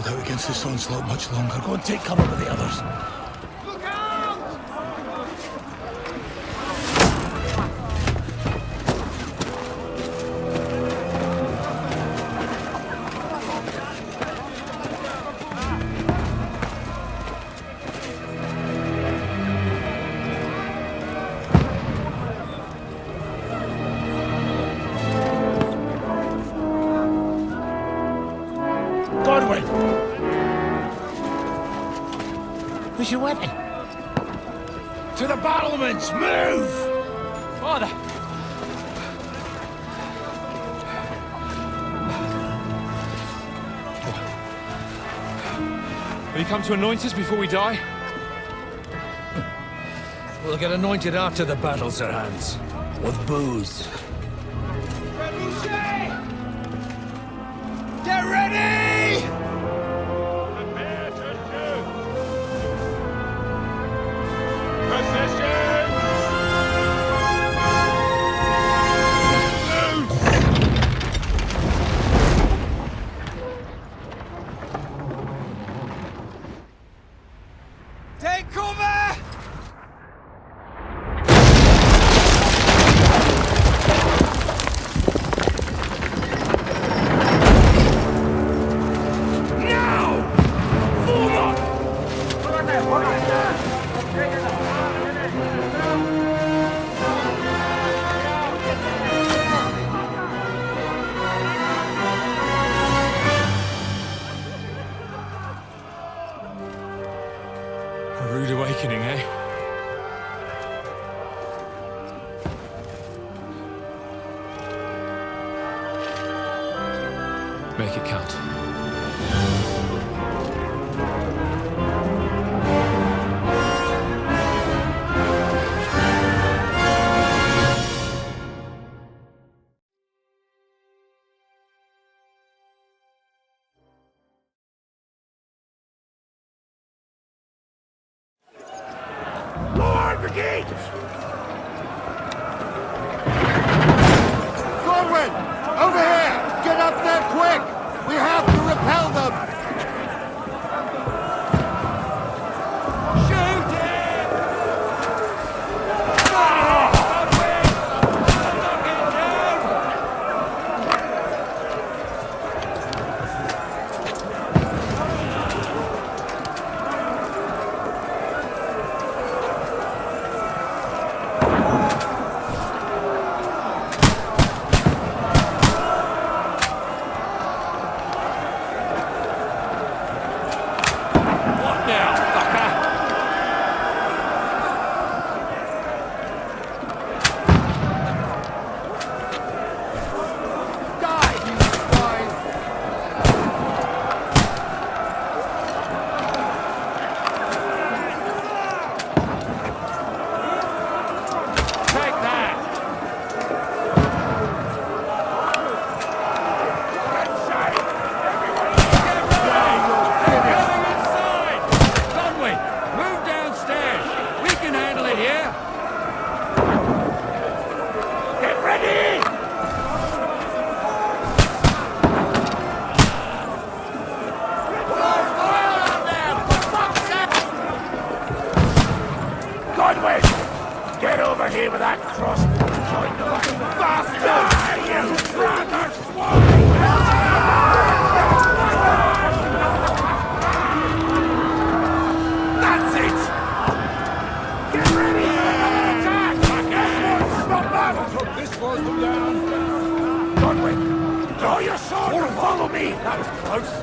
hold out against this onslaught much longer. Go and take cover with the others. Where's your weapon? To the battlements! Move! Father! Will you come to anoint us before we die? We'll get anointed after the battles are hands. With booze. Get ready! Prepare to shoot! Position! Take cover! A rude awakening, eh? Make it count. Lord Brigade! Corwin! Over here! Get up there quick! We have to repel them! Shoot him! Get over here with that cross! Join the fucking bastards! You brother swine! That's it! Get ready! Attack! Stop that! This slows them down! Godwin, draw your sword and follow me! That was close!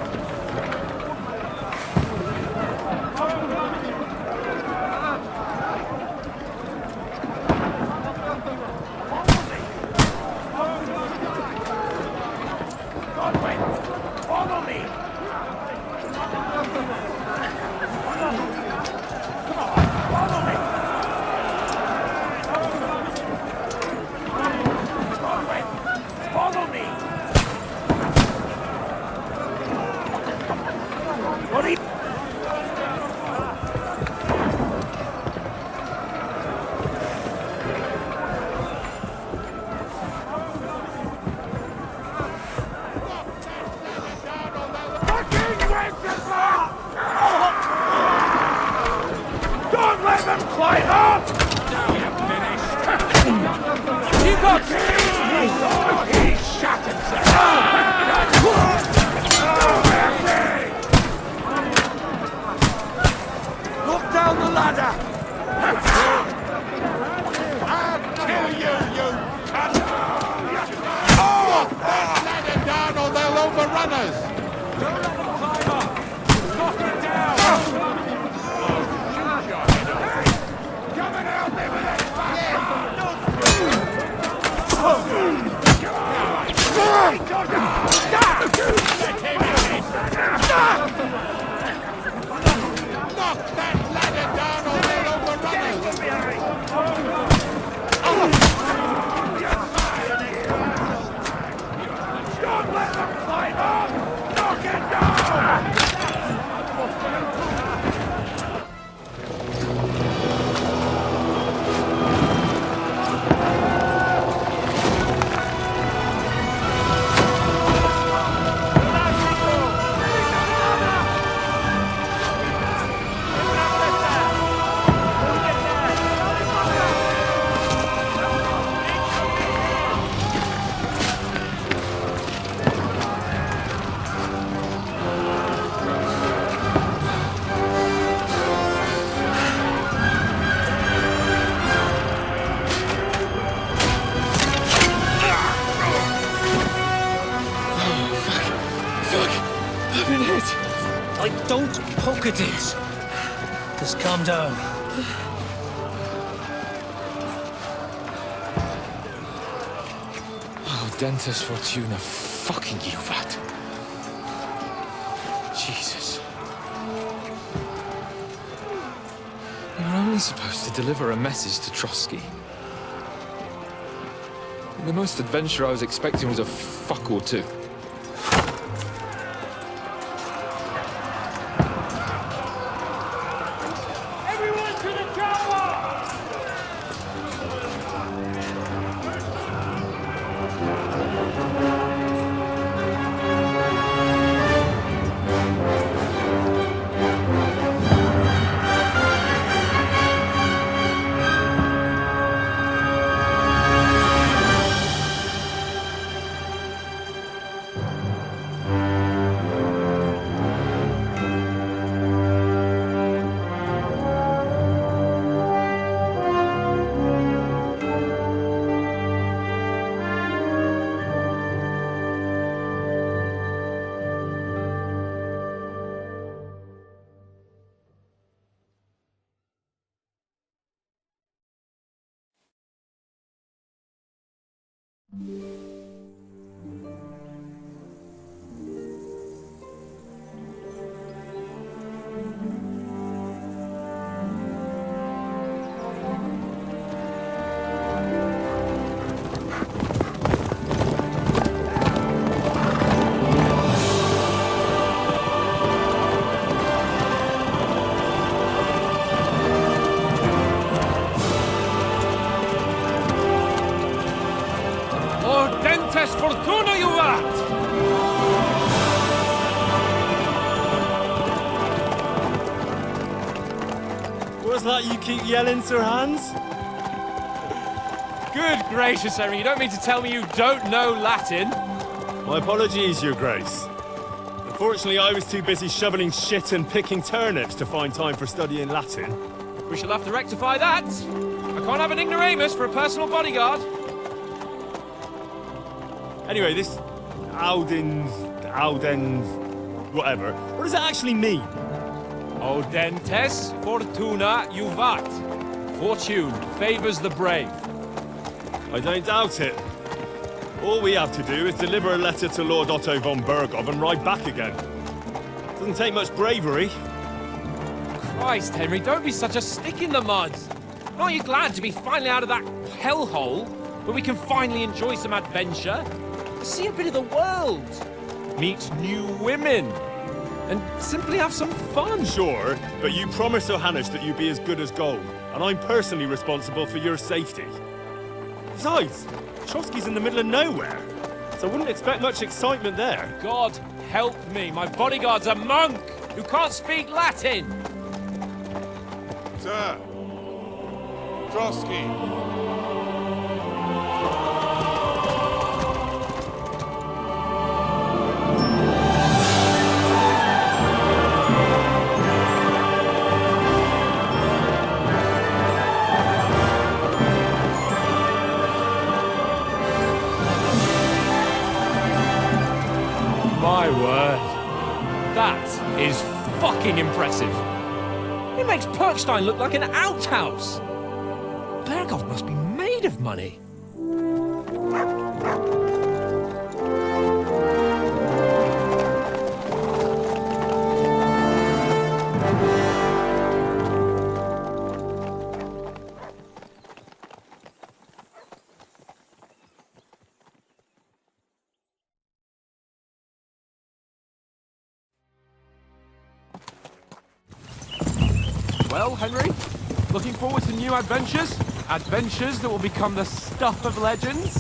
You got oh, he shot himself. Look down the ladder. I'll kill you, you cunt! Oh! That ladder down or they'll overrun us! Don't let them climb up. Knock it down. Come and help me with this Knock that ladder down or they'll overrun us! Don't let them climb up. Knock it down. I've been hit. Don't poke at it. Just calm down. Oh, Dentist Fortuna, fucking you, vat. Jesus. You're only supposed to deliver a message to Trotsky. The most adventure I was expecting was a fuck or two. Everyone to the tower. Dentist Fortuna, you vat! What's that you keep yelling, Sir Hans? Good gracious, Henry, you don't mean to tell me you don't know Latin? My apologies, Your Grace. Unfortunately, I was too busy shoveling shit and picking turnips to find time for studying Latin. We shall have to rectify that. I can't have an ignoramus for a personal bodyguard. Anyway, this Audens, whatever. What does it actually mean? O Dentes Fortuna Juvat. Fortune favors the brave. I don't doubt it. All we have to do is deliver a letter to Lord Otto von Bergov and ride back again. Doesn't take much bravery. Christ, Henry, don't be such a stick in the mud. Aren't you glad to be finally out of that hellhole where we can finally enjoy some adventure? See a bit of the world, meet new women, and simply have some fun. Sure, but you promised Johannes that you'd be as good as gold, and I'm personally responsible for your safety. Besides, Trotsky's in the middle of nowhere, so I wouldn't expect much excitement there. God help me, my bodyguard's a monk who can't speak Latin. Sir! Trotsky! My word. That is fucking impressive. It makes Perkstein look like an outhouse. Berghoff must be made of money. Well, Henry, looking forward to new adventures? Adventures that will become the stuff of legends?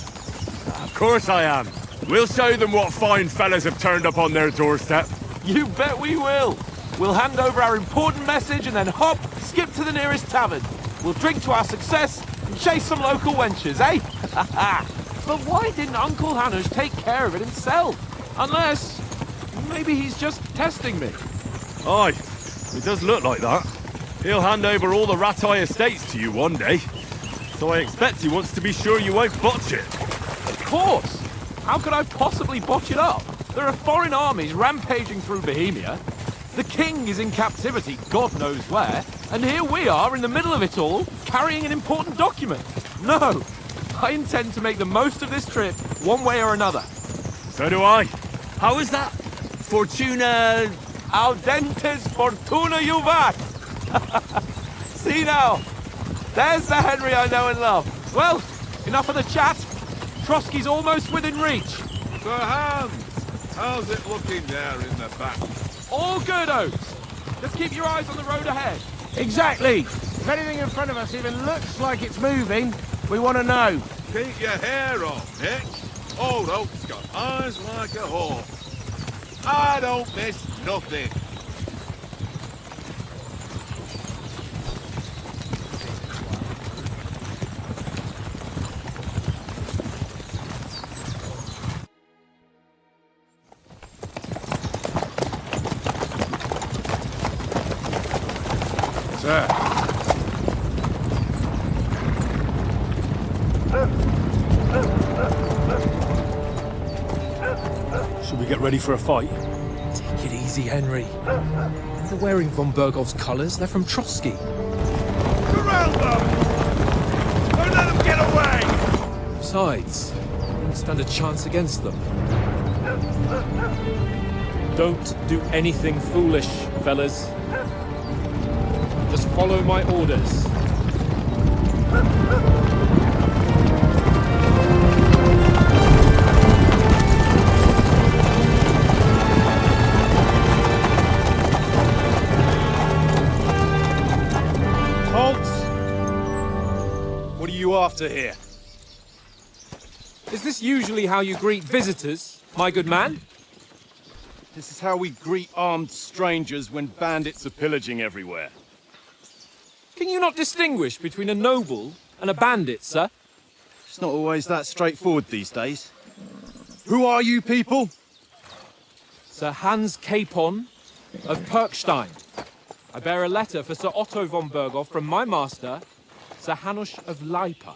Of course I am. We'll show them what fine fellas have turned up on their doorstep. You bet we will. We'll hand over our important message and then hop, skip to the nearest tavern. We'll drink to our success and chase some local wenches, eh? But why didn't Uncle Hanush take care of it himself? Unless, maybe he's just testing me. Aye, it does look like that. He'll hand over all the Ratai estates to you one day. So I expect he wants to be sure you won't botch it. Of course! How could I possibly botch it up? There are foreign armies rampaging through Bohemia. The king is in captivity, God knows where. And here we are in the middle of it all, carrying an important document. No! I intend to make the most of this trip, one way or another. So do I. How is that? Fortuna... Audentes fortuna juvat! See now, there's the Henry I know and love. Well, enough of the chat. Trotsky's almost within reach. So Hans, how's it looking there in the back? All good, Oates. Just keep your eyes on the road ahead. Exactly. If anything in front of us even looks like it's moving, we want to know. Keep your hair on, Nick. Old Oak's got eyes like a hawk. I don't miss nothing. Sir. Should we get ready for a fight? Take it easy, Henry. They're wearing von Berghoff's colours. They're from Trotsky. Corral them! Don't let them get away! Besides, we don't stand a chance against them. Don't do anything foolish, fellas. Just follow my orders. What are you after here? Is this usually how you greet visitors, my good man? This is how we greet armed strangers when bandits are pillaging everywhere. Can you not distinguish between a noble and a bandit, sir? It's not always that straightforward these days. Who are you people? Sir Hans Capon of Perkstein. I bear a letter for Sir Otto von Berghoff from my master, Sir Hanush of Lipa.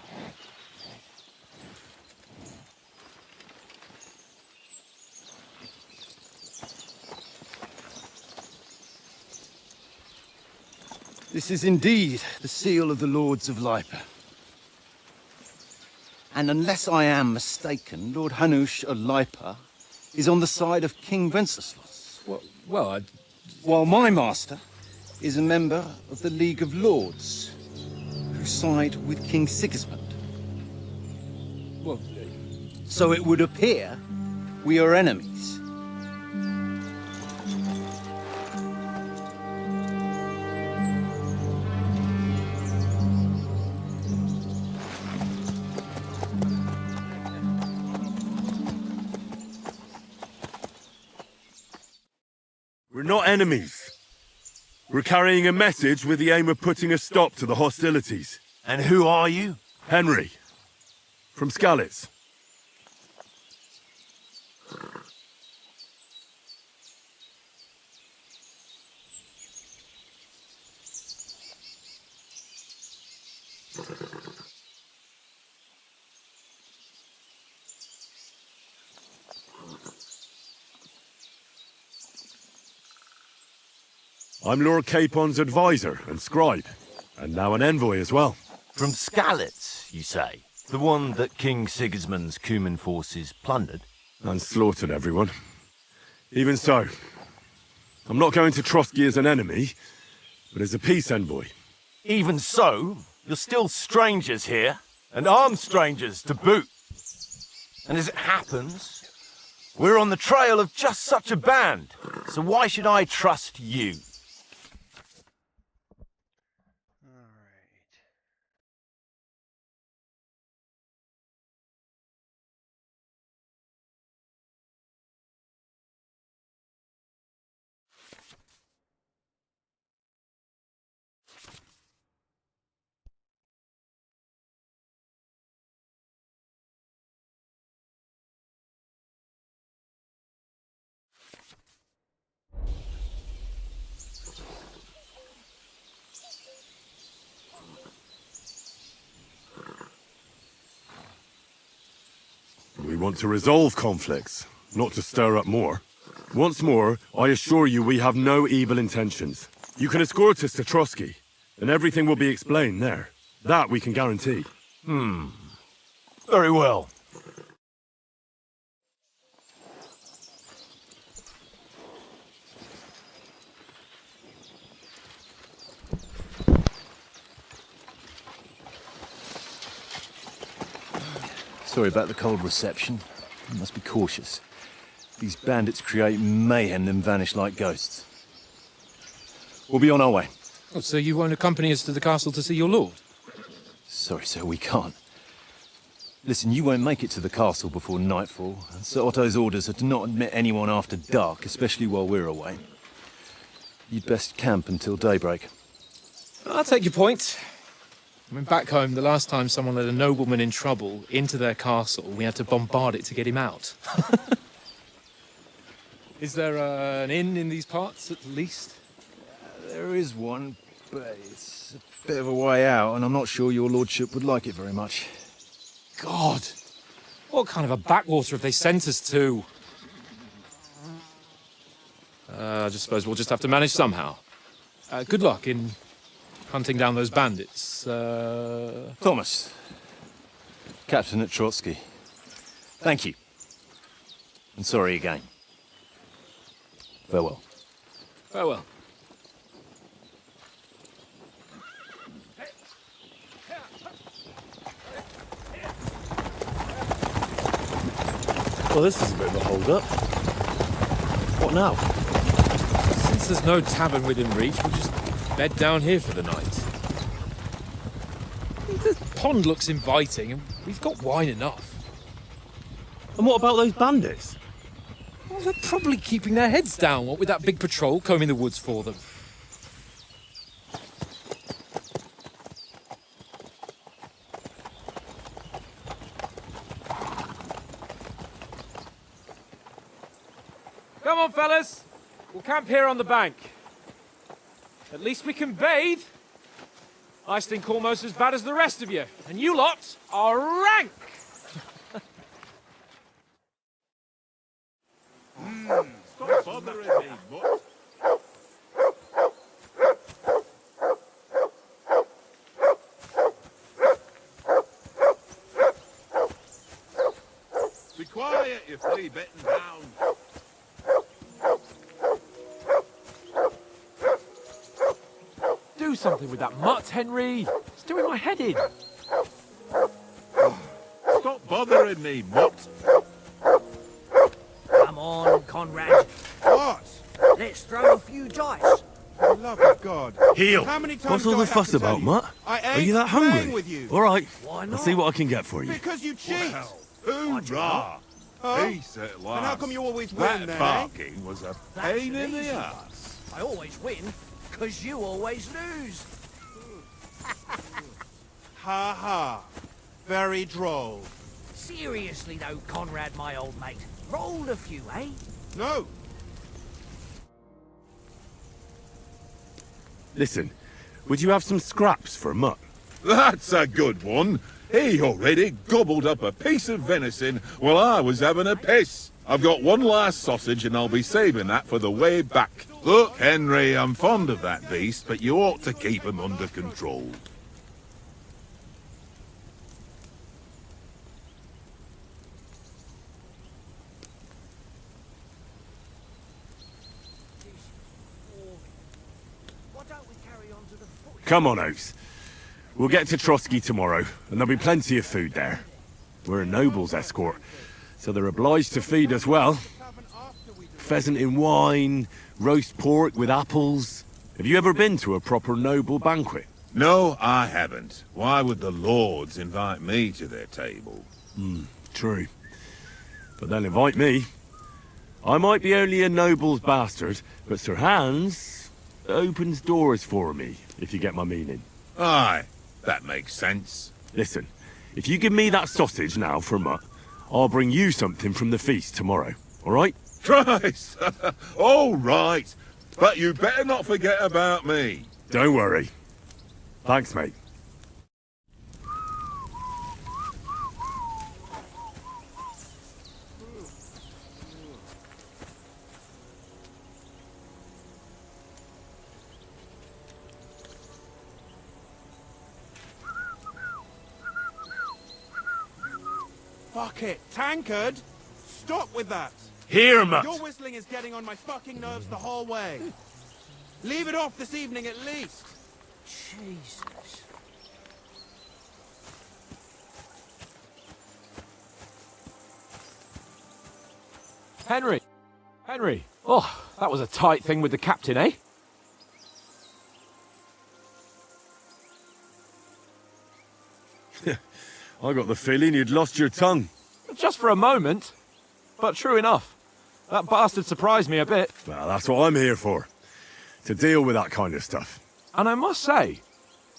This is indeed the seal of the Lords of Lipa. And unless I am mistaken, Lord Hanush of Lipa is on the side of King Wenceslas. Well, While my master is a member of the League of Lords, who side with King Sigismund. well, So it would appear we are enemies. We're not enemies. We're carrying a message with the aim of putting a stop to the hostilities. And who are you? Henry, from Skalitz. I'm Lord Capon's advisor and scribe, and now an envoy as well. From Skalitz, you say? The one that King Sigismund's Cuman forces plundered? And slaughtered everyone. Even so, I'm not going to Trotsky as an enemy, but as a peace envoy. Even so, you're still strangers here, and armed strangers to boot. And as it happens, we're on the trail of just such a band, so why should I trust you? We want to resolve conflicts, not to stir up more. Once more, I assure you we have no evil intentions. You can escort us to Trotsky, and everything will be explained there. That we can guarantee. Very well. Sorry about the cold reception. You must be cautious. These bandits create mayhem then vanish like ghosts. We'll be on our way. Oh, so you won't accompany us to the castle to see your lord? Sorry, sir, we can't. Listen, you won't make it to the castle before nightfall, and Sir Otto's orders are to not admit anyone after dark, especially while we're away. You'd best camp until daybreak. I'll take your point. I mean, back home, the last time someone let a nobleman in trouble into their castle, we had to bombard it to get him out. Is there an inn in these parts, at least? There is one, but it's a bit of a way out, and I'm not sure your lordship would like it very much. God! What kind of a backwater have they sent us to? I just suppose we'll just have to manage somehow. Good luck in hunting down those bandits. Thomas, captain at Trotsky. Thank you. And sorry again. Farewell. Farewell. Well, this is a bit of a hold-up. What now? Since there's no tavern within reach, we'll just bed down here for the night. The pond looks inviting, and we've got wine enough. And what about those bandits? Well, they're probably keeping their heads down, what with that big patrol combing the woods for them. Come on, fellas. We'll camp here on the bank. At least we can bathe. I stink almost as bad as the rest of you, and you lot are rank! Stop bothering me, mutt. Be quiet, you flea-bitten hound. Do something with that mutt, Henry. It's doing my head in. Stop bothering me, mutt. Come on, Conrad. What? Let's throw a few dice. For the love of God. Heel! How many times What's all do I the have fuss to tell about, you? Mutt? I Are you ain't that playing hungry? with you. All right, Why I'll not? see what I can get for you. Because you cheat. Hoorah! Huh? Peace at last. And how come you always That win then, eh? barking was a That's pain an in the easy ass. I always win, because you always lose. Ha ha. Very droll. Seriously though, Conrad, my old mate. Rolled a few, eh? No. Listen, would you have some scraps for Mutt? That's a good one. He already gobbled up a piece of venison while I was having a piss. I've got one last sausage and I'll be saving that for the way back. Look, Henry, I'm fond of that beast, but you ought to keep him under control. Why don't we carry on to the foot? Come on, Oaks. We'll get to Trotsky tomorrow, and there'll be plenty of food there. We're a noble's escort, so they're obliged to feed us well. Pheasant in wine, roast pork with apples. Have you ever been to a proper noble banquet? No, I haven't. Why would the lords invite me to their table? True. But they'll invite me. I might be only a noble's bastard, but Sir Hans opens doors for me, if you get my meaning. Aye, that makes sense. Listen, if you give me that sausage now for Mutt, I'll bring you something from the feast tomorrow, all right? Christ! All right, but you better not forget about me. Don't worry. Thanks, mate. Fuck it. Tankard! Stop with that! Here, Mutt. Your whistling is getting on my fucking nerves the whole way. Leave it off this evening at least. Jesus. Henry! Henry! Oh, that was a tight thing with the captain, eh? I got the feeling you'd lost your tongue. Just for a moment. But true enough. That bastard surprised me a bit. Well, that's what I'm here for. To deal with that kind of stuff. And I must say,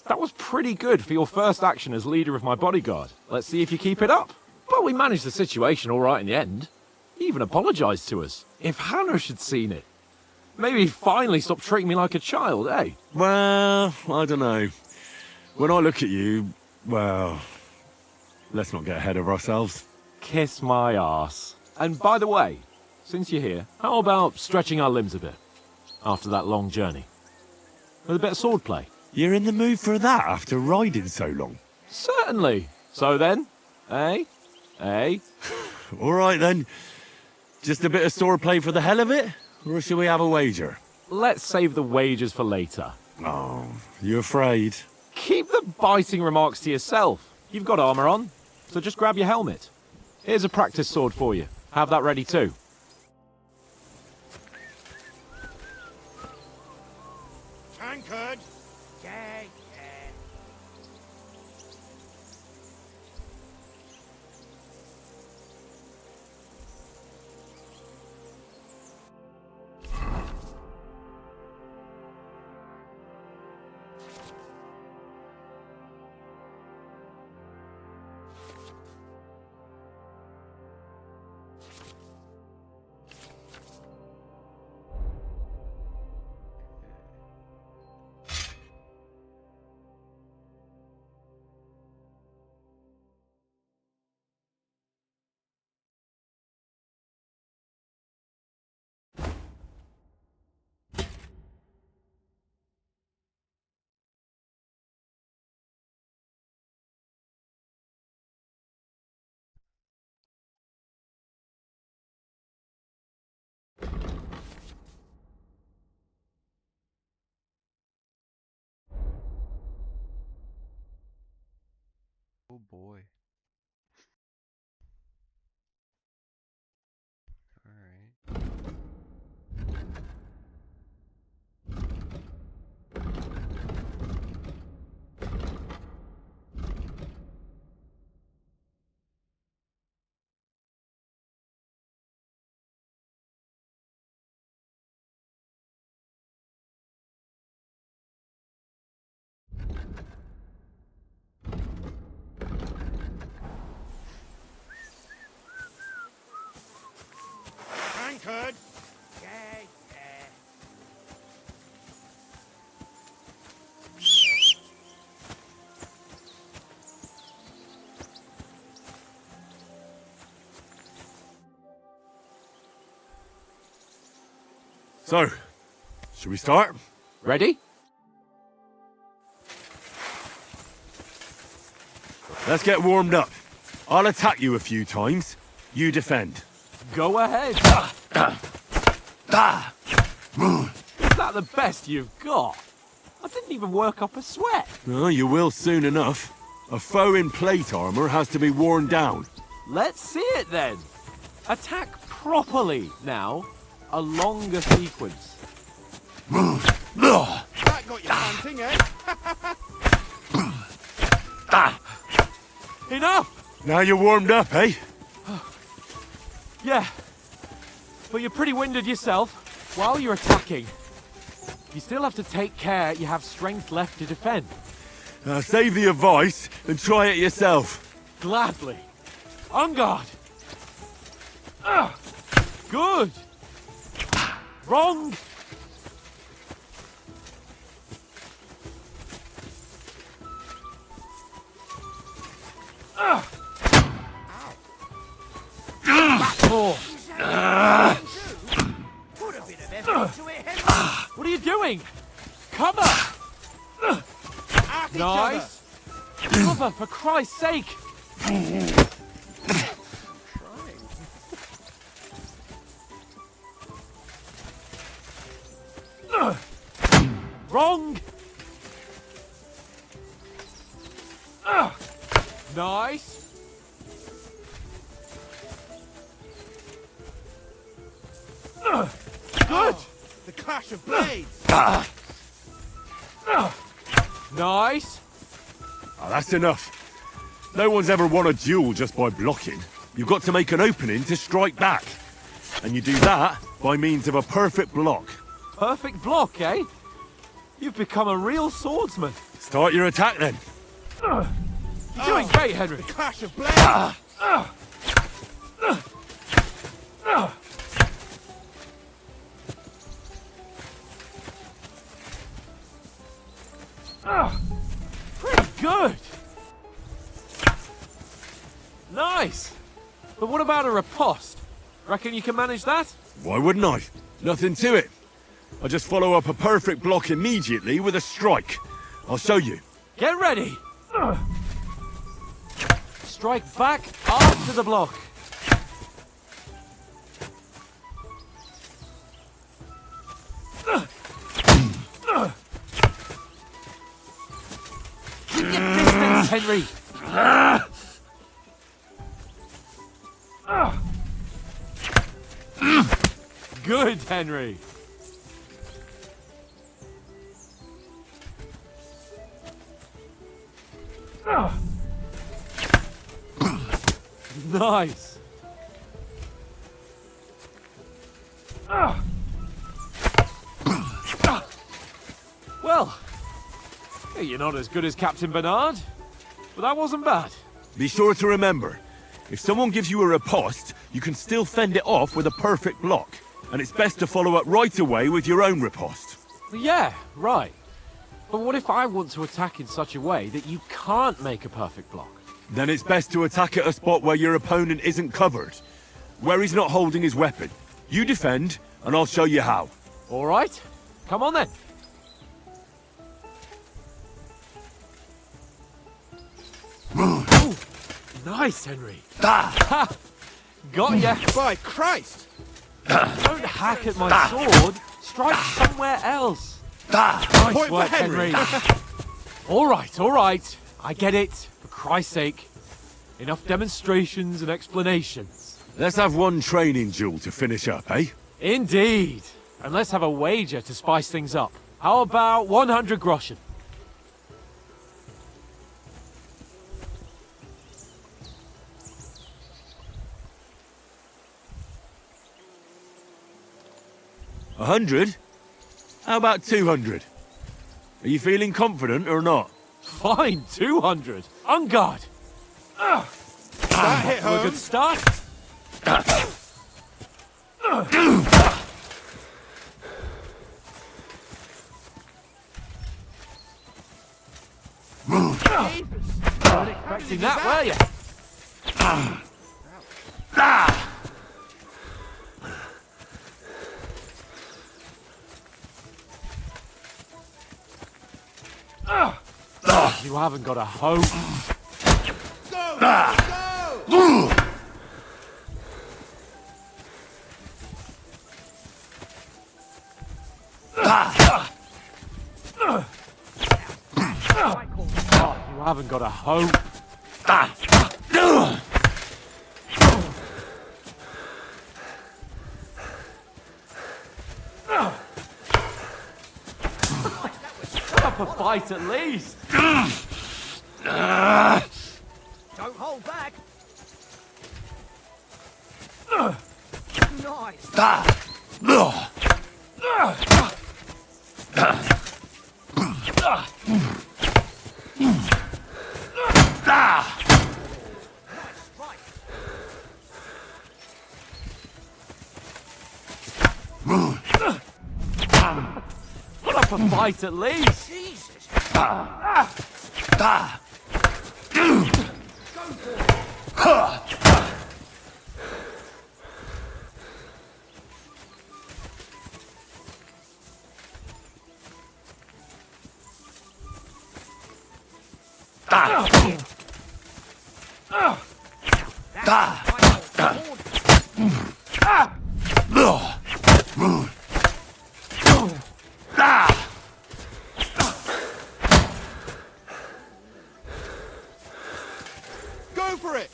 that was pretty good for your first action as leader of my bodyguard. Let's see if you keep it up. But we managed the situation all right in the end. He even apologized to us. If Hannah had seen it. Maybe he'd finally stop treating me like a child, eh? Well, I don't know. When I look at you, well, let's not get ahead of ourselves. Kiss my arse. And by the way, since you're here, how about stretching our limbs a bit? After that long journey. With a bit of swordplay. You're in the mood for that after riding so long? Certainly. So then, eh? Eh? All right then. Just a bit of swordplay for the hell of it? Or shall we have a wager? Let's save the wagers for later. Oh, you afraid? Keep the biting remarks to yourself. You've got armor on, so just grab your helmet. Here's a practice sword for you. Have that ready too. Tankard! Yeah. Oh boy. Alright. So, should we start? Ready? Let's get warmed up. I'll attack you a few times. You defend. Go ahead. Is that the best you've got? I didn't even work up a sweat. Oh, you will soon enough. A foe in plate armor has to be worn down. Let's see it then. Attack properly now. A longer sequence. That got you panting, eh? Enough! Now you're warmed up, eh? Yeah. But you're pretty winded yourself while you're attacking. You still have to take care you have strength left to defend. Save the advice and try it yourself. Gladly. On guard. Good. Wrong. Oh. Put a bit of effort into it, Henry. What are you doing? Cover! At each other. Nice. Cover, for Christ's sake. Wrong. Nice. Good. The clash of blades. Nice. Oh, that's enough. No one's ever won a duel just by blocking. You've got to make an opening to strike back. And you do that by means of a perfect block. Perfect block, eh? You've become a real swordsman. Start your attack then. You're doing great, Henry. The clash of blades. Pretty good. Nice. But what about a riposte? Reckon you can manage that? Why wouldn't I? Nothing to it. I just follow up a perfect block immediately with a strike. I'll show you. Get ready. Strike back after the block. Keep your distance, Henry. Good, Henry. Nice. Well, you're not as good as Captain Bernard, but that wasn't bad. Be sure to remember, if someone gives you a riposte, you can still fend it off with a perfect block. And it's best to follow up right away with your own riposte. Yeah, right. But what if I want to attack in such a way that you can't make a perfect block? Then it's best to attack at a spot where your opponent isn't covered. Where he's not holding his weapon. You defend, and I'll show you how. All right. Come on then. Ooh, nice, Henry. Ha! Got ya. By Christ. Don't hack at my sword. Strike somewhere else. Nice Point work, for Henry. All right. I get it. For Christ's sake. Enough demonstrations and explanations. Let's have one training duel to finish up, eh? Indeed. And let's have a wager to spice things up. How about 100 groschen? A 100? How about 200? Are you feeling confident or not? Fine, 200. On guard. That hit A home. good start. Weren't expecting that, were you? you haven't got a hope. Go! You haven't got a hope. Put up a fight at least. Don't hold back. Nice. Put up a fight at least. Jesus. Go for it!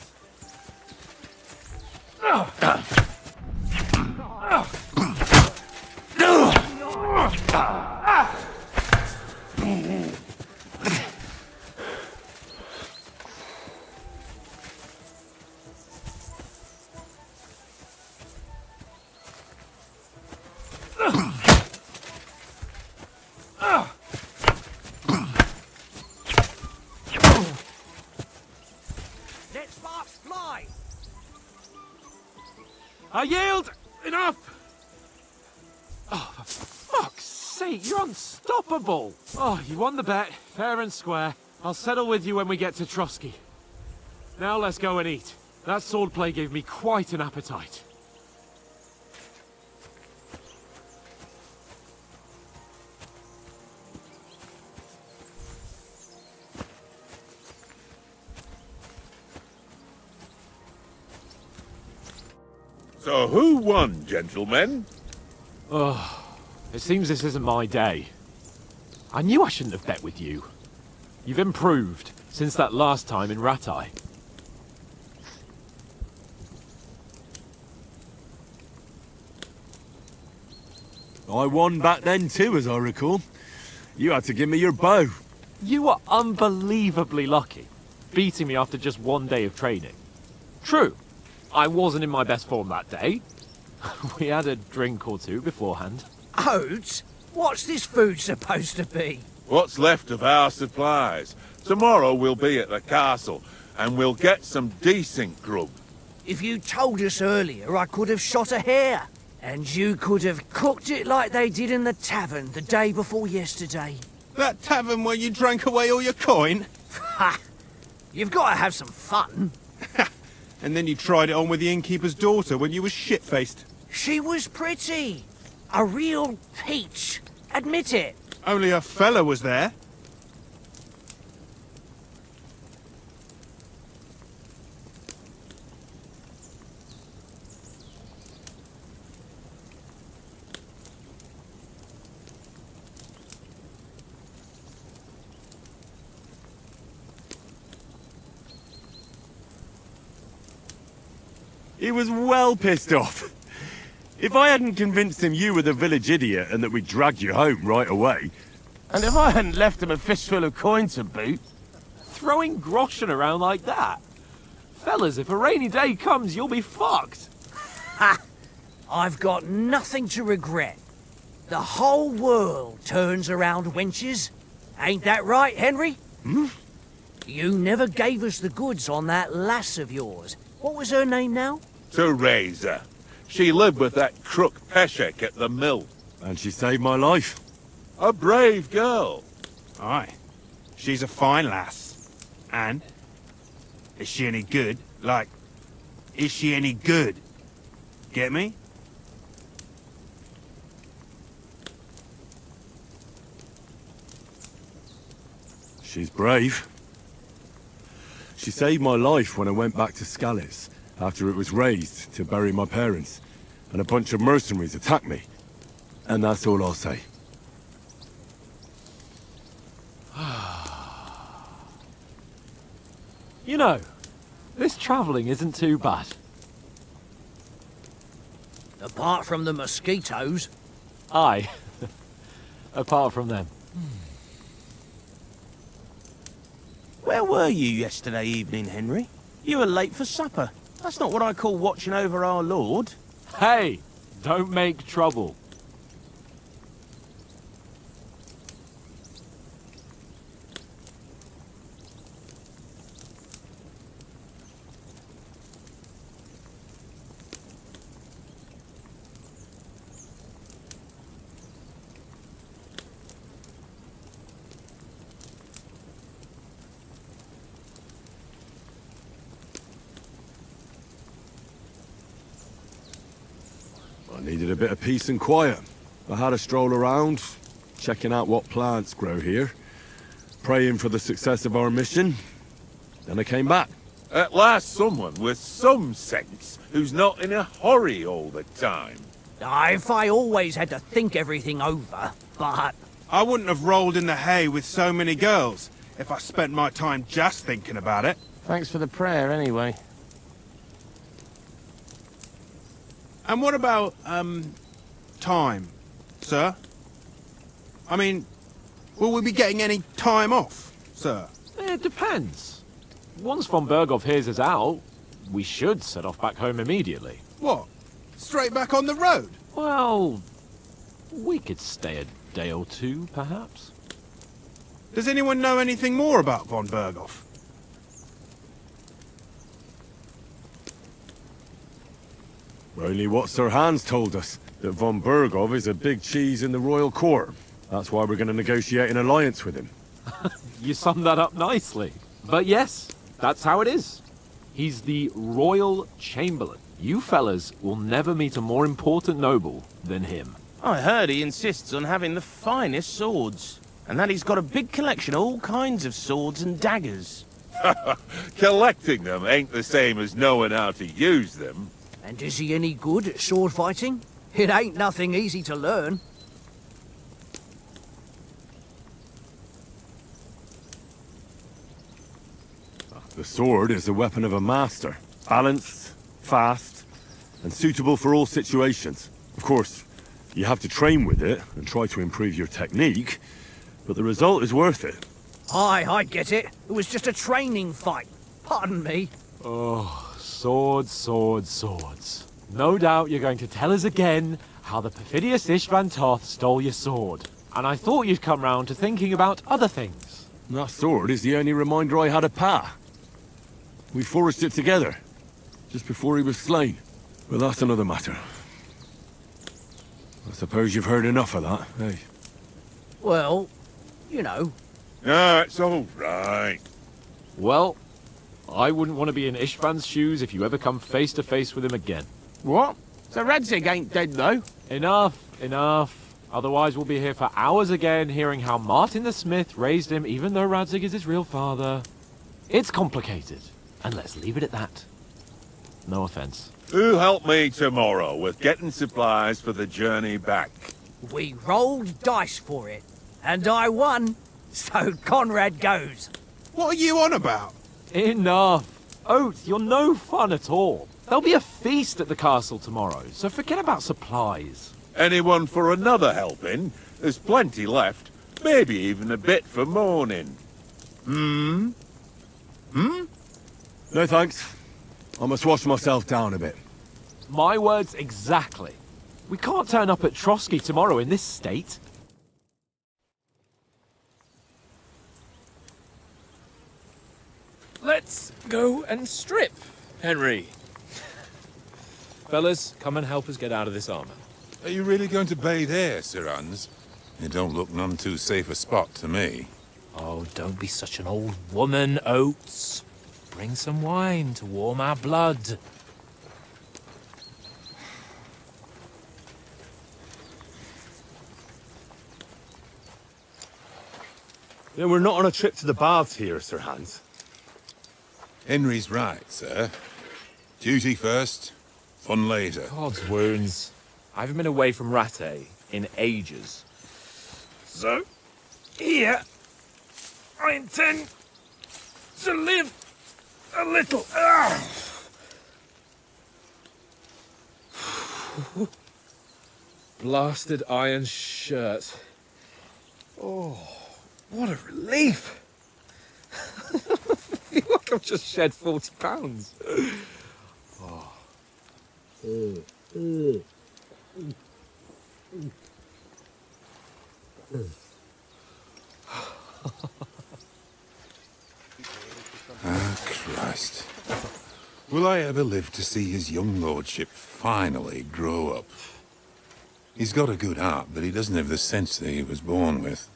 Let sparks fly. I yield! Enough! Oh, for fuck's sake, you're unstoppable! Oh, you won the bet, fair and square. I'll settle with you when we get to Trotsky. Now let's go and eat. That swordplay gave me quite an appetite. So who won, gentlemen? Oh, it seems this isn't my day. I knew I shouldn't have bet with you. You've improved since that last time in Ratai. I won back then too, as I recall. You had to give me your bow. You were unbelievably lucky, beating me after just one day of training. True, I wasn't in my best form that day. We had a drink or two beforehand. Oats? What's this food supposed to be? What's left of our supplies. Tomorrow we'll be at the castle, and we'll get some decent grub. If you told us earlier, I could have shot a hare. And you could have cooked it like they did in the tavern the day before yesterday. That tavern where you drank away all your coin? Ha! You've got to have some fun. And then you tried it on with the innkeeper's daughter when you were shit-faced. She was pretty. A real peach. Admit it. Only a fella was there. He was well pissed off. If I hadn't convinced him you were the village idiot and that we dragged you home right away... And if I hadn't left him a fistful of coin to boot... Throwing groschen around like that? Fellas, if a rainy day comes, you'll be fucked. Ha! I've got nothing to regret. The whole world turns around wenches. Ain't that right, Henry? Hmm? You never gave us the goods on that lass of yours. What was her name now? Teresa. She lived with that crook Peshek at the mill. And she saved my life. A brave girl. Aye. She's a fine lass. And? Is she any good? Like, is she any good? Get me? She's brave. She saved my life when I went back to Scallis after it was razed to bury my parents, and a bunch of mercenaries attacked me. And that's all I'll say. You know, this travelling isn't too bad. Apart from the mosquitoes. Aye. Apart from them. Where were you yesterday evening, Henry? You were late for supper. That's not what I call watching over our Lord. Hey, don't make trouble. I needed a bit of peace and quiet. I had a stroll around, checking out what plants grow here, praying for the success of our mission. Then I came back. At last someone with some sense, who's not in a hurry all the time. If I always had to think everything over, but... I wouldn't have rolled in the hay with so many girls if I spent my time just thinking about it. Thanks for the prayer, anyway. And what about, time, sir? I mean, will we be getting any time off, sir? It depends. Once von Berghoff hears us out, we should set off back home immediately. What? Straight back on the road? Well, we could stay a day or two, perhaps. Does anyone know anything more about von Berghoff? Only what Sir Hans told us, that von Berghoff is a big cheese in the royal court. That's why we're going to negotiate an alliance with him. You summed that up nicely. But yes, that's how it is. He's the Royal Chamberlain. You fellas will never meet a more important noble than him. I heard he insists on having the finest swords, and that he's got a big collection of all kinds of swords and daggers. Collecting them ain't the same as knowing how to use them. And is he any good at sword fighting? It ain't nothing easy to learn. The sword is the weapon of a master. Balanced, fast, and suitable for all situations. Of course, you have to train with it and try to improve your technique, but the result is worth it. Aye, I get it. It was just a training fight. Pardon me. Oh, swords, swords, swords. No doubt you're going to tell us again how the perfidious Istvan Toth stole your sword. And I thought you'd come round to thinking about other things. That sword is the only reminder I had of Pa. We forged it together, just before he was slain. But that's another matter. I suppose you've heard enough of that, eh? Well, you know. No, it's all right. Well, I wouldn't want to be in Istvan's shoes if you ever come face to face with him again. What? So Radzig ain't dead, though? Enough, enough. Otherwise we'll be here for hours again hearing how Martin the Smith raised him even though Radzig is his real father. It's complicated, and let's leave it at that. No offense. Who help me tomorrow with getting supplies for the journey back? We rolled dice for it, and I won, so Conrad goes. What are you on about? Enough. Oath, you're no fun at all. There'll be a feast at the castle tomorrow, so forget about supplies. Anyone for another helping? There's plenty left. Maybe even a bit for morning. No thanks. I must wash myself down a bit. My words exactly. We can't turn up at Trotsky tomorrow in this state. Let's go and strip, Henry. Fellas, come and help us get out of this armor. Are you really going to bathe here, Sir Hans? It don't look none too safe a spot to me. Oh, don't be such an old woman, Oates. Bring some wine to warm our blood. Yeah, we're not on a trip to the baths here, Sir Hans. Henry's right, sir. Duty first, fun later. God's wounds. I haven't been away from Rattay in ages. So, here, I intend to live a little. Blasted iron shirt. Oh, what a relief! I feel like I've just shed 40 pounds. Ah, Christ. Will I ever live to see his young lordship finally grow up? He's got a good heart, but he doesn't have the sense that he was born with.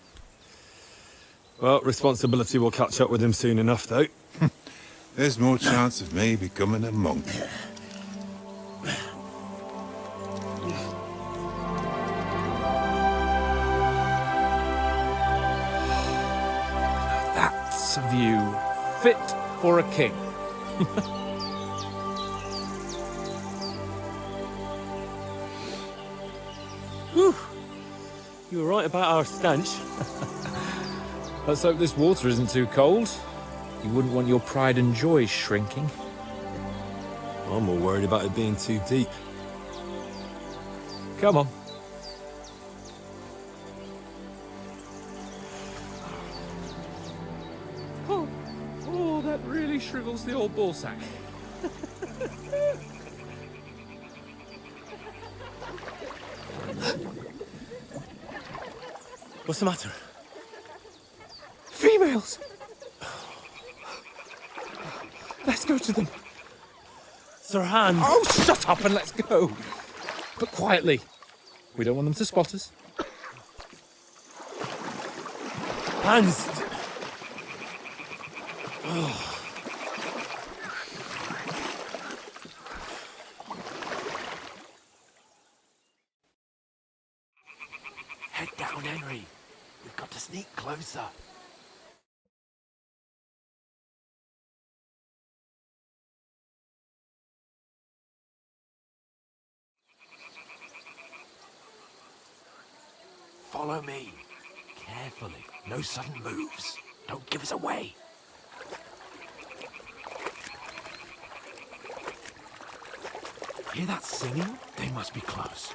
Well, responsibility will catch up with him soon enough, though. There's more chance of me becoming a monk. That's a view fit for a king. Whew. You were right about our stench. Let's hope this water isn't too cold. You wouldn't want your pride and joy shrinking. I'm more worried about it being too deep. Come on. Oh, that really shrivels the old ball sack. What's the matter? Females! Let's go to them. Sir Hans! Oh, shut up and let's go. But quietly. We don't want them to spot us. Hans! Head down, Henry. We've got to sneak closer. Follow me. Carefully. No sudden moves. Don't give us away. Hear that singing? They must be close.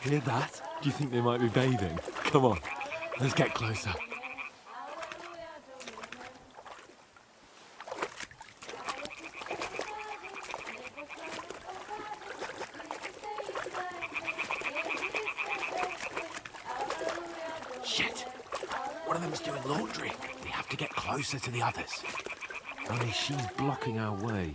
Hear that? Do you think they might be bathing? Come on, let's get closer. Shit! One of them's doing laundry. We have to get closer to the others. Only she's blocking our way,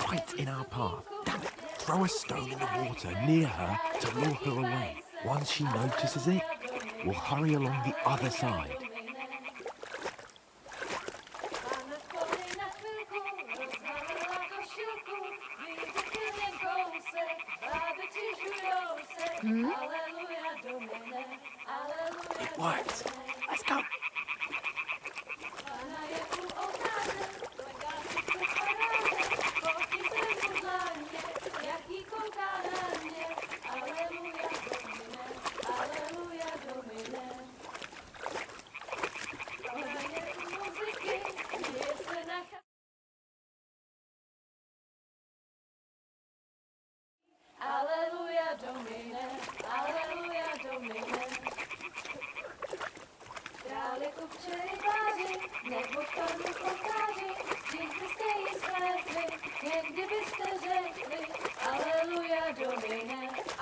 right in our path. Damn it! Throw a stone in the water near her to lure her away. Once she notices it, we'll hurry along the other side. It works. Let's go.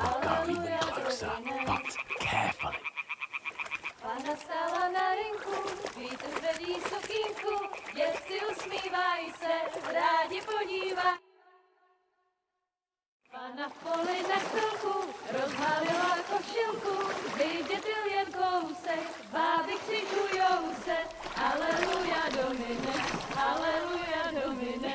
We'll go even closer, but carefully. Pana stála na rynku, vítr zvedí sokínku, děvci usmívaj se, rádi podívaj. Pana v poli na chvilku, rozhalila košilku, vyjde byl jen kousek. se, báby křižujou se, aleluja Domine, aleluja Domine.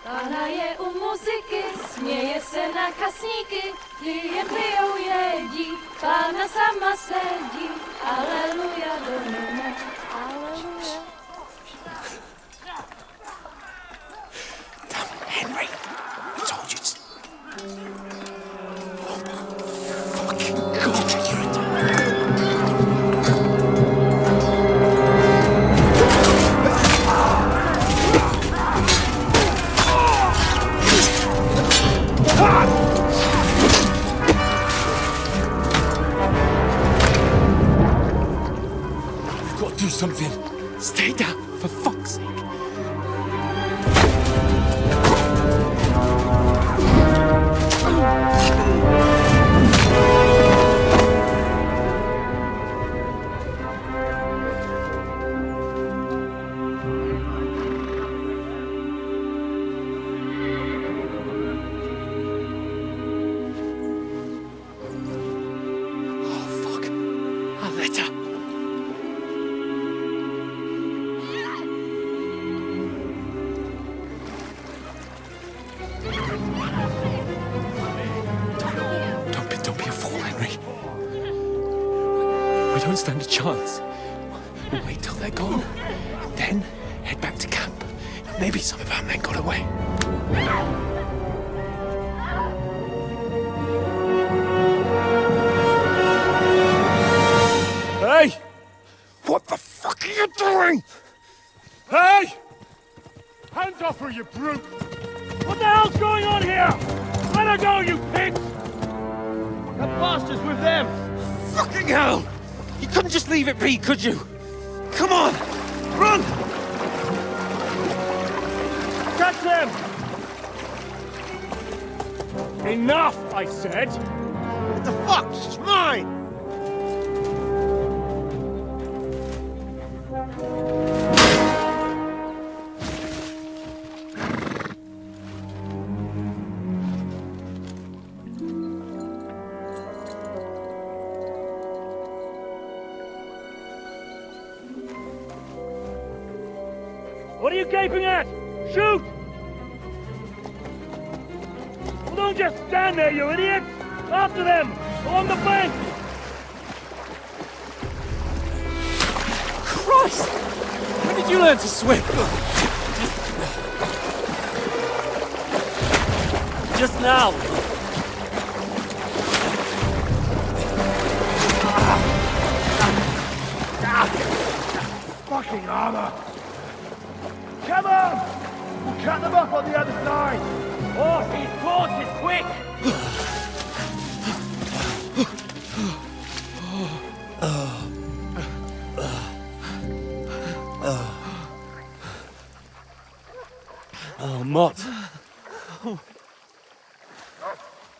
Pána je u muziky, směje se na kasníky, ty jen pijou jedí, Pána sama sedí, aleluja Domine, aleluja. Henry, I told you to... We've got to do something. Stay down, for fuck's sake. Don't be a fool, Henry. We don't stand a chance. We'll wait till they're gone, and then head back to camp. Maybe some of our men got away. Hey! What the fuck are you doing? Hey! Hands off her, you brute! What the hell's going on here? Let her go, you pigs! That bastard's with them! Fucking hell! You couldn't just leave it be, could you? Come on! Run! Catch them! Enough, I said! What the fuck? She's mine! What are you gaping at? Shoot! Well, don't just stand there, you idiots! After them! Along the bank! Christ! When did you learn to swim? Just now! Fucking armor! Come on! We'll cut them off on the other side! Oh, these horses, quick! Oh, Mott.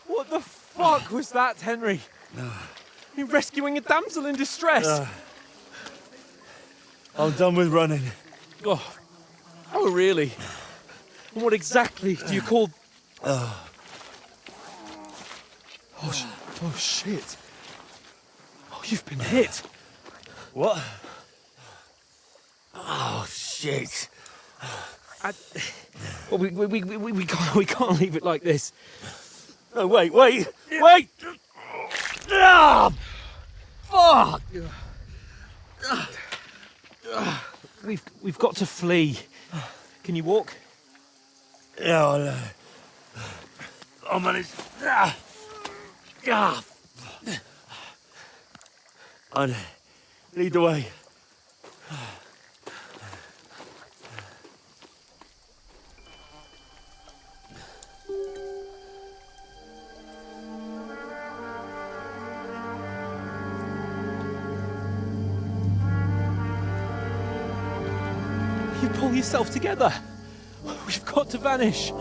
What the fuck was that, Henry? You rescuing a damsel in distress? I'm done with running. Oh, really? And what exactly do you call... Oh, shit. Oh, you've been hit. What? Oh, shit. Well, we can't leave it like this. No, wait! Ah! Fuck! We've got to flee. Can you walk? Yeah, I'll manage. I'd lead the way. You pull yourself together. We've got to vanish.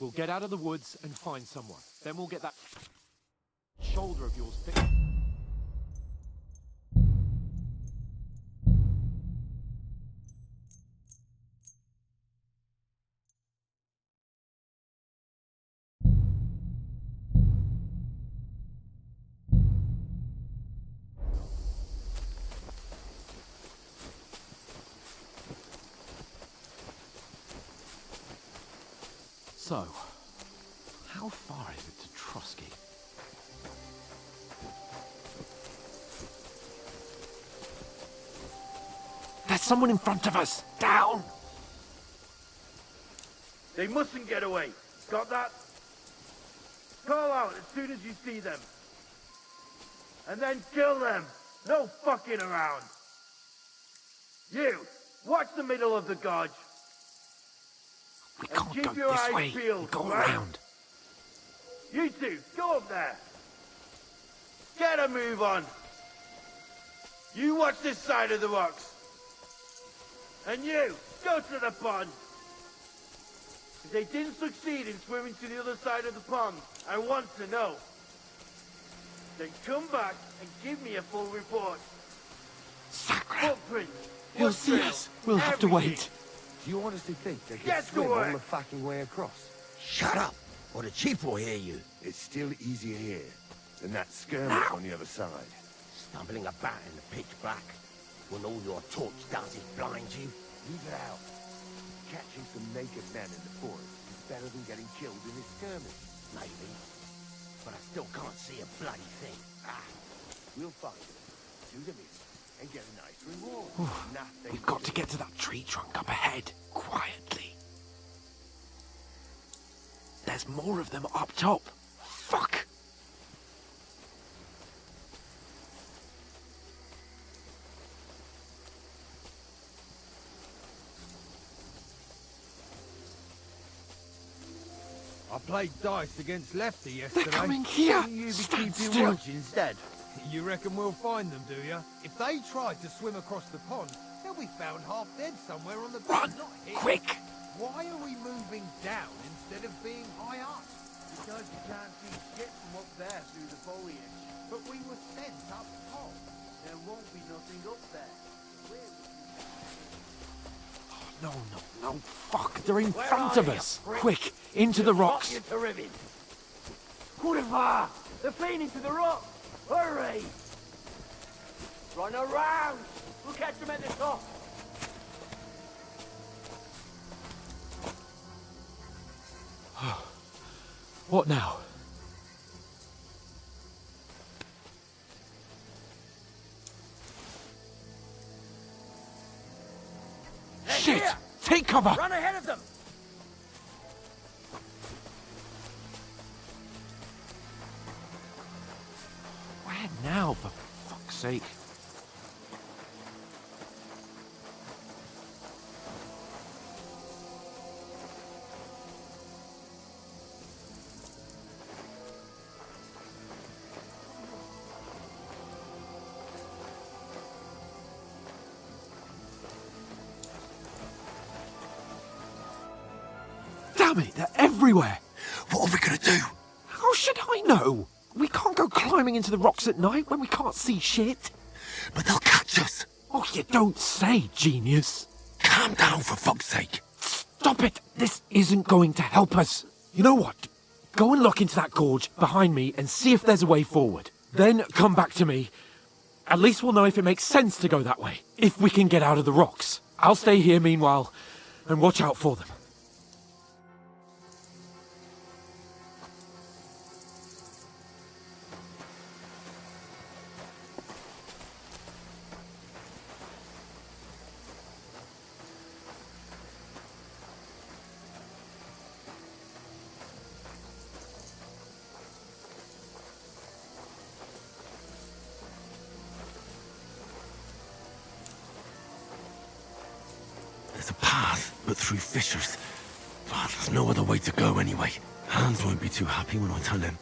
We'll get out of the woods and find someone. Then we'll get that shoulder of yours fixed. So, how far is it to Trusky? There's someone in front of us! Down! They mustn't get away. Got that? Call out as soon as you see them. And then kill them. No fucking around. You, watch the middle of the gorge. We And can't keep go your this eyes way. peeled, Go right? around. You two, go up there. Get a move on. You watch this side of the rocks. And you, go to the pond. If they didn't succeed in swimming to the other side of the pond, I want to know. Then come back and give me a full report. Sacre! Footprints. He'll see us. We'll have to wait. Do you honestly think they can Get swim away. all the fucking way across? Shut up, or the chief will hear you. It's still easier here than that skirmish on the other side. Stumbling about in the pitch black, when all your torch does is blind you. Leave it out. Catching some naked men in the forest is better than getting killed in a skirmish. Maybe. But I still can't see a bloody thing. We'll find it, do the mission, and get a nice reward. Nothing We've got to get to that tree trunk up ahead, quietly. There's more of them up top. Fuck! I played dice against Lefty yesterday. They're coming here! Shouldn't you be Stand keeping still! watch instead? You reckon we'll find them, do you? If they tried to swim across the pond, they'll be found half dead somewhere on the beach. Run! Not here. Quick! Why are we moving down instead of being high up? Because you can't see shit from up there through the foliage. But we were sent up top. There won't be nothing up there. No, no, no. Fuck, they're in Where front are of you, us. prick? Quick, into the rocks. You to ribbon. Kurva! They're fleeing into the rock! Hurry! Run around! We'll catch them at the top! What now? Shit! here. Take cover! Run ahead of them! Where now, for fuck's sake? Damn it, they're everywhere! What are we gonna do? How should I know? We can't go climbing into the rocks at night when we can't see shit. But they'll catch us. Oh, you don't say, genius. Calm down, for fuck's sake. Stop it! This isn't going to help us. You know what? Go and look into that gorge behind me and see if there's a way forward. Then come back to me. At least we'll know if it makes sense to go that way. If we can get out of the rocks. I'll stay here meanwhile and watch out for them. There's a path, but through fissures. But there's no other way to go anyway. Hans won't be too happy when I tell him.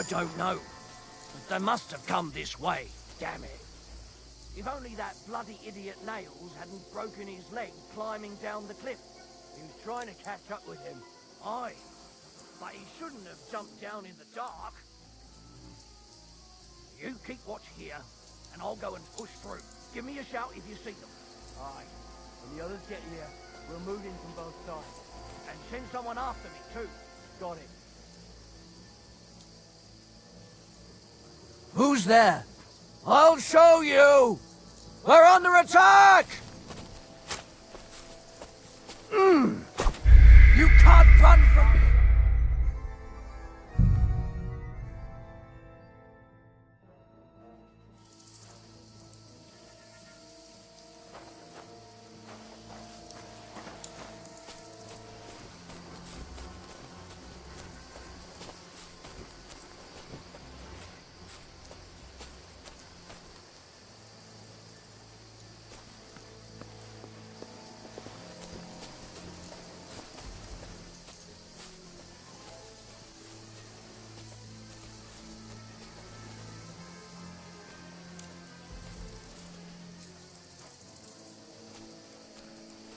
I don't know. But they must have come this way, damn it. If only that bloody idiot Nails hadn't broken his leg climbing down the cliff. He was trying to catch up with him. Aye, but he shouldn't have jumped down in the dark. You keep watch here, and I'll go and push through. Give me a shout if you see them. Aye. When the others get here, we'll move in from both sides. And send someone after me, too. Got it. Who's there? I'll show you! We're under attack! You can't run from me!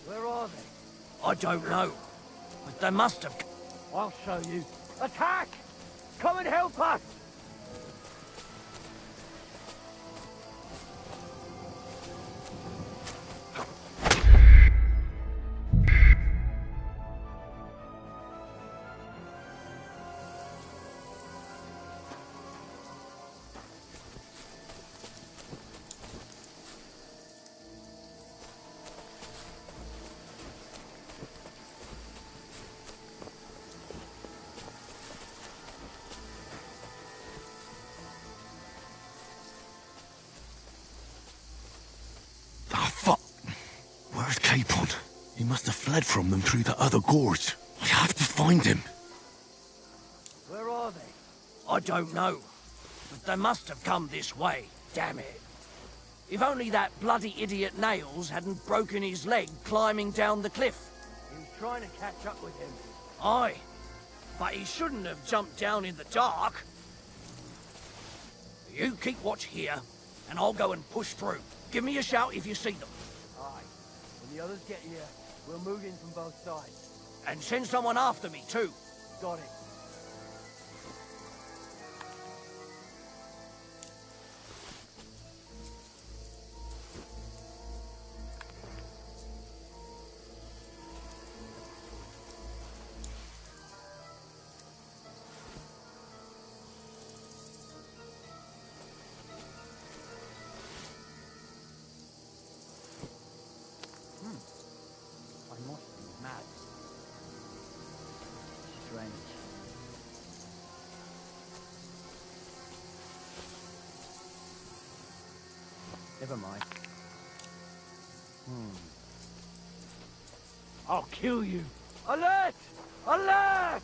Where are they? I don't know. But they must have... I'll show you. Attack! Come and help us! Where's Capon? He must have fled from them through the other gorge. I have to find him. Where are they? I don't know. But they must have come this way, damn it. If only that bloody idiot Nails hadn't broken his leg climbing down the cliff. He was trying to catch up with him. Aye, but he shouldn't have jumped down in the dark. You keep watch here, and I'll go and push through. Give me a shout if you see them. Aye. When the others get here, we'll move in from both sides. And send someone after me, too. Got it. I must be mad. Strange. Never mind. I'll kill you. Alert! Alert!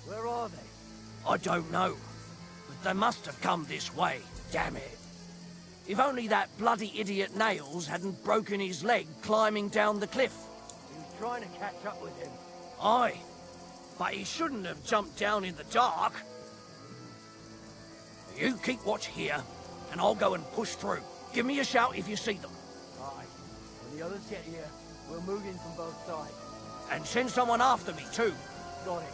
Where are they? I don't know. But they must have come this way, damn it. If only that bloody idiot Nails hadn't broken his leg climbing down the cliff. He was trying to catch up with him. Aye, but he shouldn't have jumped down in the dark. You keep watch here, and I'll go and push through. Give me a shout if you see them. Aye. When the others get here, we'll move in from both sides. And send someone after me, too. Got it.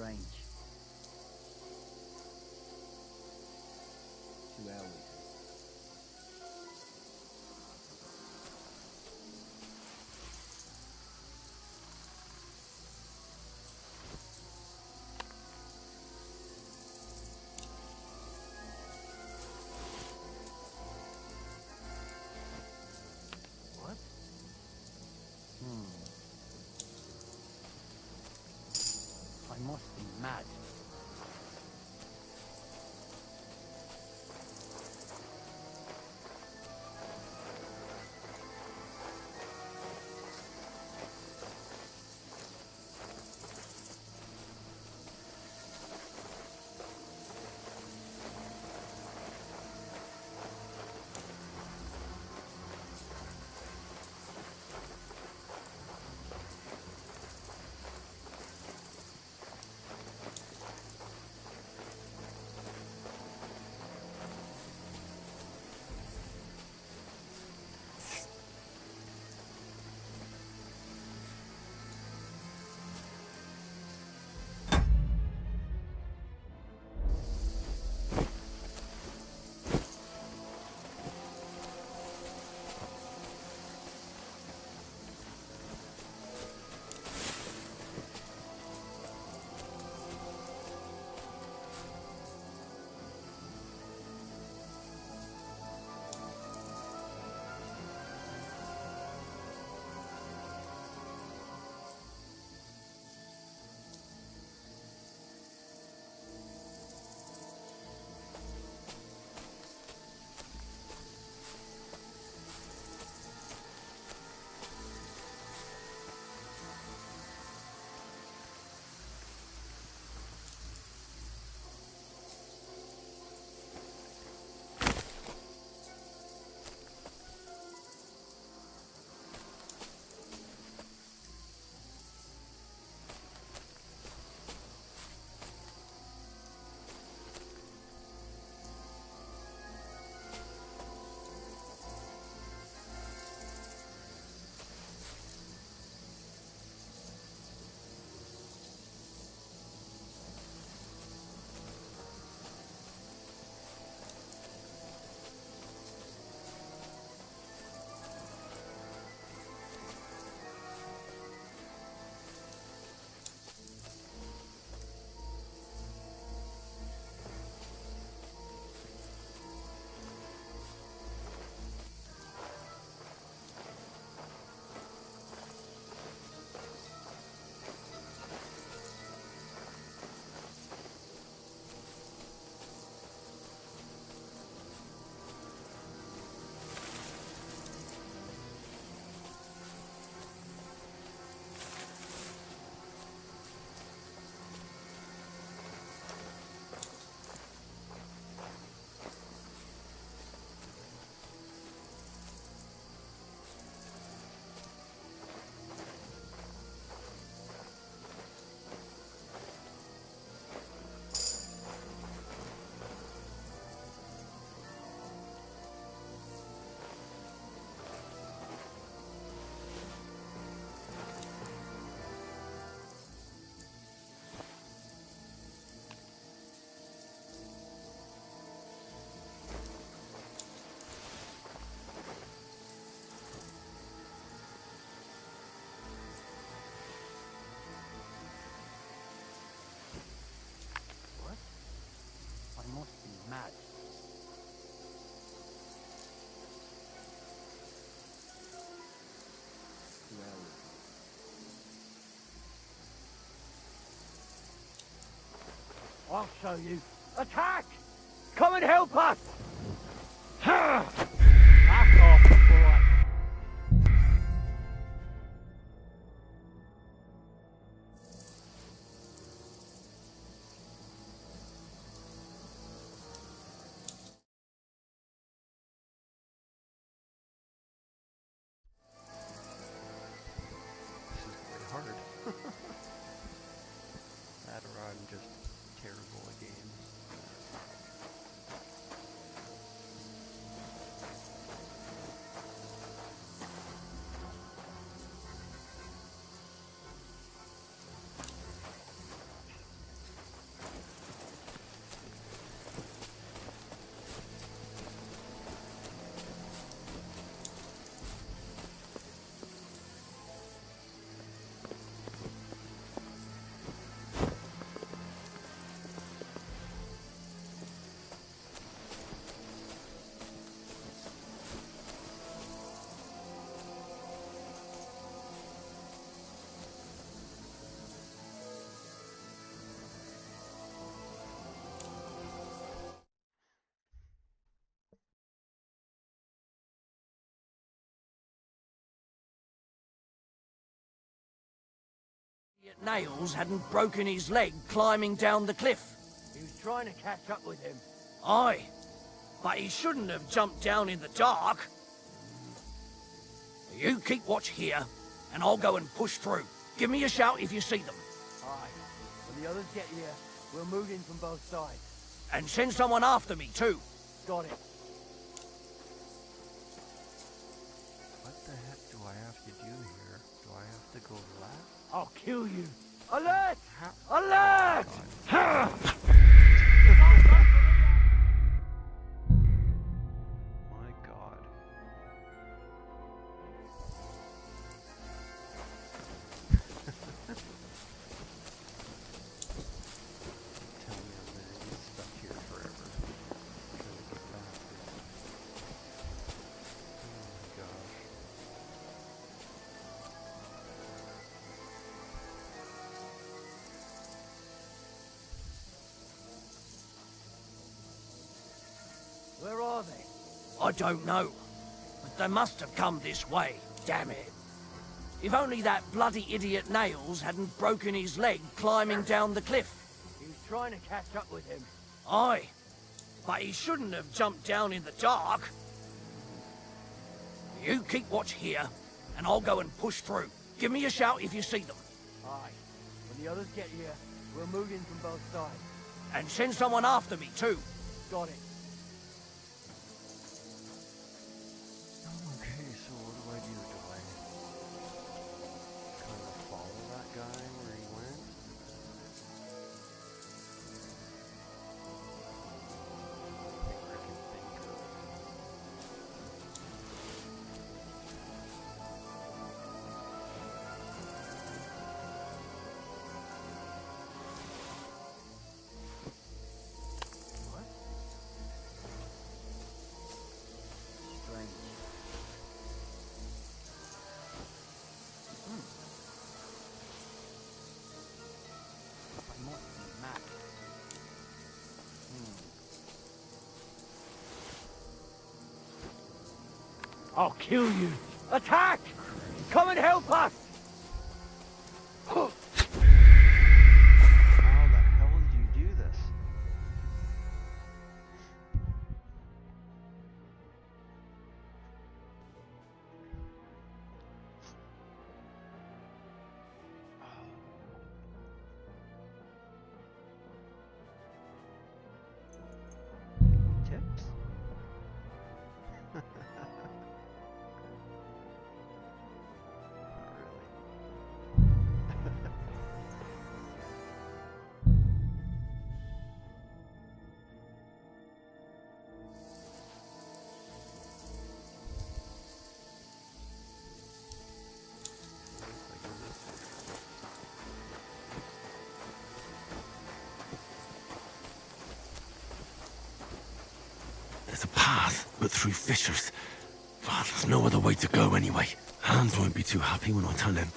range. 2 hours. What? I must be mad. mad. I'll show you. Attack! Come and help us! Back off, boy. Hard. That or I'm just terrible at games. Nails hadn't broken his leg climbing down the cliff. He was trying to catch up with him. Aye, but he shouldn't have jumped down in the dark. You keep watch here, and I'll go and push through. Give me a shout if you see them. Aye. When the others get here, we'll move in from both sides. And send someone after me, too. Got it. What the heck do I have to do here? Do I have to go left? I'll kill you. Alert! Alert! My god. Tell me I'm gonna get stuck here forever. Trying to get back there. Oh my gosh. Where are they? I don't know, but they must have come this way, damn it. If only that bloody idiot Nails hadn't broken his leg climbing down the cliff. He was trying to catch up with him. Aye, but he shouldn't have jumped down in the dark. You keep watch here, and I'll go and push through. Give me a shout if you see them. Aye. When the others get here, we'll move in from both sides. And send someone after me, too. Got it. Okay, so what do I do? Do I kind of follow that guy where he went? I can think of. What? Strange. I must be mad. I'll kill you! Attack! Come and help us! How the hell did you do this? Tips? Not really. There's a path, but through fissures. But there's no other way to go anyway. Hans won't be too happy when I tell him.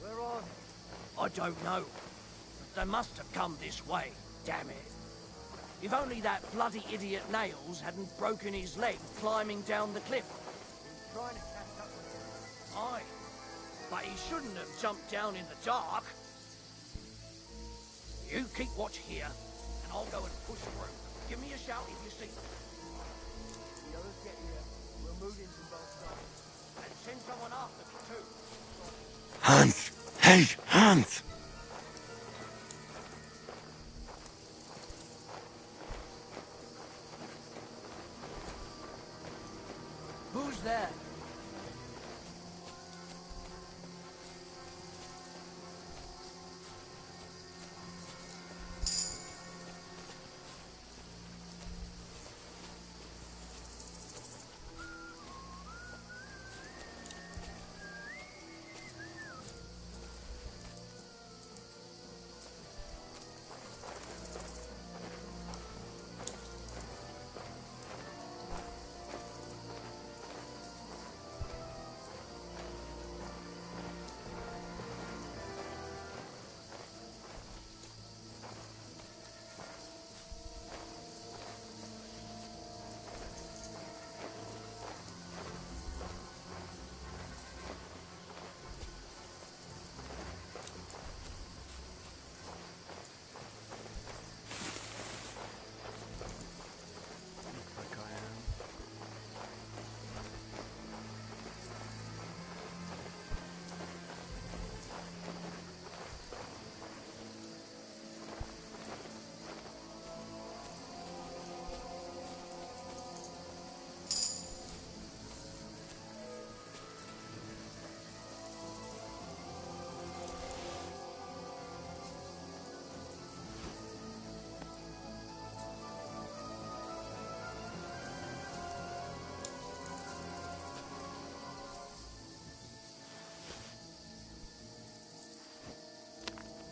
Where are they? I don't know, but they must have come this way, damn it. If only that bloody idiot Nails hadn't broken his leg climbing down the cliff. He was trying to catch up with him. Aye, but he shouldn't have jumped down in the dark. You keep watch here, and I'll go and push through. Give me a shout if you see them. When the others get here, we'll move in from both sides. And send someone after me, too. Hans! Hey, Hans! Who's there?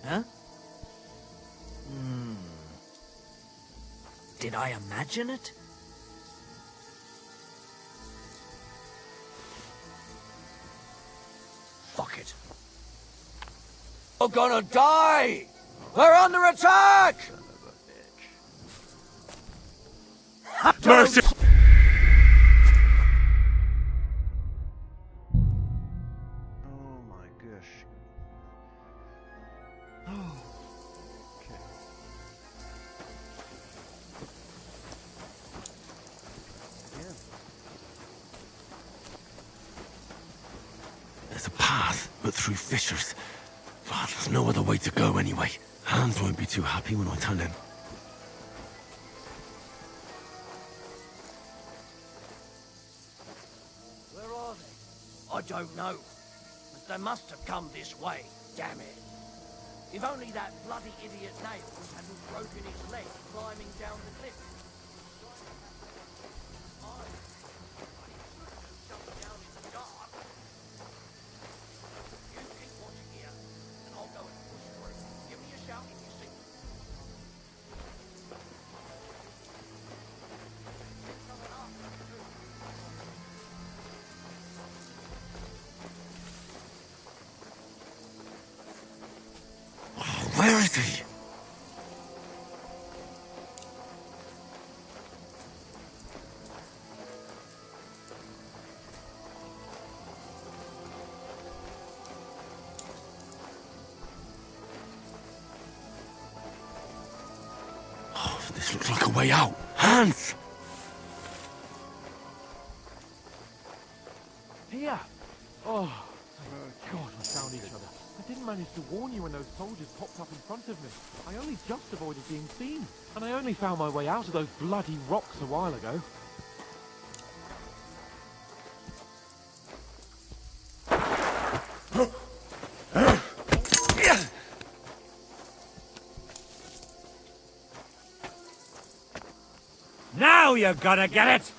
Huh? Did I imagine it? Fuck it. We're gonna die! We're under attack! Mercy! Oh my gosh. Okay. Yeah. There's a path, but through fissures. But there's no other way to go anyway. Hans won't be too happy when I tell him. Where are they? I don't know. But they must have come this way, damn it. If only that bloody idiot Nails hadn't broken his leg climbing down the cliff. You keep watching here, and I'll go and push through. Give me a shout if you see me. Where is he? Oh, this looks like a way out. Hans! Here! Oh, God, we found each other. I didn't manage to warn you when those soldiers popped up in front of me. I only just avoided being seen. And I only found my way out of those bloody rocks a while ago. Now you're gonna get it!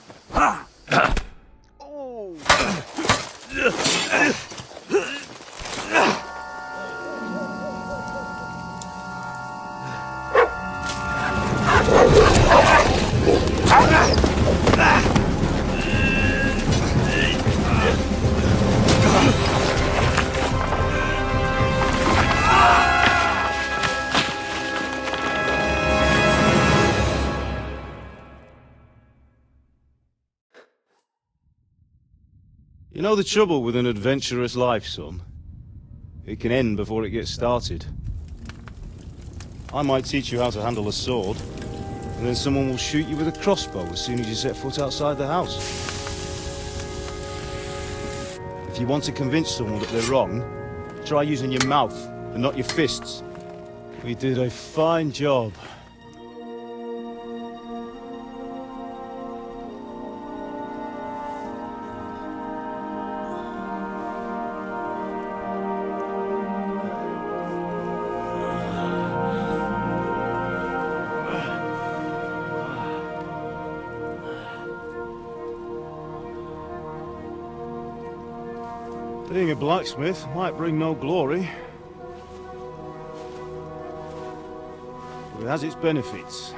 You know the trouble with an adventurous life, son? It can end before it gets started. I might teach you how to handle a sword, and then someone will shoot you with a crossbow as soon as you set foot outside the house. If you want to convince someone that they're wrong, try using your mouth and not your fists. We did a fine job. Being a blacksmith might bring no glory, but it has its benefits.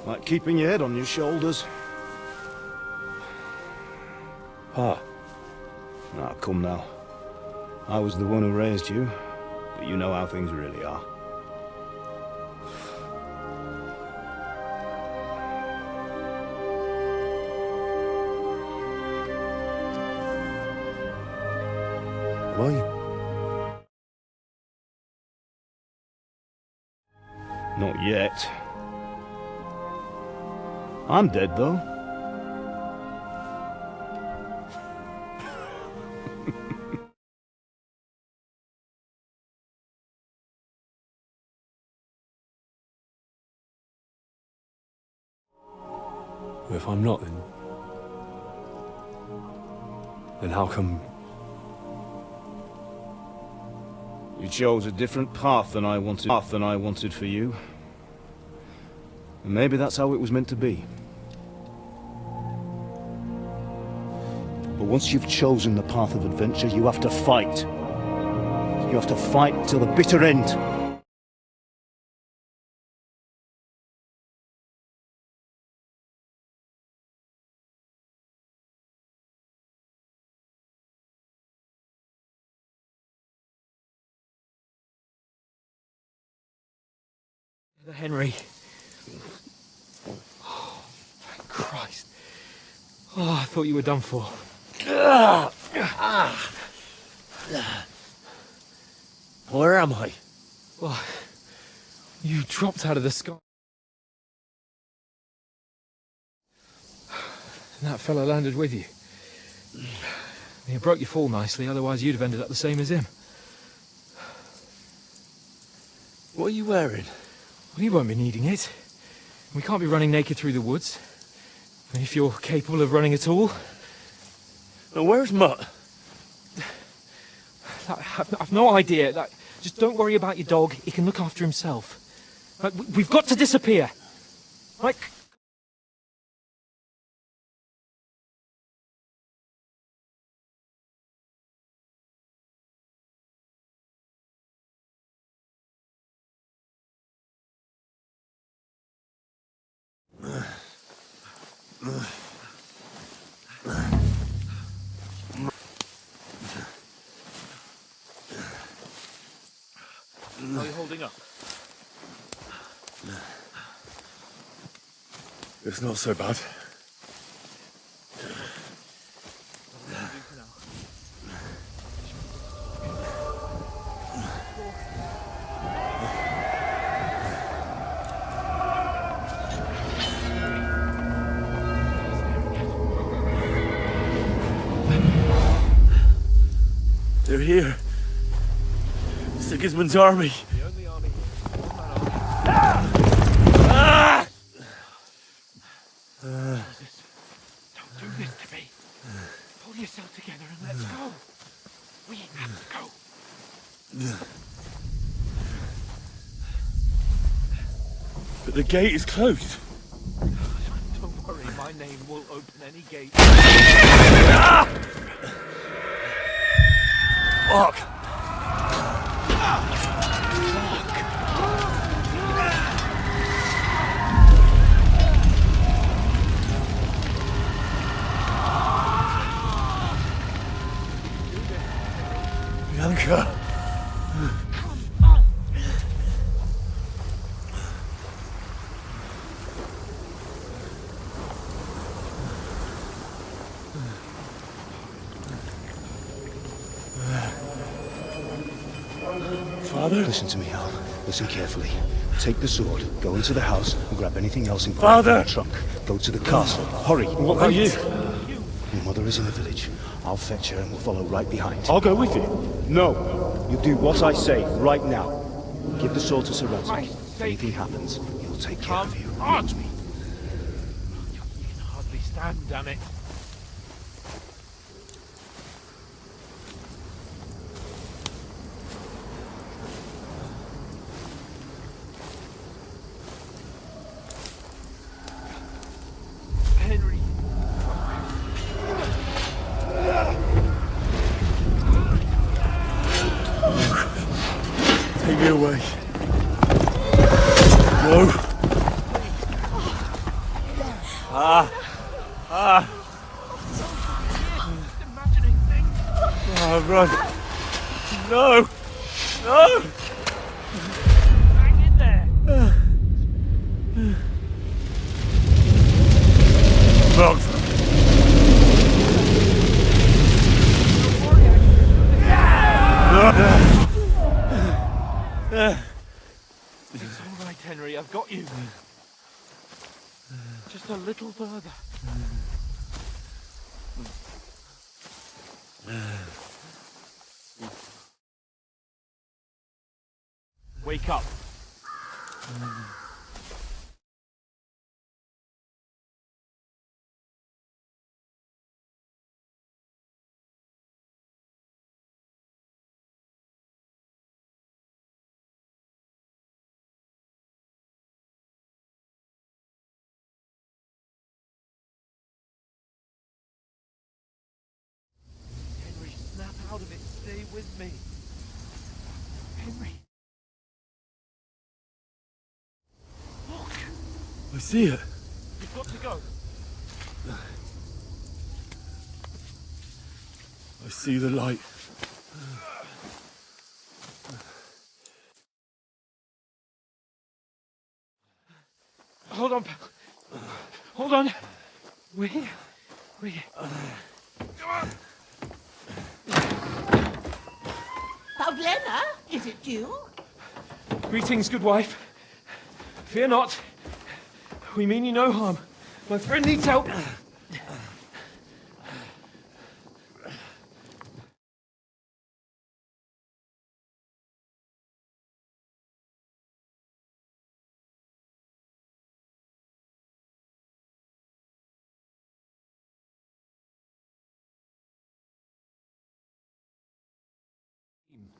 Like keeping your head on your shoulders. Ah. Now, come now. I was the one who raised you, but you know how things really are. Are you? Not yet. I'm dead, though. If I'm not, then how come... You chose a different path than I wanted for you. And maybe that's how it was meant to be. But once you've chosen the path of adventure, you have to fight. So You have to fight till the bitter end. Henry. Oh, thank Christ. Oh, I thought you were done for. Where am I? Well, you dropped out of the sky. And that fella landed with you. You broke your fall nicely, otherwise you'd have ended up the same as him. What are you wearing? Well, you won't be needing it. We can't be running naked through the woods. If you're capable of running at all. Now, where's Mutt? I've no idea. Just don't worry about your dog. He can look after himself. We've got to disappear. Like. How are you holding up? It's not so bad. They're here. Sigismund's army. The only army. Don't do this to me. Pull yourself together and let's go. We have to go. But the gate is closed. Don't worry, my name will open any gate. Fuck. Bianca. Father? Listen to me, Hal. Listen carefully. Take the sword, go into the house, and grab anything else in Father! the trunk. Go to the castle. Hurry. What about you? Your mother is in the village. I'll fetch her and we'll follow right behind. I'll go with you. No. You do what I say right now. Give the sword to Sir Ransom. If anything happens, he'll take care of you. Arch me. You can hardly stand, damn it. Henry. Take me away. No. Imagining things. Oh, run. No. No. Hang in there. Locked. It's all right, Henry. I've got you. Just a little further. Wake up. Henry, snap out of it. Stay with me. Henry. Look! I see it. You've got to go. I see the light. Hold on, pal. Hold on. We're here. We're here. Paulina, is it you? Greetings, good wife. Fear not. We mean you no harm. My friend needs help.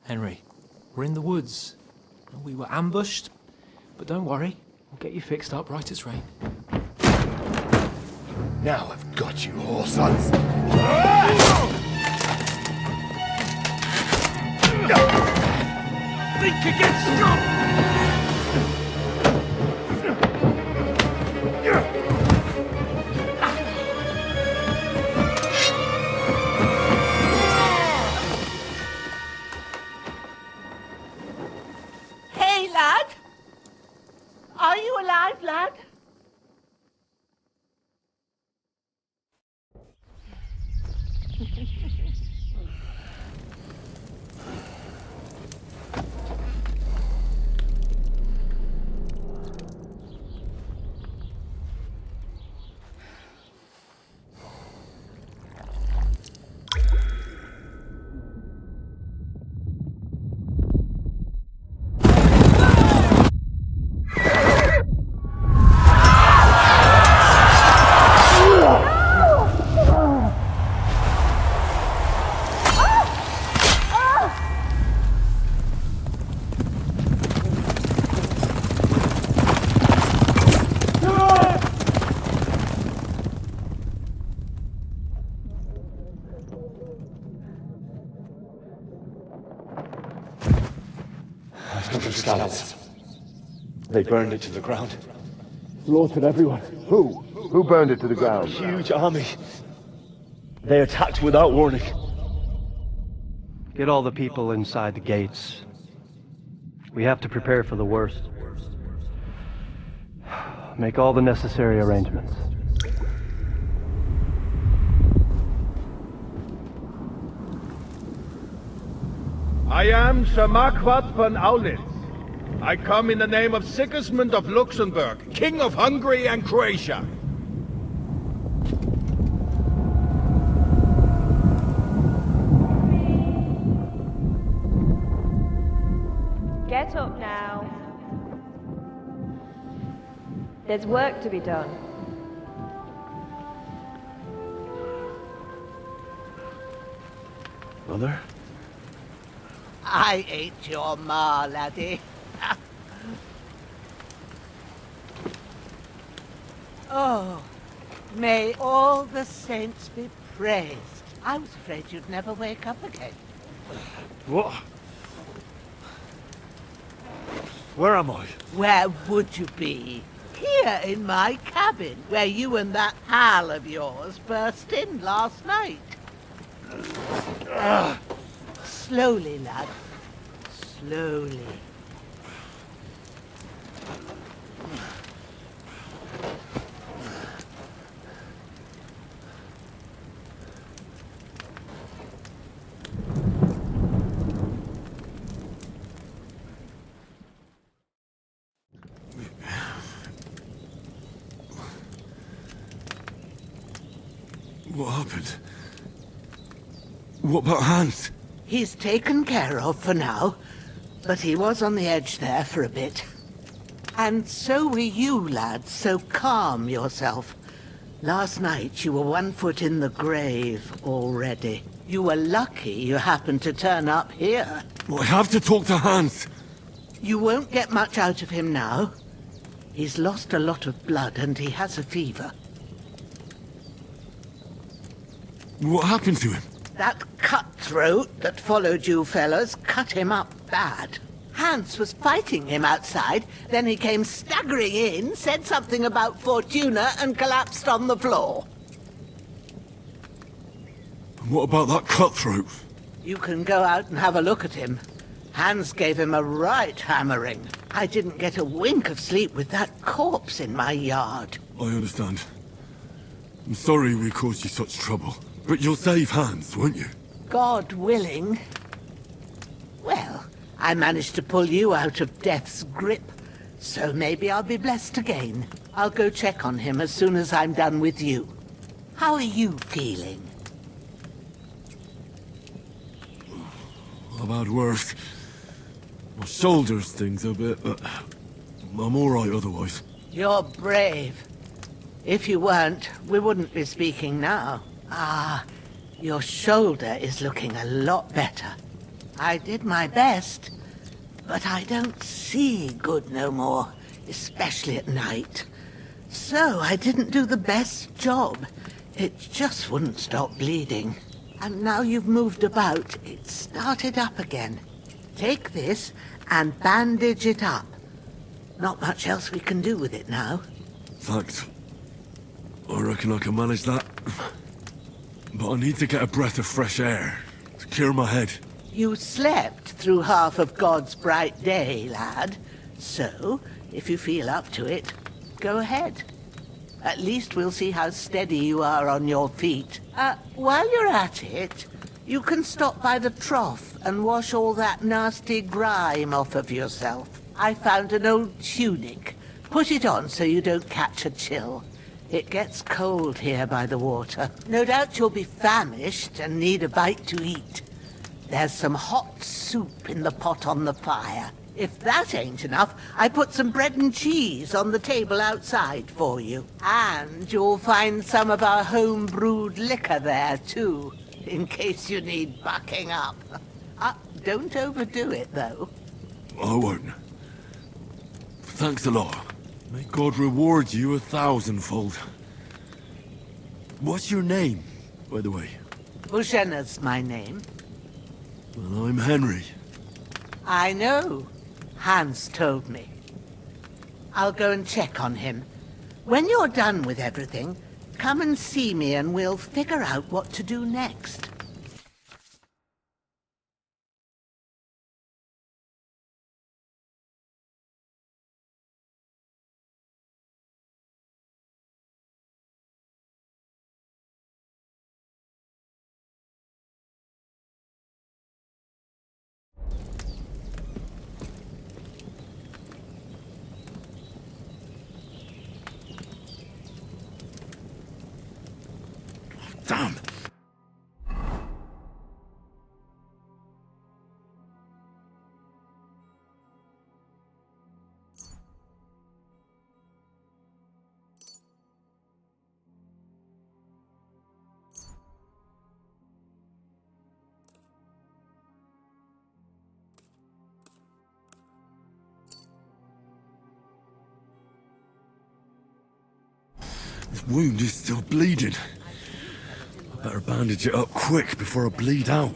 Henry, we're in the woods. We were ambushed, but don't worry. We'll get you fixed up right as rain. Now I've got you, whore sons. Think against strong! Hey, lad. Are you alive, lad? Scouts. They burned it to the ground. Slaughtered everyone. Who? Who burned it to the ground? Huge army. They attacked without warning. Get all the people inside the gates. We have to prepare for the worst. Make all the necessary arrangements. I am Sir Marquardt von Aulitz. I come in the name of Sigismund of Luxembourg, King of Hungary and Croatia. Get up now. There's work to be done. Mother? I ain't your ma, laddie. Oh, may all the saints be praised. I was afraid you'd never wake up again. What? Where am I? Where would you be? Here in my cabin, where you and that pal of yours burst in last night. Slowly, lad. Slowly. What happened? What about Hans? He's taken care of for now, but he was on the edge there for a bit. And so were you, lad, so calm yourself. Last night you were 1 foot in the grave already. You were lucky you happened to turn up here. Well, I have to talk to Hans. You won't get much out of him now. He's lost a lot of blood and he has a fever. What happened to him? That cutthroat that followed you fellas cut him up bad. Hans was fighting him outside, then he came staggering in, said something about Fortuna, and collapsed on the floor. And what about that cutthroat? You can go out and have a look at him. Hans gave him a right hammering. I didn't get a wink of sleep with that corpse in my yard. I understand. I'm sorry we caused you such trouble. But you'll save Hans, won't you? God willing. Well, I managed to pull you out of death's grip, so maybe I'll be blessed again. I'll go check on him as soon as I'm done with you. How are you feeling? I've had worse. My shoulder stings a bit, but I'm alright otherwise. You're brave. If you weren't, we wouldn't be speaking now. Ah, your shoulder is looking a lot better. I did my best, but I don't see good no more, especially at night. So I didn't do the best job. It just wouldn't stop bleeding. And now you've moved about, it started up again. Take this and bandage it up. Not much else we can do with it now. Thanks. I reckon I can manage that. But I need to get a breath of fresh air to clear my head. You slept through half of God's bright day, lad. So, if you feel up to it, go ahead. At least we'll see how steady you are on your feet. While you're at it, you can stop by the trough and wash all that nasty grime off of yourself. I found an old tunic. Put it on so you don't catch a chill. It gets cold here by the water. No doubt you'll be famished and need a bite to eat. There's some hot soup in the pot on the fire. If that ain't enough, I put some bread and cheese on the table outside for you. And you'll find some of our home-brewed liquor there, too, in case you need bucking up. Don't overdo it, though. I won't. Thanks a lot. May God reward you 1,000-fold. What's your name, by the way? Bushena's my name. Well, I'm Henry. I know. Hans told me. I'll go and check on him. When you're done with everything, come and see me and we'll figure out what to do next. Damn! This wound is still bleeding. I better bandage it up quick before I bleed out.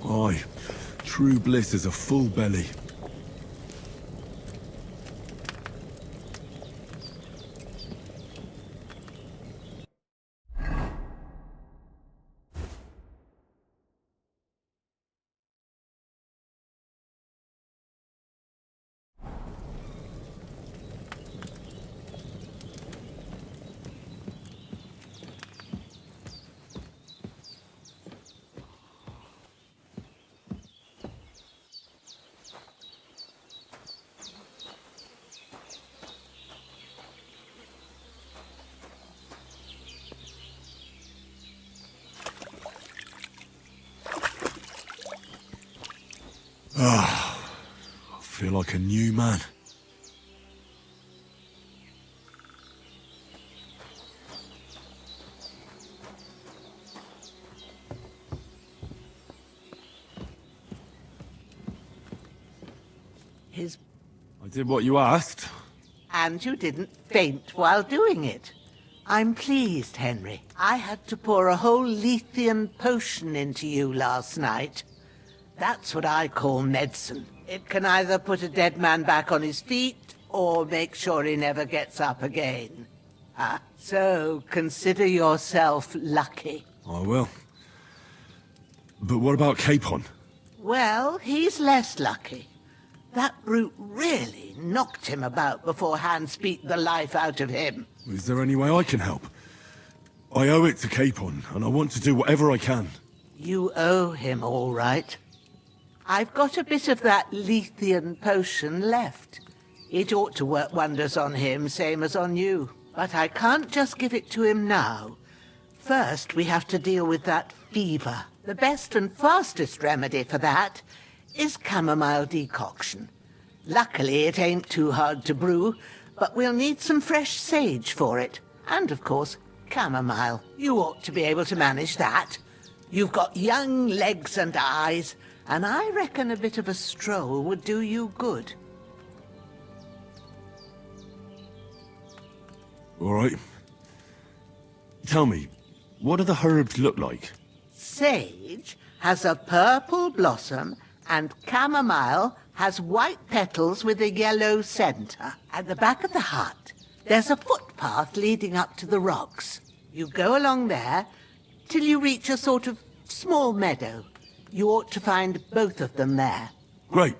Aye, true bliss is a full belly. I feel like a new man. I did what you asked. And you didn't faint while doing it. I'm pleased, Henry. I had to pour a whole Lethean potion into you last night. That's what I call medicine. It can either put a dead man back on his feet, or make sure he never gets up again. So consider yourself lucky. I will. But what about Capon? Well, he's less lucky. That brute really knocked him about before Hans beat the life out of him. Is there any way I can help? I owe it to Capon, and I want to do whatever I can. You owe him, all right. I've got a bit of that Lethean potion left. It ought to work wonders on him, same as on you. But I can't just give it to him now. First, we have to deal with that fever. The best and fastest remedy for that is chamomile decoction. Luckily, it ain't too hard to brew, but we'll need some fresh sage for it. And, of course, chamomile. You ought to be able to manage that. You've got young legs and eyes, and I reckon a bit of a stroll would do you good. All right. Tell me, what do the herbs look like? Sage has a purple blossom, and chamomile has white petals with a yellow center. At the back of the hut, there's a footpath leading up to the rocks. You go along there till you reach a sort of small meadow. You ought to find both of them there. Great.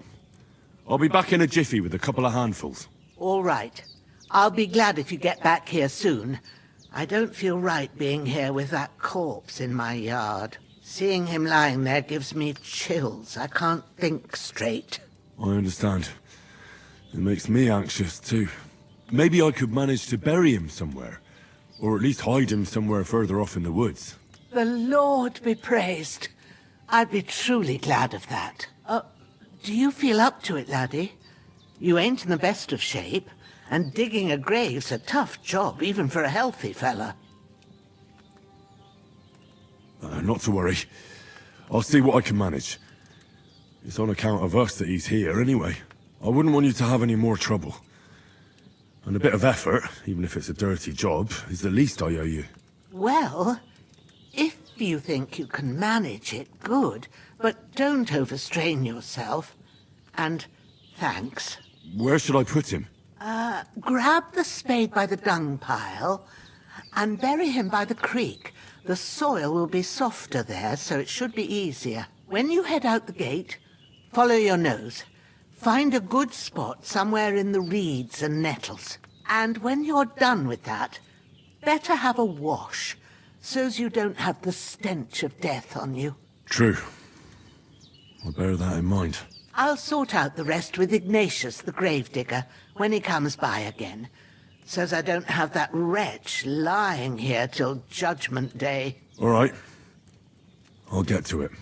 I'll be back in a jiffy with a couple of handfuls. All right. I'll be glad if you get back here soon. I don't feel right being here with that corpse in my yard. Seeing him lying there gives me chills. I can't think straight. I understand. It makes me anxious too. Maybe I could manage to bury him somewhere. Or at least hide him somewhere further off in the woods. The Lord be praised. I'd be truly glad of that. Do you feel up to it, laddie? You ain't in the best of shape, and digging a grave's a tough job, even for a healthy fella. Not to worry. I'll see what I can manage. It's on account of us that he's here anyway. I wouldn't want you to have any more trouble. And a bit of effort, even if it's a dirty job, is the least I owe you. Well, if you think you can manage it, good. But don't overstrain yourself. And thanks. Where should I put him? Grab the spade by the dung pile and bury him by the creek. The soil will be softer there, so it should be easier. When you head out the gate, follow your nose. Find a good spot somewhere in the reeds and nettles. And when you're done with that, better have a wash, so's you don't have the stench of death on you. True. I'll bear that in mind. I'll sort out the rest with Ignatius, the gravedigger, when he comes by again, so's I don't have that wretch lying here till Judgment Day. All right. I'll get to it.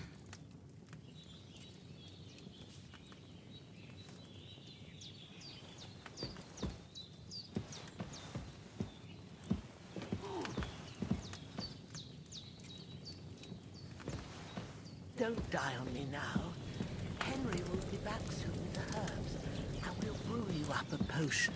Don't die on me now. Henry will be back soon with the herbs, and we'll brew you up a potion.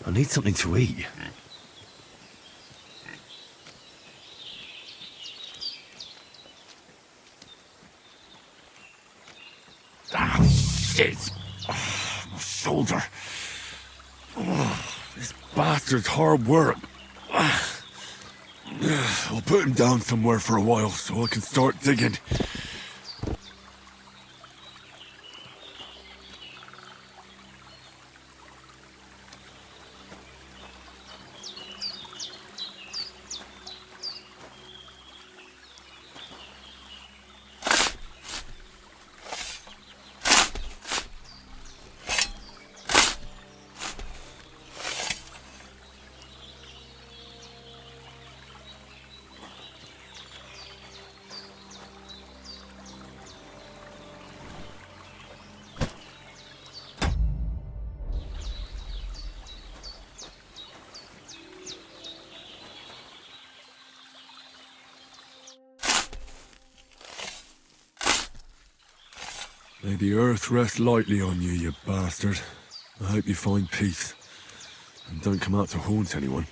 I need something to eat. Ah, shit! Oh, my shoulder. Oh, this bastard's hard work. I'll put him down somewhere for a while so I can start digging. May the earth rest lightly on you, you bastard. I hope you find peace. And don't come out to haunt anyone.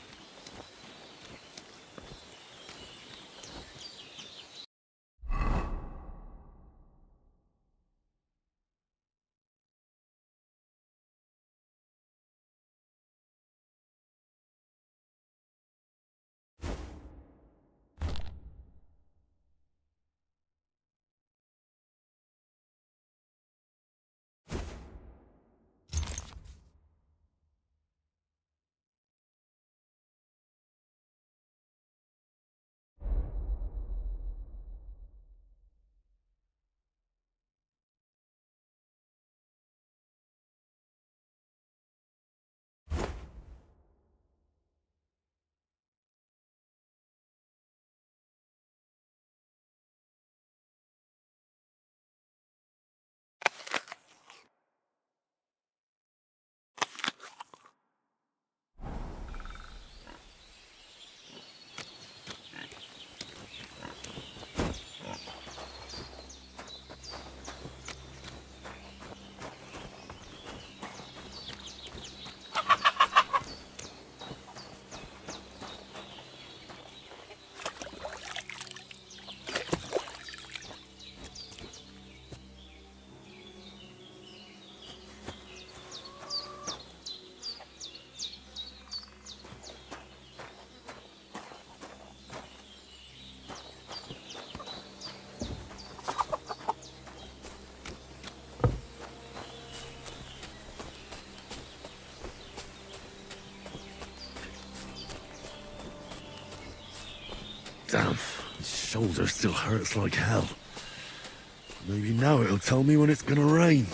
Damn, his shoulder still hurts like hell. Maybe now it'll tell me when it's gonna rain.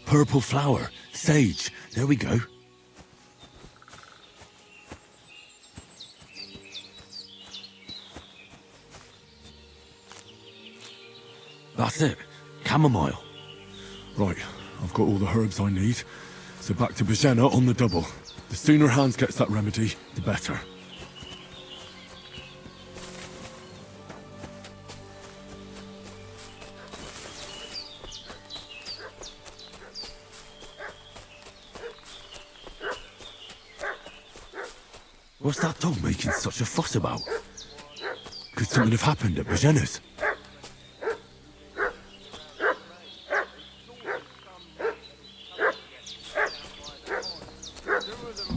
Purple flower, sage, there we go. That's it, chamomile. Right, I've got all the herbs I need, so back to Bajena on the double. The sooner Hans gets that remedy, the better. What's that dog making such a fuss about? Could something have happened at Bajena's?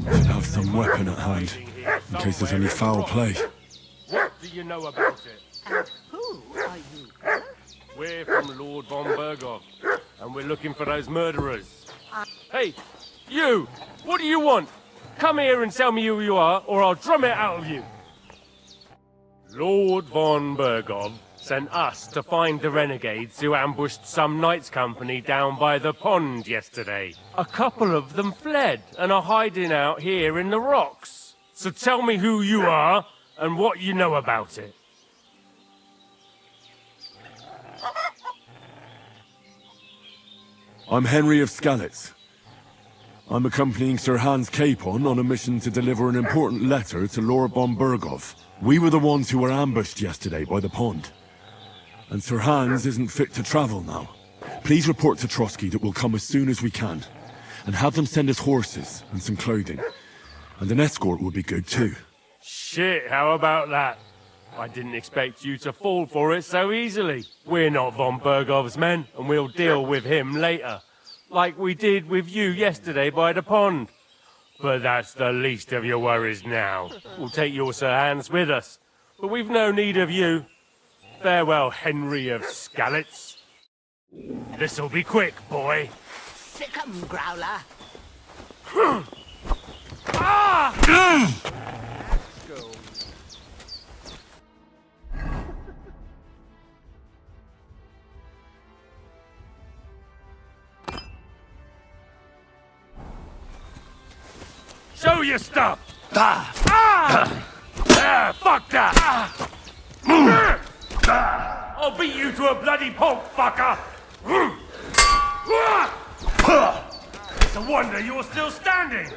Should have some weapon beacon at hand, in case there's any foul play. What do you know about it? Who are you? We're from Lord von Bergov, and we're looking for those murderers. Hey, you! What do you want? Come here and tell me who you are, or I'll drum it out of you. Lord von Bergov sent us to find the renegades who ambushed some knights' company down by the pond yesterday. A couple of them fled and are hiding out here in the rocks. So tell me who you are and what you know about it. I'm Henry of Skalitz. I'm accompanying Sir Hans Capon on a mission to deliver an important letter to Lord von Bergov. We were the ones who were ambushed yesterday by the pond. And Sir Hans isn't fit to travel now. Please report to Trotsky that we'll come as soon as we can. And have them send us horses and some clothing. And an escort would be good too. Shit, how about that? I didn't expect you to fall for it so easily. We're not von Bergov's men, and we'll deal with him later. Like we did with you yesterday by the pond. But that's the least of your worries now. We'll take your Sir Hans with us. But we've no need of you. Farewell, Henry of Skalitz. This'll be quick, boy. Sick 'em, Growler. Show your stuff! Fuck that! I'll beat you to a bloody pulp, fucker! It's a wonder you're still standing!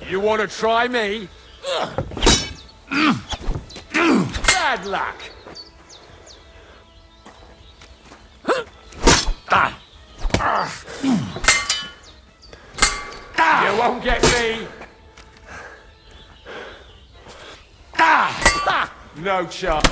You want to try me? Bad luck! You won't get me! No chance.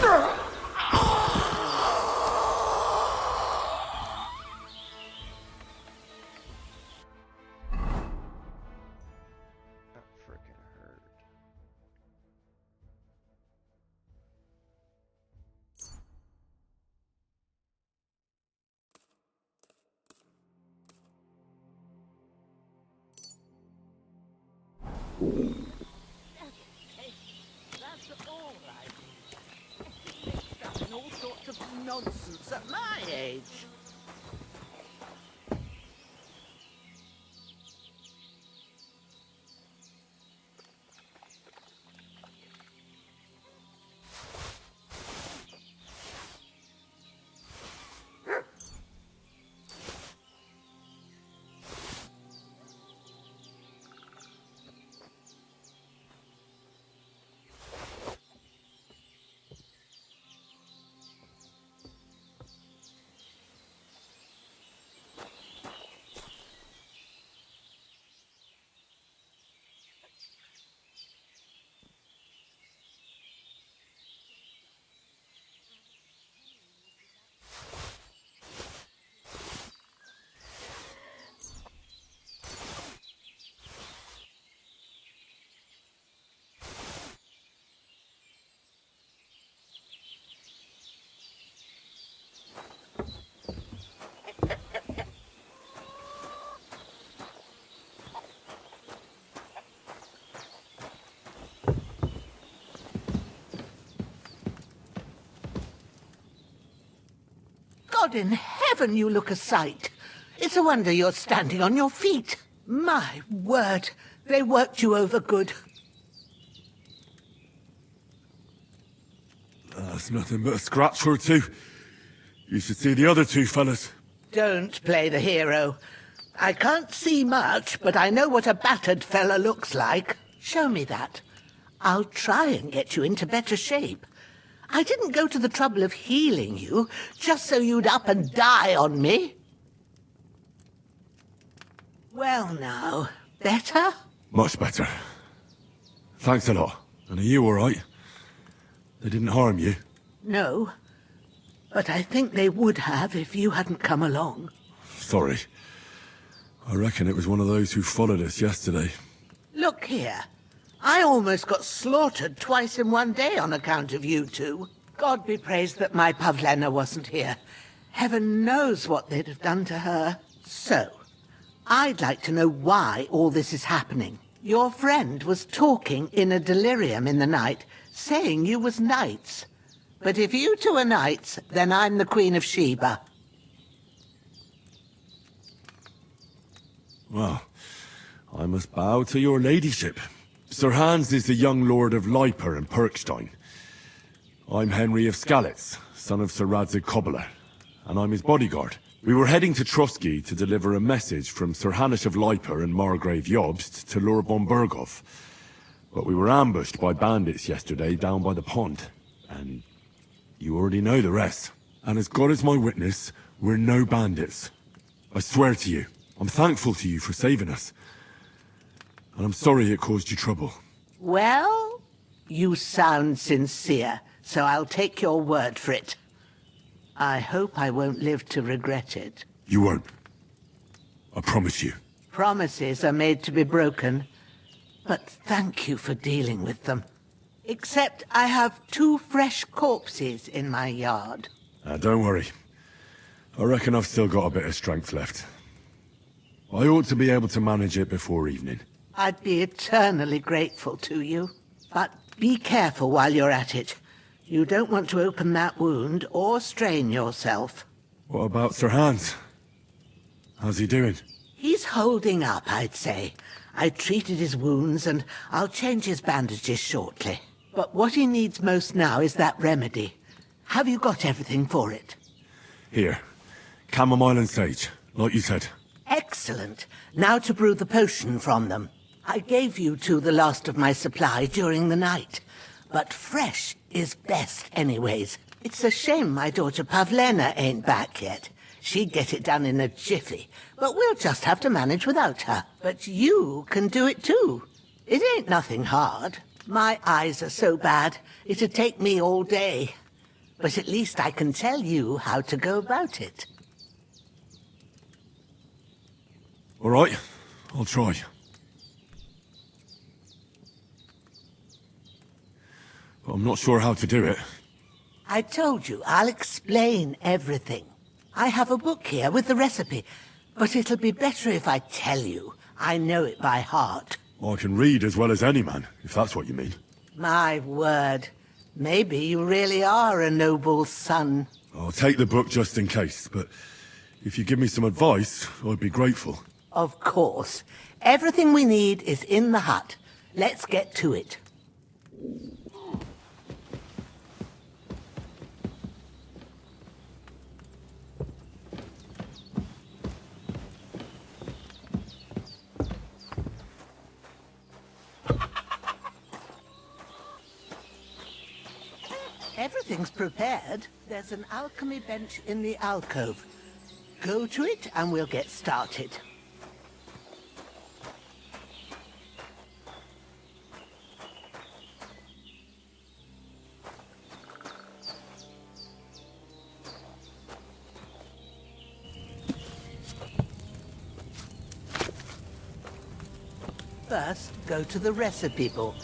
That's all right. Mixed up in all sorts of nonsense at my age. God in heaven, you look a sight. It's a wonder you're standing on your feet. My word, they worked you over good. That's nothing but a scratch or two. You should see the other two fellas. Don't play the hero. I can't see much, but I know what a battered fella looks like. Show me that. I'll try and get you into better shape. I didn't go to the trouble of healing you, just so you'd up and die on me. Well now, better? Much better. Thanks a lot. And are you all right? They didn't harm you? No. But I think they would have if you hadn't come along. Sorry. I reckon it was one of those who followed us yesterday. Look here. I almost got slaughtered twice in one day on account of you two. God be praised that my Pavlena wasn't here. Heaven knows what they'd have done to her. So, I'd like to know why all this is happening. Your friend was talking in a delirium in the night, saying you was knights. But if you two are knights, then I'm the Queen of Sheba. Well, I must bow to your ladyship. Sir Hans is the young lord of Leiper and Perkstein. I'm Henry of Skalitz, son of Sir Radzig Cobbler, and I'm his bodyguard. We were heading to Trotsky to deliver a message from Sir Hanish of Leiper and Margrave Jobst to Lord von Berghoff. But we were ambushed by bandits yesterday down by the pond, and you already know the rest. And as God is my witness, we're no bandits. I swear to you, I'm thankful to you for saving us. And I'm sorry it caused you trouble. Well, you sound sincere, so I'll take your word for it. I hope I won't live to regret it. You won't. I promise you. Promises are made to be broken, but thank you for dealing with them. Except I have 2 fresh corpses in my yard. Don't worry. I reckon I've still got a bit of strength left. I ought to be able to manage it before evening. I'd be eternally grateful to you. But be careful while you're at it. You don't want to open that wound or strain yourself. What about Sir Hans? How's he doing? He's holding up, I'd say. I treated his wounds and I'll change his bandages shortly. But what he needs most now is that remedy. Have you got everything for it? Here. Chamomile and sage, like you said. Excellent. Now to brew the potion from them. I gave you two the last of my supply during the night. But fresh is best anyways. It's a shame my daughter Pavlena ain't back yet. She'd get it done in a jiffy, but we'll just have to manage without her. But you can do it too. It ain't nothing hard. My eyes are so bad, it'd take me all day. But at least I can tell you how to go about it. All right, I'll try. But I'm not sure how to do it. I told you, I'll explain everything. I have a book here with the recipe, but it'll be better if I tell you. I know it by heart. I can read as well as any man, if that's what you mean. My word. Maybe you really are a noble son. I'll take the book just in case, but if you give me some advice, I'd be grateful. Of course. Everything we need is in the hut. Let's get to it. Everything's prepared. There's an alchemy bench in the alcove. Go to it and we'll get started. First, go to the recipe book.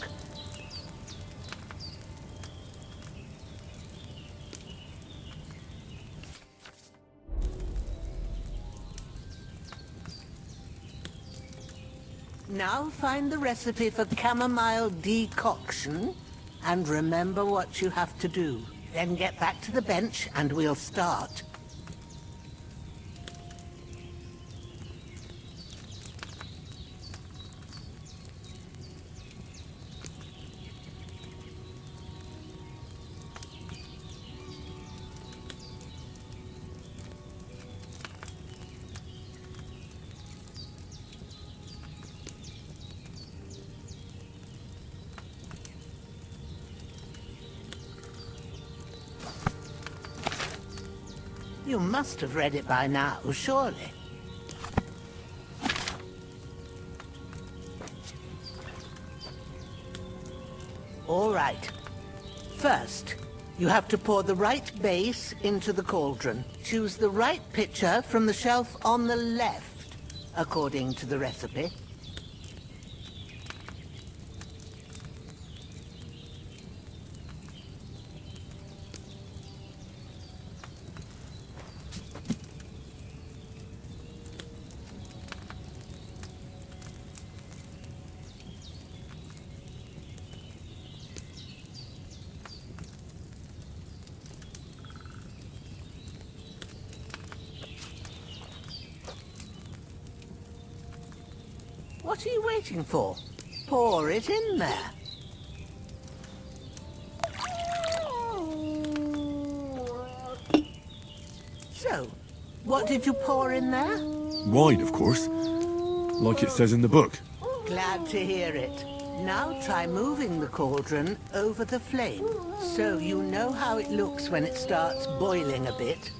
Now find the recipe for chamomile decoction, and remember what you have to do. Then get back to the bench and we'll start. You must have read it by now, surely. All right. First, You have to pour the right base into the cauldron. Choose the right pitcher from the shelf on the left, according to the recipe. What are you waiting for? Pour it in there. So, what did you pour in there? Wine, of course. Like it says in the book. Glad to hear it. Now try moving the cauldron over the flame, so you know how it looks when it starts boiling a bit.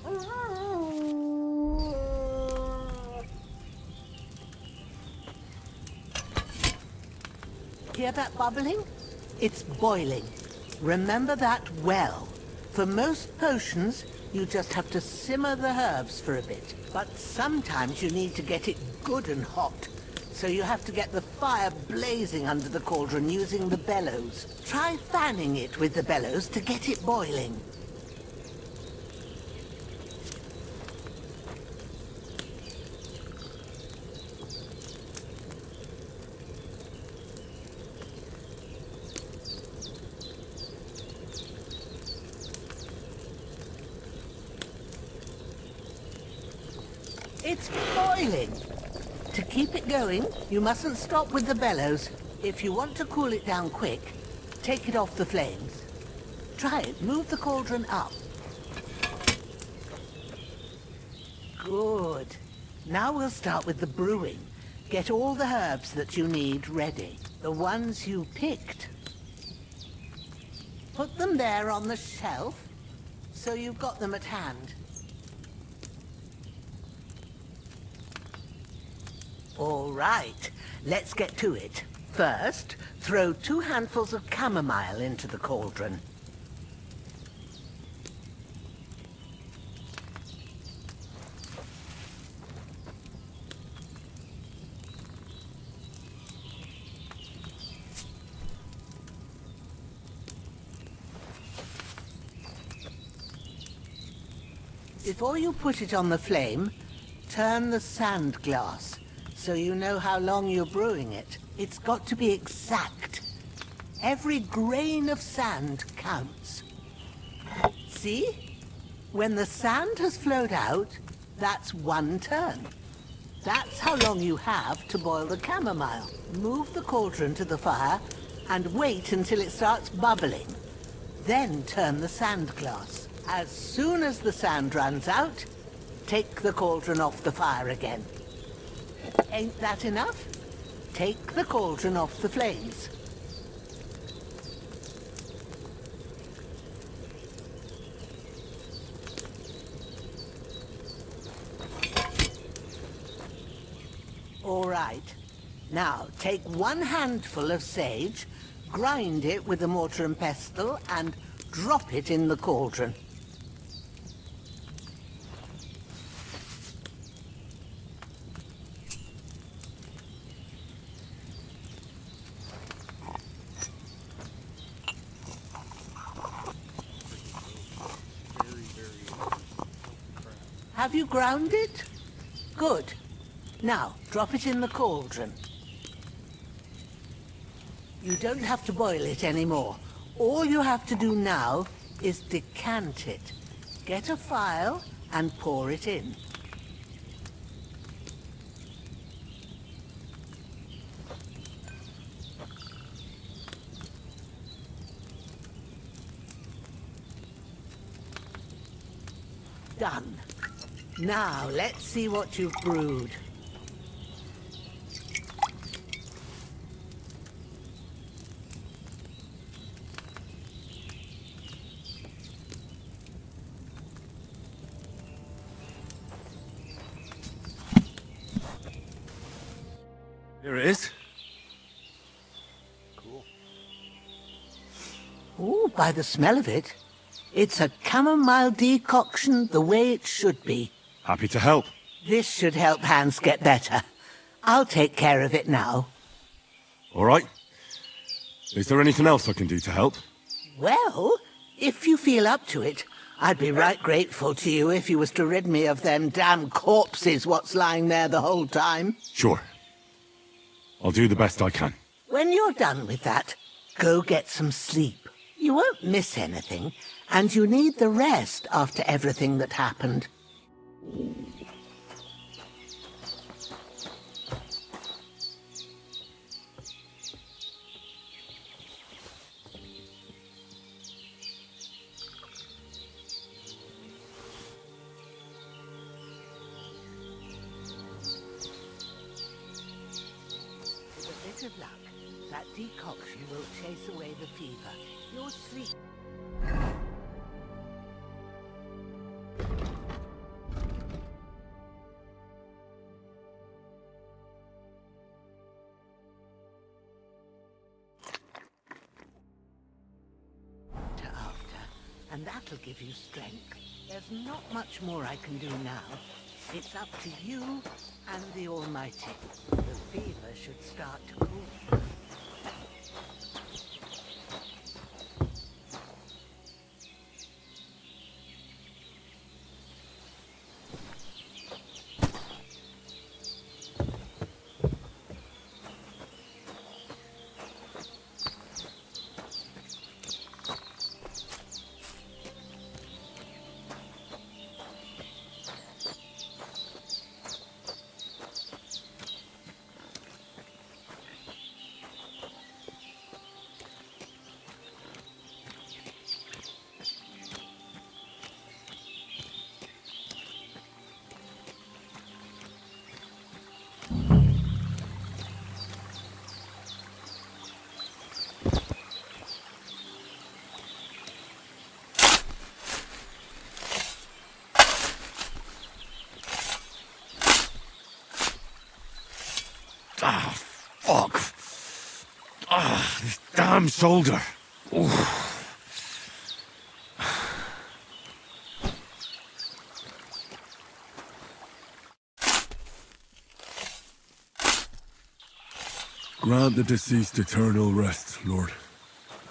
Hear that bubbling? It's boiling. Remember that well. For most potions, you just have to simmer the herbs for a bit. But sometimes you need to get it good and hot. So you have to get the fire blazing under the cauldron using the bellows. Try fanning it with the bellows to get it boiling. It's boiling. To keep it going, you mustn't stop with the bellows. If you want to cool it down quick, take it off the flames. Try it. Move the cauldron up. Good. Now we'll start with the brewing. Get all the herbs that you need ready. The ones you picked. Put them there on the shelf, so you've got them at hand. All right, let's get to it. First, throw 2 handfuls of chamomile into the cauldron. Before you put it on the flame, turn the sand glass, so you know how long you're brewing it. It's got to be exact. Every grain of sand counts. See? When the sand has flowed out, that's 1 turn. That's how long you have to boil the chamomile. Move the cauldron to the fire and wait until it starts bubbling. Then turn the sand glass. As soon as the sand runs out, take the cauldron off the fire again. Ain't that enough? Take the cauldron off the flames. All right. Now, take 1 handful of sage, grind it with a mortar and pestle, and drop it in the cauldron. Have you ground it? Good. Now, drop it in the cauldron. You don't have to boil it anymore. All you have to do now is decant it. Get a phial and pour it in. Done. Now, let's see what you've brewed. Here it is. Ooh, by the smell of it, It's a chamomile decoction the way it should be. Happy to help. This should help Hans get better. I'll take care of it now. All right. Is there anything else I can do to help? Well, if you feel up to it, I'd be right grateful to you if you was to rid me of them damn corpses what's lying there the whole time. Sure. I'll do the best I can. When you're done with that, go get some sleep. You won't miss anything, and you need the rest after everything that happened. With a bit of luck, that decoction will chase away the fever. You'll sleep. And that'll give you strength. There's not much more I can do now. It's up to you and the Almighty. The fever should start to cool. Ah, fuck. Ah, this damn shoulder. Oof. Grant the deceased eternal rest, Lord,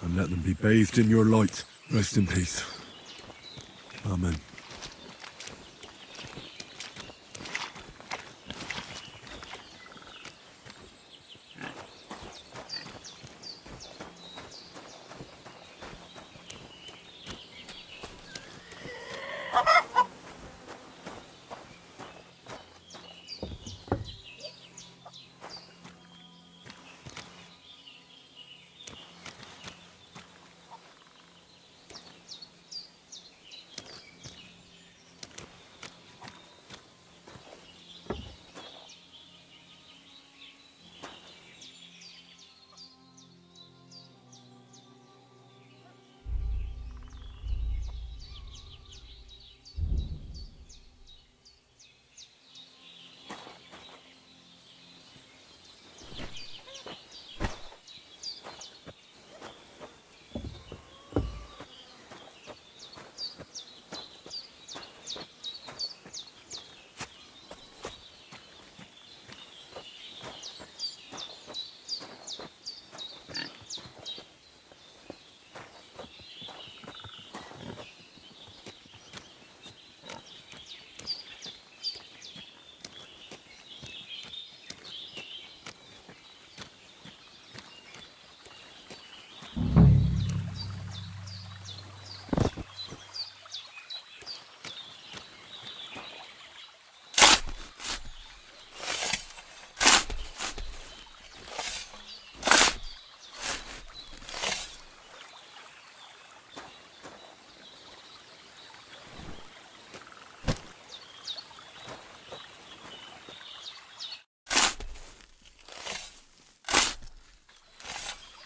and let them be bathed in your light. Rest in peace. Amen.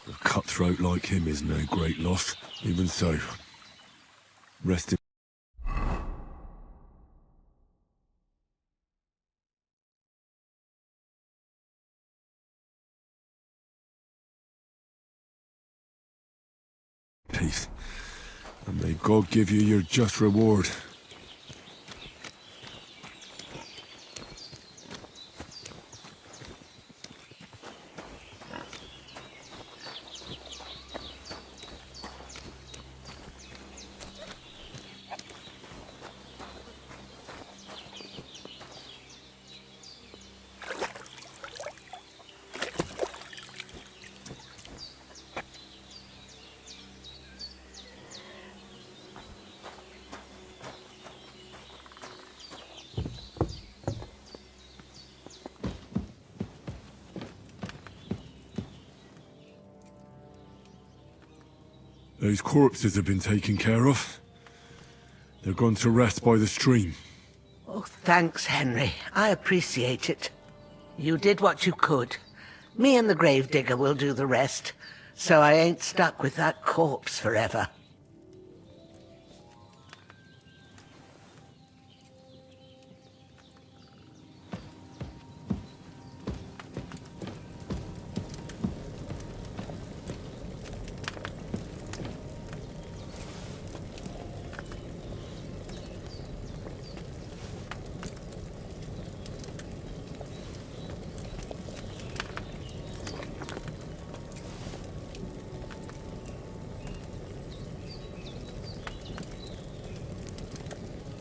A cutthroat like him is no great loss. Even so, rest in peace. And may God give you your just reward. Those corpses have been taken care of. They're gone to rest by the stream. Oh, thanks, Henry. I appreciate it. You did what you could. Me and the gravedigger will do the rest, so I ain't stuck with that corpse forever.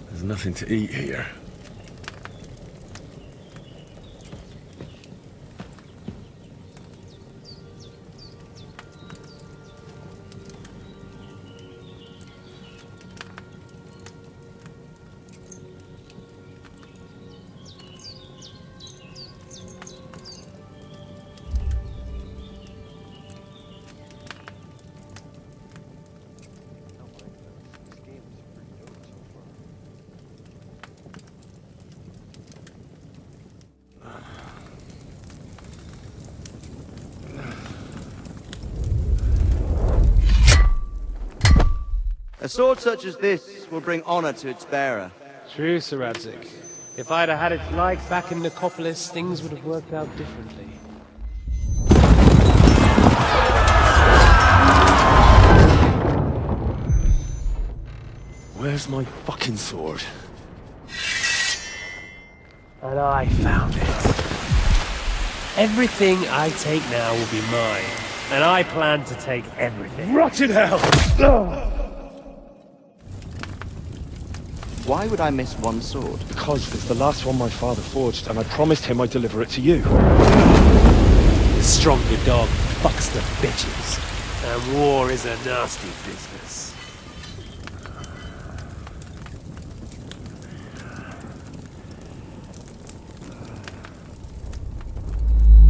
There's nothing to eat here. A sword such as this will bring honor to its bearer. True, Sir Radzik. If I'd have had its like back in Nicopolis, things would have worked out differently. Where's my fucking sword? And I found it. Everything I take now will be mine, and I plan to take everything. Rotted hell! Why would I miss one sword? Because it's the last one my father forged, and I promised him I'd deliver it to you. The stronger dog fucks the bitches, and war is a nasty business.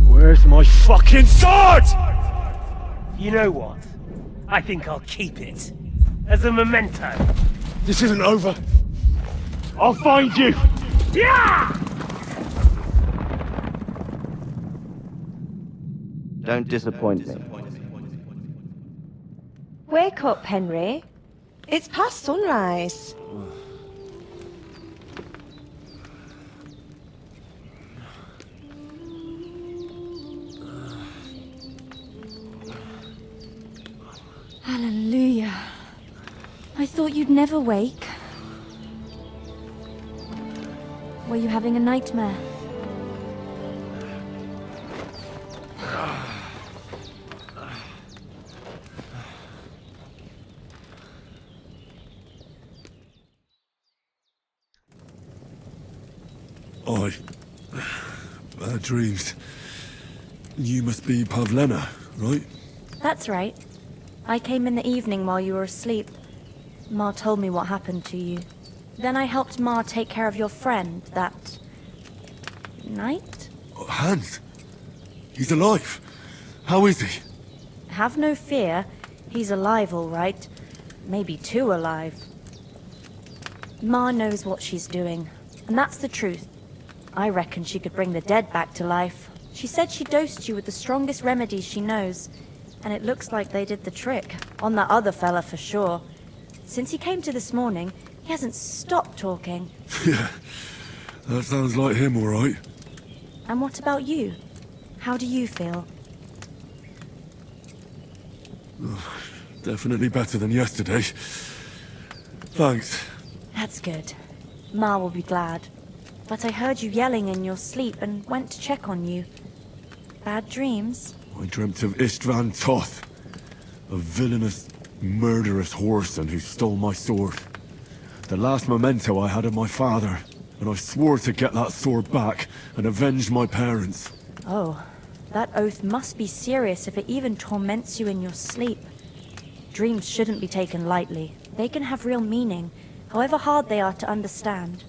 Where's my fucking sword? You know what? I think I'll keep it. As a memento. This isn't over. I'll find you! Yeah! Don't disappoint me. Wake up, Henry. It's past sunrise. Hallelujah. I thought you'd never wake. Were you having a nightmare? Bad dreams. You must be Pavlena, right? That's right. I came in the evening while you were asleep. Ma told me what happened to you. Then I helped Ma take care of your friend that night? Hans! He's alive! How is he? Have no fear. He's alive, all right. Maybe too alive. Ma knows what she's doing, and that's the truth. I reckon she could bring the dead back to life. She said she dosed you with the strongest remedies she knows, and it looks like they did the trick. On that other fella for sure. Since he came to this morning, he hasn't stopped talking. Yeah, that sounds like him, all right. And what about you? How do you feel? Definitely better than yesterday. Thanks. That's good. Ma will be glad. But I heard you yelling in your sleep and went to check on you. Bad dreams? I dreamt of Istvan Toth, a villainous, murderous whoreson who stole my sword. The last memento I had of my father, and I swore to get that sword back and avenge my parents. Oh, that oath must be serious if it even torments you in your sleep. Dreams shouldn't be taken lightly. They can have real meaning, however hard they are to understand.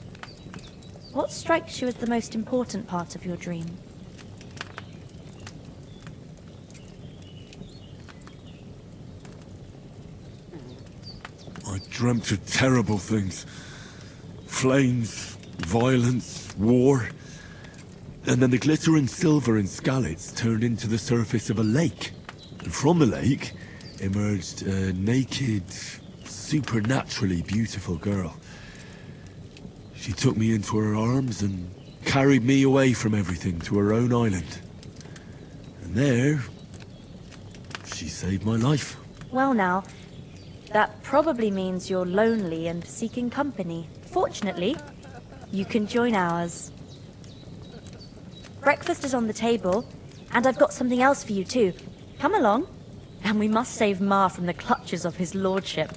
What strikes you as the most important part of your dream? I dreamt of terrible things. Flames, violence, war. And then the glittering silver in Skalitz turned into the surface of a lake. And from the lake emerged a naked, supernaturally beautiful girl. She took me into her arms and carried me away from everything to her own island. And there, she saved my life. Well now, that probably means you're lonely and seeking company. Fortunately, you can join ours. Breakfast is on the table, and I've got something else for you too. Come along, and we must save Ma from the clutches of his lordship.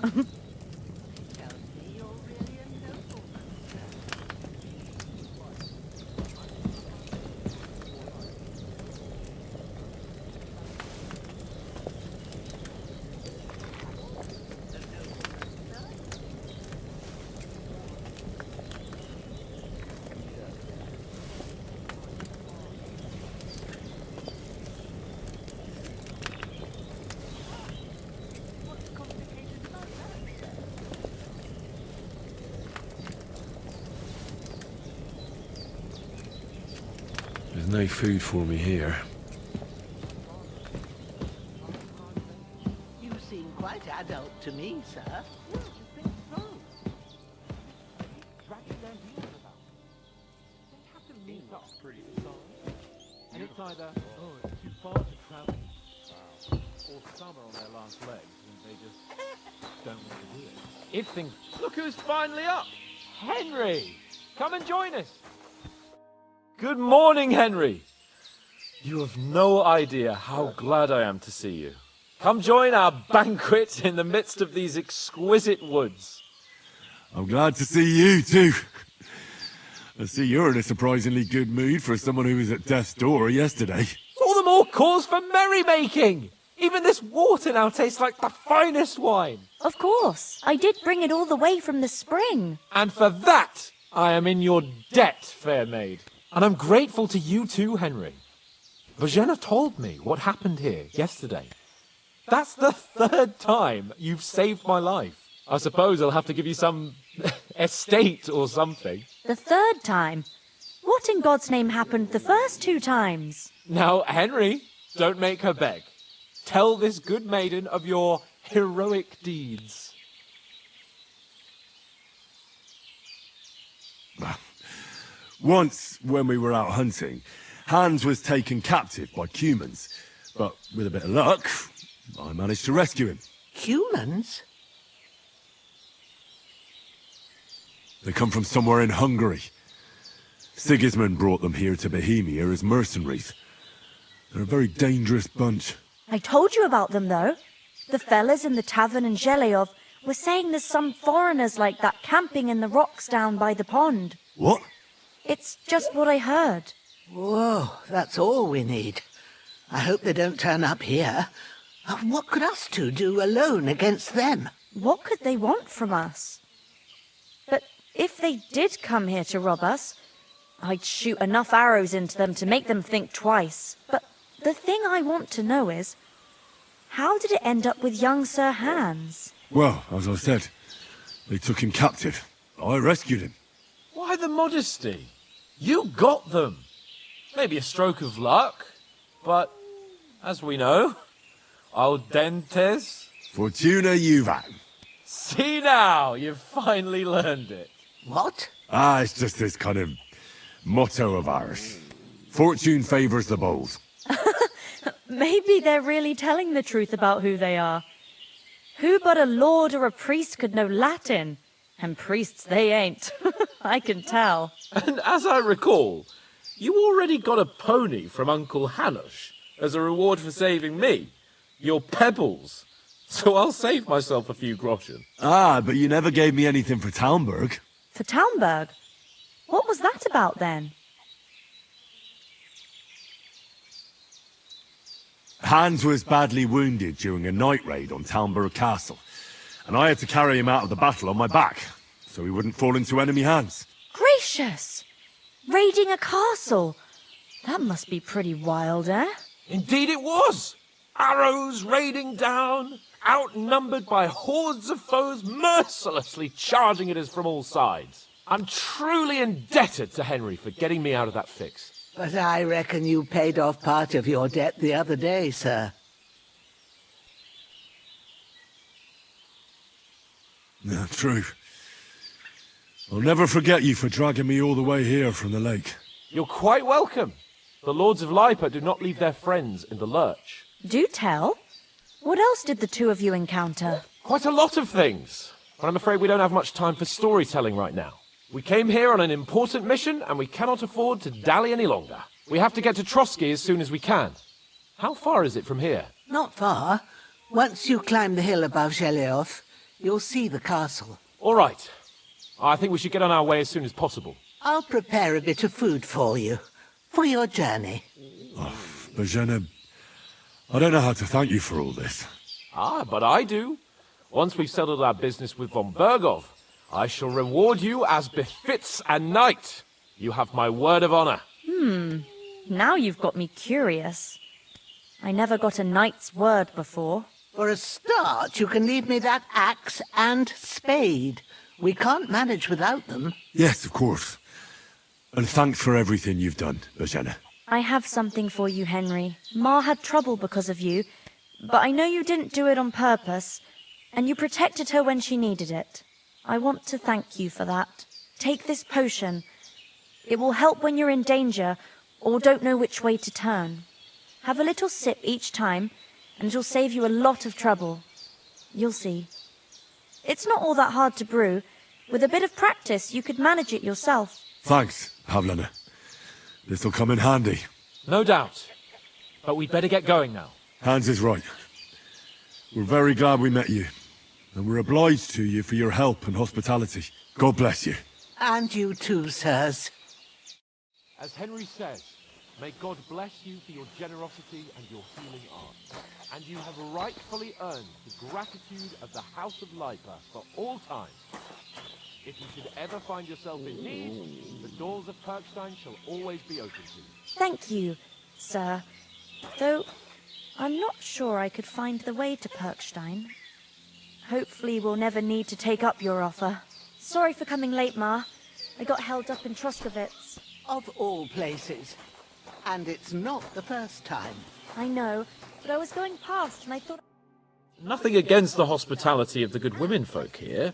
There's no food for me here. You seem quite adult to me, sir. And it's either, oh, it's too far to travel, or some are on their last legs and they just don't want to do it. If things... Look who's finally up! Henry! Come and join us! Good morning, Henry! You have no idea how glad I am to see you. Come join our banquet in the midst of these exquisite woods. I'm glad to see you too. I see you're in a surprisingly good mood for someone who was at death's door yesterday. All the more cause for merrymaking! Even this water now tastes like the finest wine. Of course. I did bring it all the way from the spring. And for that, I am in your debt, fair maid. And I'm grateful to you too, Henry. Bojena told me what happened here yesterday. That's the third time you've saved my life. I suppose I'll have to give you some estate or something. The third time? What in God's name happened the first two times? Now, Henry, don't make her beg. Tell this good maiden of your heroic deeds. Once, when we were out hunting, Hans was taken captive by humans. But with a bit of luck, I managed to rescue him. Humans? They come from somewhere in Hungary. Sigismund brought them here to Bohemia as mercenaries. They're a very dangerous bunch. I told you about them, though. The fellas in the tavern in Zheleyov were saying there's some foreigners like that camping in the rocks down by the pond. What? It's just what I heard. Whoa, that's all we need. I hope they don't turn up here. What could us two do alone against them? What could they want from us? But if they did come here to rob us, I'd shoot enough arrows into them to make them think twice. But the thing I want to know is, how did it end up with young Sir Hans? Well, as I said, they took him captive. I rescued him. Why the modesty? You got them. Maybe a stroke of luck, but as we know, audentes. Fortuna juvat. See now, you've finally learned it. What? It's just this kind of motto of ours. Fortune favors the bold. Maybe they're really telling the truth about who they are. Who but a lord or a priest could know Latin? And priests, they ain't. I can tell. And as I recall, you already got a pony from Uncle Hanush as a reward for saving me. Your pebbles. So I'll save myself a few groschen. Ah, but you never gave me anything for Talmberg. For Talmberg? What was that about then? Hans was badly wounded during a night raid on Talmberg Castle, and I had to carry him out of the battle on my back, so he wouldn't fall into enemy hands. Gracious! Raiding a castle? That must be pretty wild, eh? Indeed it was! Arrows raining down, outnumbered by hordes of foes mercilessly charging at us from all sides. I'm truly indebted to Henry for getting me out of that fix. But I reckon you paid off part of your debt the other day, sir. Yeah, true. I'll never forget you for dragging me all the way here from the lake. You're quite welcome. The Lords of Lipa do not leave their friends in the lurch. Do tell. What else did the two of you encounter? Quite a lot of things. But I'm afraid we don't have much time for storytelling right now. We came here on an important mission, and we cannot afford to dally any longer. We have to get to Trotsky as soon as we can. How far is it from here? Not far. Once you climb the hill above Zheleoth, you'll see the castle. All right. I think we should get on our way as soon as possible. I'll prepare a bit of food for you, for your journey. Oh, Bozhena, I don't know how to thank you for all this. Ah, but I do. Once we've settled our business with von Bergov, I shall reward you as befits a knight. You have my word of honor. Now you've got me curious. I never got a knight's word before. For a start, you can leave me that axe and spade. We can't manage without them. Yes, of course. And thanks for everything you've done, Bozhena. I have something for you, Henry. Ma had trouble because of you, but I know you didn't do it on purpose, and you protected her when she needed it. I want to thank you for that. Take this potion. It will help when you're in danger or don't know which way to turn. Have a little sip each time, and it'll save you a lot of trouble. You'll see. It's not all that hard to brew. With a bit of practice, you could manage it yourself. Thanks, Pavlena. This'll come in handy. No doubt. But we'd better get going now. Hans is right. We're very glad we met you. And we're obliged to you for your help and hospitality. God bless you. And you too, sirs. As Henry says, may God bless you for your generosity and your healing art. And you have rightfully earned the gratitude of the House of Lipa for all time. If you should ever find yourself in need, the doors of Perkstein shall always be open to you. Thank you, sir. Though, I'm not sure I could find the way to Perkstein. Hopefully we'll never need to take up your offer. Sorry for coming late, Ma. I got held up in Troskowitz. Of all places. And it's not the first time. I know, but I was going past and I thought... Nothing against the hospitality of the good women folk here,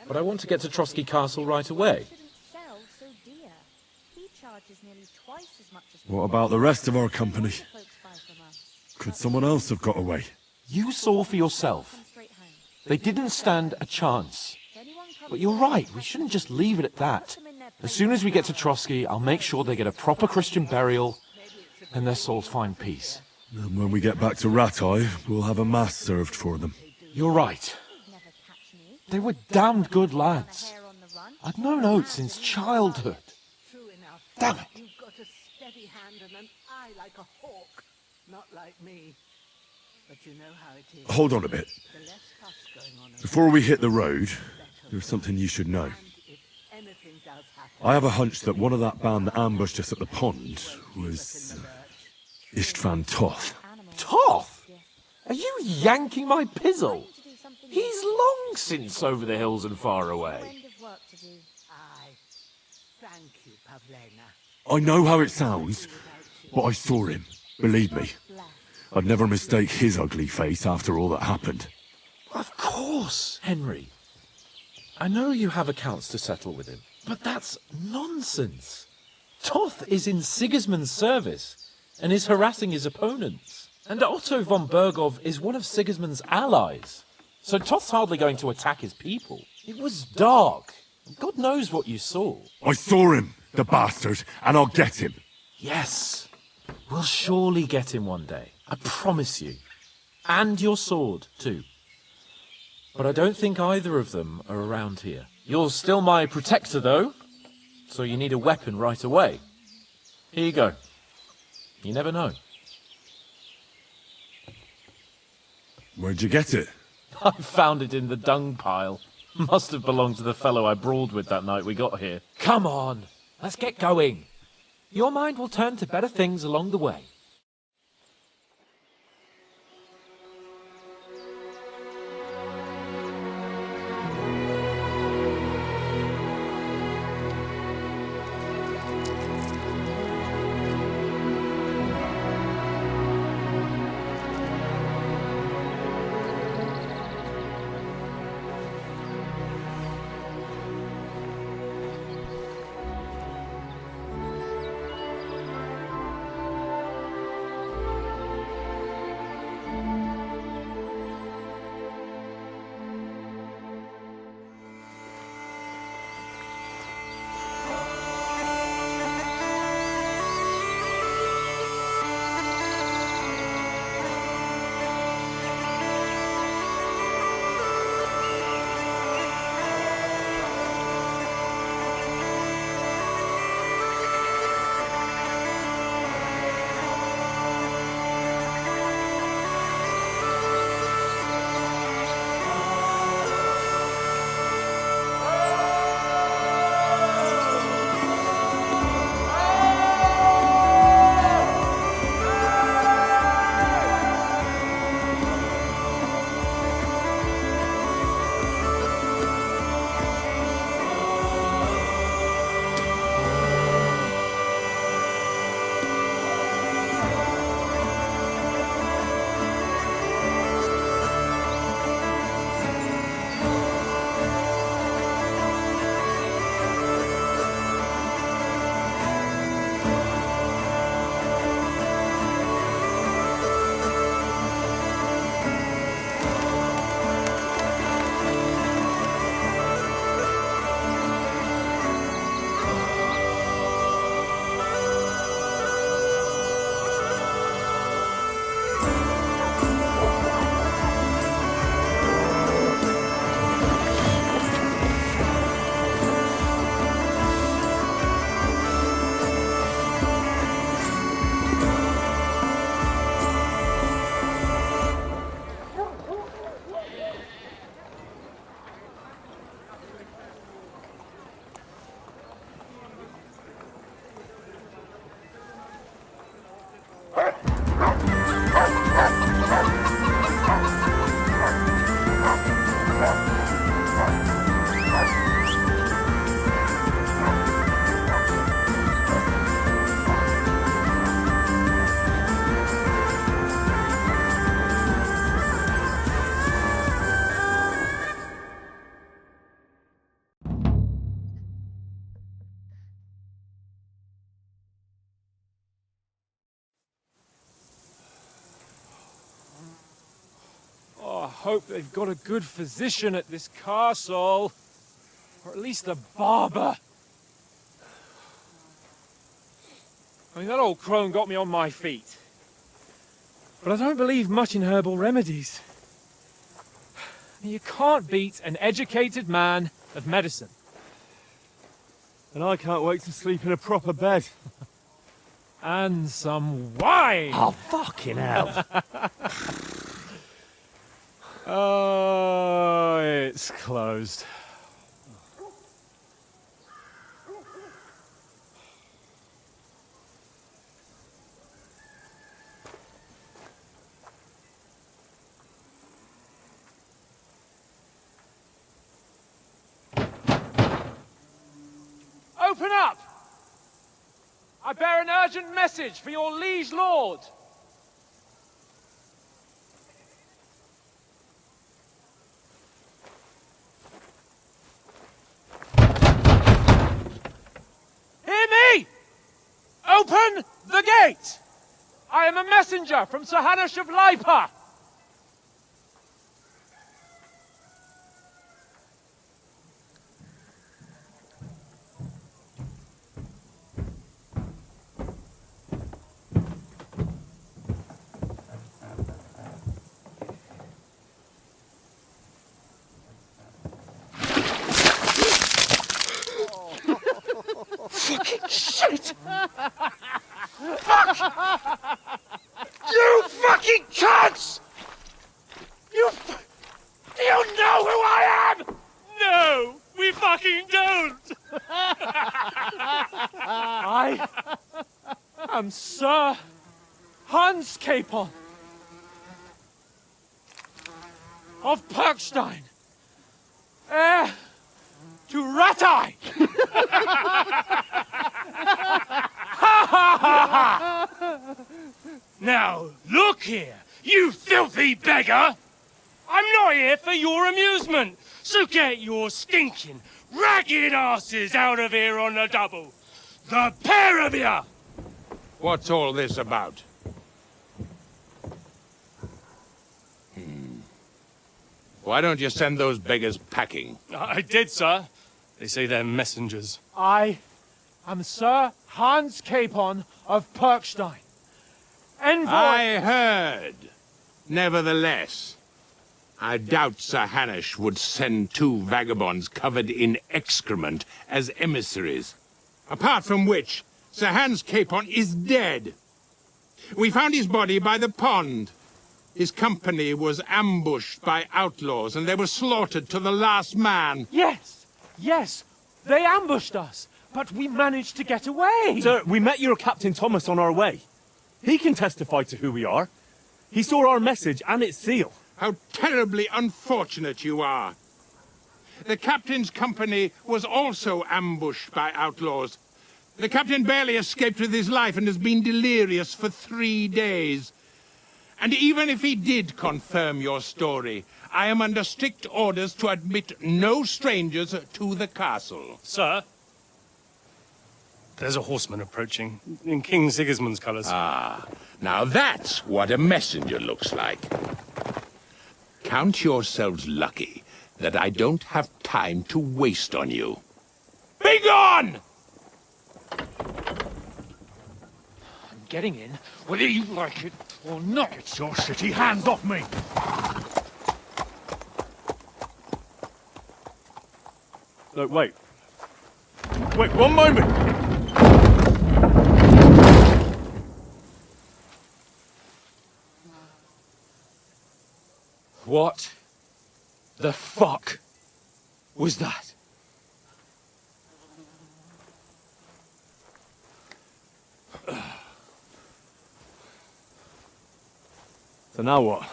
but I want to get to Trotsky Castle right away. What about the rest of our company? Could someone else have got away? You saw for yourself. They didn't stand a chance. But you're right, we shouldn't just leave it at that. As soon as we get to Trotsky, I'll make sure they get a proper Christian burial and their souls find peace. And when we get back to Ratai, we'll have a mass served for them. You're right. They were damned good lads. I'd known Oates since childhood. Damn it. You've got a steady hand and an eye like a hawk. Not like me. But you know how it is. Hold on a bit. Before we hit the road, there's something you should know. I have a hunch that one of that band that ambushed us at the pond was Istvan Toth. Toth? Are you yanking my pizzle? He's long since over the hills and far away. Thank you, Pavlena. I know how it sounds, but I saw him. Believe me. I'd never mistake his ugly face after all that happened. Of course, Henry. I know you have accounts to settle with him, but that's nonsense. Toth is in Sigismund's service and is harassing his opponents. And Otto von Bergov is one of Sigismund's allies. So Toth's hardly going to attack his people. It was dark. God knows what you saw. I saw him, the bastard, and I'll get him. Yes. We'll surely get him one day. I promise you. And your sword, too. But I don't think either of them are around here. You're still my protector, though, so you need a weapon right away. Here you go. You never know. Where'd you get it? I found it in the dung pile. Must have belonged to the fellow I brawled with that night we got here. Come on, let's get going. Your mind will turn to better things along the way. Hope they've got a good physician at this castle. Or at least a barber. I mean, that old crone got me on my feet. But I don't believe much in herbal remedies. You can't beat an educated man of medicine. And I can't wait to sleep in a proper bed. And some wine! Oh, fucking hell. Oh, it's closed. Open up! I bear an urgent message for your liege lord. Hear me! Open the gate! I am a messenger from Sir Hanush of Lipa. fucking shit! Fuck! You fucking cunts! Do you know who I am? No, we fucking don't! I am Sir Hans Capon of Perkstein, heir to Ratai! Now, look here, you filthy beggar! I'm not here for your amusement, so get your stinking, ragged asses out of here on the double. The pair of you! What's all this about? Why don't you send those beggars packing? I did, sir. They say they're messengers. I am Sir Hans Capon of Perkstein. Envoy... I heard. Nevertheless, I doubt Sir Hanush would send two vagabonds covered in excrement as emissaries. Apart from which, Sir Hans Capon is dead. We found his body by the pond. His company was ambushed by outlaws, and they were slaughtered to the last man. Yes, yes, they ambushed us, but we managed to get away. Sir, we met your Captain Thomas on our way. He can testify to who we are. He saw our message and its seal. How terribly unfortunate you are. The captain's company was also ambushed by outlaws. The captain barely escaped with his life and has been delirious for 3 days. And even if he did confirm your story, I am under strict orders to admit no strangers to the castle. Sir, there's a horseman approaching, in King Sigismund's colours. Ah, now that's what a messenger looks like. Count yourselves lucky that I don't have time to waste on you. Be gone! I'm getting in, whether you like it or not. Get your shitty hands off me! No, wait. Wait, one moment! What the fuck was that? So now what?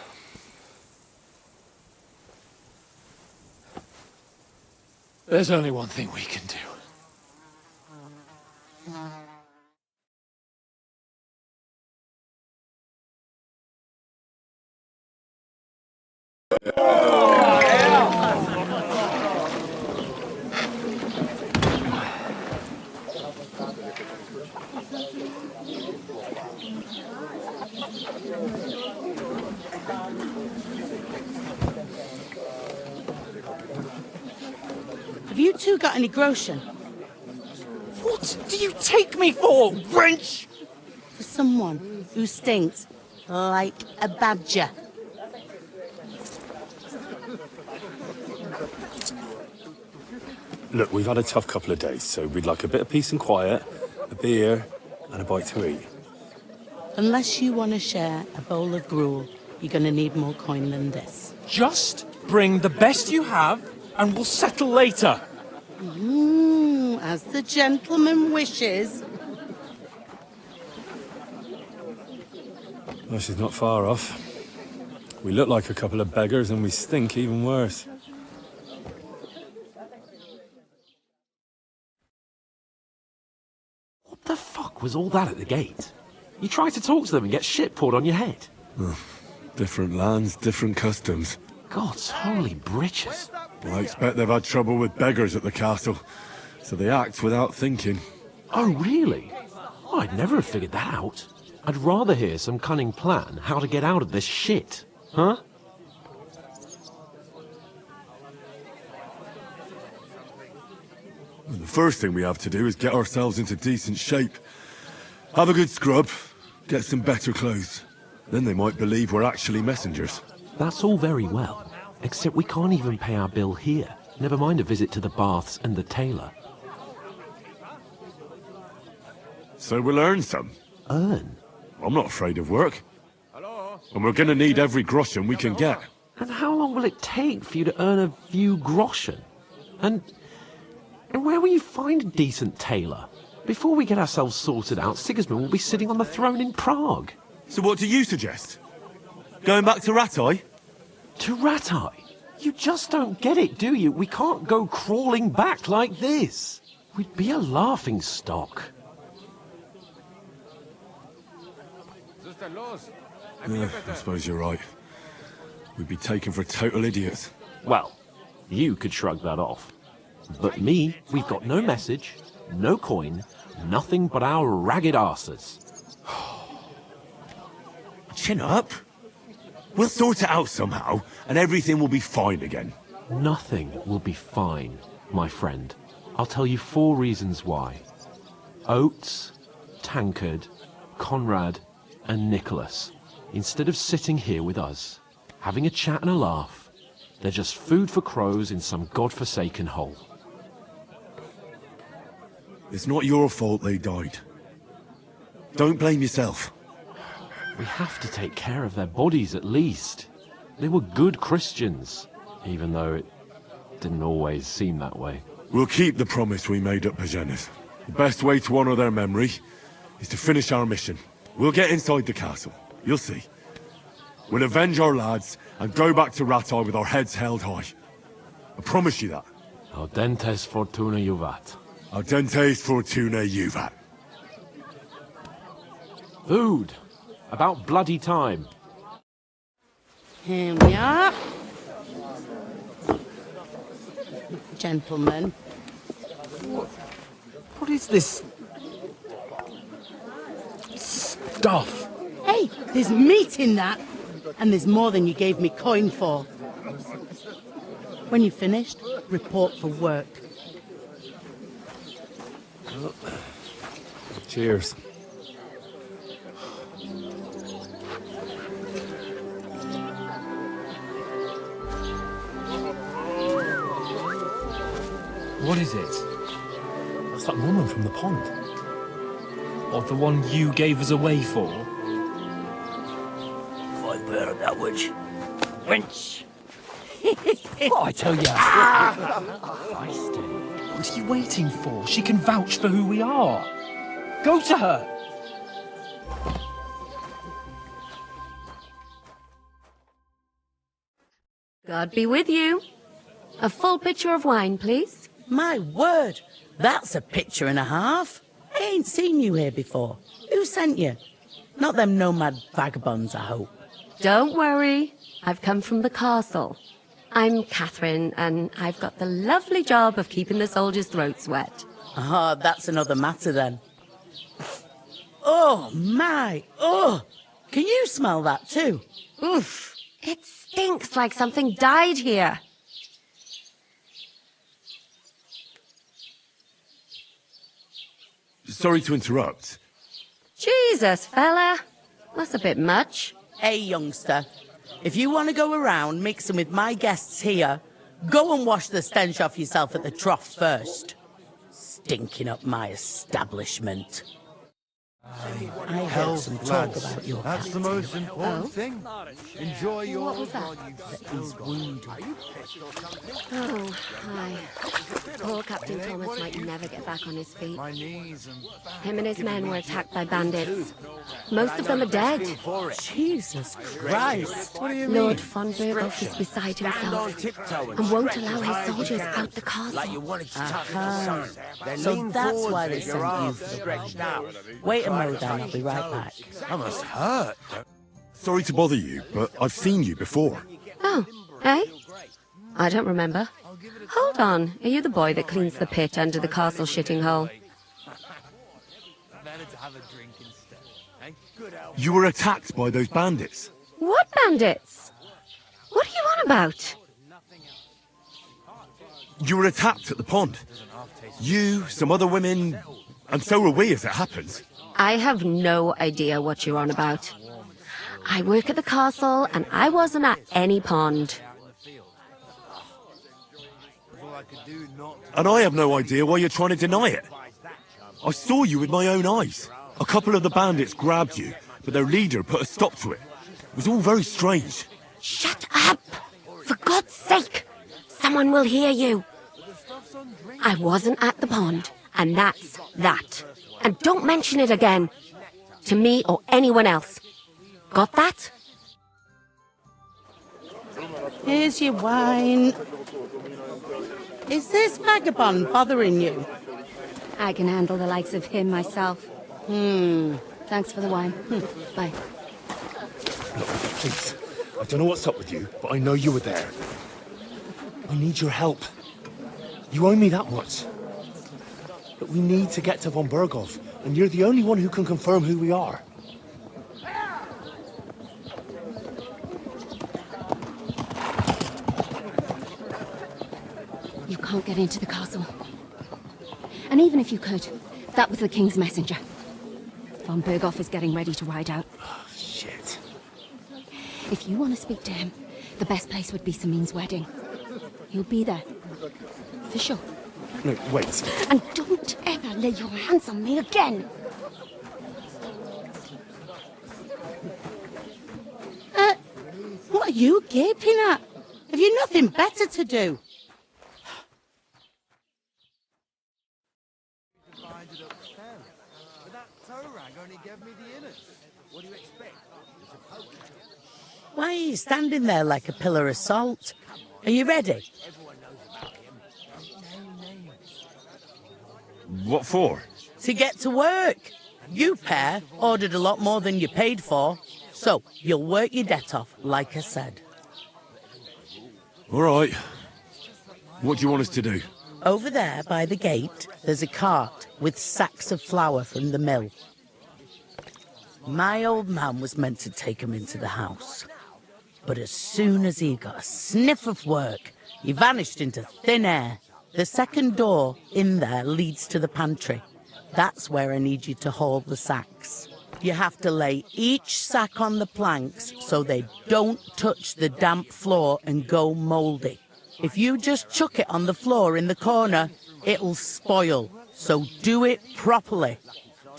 There's only one thing we can do. Have you two got any groschen? What do you take me for, wench? For someone who stinks like a badger. Look, we've had a tough couple of days, so we'd like a bit of peace and quiet, a beer, and a bite to eat. Unless you want to share a bowl of gruel, you're going to need more coin than this. Just bring the best you have, and we'll settle later. As the gentleman wishes. Well, she's not far off. We look like a couple of beggars, and we stink even worse. What the fuck was all that at the gate? You try to talk to them and get shit poured on your head. Different lands, different customs. God's holy britches. Well, I expect they've had trouble with beggars at the castle, so they act without thinking. Oh, really? Oh, I'd never have figured that out. I'd rather hear some cunning plan how to get out of this shit. Huh? Well, the first thing we have to do is get ourselves into decent shape. Have a good scrub, get some better clothes. Then they might believe we're actually messengers. That's all very well, except we can't even pay our bill here. Never mind a visit to the baths and the tailor. So we'll earn some. Earn? I'm not afraid of work. And we're gonna need every groschen we can get. And how long will it take for you to earn a few groschen? And where will you find a decent tailor? Before we get ourselves sorted out, Sigismund will be sitting on the throne in Prague. So what do you suggest? Going back to Ratai? To Ratai? You just don't get it, do you? We can't go crawling back like this. We'd be a laughing stock. I suppose you're right. We'd be taken for total idiots. Well, you could shrug that off. But me, we've got no message, no coin, nothing but our ragged arses. Chin up. We'll sort it out somehow, and everything will be fine again. Nothing will be fine, my friend. I'll tell you 4 reasons why. Oates, Tankard, Conrad, and Nicholas, instead of sitting here with us, having a chat and a laugh, they're just food for crows in some godforsaken hole. It's not your fault they died. Don't blame yourself. We have to take care of their bodies at least. They were good Christians, even though it didn't always seem that way. We'll keep the promise we made at Pagenis. The best way to honor their memory is to finish our mission. We'll get inside the castle. You'll see. We'll avenge our lads and go back to Ratai with our heads held high. I promise you that. Audentes fortuna juvat. Audentes fortuna juvat. Food. About bloody time. Here we are. Gentlemen. What is this stuff? Hey, there's meat in that. And there's more than you gave me coin for. When you're finished, report for work. Cheers. What is it? That's that woman from the pond. Or the one you gave us away for? I bear that witch. Wench! What I tell ya? What are you waiting for? She can vouch for who we are. Go to her! God be with you. A full pitcher of wine, please. My word, that's a picture and a half. I ain't seen you here before. Who sent you? Not them nomad vagabonds, I hope. Don't worry. I've come from the castle. I'm Catherine, and I've got the lovely job of keeping the soldiers' throats wet. Ah, that's another matter then. Oh, my. Oh, can you smell that too? Oof. It stinks like something died here. Sorry to interrupt. Jesus, fella. That's a bit much. Hey, youngster. If you want to go around mixing with my guests here, go and wash the stench off yourself at the trough first. Stinking up my establishment. I heard some talk about your That's the most important Oh? thing. Enjoy your... What was that? He's wounded. Oh, hi. Poor Captain Thomas might never get back on his feet. My knees and... Him and his men were attacked by bandits. Most of them are dead. Jesus Christ. What do you Lord mean? von Berghoff is beside himself and won't allow his soldiers out the castle. Aha. So that's why they sent you for the problem. Wait a moment, Dan. I'll be right back. That must hurt. Sorry to bother you, but I've seen you before. Oh, eh? I don't remember. Hold on. Are you the boy that cleans the pit under the castle shitting hole? You were attacked by those bandits. What bandits? What are you on about? You were attacked at the pond. You, some other women, and so were we, as it happens. I have no idea what you're on about. I work at the castle, and I wasn't at any pond. And I have no idea why you're trying to deny it. I saw you with my own eyes. A couple of the bandits grabbed you, but their leader put a stop to it. It was all very strange. Shut up! For God's sake! Someone will hear you. I wasn't at the pond, and that's that. And don't mention it again. To me or anyone else. Got that? Here's your wine. Is this vagabond bothering you? I can handle the likes of him myself. Thanks for the wine. Bye. Look, please. I don't know what's up with you, but I know you were there. I need your help. You owe me that much. But we need to get to von Berghoff, and you're the only one who can confirm who we are. You can't get into the castle. And even if you could, that was the King's messenger. Von Berghoff is getting ready to ride out. Oh, shit. If you want to speak to him, the best place would be Samin's wedding. He'll be there. For sure. No, wait. And don't ever lay your hands on me again! What are you gaping at? Have you nothing better to do? Why are you standing there like a pillar of salt? Are you ready? What for? To get to work. You pair ordered a lot more than you paid for, so you'll work your debt off, like I said. All right. What do you want us to do? Over there by the gate, there's a cart with sacks of flour from the mill. My old man was meant to take 'em into the house. But as soon as he got a sniff of work, he vanished into thin air. The second door in there leads to the pantry. That's where I need you to haul the sacks. You have to lay each sack on the planks so they don't touch the damp floor and go mouldy. If you just chuck it on the floor in the corner, it'll spoil. So do it properly.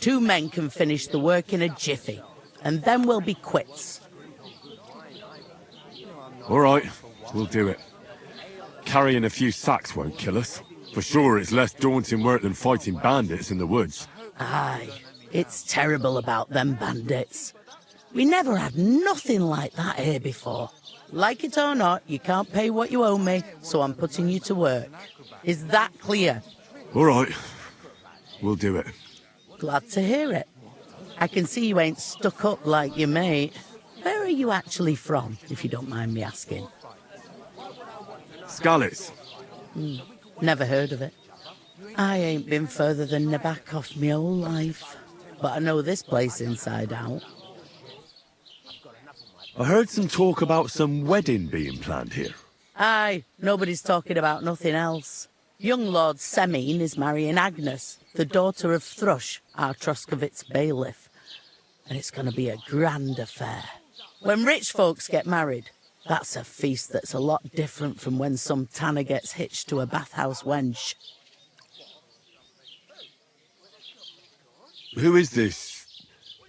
2 men can finish the work in a jiffy, and then we'll be quits. All right, we'll do it. Carrying a few sacks won't kill us. For sure, it's less daunting work than fighting bandits in the woods. Aye, it's terrible about them bandits. We never had nothing like that here before. Like it or not, you can't pay what you owe me, so I'm putting you to work. Is that clear? All right, we'll do it. Glad to hear it. I can see you ain't stuck up like your mate. Where are you actually from, if you don't mind me asking? Skalitz. Never heard of it. I ain't been further than Nabakov my whole life, but I know this place inside out. I heard some talk about some wedding being planned here. Aye, nobody's talking about nothing else. Young Lord Semin is marrying Agnes, the daughter of Thrush, our Troskovitz bailiff. And it's going to be a grand affair. When rich folks get married, that's a feast that's a lot different from when some tanner gets hitched to a bathhouse wench. Who is this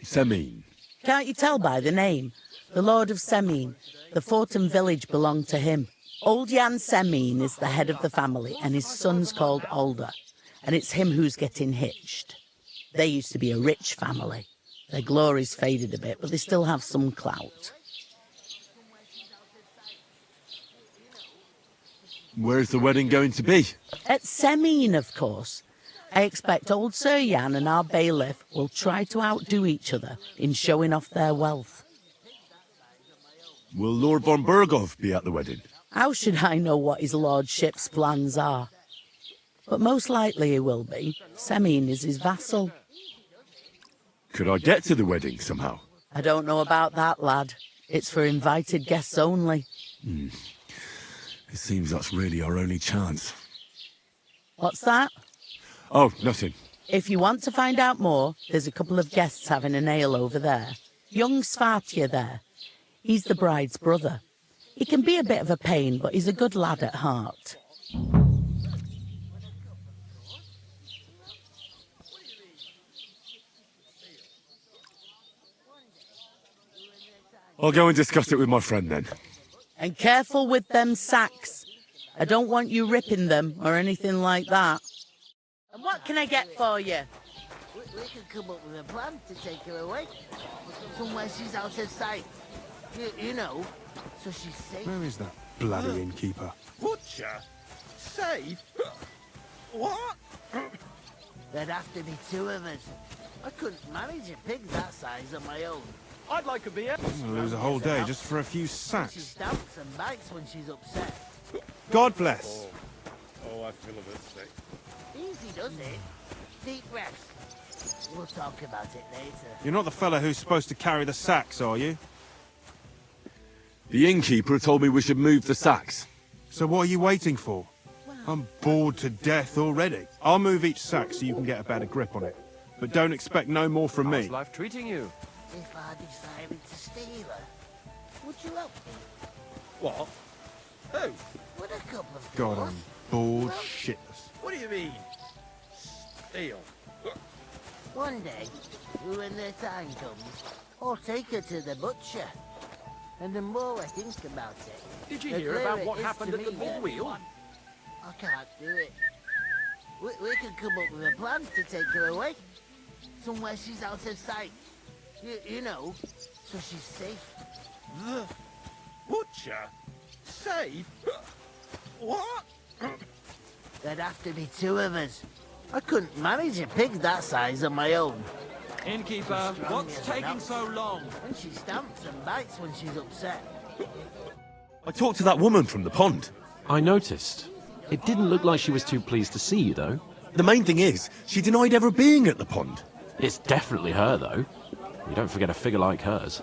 Semin? Can't you tell by the name? The Lord of Semin. The fort and village belong to him. Old Jan Semin is the head of the family, and his son's called Alder. And it's him who's getting hitched. They used to be a rich family. Their glory's faded a bit, but they still have some clout. Where's the wedding going to be? At Semin, of course. I expect old Sir Jan and our bailiff will try to outdo each other in showing off their wealth. Will Lord von Berghoff be at the wedding? How should I know what his lordship's plans are? But most likely he will be. Semin is his vassal. Could I get to the wedding somehow? I don't know about that, lad. It's for invited guests only. It seems that's really our only chance. What's that? Oh, nothing. If you want to find out more, there's a couple of guests having an ale over there. Young Svartje there. He's the bride's brother. He can be a bit of a pain, but he's a good lad at heart. I'll go and discuss it with my friend then. And careful with them sacks. I don't want you ripping them or anything like that. And what can I get for you? We could come up with a plan to take her away. Somewhere she's out of sight. You know, so she's safe. Where is that bloody innkeeper? Butcher? Safe? What? There'd have to be two of us. I couldn't manage a pig that size on my own. I'd like a beer. We'll lose a whole day just for a few She sacks. stamps and bites when she's upset. God bless. Oh, I feel a bit sick. Easy does it. Deep breaths. We'll talk about it later. You're not the fella who's supposed to carry the sacks, are you? The innkeeper told me we should move the sacks. So what are you waiting for? I'm bored to death already. I'll move each sack so you can get a better grip on it. But don't expect no more from me. How's life treating you? If I decided to steal her, would you help me? What? Who? With a couple of God, doors. I'm bored shitless. What do you mean? Steal? One day, when the time comes, I'll take her to the butcher. And the more I think about it, Did you the hear about clearer what it is happened to at the me big that wheel? I can't do it. We could come up with a plan to take her away. Somewhere she's out of sight. You know, so she's safe. The butcher? Safe? What? There'd have to be two of us. I couldn't manage a pig that size on my own. Innkeeper, what's taking so long? And she stamps and bites when she's upset. I talked to that woman from the pond. I noticed. It didn't look like she was too pleased to see you, though. The main thing is, she denied ever being at the pond. It's definitely her, though. You don't forget a figure like hers.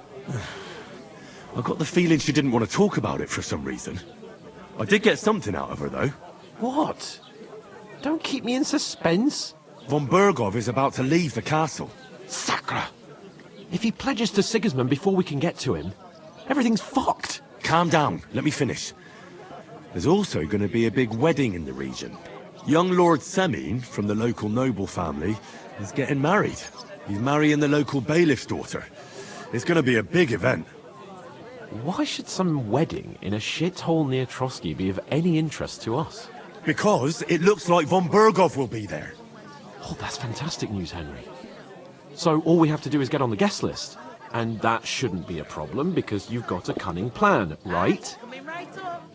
I got the feeling she didn't want to talk about it for some reason. I did get something out of her, though. What? Don't keep me in suspense. Von Bergov is about to leave the castle. Sacra! If he pledges to Sigismund before we can get to him, everything's fucked. Calm down, let me finish. There's also going to be a big wedding in the region. Young Lord Semine, from the local noble family, is getting married. He's marrying the local bailiff's daughter. It's going to be a big event. Why should some wedding in a shithole near Trotsky be of any interest to us? Because it looks like Von Bergov will be there. Oh, that's fantastic news, Henry. So all we have to do is get on the guest list. And that shouldn't be a problem because you've got a cunning plan, right? Coming right up.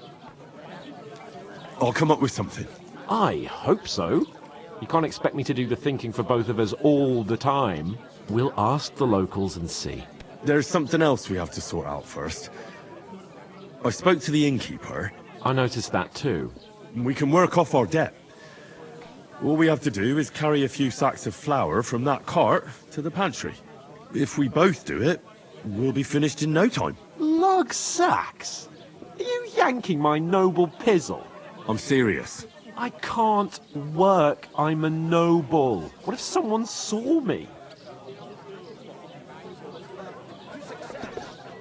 I'll come up with something. I hope so. You can't expect me to do the thinking for both of us all the time. We'll ask the locals and see. There's something else we have to sort out first. I spoke to the innkeeper. I noticed that too. We can work off our debt. All we have to do is carry a few sacks of flour from that cart to the pantry. If we both do it, we'll be finished in no time. Lug sacks? Are you yanking my noble pizzle? I'm serious. I can't work. I'm a noble. What if someone saw me?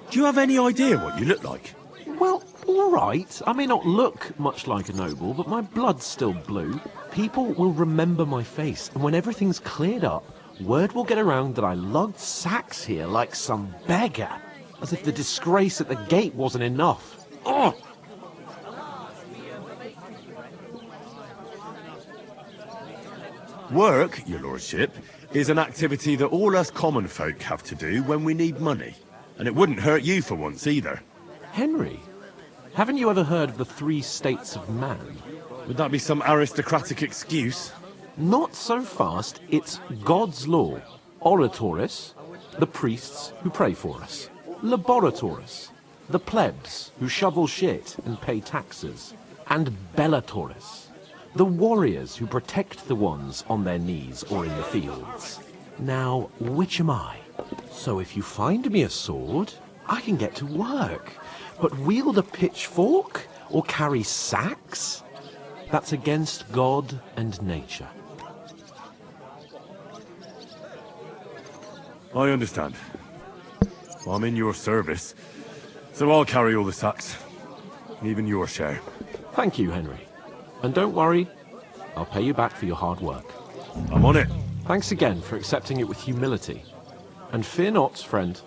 Do you have any idea what you look like? Well, all right. I may not look much like a noble, but my blood's still blue. People will remember my face, and when everything's cleared up, word will get around that I lugged sacks here like some beggar. As if the disgrace at the gate wasn't enough. Oh! Work, your lordship, is an activity that all us common folk have to do when we need money. And it wouldn't hurt you for once either. Henry, haven't you ever heard of the 3 states of man? Would that be some aristocratic excuse? Not so fast. It's God's law. Oratoris, the priests who pray for us. Laboratoris, the plebs who shovel shit and pay taxes. And Bellatoris, the warriors who protect the ones on their knees or in the fields. Now, which am I? So if you find me a sword, I can get to work. But wield a pitchfork or carry sacks? That's against God and nature. I understand. I'm in your service, so I'll carry all the sacks. Even your share. Thank you, Henry. And don't worry, I'll pay you back for your hard work. I'm on it. Thanks again for accepting it with humility. And fear not, friend,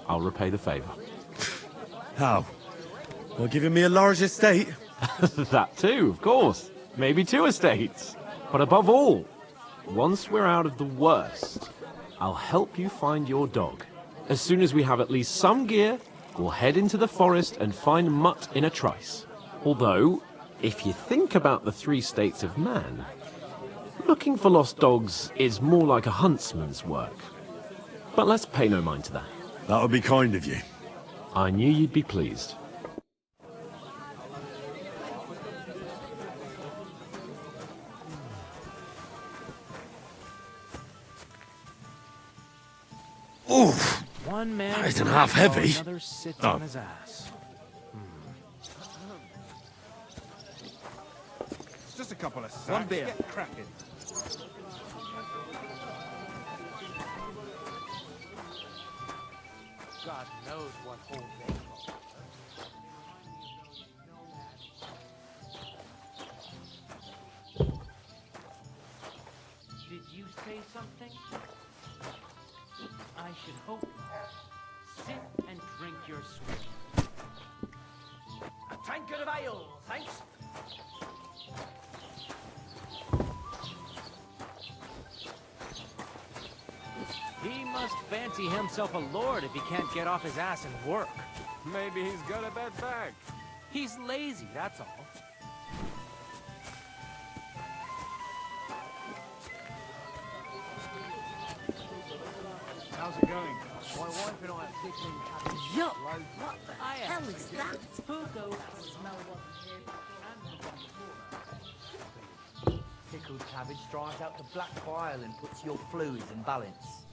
I'll repay the favor. How? Well, giving me a large estate? That too, of course. Maybe 2 estates. But above all, once we're out of the worst, I'll help you find your dog. As soon as we have at least some gear, we'll head into the forest and find Mutt in a trice. Although, if you think about the 3 states of man, looking for lost dogs is more like a huntsman's work. But let's pay no mind to that. That would be kind of you. I knew you'd be pleased. Oof! One man That isn't half heavy. Another sits Oh. on his ass. It's just a couple of sacks. One beer. Get cracking. God knows what hole they call. Did you say something? I should hope not. Sit and drink your sweet. A tankard of ale, thanks. He must fancy himself a lord if he can't get off his ass and work. Maybe he's got a bad back. He's lazy, that's all. How's it going? My wife and I are tickling cabbages. Yuck! What the hell is that? Who goes? Smell Pickled cabbage dries out the black bile and puts your fluids in balance.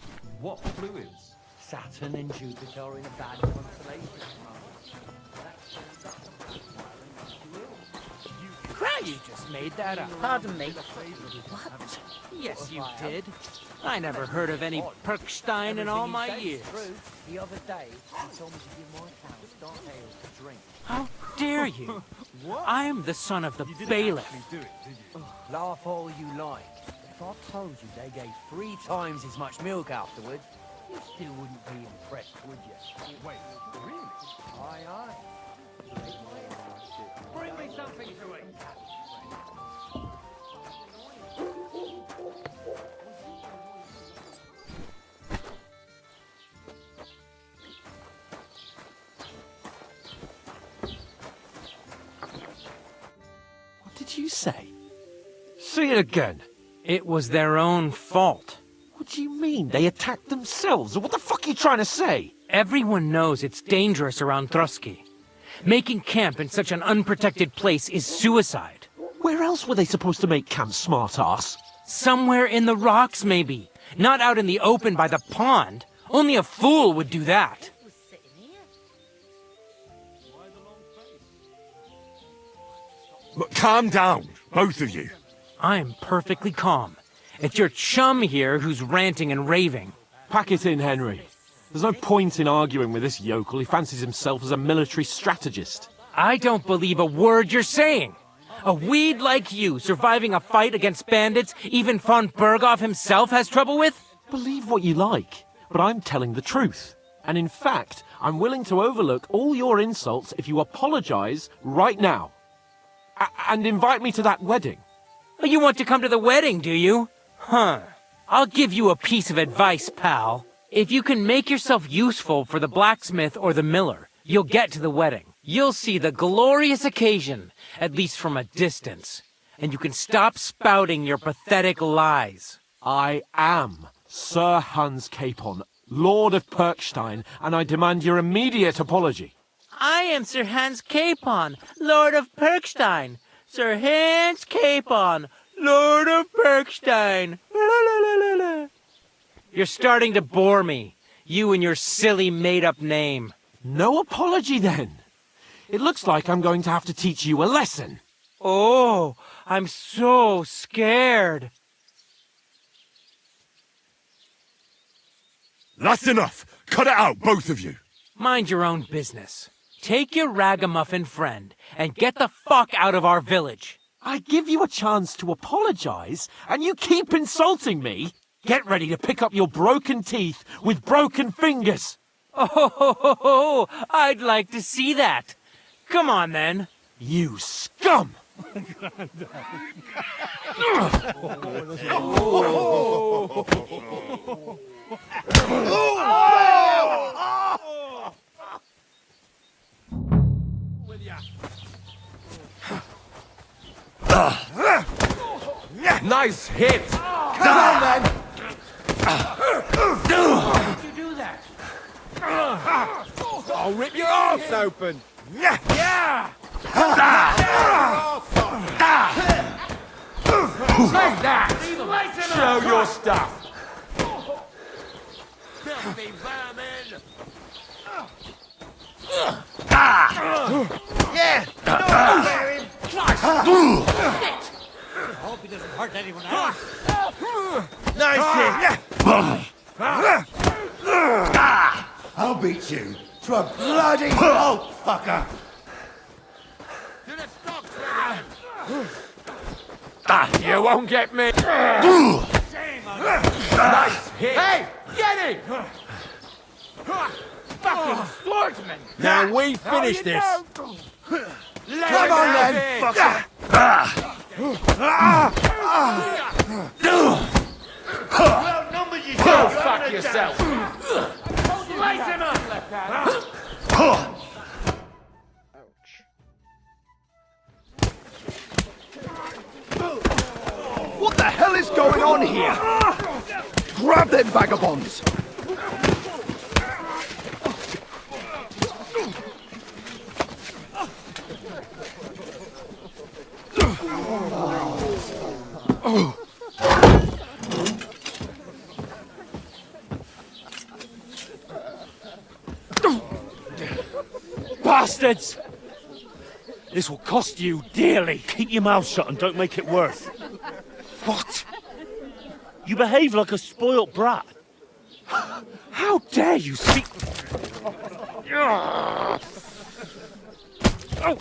What fluids? Saturn and Jupiter are in a bad constellation. You just made that up. Pardon me. What? Yes, you did. I never heard of any Perkstein in all my years. The other day, he told me to give my cows dark ale to drink. How dare you? I'm the son of the bailiff. Laugh all you like. If I told you they gave 3 times as much milk afterwards, you still wouldn't be impressed, would you? Wait, really? Aye, aye. Bring me something to eat. What did you say? Say it again. It was their own fault. What do you mean? They attacked themselves? What the fuck are you trying to say? Everyone knows it's dangerous around Trotsky. Making camp in such an unprotected place is suicide. Where else were they supposed to make camp, smart-ass? Somewhere in the rocks, maybe. Not out in the open by the pond. Only a fool would do that. But calm down, both of you. I'm perfectly calm. It's your chum here who's ranting and raving. Pack it in, Henry. There's no point in arguing with this yokel. He fancies himself as a military strategist. I don't believe a word you're saying. A weed like you surviving a fight against bandits even von Berghoff himself has trouble with? Believe what you like, but I'm telling the truth. And in fact, I'm willing to overlook all your insults if you apologize right now. And invite me to that wedding. Oh, you want to come to the wedding, do you? Huh. I'll give you a piece of advice, pal. If you can make yourself useful for the blacksmith or the miller, you'll get to the wedding. You'll see the glorious occasion, at least from a distance. And you can stop spouting your pathetic lies. I am Sir Hans Capon, Lord of Perkstein, and I demand your immediate apology. I am Sir Hans Capon, Lord of Perkstein. Sir Hans Capon, Lord of Perkstein. You're starting to bore me. You and your silly made-up name. No apology, then. It looks like I'm going to have to teach you a lesson. Oh, I'm so scared. That's enough. Cut it out, both of you. Mind your own business. Take your ragamuffin friend and get the fuck out of our village. I give you a chance to apologize, and you keep insulting me. Get ready to pick up your broken teeth with broken fingers. Oh, I'd like to see that. Come on, then. You scum! Nice hit! Come on, then! How did you do that? I'll rip your arse open! Yeah! Take that! Show your stuff! Filthy vermin! Yeah! Christ! I hope he doesn't hurt anyone else. Nice hit! I'll beat you to a bloody pulp, fucker! You won't get me! Nice hit! Hey! Get it! Fucking swordsman! Now we finish this! Come on, then, fucker! Outnumbered you, Go fuck yourself! Slice him up, left hand! What the hell is going on here? Grab them vagabonds! Bastards! This will cost you dearly. Keep your mouth shut and don't make it worse. What? You behave like a spoilt brat. How dare you speak... Oh.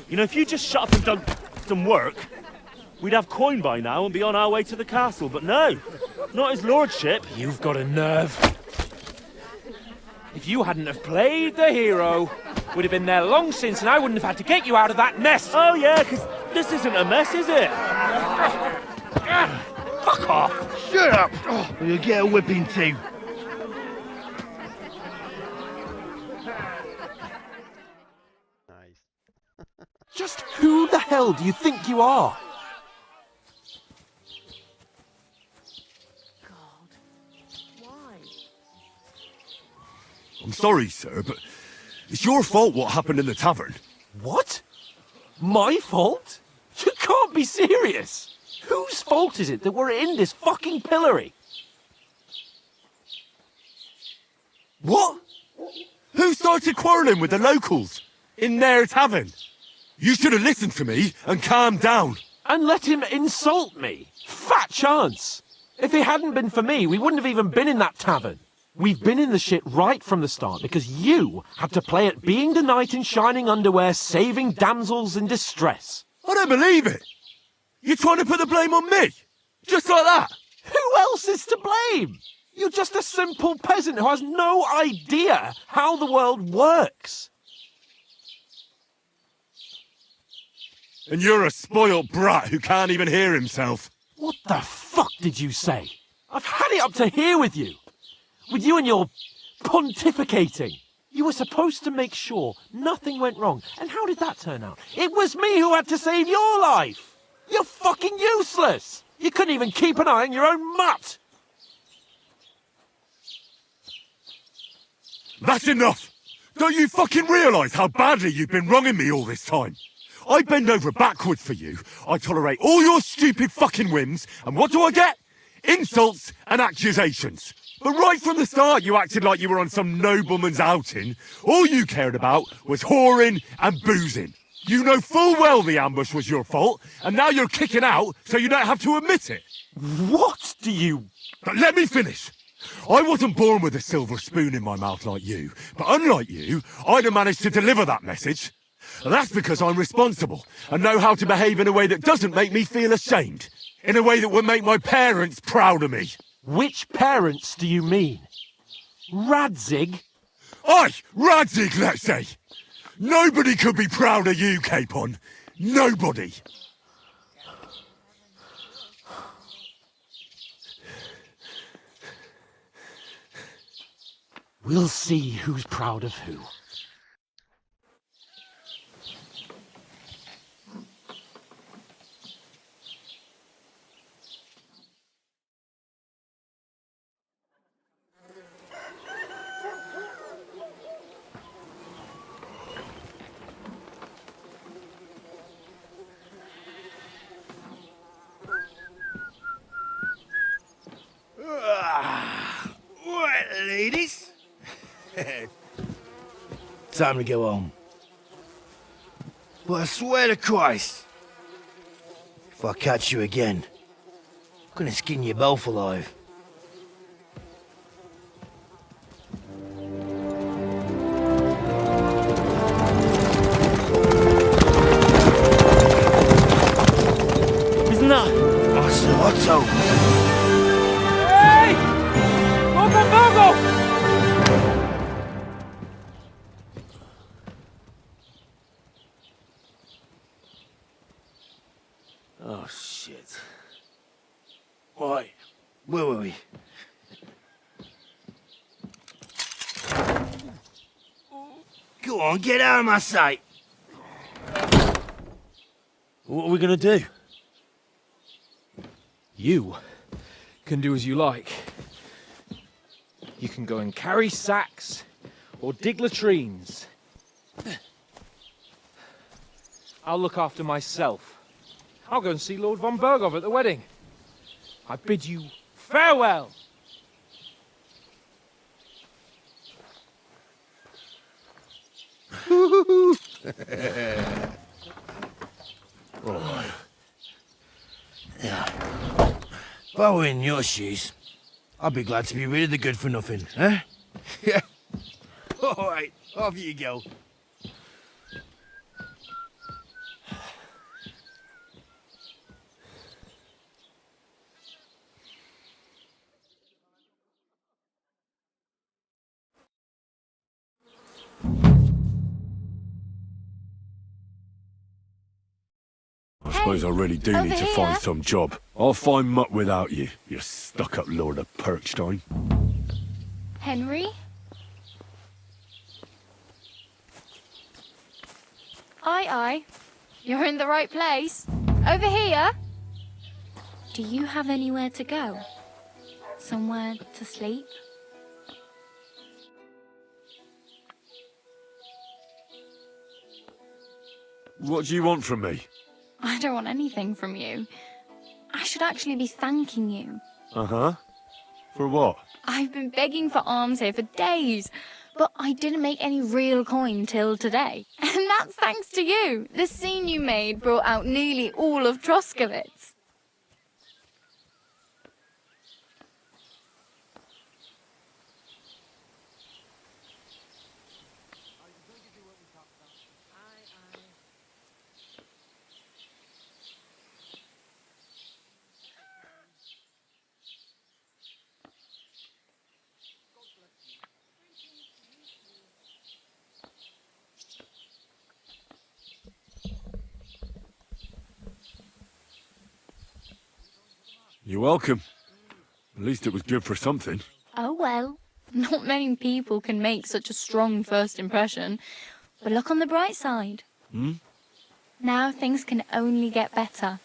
You know, if you just shut up and done some work, we'd have coin by now and be on our way to the castle, but no. Not his lordship. You've got a nerve. If you hadn't have played the hero, we'd have been there long since and I wouldn't have had to get you out of that mess. Oh yeah, because this isn't a mess, is it? Fuck off. Shut up! Or you'll get a whipping too. Just who the hell do you think you are? I'm sorry, sir, but it's your fault what happened in the tavern. What? My fault? You can't be serious. Whose fault is it that we're in this fucking pillory? What? Who started quarrelling with the locals in their tavern? You should have listened to me and calmed down. And let him insult me? Fat chance. If it hadn't been for me, we wouldn't have even been in that tavern. We've been in the shit right from the start because you had to play at being the knight in shining underwear saving damsels in distress. I don't believe it. You're trying to put the blame on me? Just like that? Who else is to blame? You're just a simple peasant who has no idea how the world works. And you're a spoilt brat who can't even hear himself. What the fuck did you say? I've had it up to here with you. With you and your pontificating. You were supposed to make sure nothing went wrong. And how did that turn out? It was me who had to save your life. You're fucking useless. You couldn't even keep an eye on your own mutt. That's enough. Don't you fucking realise how badly you've been wronging me all this time? I bend over backwards for you. I tolerate all your stupid fucking whims. And what do I get? Insults and accusations. But right from the start, you acted like you were on some nobleman's outing. All you cared about was whoring and boozing. You know full well the ambush was your fault, and now you're kicking out so you don't have to admit it. What do you... But let me finish. I wasn't born with a silver spoon in my mouth like you, but unlike you, I'd have managed to deliver that message. And that's because I'm responsible and know how to behave in a way that doesn't make me feel ashamed. In a way that would make my parents proud of me. Which parents do you mean? Radzig? Aye, Radzig, let's say. Nobody could be proud of you, Capon. Nobody. We'll see who's proud of who. Right, ladies. Time to go home. But I swear to Christ, if I catch you again, I'm gonna skin you both alive. Isn't that? Otto. Hey! Bogo! Oh, shit. Why? Where were we? Go on, get out of my sight. What are we gonna do? You can do as you like. You can go and carry sacks or dig latrines. I'll look after myself. I'll go and see Lord von Berghoff at the wedding. I bid you farewell. Oh. Yeah. If I were in your shoes, I'd be glad to be rid of the good for nothing, eh? Yeah. All right, off you go. I suppose I really do need to find some job. I'll find mutt without you, you stuck-up Lord of Perkstein. Henry? Aye. You're in the right place. Over here. Do you have anywhere to go? Somewhere to sleep? What do you want from me? I don't want anything from you. I should actually be thanking you. Uh-huh. For what? I've been begging for alms here for days, but I didn't make any real coin till today. And that's thanks to you. The scene you made brought out nearly all of Troskowitz. You're welcome. At least it was good for something. Oh well, not many people can make such a strong first impression. But look on the bright side. Now things can only get better.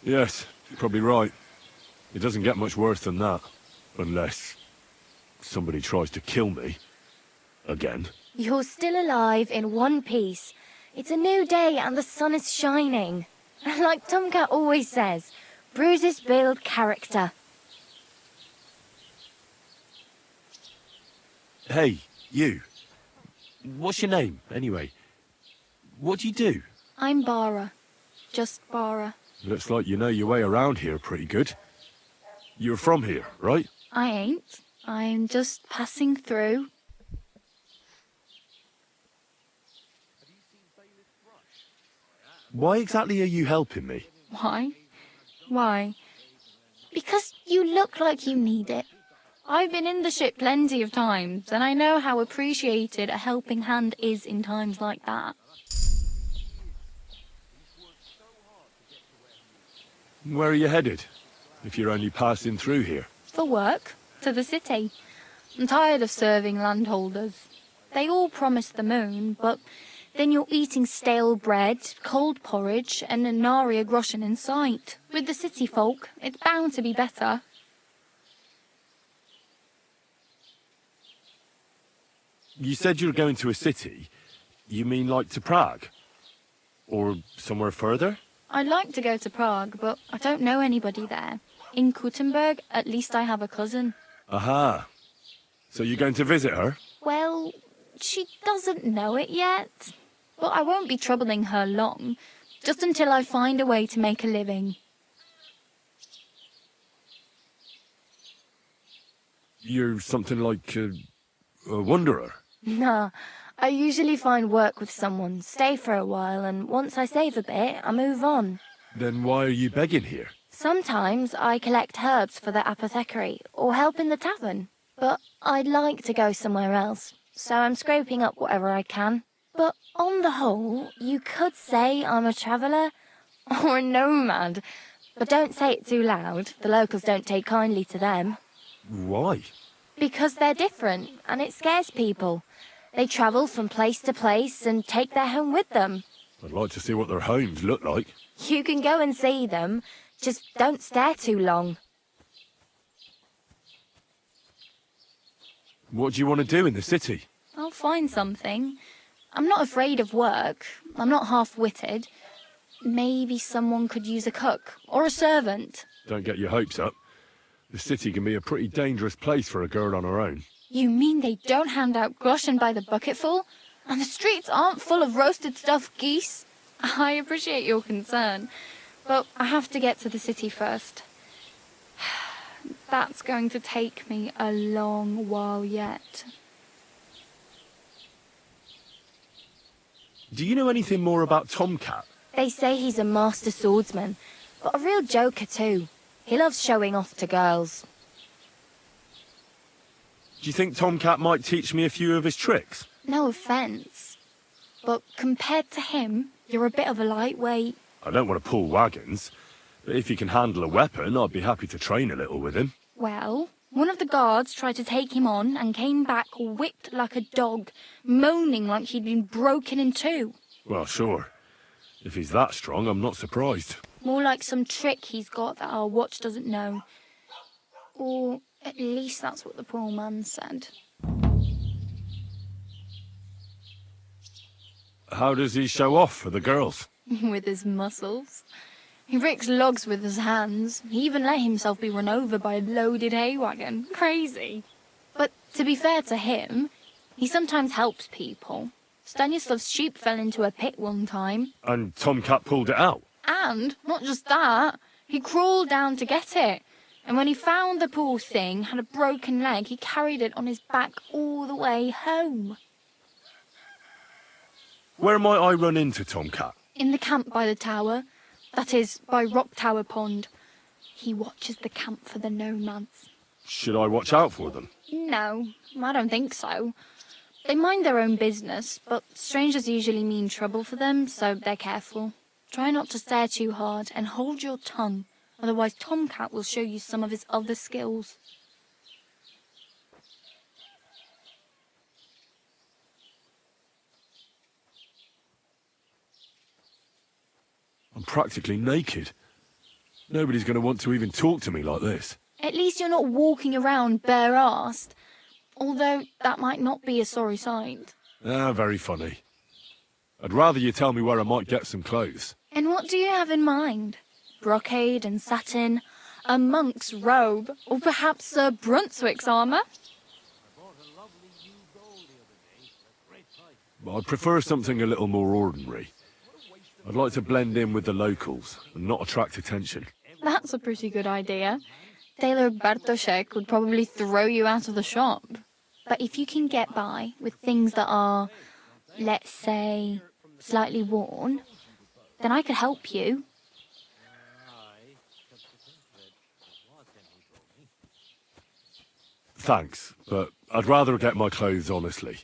Yes, you're probably right. It doesn't get much worse than that. Unless somebody tries to kill me. Again. You're still alive in one piece. It's a new day and the sun is shining. Like Tomcat always says, bruises build character. Hey, you. What's your name, anyway? What do you do? I'm Bara. Just Bara. Looks like you know your way around here pretty good. You're from here, right? I ain't. I'm just passing through. Why exactly are you helping me? Why? Why? Because you look like you need it. I've been in the ship plenty of times, and I know how appreciated a helping hand is in times like that. Where are you headed? If you're only passing through here. For work, to the city. I'm tired of serving landholders. They all promise the moon, but then you're eating stale bread, cold porridge, and a nary a groschen in sight. With the city folk, it's bound to be better. You said you were going to a city. You mean like to Prague? Or somewhere further? I'd like to go to Prague, but I don't know anybody there. In Kuttenberg, at least I have a cousin. Aha. So you're going to visit her? Well, she doesn't know it yet. But I won't be troubling her long, just until I find a way to make a living. You're something like a wanderer? Nah, I usually find work with someone, stay for a while, and once I save a bit, I move on. Then why are you begging here? Sometimes I collect herbs for the apothecary, or help in the tavern. But I'd like to go somewhere else, so I'm scraping up whatever I can. But on the whole, you could say I'm a traveller, or a nomad. But don't say it too loud, the locals don't take kindly to them. Why? Because they're different, and it scares people. They travel from place to place and take their home with them. I'd like to see what their homes look like. You can go and see them, just don't stare too long. What do you want to do in the city? I'll find something. I'm not afraid of work. I'm not half-witted. Maybe someone could use a cook or a servant. Don't get your hopes up. The city can be a pretty dangerous place for a girl on her own. You mean they don't hand out groschen by the bucketful? And the streets aren't full of roasted stuffed geese? I appreciate your concern, but I have to get to the city first. That's going to take me a long while yet. Do you know anything more about Tomcat? They say he's a master swordsman, but a real joker too. He loves showing off to girls. Do you think Tomcat might teach me a few of his tricks? No offence, but compared to him, you're a bit of a lightweight. I don't want to pull wagons, but if he can handle a weapon, I'd be happy to train a little with him. Well, one of the guards tried to take him on and came back whipped like a dog, moaning like he'd been broken in two. Well, sure. If he's that strong, I'm not surprised. More like some trick he's got that our watch doesn't know. Or at least that's what the poor man said. How does he show off for the girls? With his muscles. He ricks logs with his hands. He even let himself be run over by a loaded hay wagon. Crazy. But to be fair to him, he sometimes helps people. Stanislav's sheep fell into a pit one time. And Tomcat pulled it out? And, not just that, he crawled down to get it. And when he found the poor thing had a broken leg, he carried it on his back all the way home. Where might I run into Tomcat? In the camp by the tower. That is, by Rock Tower Pond. He watches the camp for the nomads. Should I watch out for them? No, I don't think so. They mind their own business, but strangers usually mean trouble for them, so they're careful. Try not to stare too hard and hold your tongue, otherwise Tomcat will show you some of his other skills. I'm practically naked. Nobody's going to want to even talk to me like this. At least you're not walking around bare-assed, although that might not be a sorry sight. Ah, very funny. I'd rather you tell me where I might get some clothes. And what do you have in mind? Brocade and satin, a monk's robe, or perhaps Sir Brunswick's armour? I'd prefer something a little more ordinary. I'd like to blend in with the locals and not attract attention. That's a pretty good idea. Tailor Bartoszek would probably throw you out of the shop. But if you can get by with things that are, let's say, slightly worn, then I could help you. Thanks, but I'd rather get my clothes honestly.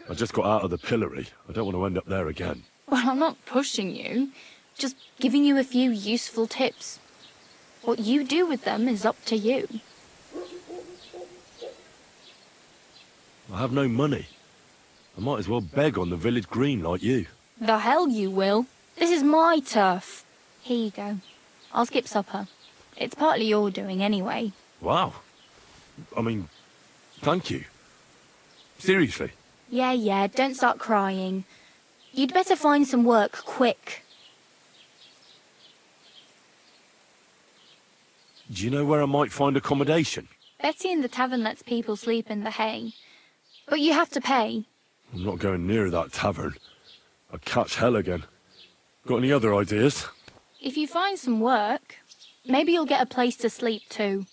I just got out of the pillory. I don't want to end up there again. Well, I'm not pushing you, just giving you a few useful tips. What you do with them is up to you. I have no money. I might as well beg on the village green like you. The hell you will. This is my turf. Here you go. I'll skip supper. It's partly your doing anyway. Wow. I mean, thank you. Seriously. Yeah, don't start crying. You'd better find some work quick. Do you know where I might find accommodation? Betty in the tavern lets people sleep in the hay. But you have to pay. I'm not going near that tavern. I'd catch hell again. Got any other ideas? If you find some work, maybe you'll get a place to sleep too.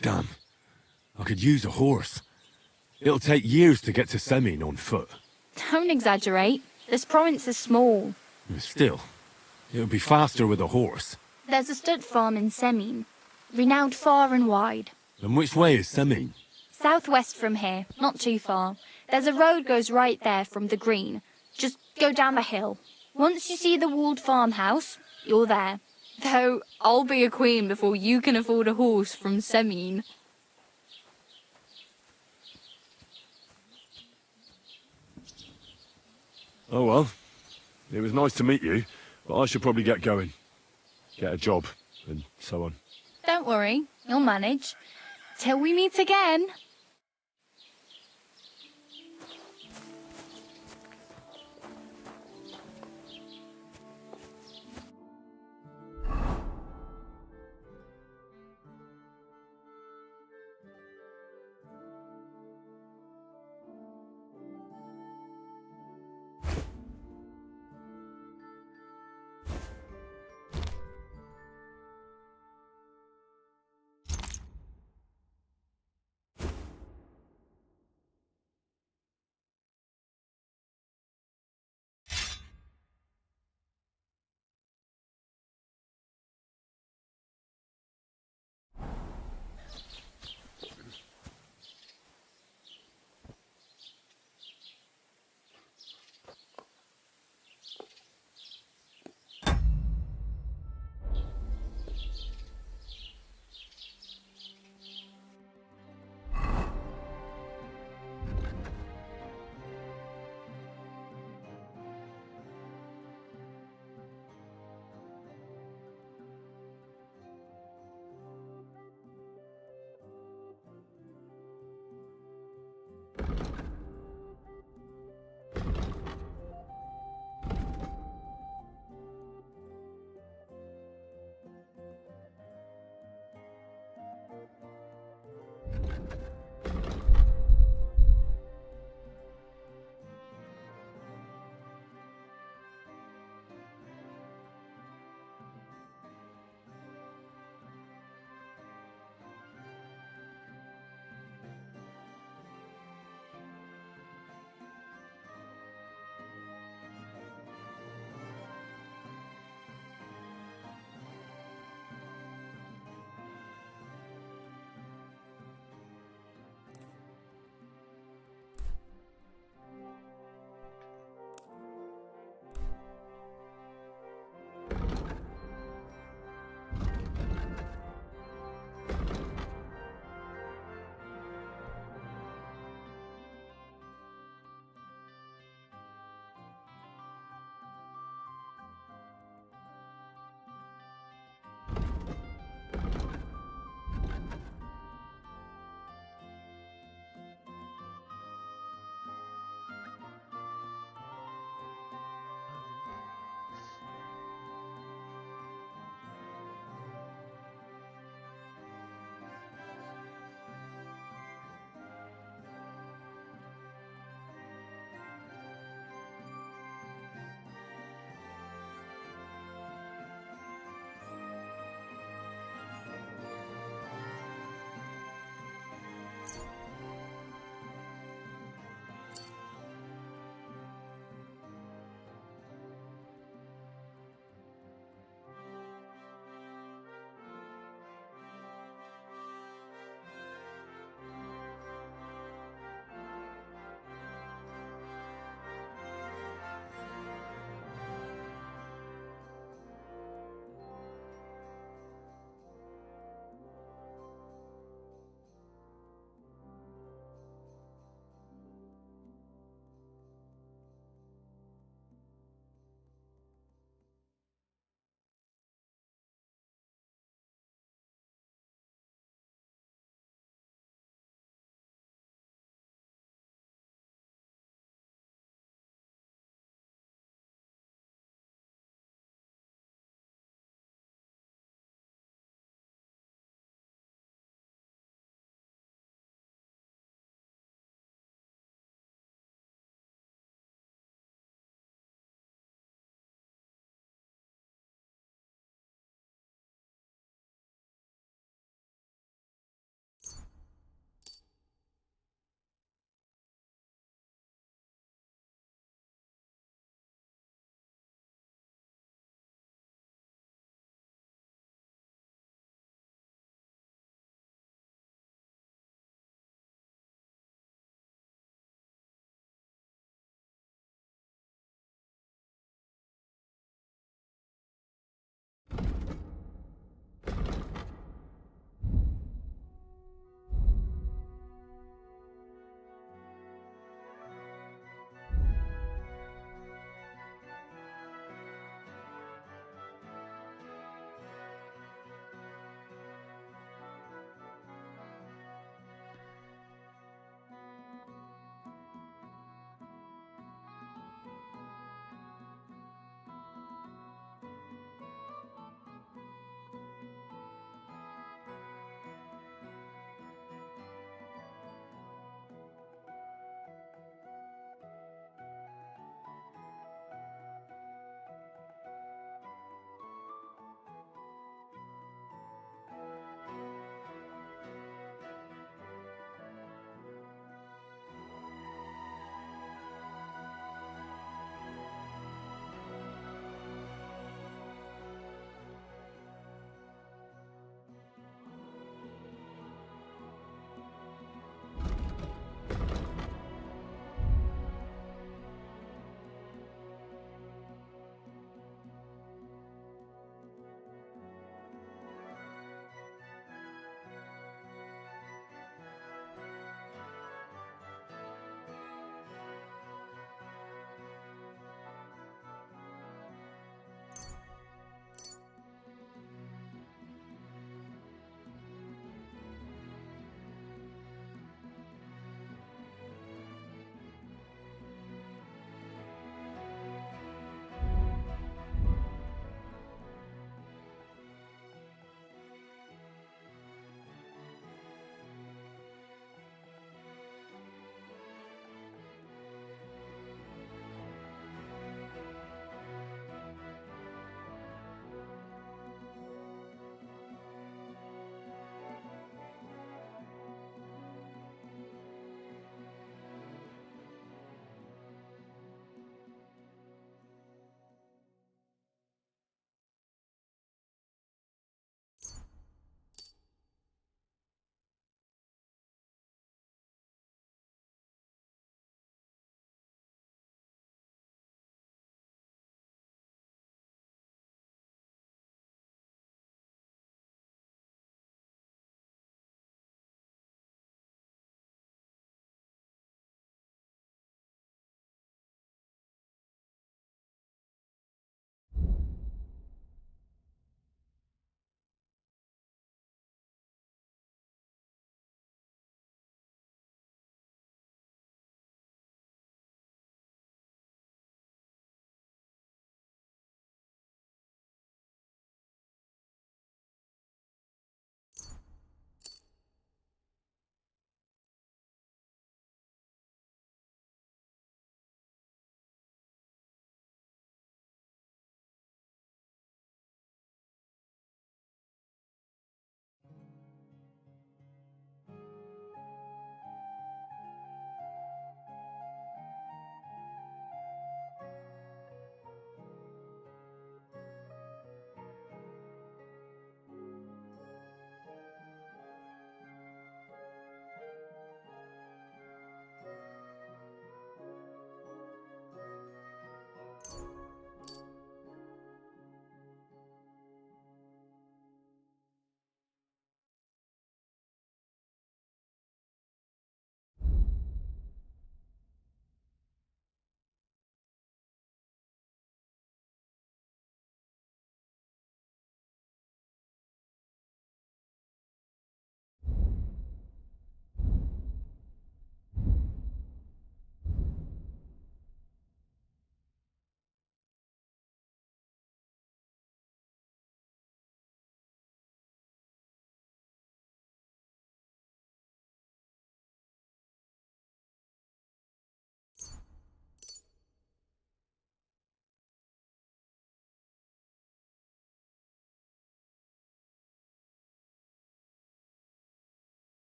Damn. I could use a horse. It'll take years to get to Semin on foot. Don't exaggerate. This province is small. Still, it'll be faster with a horse. There's a stud farm in Semin, renowned far and wide. And which way is Semin? Southwest from here, not too far. There's a road goes right there from the green. Just go down the hill. Once you see the walled farmhouse, you're there. Though, I'll be a queen before you can afford a horse from Semin. Oh well. It was nice to meet you, but I should probably get going. Get a job, and so on. Don't worry, you'll manage. Till we meet again.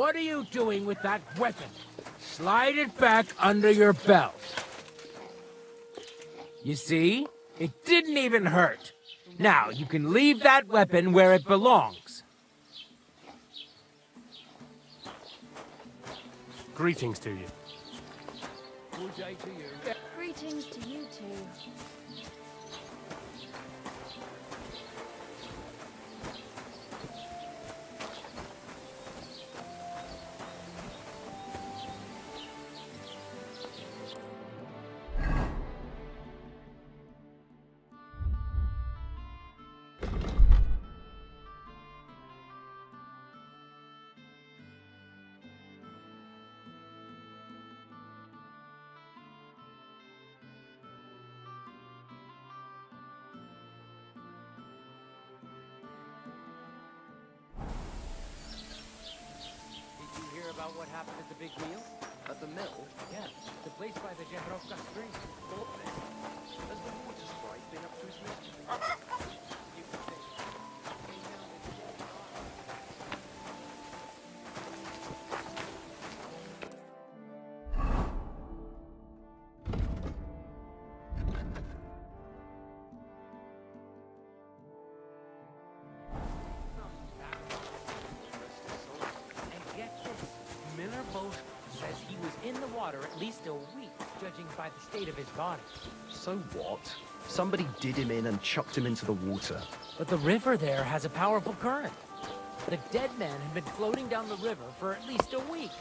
What are you doing with that weapon? Slide it back under your belt. You see? It didn't even hurt. Now, you can leave that weapon where it belongs. Greetings to you. Good day to you. Greetings to you too. Did you hear about what happened at the big wheel? At the mill? Yeah, the place by the Jehrovka stream. Has the water sprite been up to his mischief? And get this, Miller Bosch says he was in the water at least a week, judging by the state of his body. So what? Somebody did him in and chucked him into the water. But the river there has a powerful current. The dead man had been floating down the river for at least a week,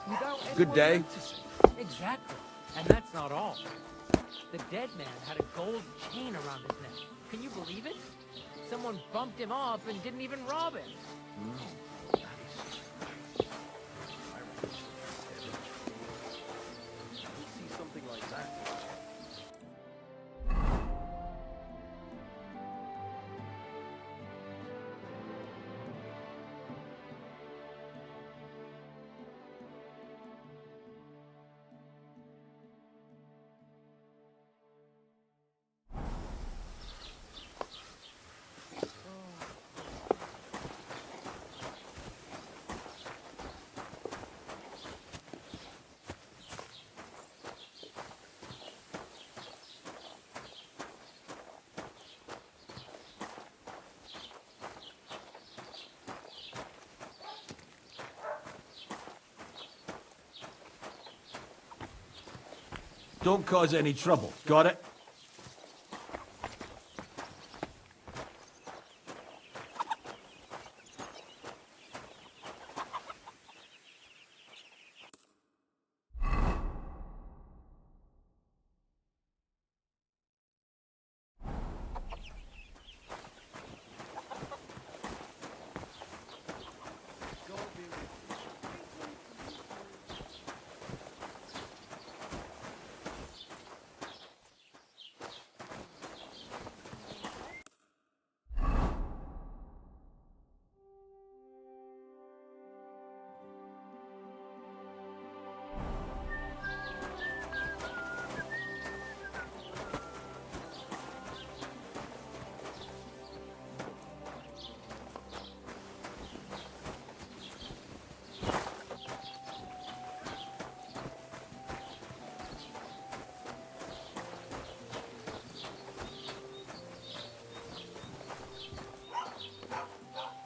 without anyone Good day. noticing. Exactly. And that's not all. The dead man had a gold chain around his neck. Can you believe it? Someone bumped him off and didn't even rob him. See something like that. Don't cause any trouble. Got it?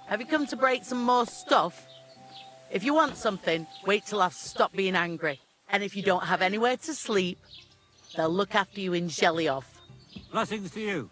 Have you come to break some more stuff? If you want something, wait till I've stopped being angry. And if you don't have anywhere to sleep, they'll look after you in Jelly-off. Blessings to you.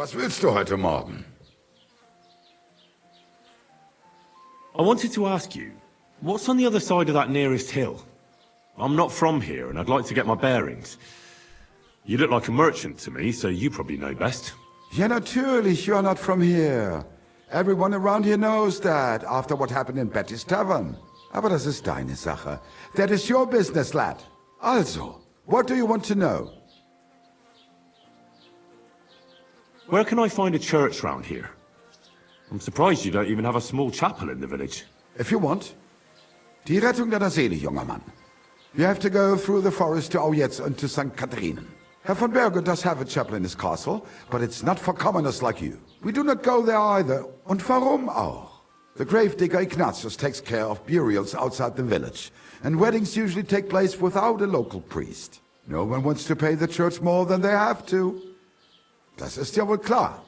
Was willst du heute Morgen? I wanted to ask you, what's on the other side of that nearest hill? I'm not from here, and I'd like to get my bearings. You look like a merchant to me, so you probably know best. Ja, natürlich, you're not from here. Everyone around here knows that, after what happened in Betty's Tavern. Aber das ist deine Sache. That is your business, lad. Also, what do you want to know? Where can I find a church round here? I'm surprised you don't even have a small chapel in the village. If you want. Die Rettung deiner Seele, junger Mann. You have to go through the forest to Aujetz and to St. Catharinen. Herr von Berger does have a chapel in his castle, but it's not for commoners like you. We do not go there either. Und warum auch? The gravedigger Ignatius takes care of burials outside the village, and weddings usually take place without a local priest. No one wants to pay the church more than they have to. Das ist ja wohl klar.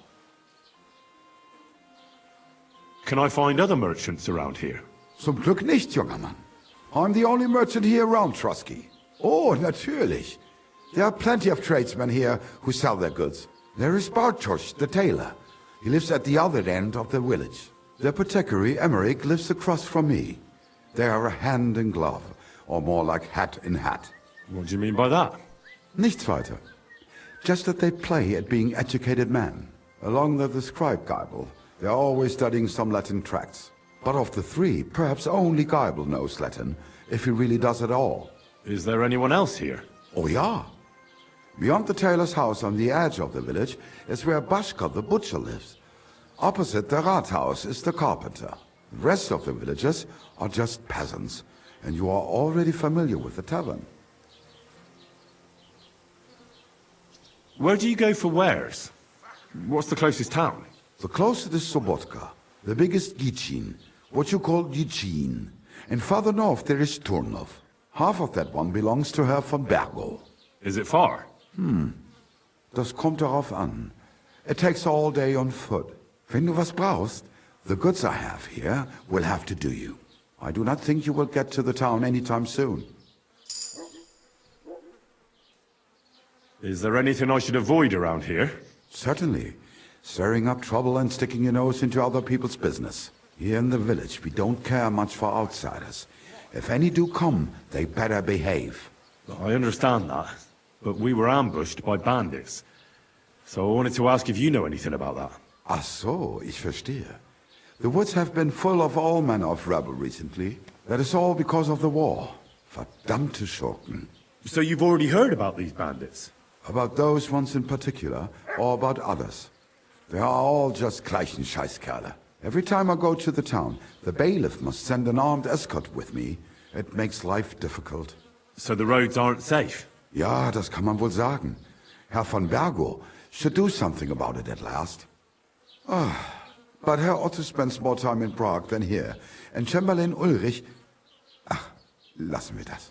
Can I find other merchants around here? Zum Glück nicht, junger Mann. I'm the only merchant here around Trusky. Oh, natürlich. There are plenty of tradesmen here who sell their goods. There is Bartosz, the tailor. He lives at the other end of the village. The apothecary, Emmerich, lives across from me. They are hand in glove, or more like hat in hat. What do you mean by that? Nichts weiter. Just that they play at being educated men. Along with the scribe Geibel, they are always studying some Latin tracts. But of the three, perhaps only Geibel knows Latin, if he really does at all. Is there anyone else here? Oh ja. Beyond the tailor's house on the edge of the village is where Bashka the butcher lives. Opposite the Rathaus is the carpenter. The rest of the villagers are just peasants, and you are already familiar with the tavern. Where do you go for wares? What's the closest town? The closest is Sobotka, the biggest Gichin, what you call Gichin. And farther north there is Turnov. Half of that one belongs to Herr von Bergo. Is it far? Das kommt darauf an. It takes all day on foot. Wenn du was brauchst, the goods I have here will have to do you. I do not think you will get to the town anytime soon. Is there anything I should avoid around here? Certainly. Stirring up trouble and sticking your nose into other people's business. Here in the village, we don't care much for outsiders. If any do come, they better behave. I understand that, but we were ambushed by bandits. So I wanted to ask if you know anything about that. Ach so, ich verstehe. The woods have been full of all manner of rebel recently. That is all because of the war. Verdammte Schurken. So you've already heard about these bandits? About those ones in particular, or about others. They are all just gleichen Scheißkerle. Every time I go to the town, the bailiff must send an armed escort with me. It makes life difficult. So the roads aren't safe? Ja, das kann man wohl sagen. Herr von Bergo should do something about it at last. But Herr Otto spends more time in Prague than here. And Chamberlain Ulrich... Ach, lassen wir das.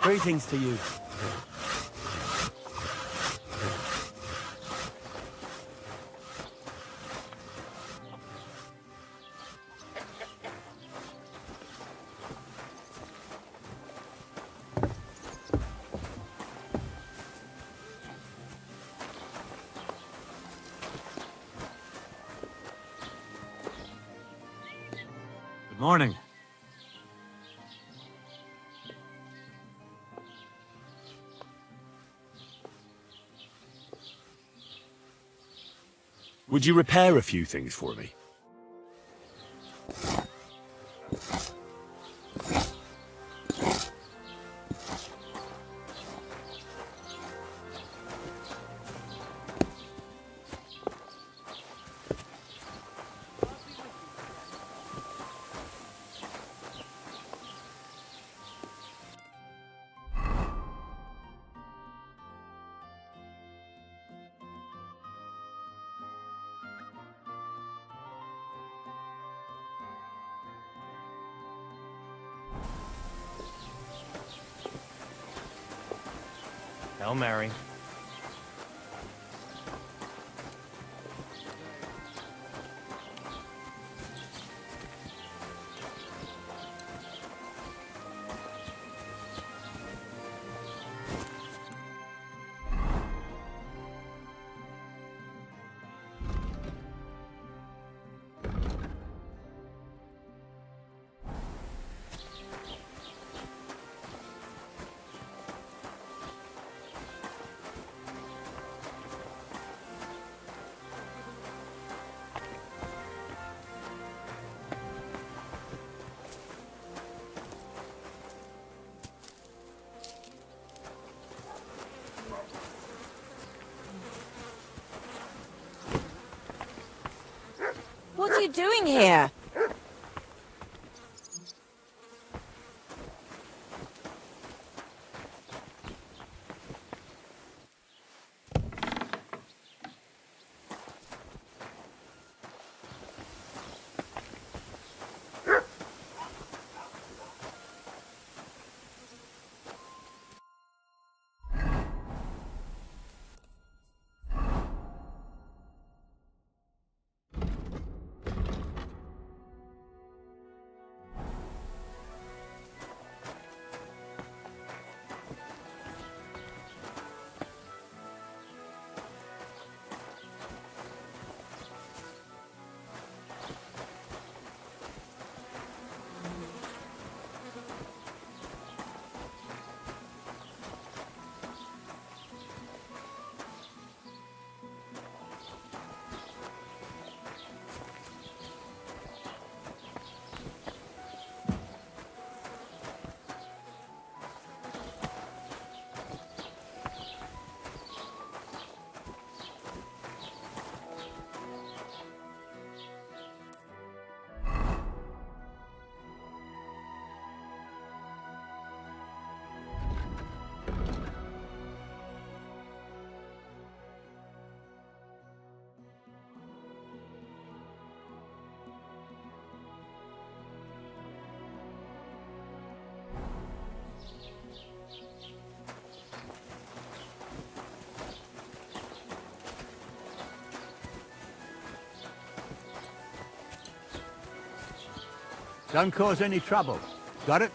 Greetings to you. Good morning. Would you repair a few things for me? Hail Mary. What are you doing here? Don't cause any trouble. Got it?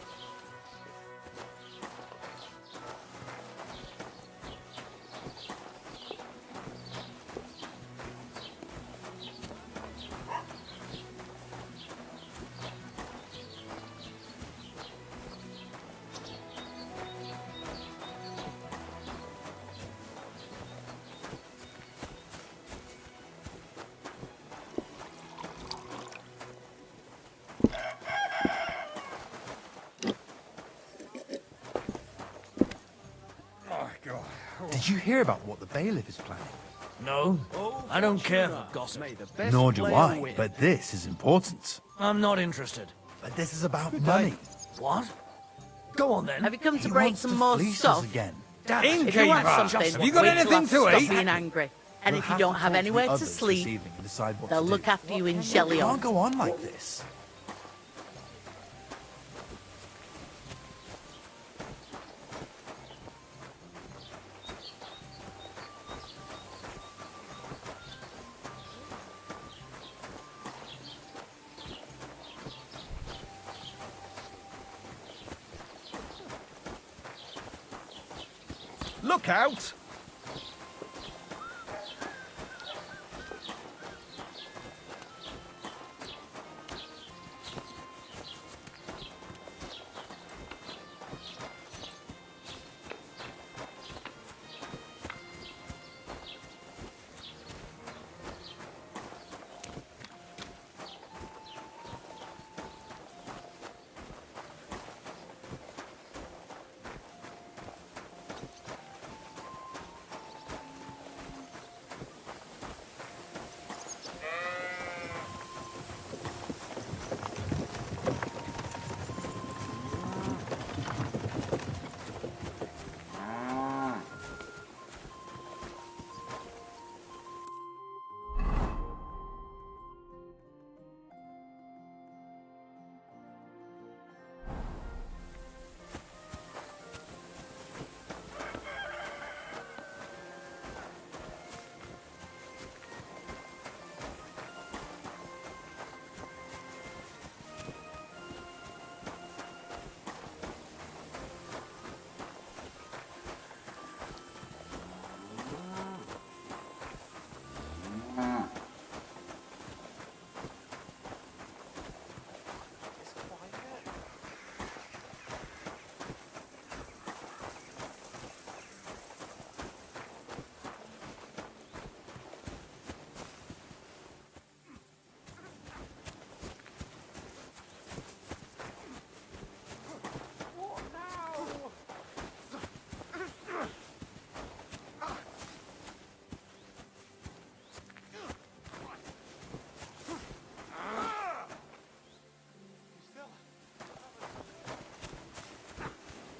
Did you hear about what the bailiff is planning? No, I don't care for gossip. Nor do I, but this is important. I'm not interested. But this is about money. What? Go on then. Have you come to He break wants some to more fleece stuff? us again. Damn it. If you want something, Have you got wait till anything I to stop eat? being angry. And We'll if you have don't to have talk to anywhere the to others this sleep, evening and decide what they'll to look do. after you in You Shelley can't go on like this. Look out!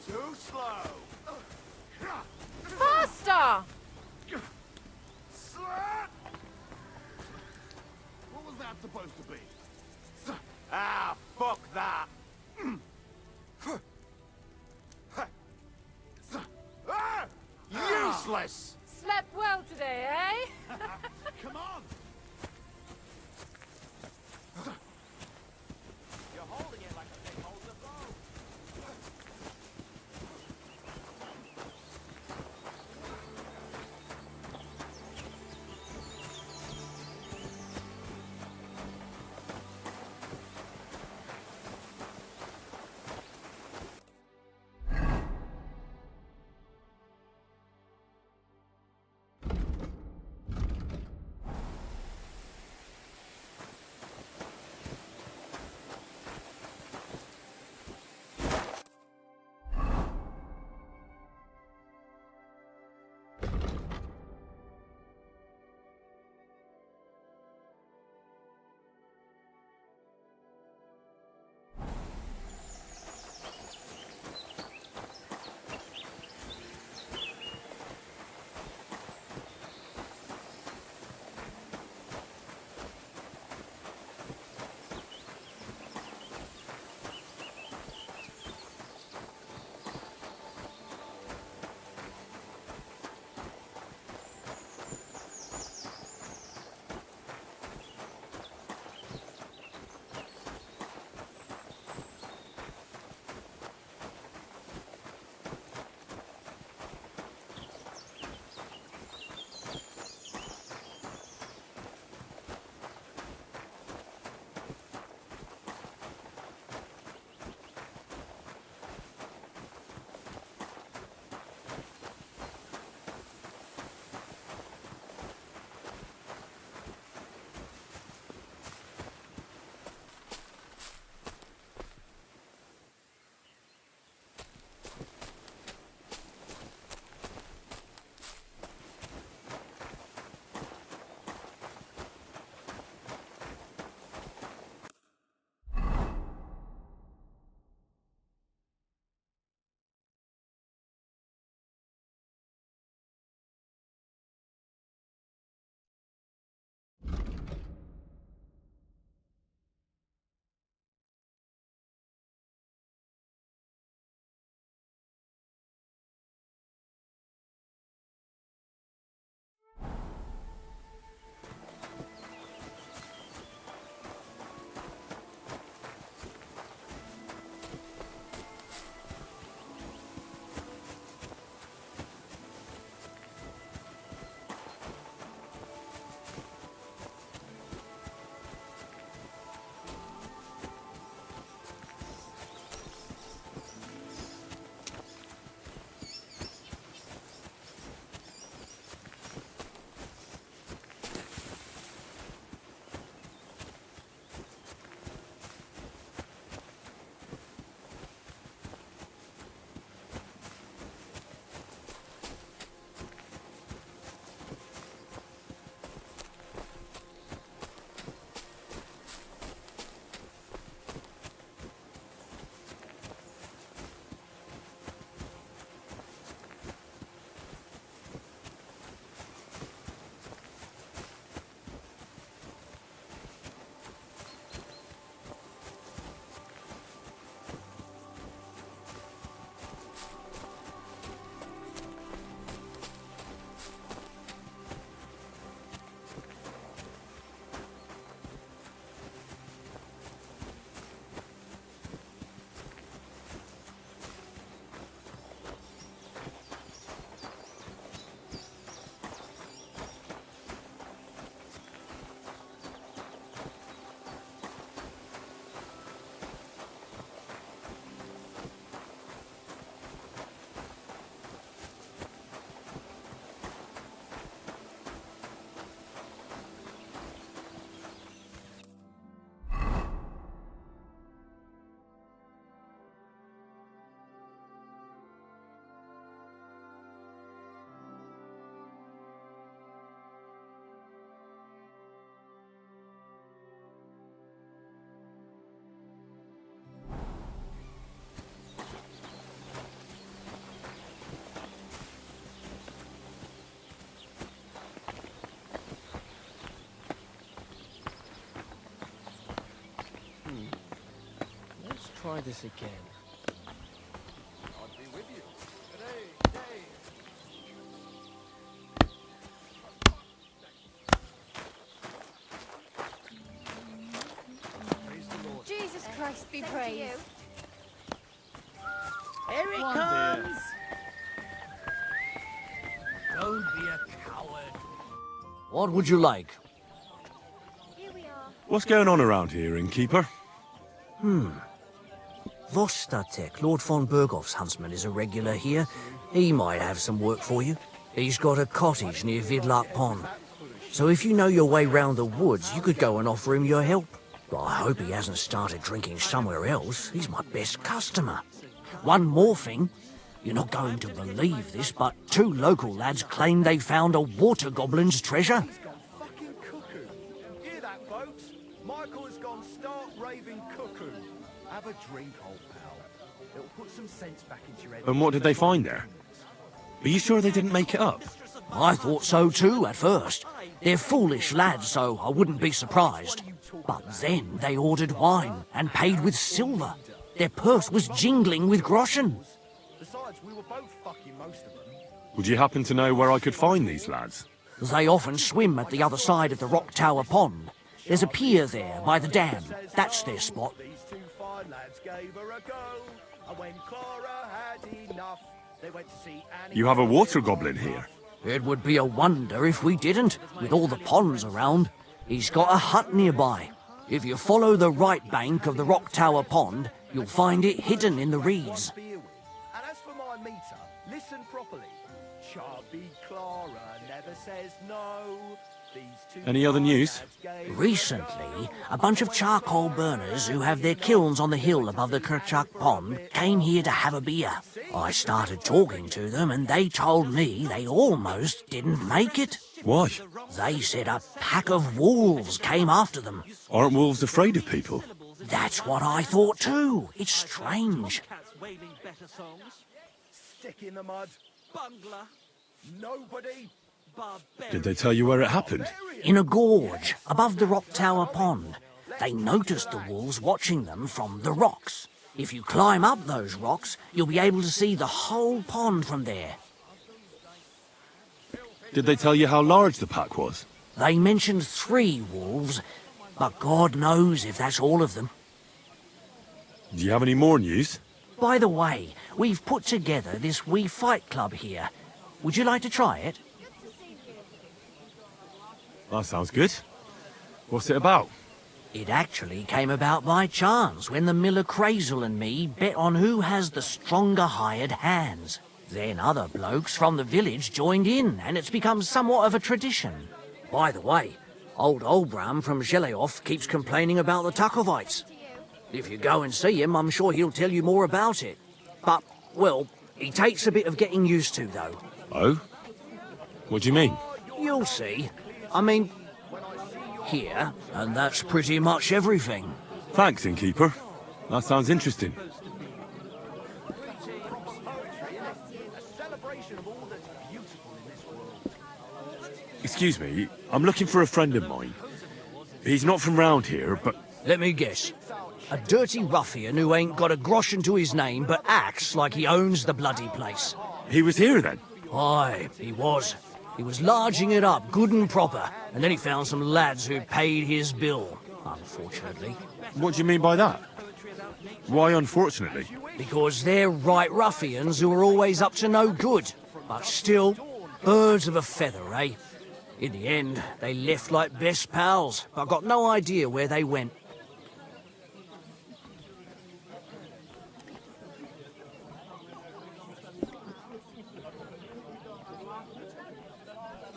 Too slow. Faster! Slut! What was that supposed to be? Ah, fuck that. Ah! Useless! Slept well today, eh? Come on! You're holding it like a thing holds a bow. try this again. Jesus Christ be praised. Here he One comes! Don't be a coward. What would you like? What's going on around here, innkeeper? Vostatek, Lord von Berghoff's huntsman, is a regular here. He might have some work for you. He's got a cottage near Vidlak Pond. So if you know your way round the woods, you could go and offer him your help. But I hope he hasn't started drinking somewhere else. He's my best customer. One more thing. You're not going to believe this, but 2 local lads claim they found a water goblin's treasure. Fucking cuckoo. Hear that, folks? Michael has gone stark raving cuckoo. Have a drink, old pal. It'll put some sense back into your head. And what did they find there? Are you sure they didn't make it up? I thought so too at first. They're foolish lads, so I wouldn't be surprised. But then they ordered wine and paid with silver. Their purse was jingling with groschen. Besides, we were both fucking most of them. Would you happen to know where I could find these lads? They often swim at the other side of the Rock Tower Pond. There's a pier there by the dam. That's their spot. These 2 fine lads gave her a go. And when Clara had enough, they went to see Annie. You have a water goblin here. It would be a wonder if we didn't, with all the ponds around. He's got a hut nearby. If you follow the right bank of the Rock Tower Pond, you'll find it hidden in the reeds. And as for my meter, listen properly. Chubby Clara never says no. These 2 Any other news? Recently, a bunch of charcoal burners who have their kilns on the hill above the Kerchak Pond came here to have a beer. I started talking to them and they told me they almost didn't make it. Why? They said a pack of wolves came after them. Aren't wolves afraid of people? That's what I thought too. It's strange. Stick in the mud. Bungler. Nobody. Did they tell you where it happened? In a gorge above the Rock Tower Pond. They noticed the wolves watching them from the rocks. If you climb up those rocks, you'll be able to see the whole pond from there. Did they tell you how large the pack was? They mentioned 3 wolves, but God knows if that's all of them. Do you have any more news? By the way, we've put together this wee fight club here. Would you like to try it? That sounds good. What's it about? It actually came about by chance when the miller Crazel and me bet on who has the stronger hired hands. Then other blokes from the village joined in, and it's become somewhat of a tradition. By the way, old Olbram from Zheleov keeps complaining about the Takovites. If you go and see him, I'm sure he'll tell you more about it. But, well, he takes a bit of getting used to, though. Oh? What do you mean? You'll see. I mean, here, and that's pretty much everything. Thanks, innkeeper. That sounds interesting. Excuse me, I'm looking for a friend of mine. He's not from round here, but... Let me guess. A dirty ruffian who ain't got a groschen to his name but acts like he owns the bloody place. He was here then? Aye, he was. He was larging it up good and proper, and then he found some lads who paid his bill, unfortunately. What do you mean by that? Why unfortunately? Because they're right ruffians who are always up to no good. But still, birds of a feather, eh? In the end, they left like best pals, but got no idea where they went.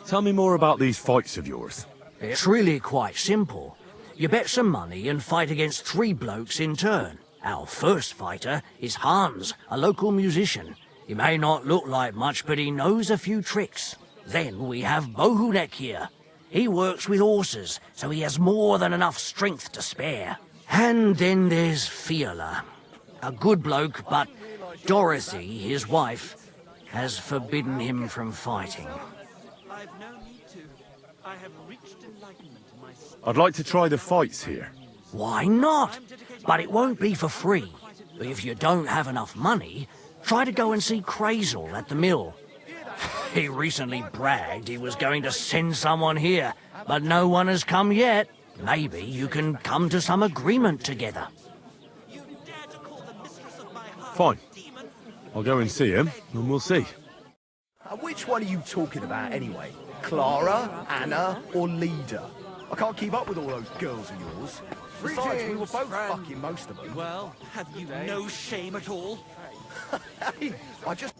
Tell me more about these fights of yours. It's really quite simple. You bet some money and fight against 3 blokes in turn. Our first fighter is Hans, a local musician. He may not look like much, but he knows a few tricks. Then we have Bohunek here. He works with horses, so he has more than enough strength to spare. And then there's Fiala. A good bloke, but Dorothy, his wife, has forbidden him from fighting. I'd like to try the fights here. Why not? But it won't be for free. If you don't have enough money, try to go and see Crazel at the mill. He recently bragged he was going to send someone here, but no one has come yet. Maybe you can come to some agreement together. Fine. I'll go and see him, and we'll see. Which one are you talking about anyway? Clara, Anna, or Leda? I can't keep up with all those girls of yours. Besides, we were both fucking most of them. Well, have you no shame at all? Hey, I just...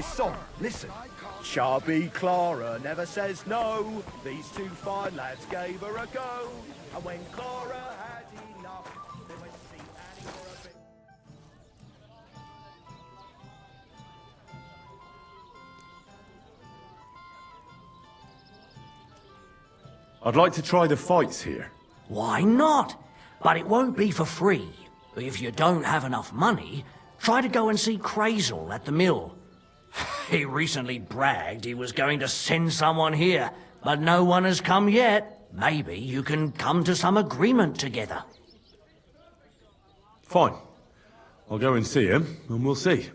Song, listen. Chubby Clara never says no. These two fine lads gave her a go. And when Clara had enough, they went to see Annie for a bit. I'd like to try the fights here. Why not? But it won't be for free. If you don't have enough money, try to go and see Crazel at the mill. He recently bragged he was going to send someone here, but no one has come yet. Maybe you can come to some agreement together. Fine. I'll go and see him, and we'll see.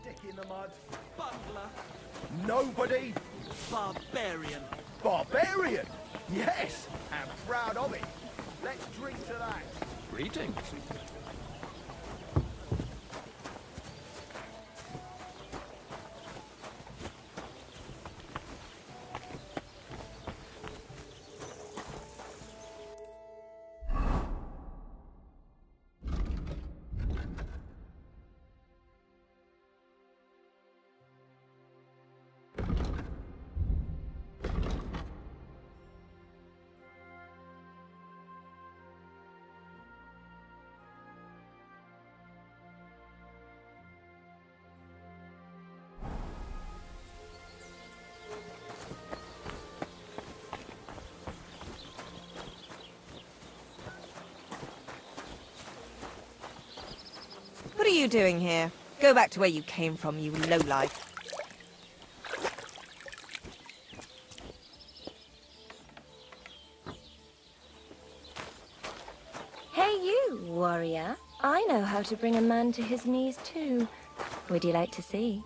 Stick in the mud. Bungler. Nobody. Barbarian. Barbarian? Yes, and proud of it. Let's drink to that. Greetings. What are you doing here? Go back to where you came from, you lowlife. Hey you, warrior. I know how to bring a man to his knees too. Would you like to see?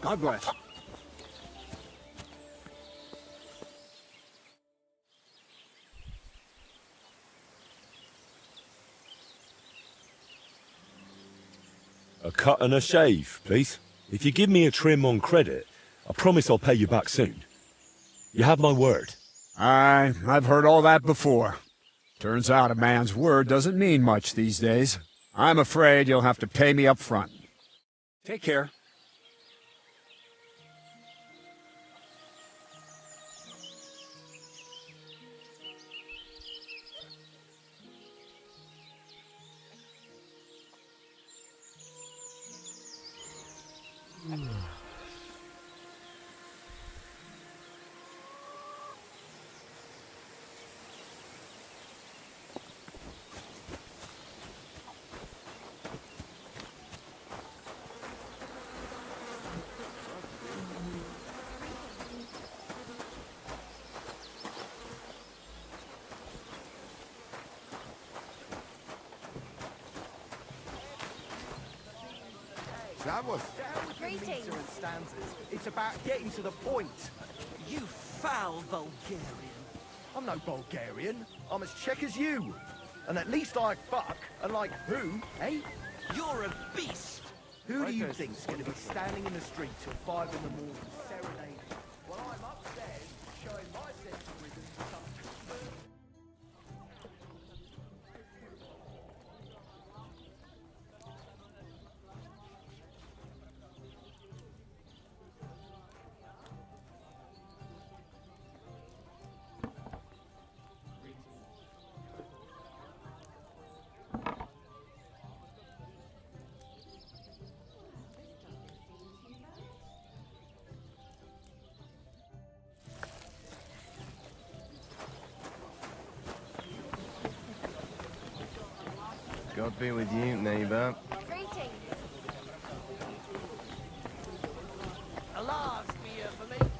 Progress. A cut and a shave, please. If you give me a trim on credit, I promise I'll pay you back soon. You have my word. I've heard all that before. Turns out a man's word doesn't mean much these days. I'm afraid you'll have to pay me up front. Take care. That was... Greetings. And stanzas. It's about getting to the point. You foul Bulgarian. I'm no Bulgarian. I'm as Czech as you. And at least I fuck, and like who, eh? You're a beast. Who do you think's gonna be standing in the street till 5 in the morning serenading? Well, I'm upstairs showing my sense of rhythm to some... God be with you, neighbor. Greetings. A large beer for me.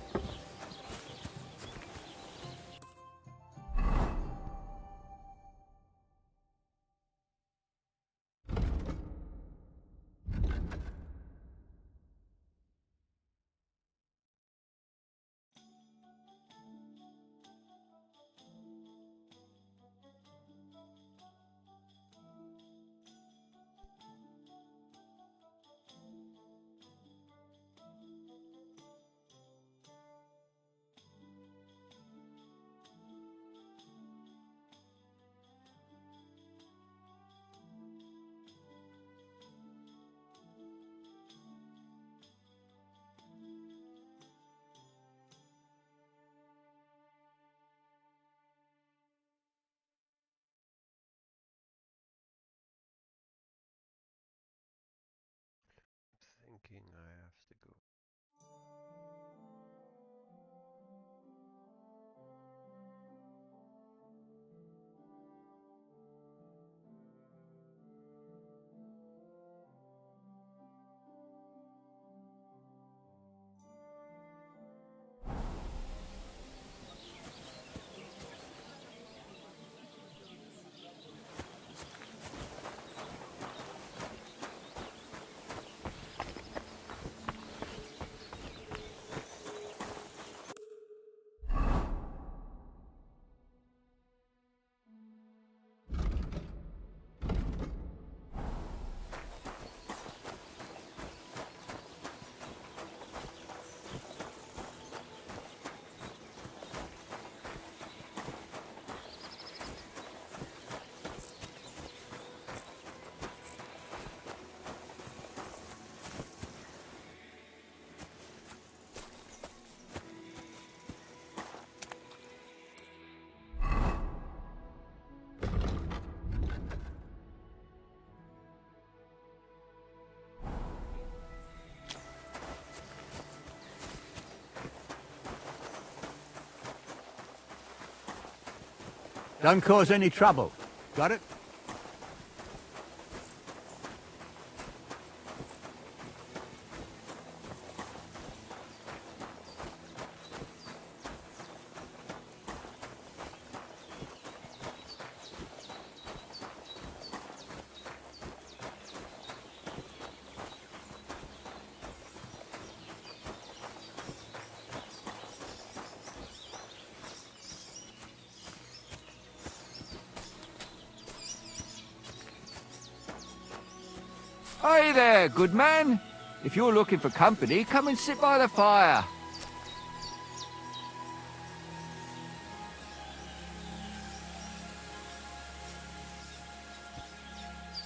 Thinking I have to go. Don't cause any trouble. Got it? Hey there, good man. If you're looking for company, come and sit by the fire.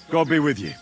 God be with you.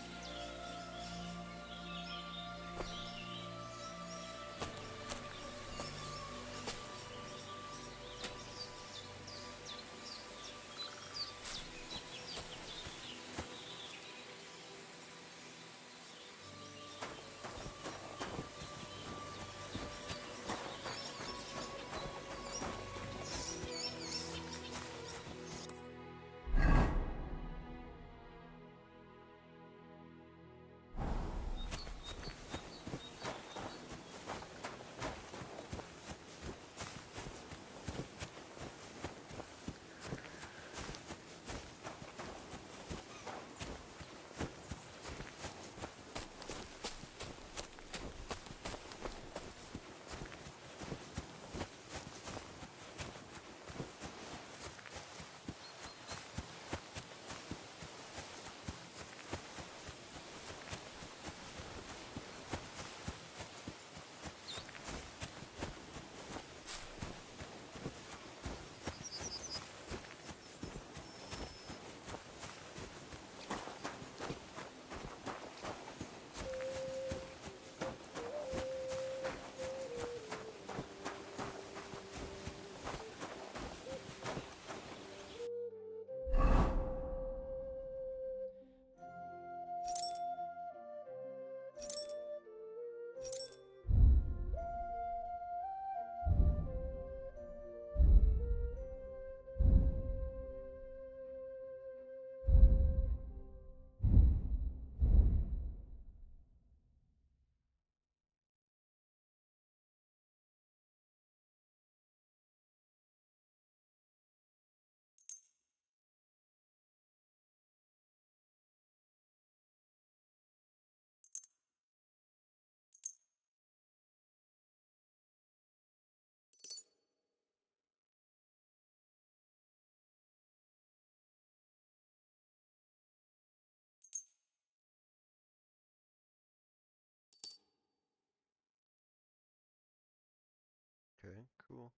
Okay, cool.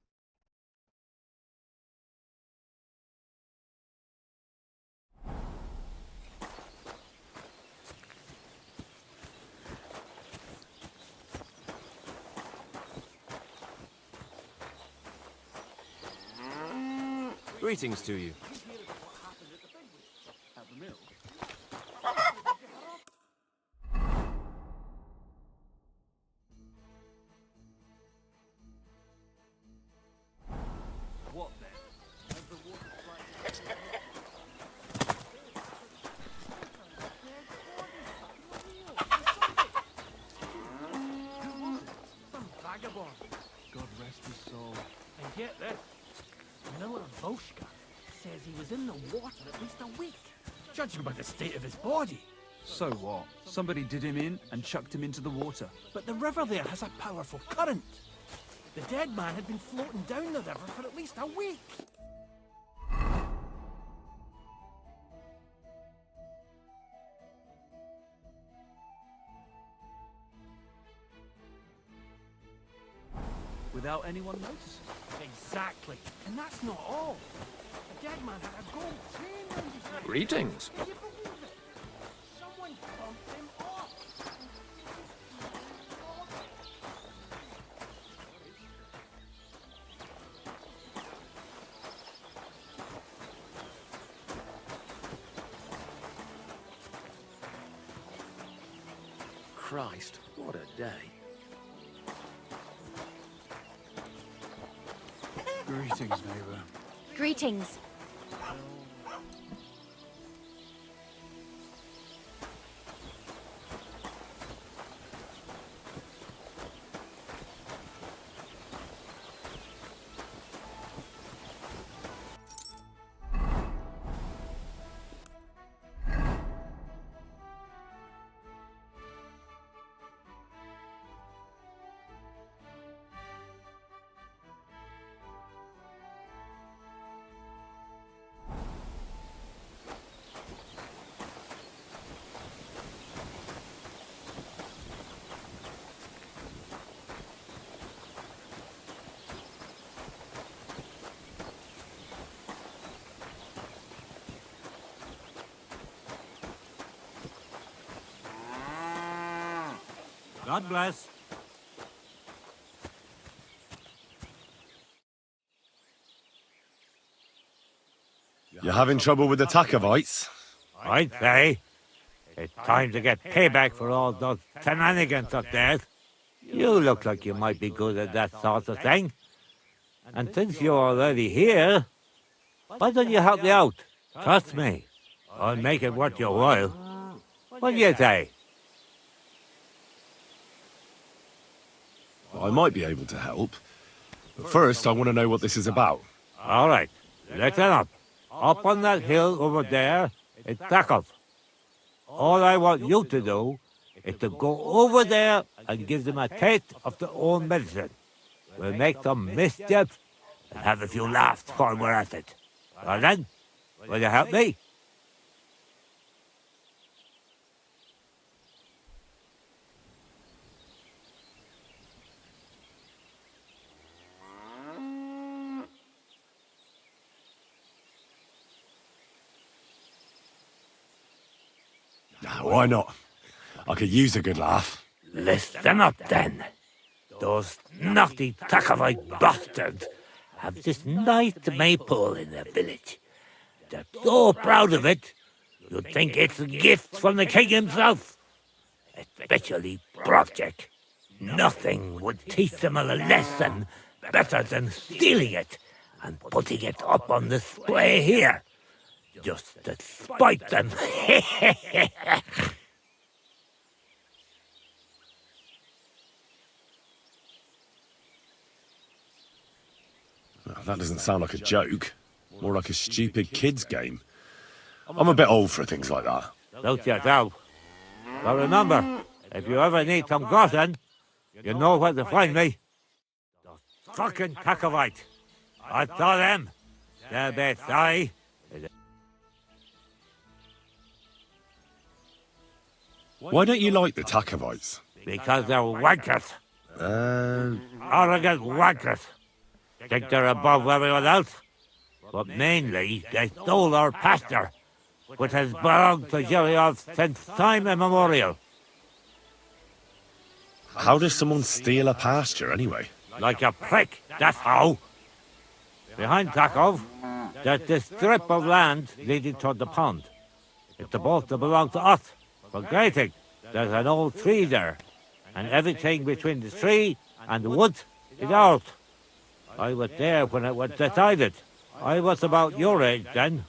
Greetings to you. What then? Has the water Some vagabond. God rest his soul. And get this. Miller Voshka says he was in the water at least a week. Judging by the state of his body. So what? Somebody did him in and chucked him into the water. But the river there has a powerful current. The dead man had been floating down the river for at least a week. Without anyone noticing. Exactly. And that's not all. The dead man had a gold chain round his neck. Greetings. Can you believe it? Someone bumped him off. Christ, what a day. Greetings, neighbor. Greetings. God bless. You having trouble with the Takovites? I'd say it's time to get payback for all those shenanigans up there. You look like you might be good at that sort of thing. And since you're already here, why don't you help me out? Trust me, I'll make it worth your while. What do you say? I might be able to help. But first, I want to know what this is about. All right, listen up. Up on that hill over there, it's Takov. All I want you to do is to go over there and give them a taste of their own medicine. We'll make some mischief and have a few laughs while we're at it. Well then, will you help me? Why not? I could use a good laugh. Listen up then. Those naughty Takovite bastards have this nice maypole in their village. They're so proud of it, you'd think it's a gift from the king himself. Especially Project. Nothing would teach them a lesson better than stealing it and putting it up on display here. Just to spite them. Well, that doesn't sound like a joke. More like a stupid kid's game. I'm a bit old for things like that. Note yourself. But remember, if you ever need some groschen, you know where to find me. Those fucking Takovite. I saw them. They'll be sorry. Why don't you like the Takovites? Because they're wankers. Arrogant wankers. Think they're above everyone else. But mainly, they stole our pasture, which has belonged to Giliov since time immemorial. How does someone steal a pasture, anyway? Like a prick, that's how. Behind Takov, there's this strip of land leading toward the pond. It's supposed to belong to us. For grazing, there's an old tree there, and everything between the tree and the woods is ours. I was there when it was decided. I was about your age then,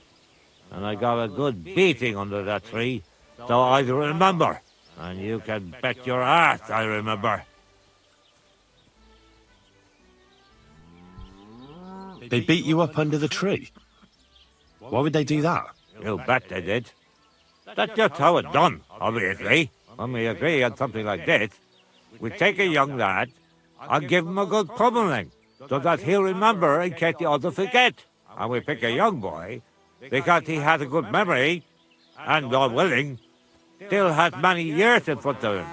and I got a good beating under that tree, so I remember. And you can bet your ass I remember. They beat you up under the tree? Why would they do that? You bet they did. That's just how it's done, obviously. When we agree on something like this, we take a young lad and give him a good pummeling, so that he'll remember in case the others forget. And we pick a young boy because he has a good memory and, God willing, still has many years in front of him.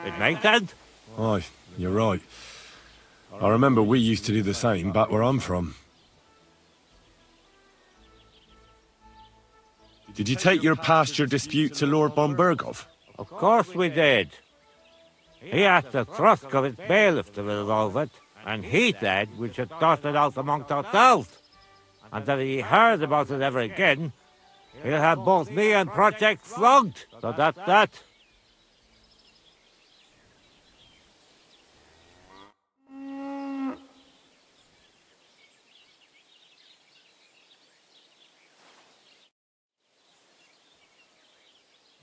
It makes sense? Aye, you're right. I remember we used to do the same back where I'm from. Did you take your pasture dispute to Lord Bombergov? Of course we did. He asked the Thrusk of his bailiff to resolve it, and he said we should sort it out amongst ourselves. And that if he heard about it ever again, he'll have both me and Project flogged. So that's that.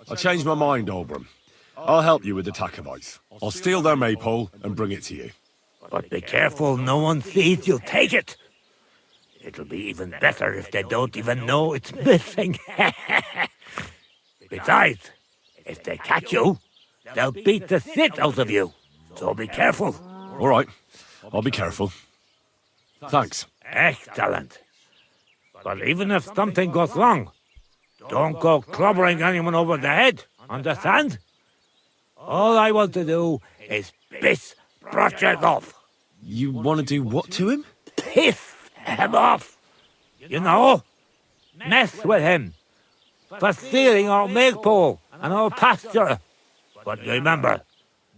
I changed my mind, Oberon. I'll help you with the Takovites. I'll steal their maypole and bring it to you. But be careful no one sees you take it. It'll be even better if they don't even know it's missing. Besides, if they catch you, they'll beat the shit out of you. So be careful. All right, I'll be careful. Thanks. Excellent. But even if something goes wrong, don't go clobbering anyone over the head, understand? All I want to do is piss Project off. You want to do what to him? Piss him off. You know? Mess with him. For stealing our maypole and our pasture. But remember,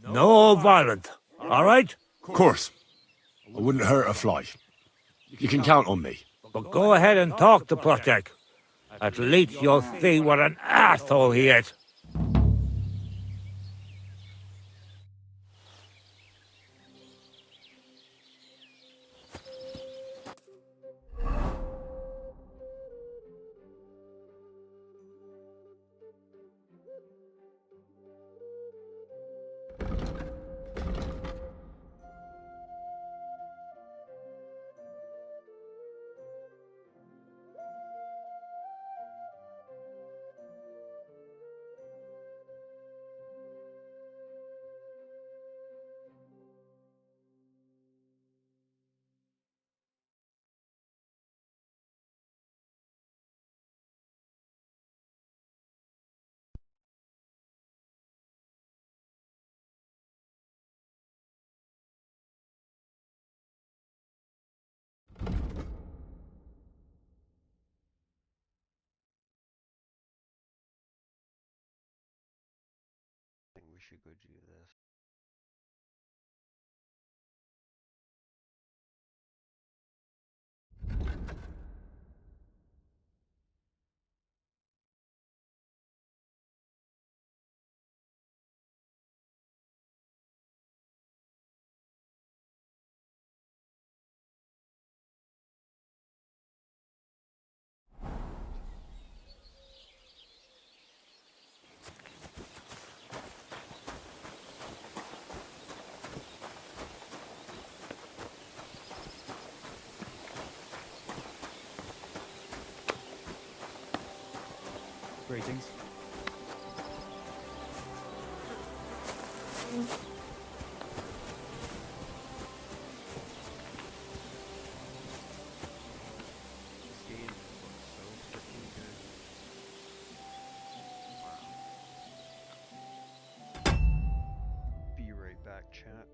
No violent. All right? Of course. I wouldn't hurt a fly. You can count on me. But go ahead and talk to Protect. At least you'll see what an asshole he is. I think we should go do this. Greetings. This game looks so freaking good. Wow. Be right back, chat.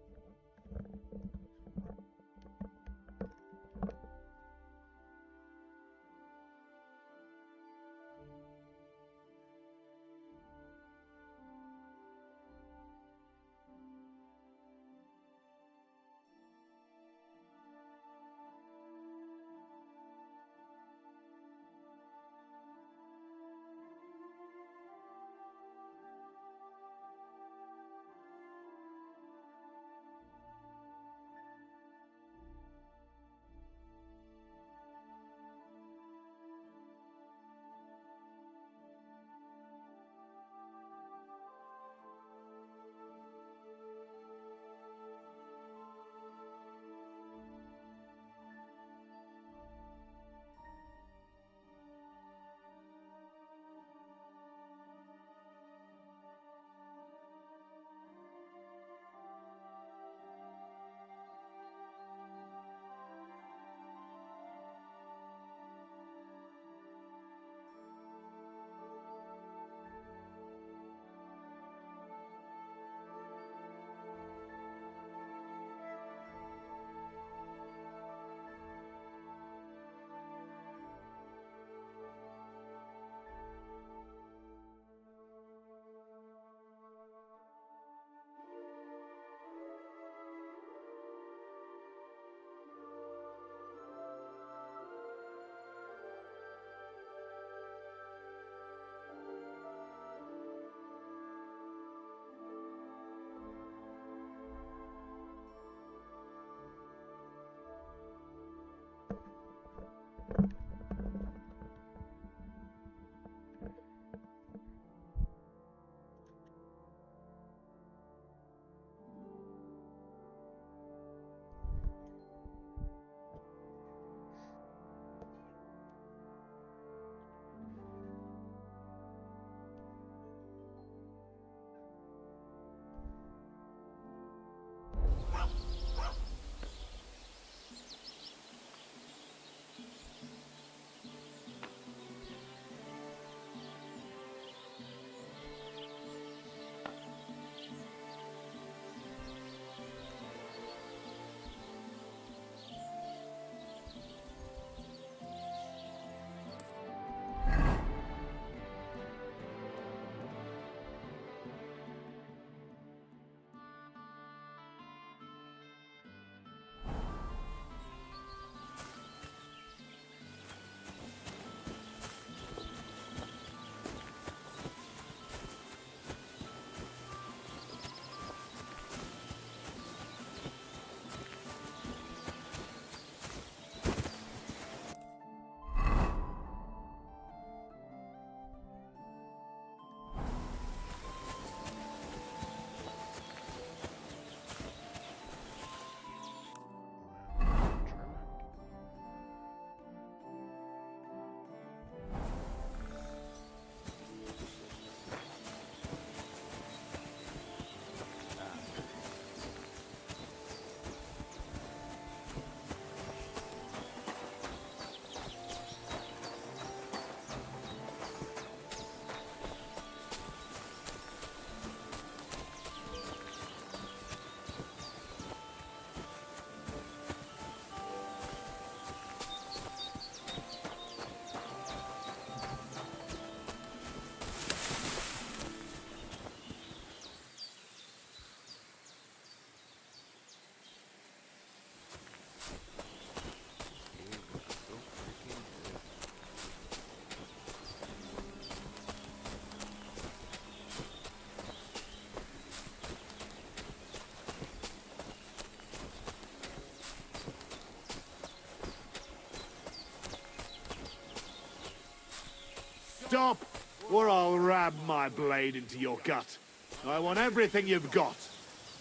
Stop, or I'll ram my blade into your gut. I want everything you've got.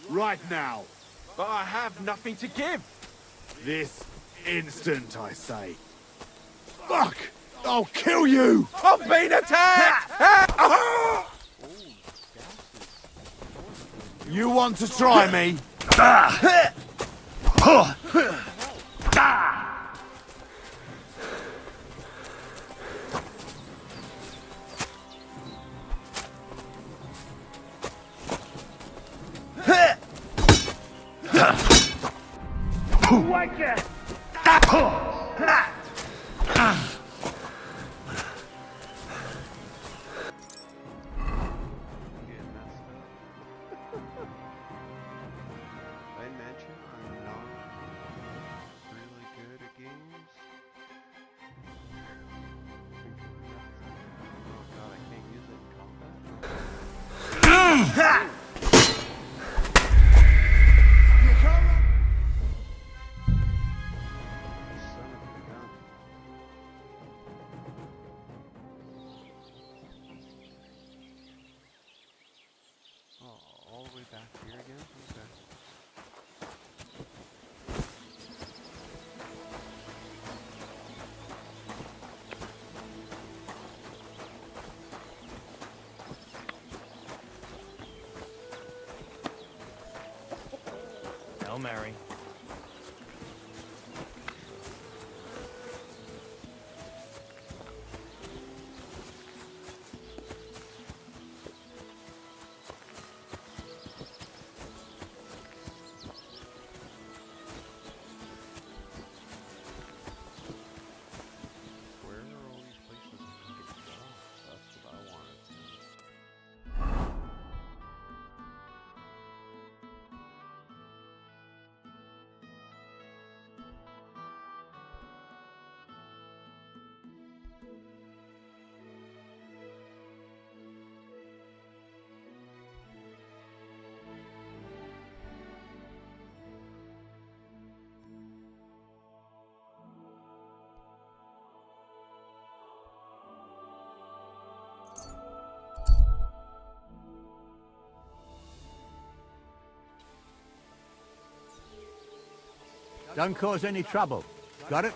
Right now. But I have nothing to give. This instant, I say. Fuck! I'll kill you! I'm being attacked! You want to try me? I mentioned I'm not really good at games. Oh god, I can't use it in combat. Son of a gun. Oh, all the way back here again? Okay. Hail Mary. Where are all these places that you can get off? That's what I wanted to know. Don't cause any trouble. Got it?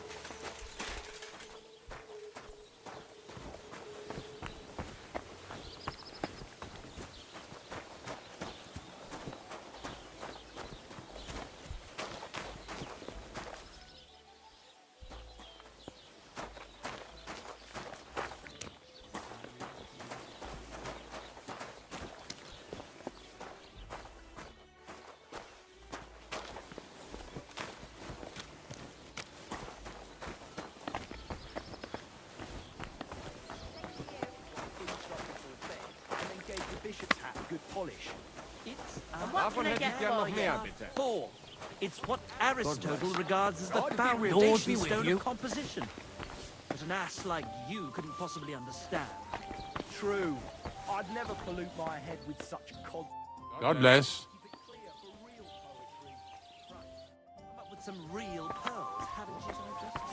Bishop's hat a good polish. It's What can I get for you? Four. It's what Aristotle regards as the God be foundation with you. stone of composition. But an ass like you couldn't possibly understand. True. I'd never pollute my head with such con. God bless. Come up with some real pearls, haven't you?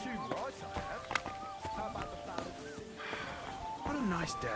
Too right I have. How about the ballad of Sin? What a nice day.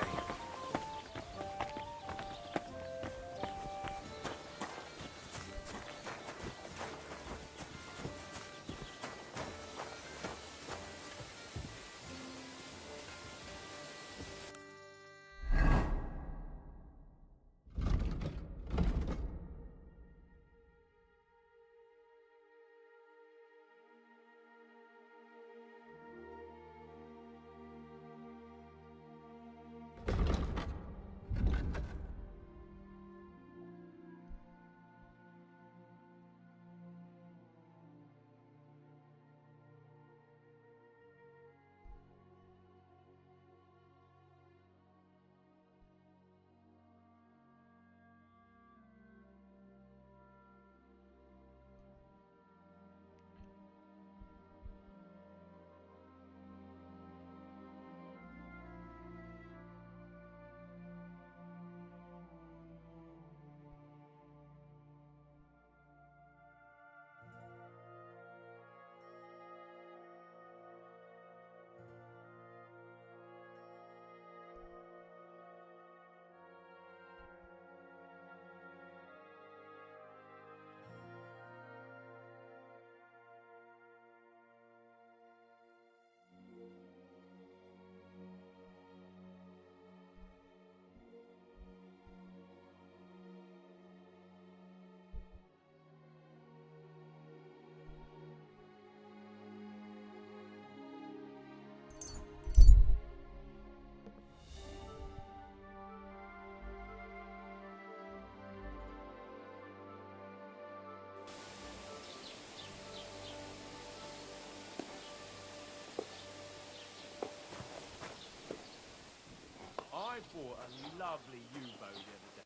bought a lovely U-boat the other day.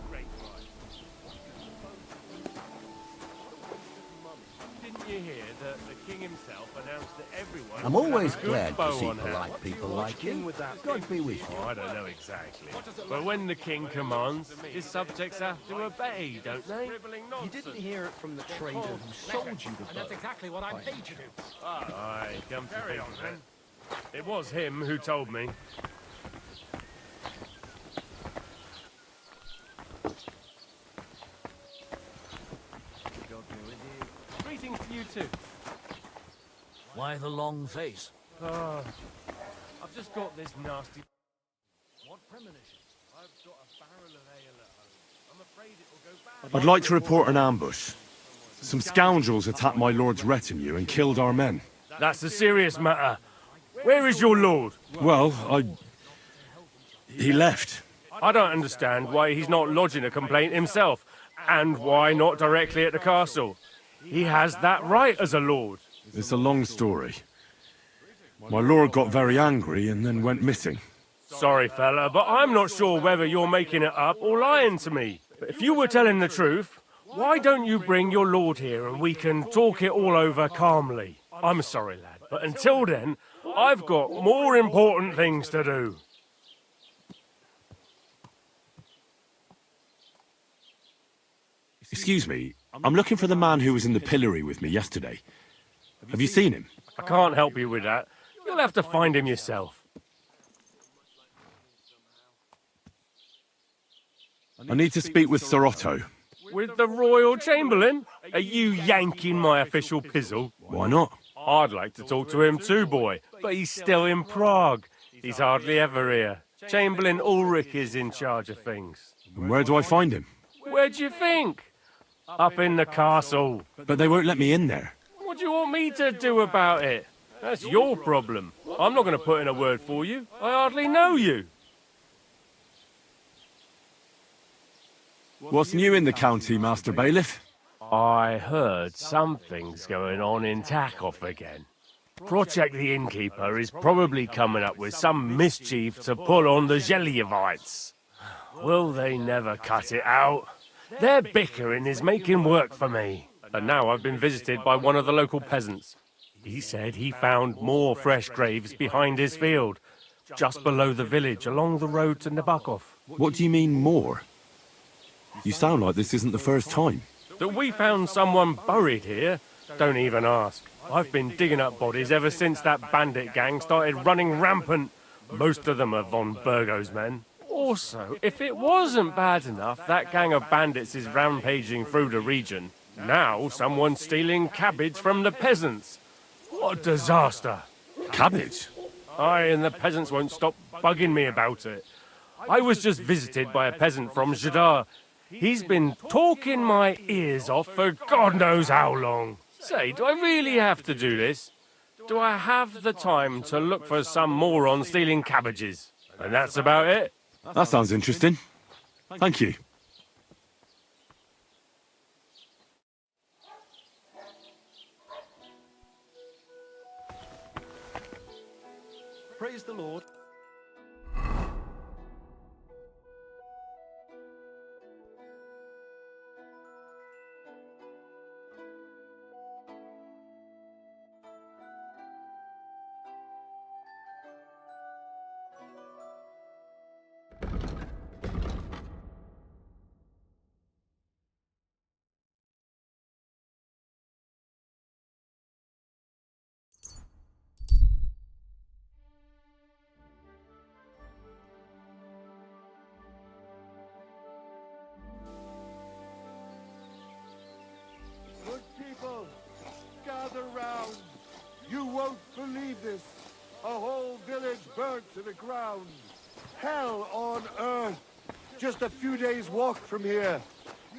Great ride. Didn't you hear that the king himself announced that everyone... I'm would have always a good glad to bow see on hand? polite people like you. God be with you. Oh, I don't know exactly. But when the king commands, his subjects have to obey, don't they? You didn't hear it from the trader who sold you the boat. And that's exactly what I'm paid to do. Aye, come to think of it. It was him who told me. Greetings to you too. Why the long face? Oh, I've just got this nasty... What premonition? I've got a barrel of ale at home. I'm afraid it will go bad. I'd like to report an ambush. Some scoundrels attacked my lord's retinue and killed our men. That's a serious matter. Where is your lord? Well, he left. I don't understand why he's not lodging a complaint himself, and why not directly at the castle. He has that right as a lord. It's a long story. My lord got very angry and then went missing. Sorry, fella, but I'm not sure whether you're making it up or lying to me. But if you were telling the truth, why don't you bring your lord here and we can talk it all over calmly? I'm sorry, lad, but until then, I've got more important things to do. Excuse me, I'm looking for the man who was in the pillory with me yesterday. Have you seen him? I can't help you with that. You'll have to find him yourself. I need to speak with Sir Otto. With the Royal Chamberlain? Are you yanking my official pizzle? Why not? I'd like to talk to him too, boy, but he's still in Prague. He's hardly ever here. Chamberlain Ulrich is in charge of things. And where do I find him? Where do you think? Up in the castle. But they won't let me in there. What do you want me to do about it? That's your problem. I'm not going to put in a word for you. I hardly know you. What's new in the county, Master Bailiff? I heard something's going on in Takov again. Project the Innkeeper is probably coming up with some mischief to pull on the Zhelyevites. Will they never cut it out? Their bickering is making work for me. And now I've been visited by one of the local peasants. He said he found more fresh graves behind his field, just below the village, along the road to Nabokov. What do you mean, more? You sound like this isn't the first time. That we found someone buried here? Don't even ask. I've been digging up bodies ever since that bandit gang started running rampant. Most of them are von Burgo's men. Also, if it wasn't bad enough that gang of bandits is rampaging through the region, now someone's stealing cabbage from the peasants. What a disaster. Cabbage? Aye, and the peasants won't stop bugging me about it. I was just visited by a peasant from Zadar. He's been talking my ears off for God knows how long. Say, do I really have to do this? Do I have the time to look for some moron stealing cabbages? And that's about it. That sounds interesting. Thank you. Praise the Lord. Good people, gather round. You won't believe this. A whole village burnt to the ground. Hell on earth. Just a few days' walk from here.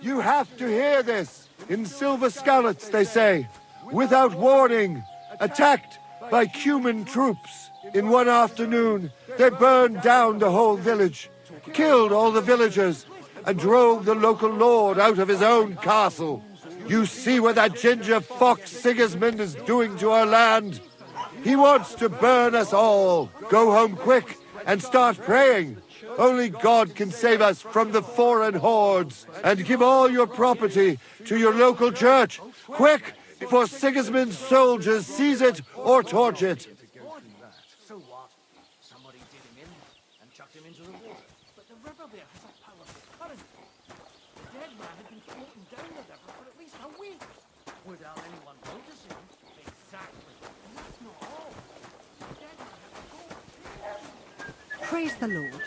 You have to hear this. In Silver Skallets, they say, without warning, attacked by Cuman troops. In one afternoon, They burned down the whole village, killed all the villagers, and drove the local lord out of his own castle. You see what that ginger fox Sigismund is doing to our land? He wants to burn us all. Go home quick and start praying. Only God can save us from the foreign hordes. And give all your property to your local church. Quick, before Sigismund's soldiers seize it or torch it. So what? Somebody did him in and chucked him into the water. But the river there has a powerful current. The dead man had been floating down the river for at least a week. Without anyone noticing. Exactly. And that's not all. The dead man had to go. Praise the Lord.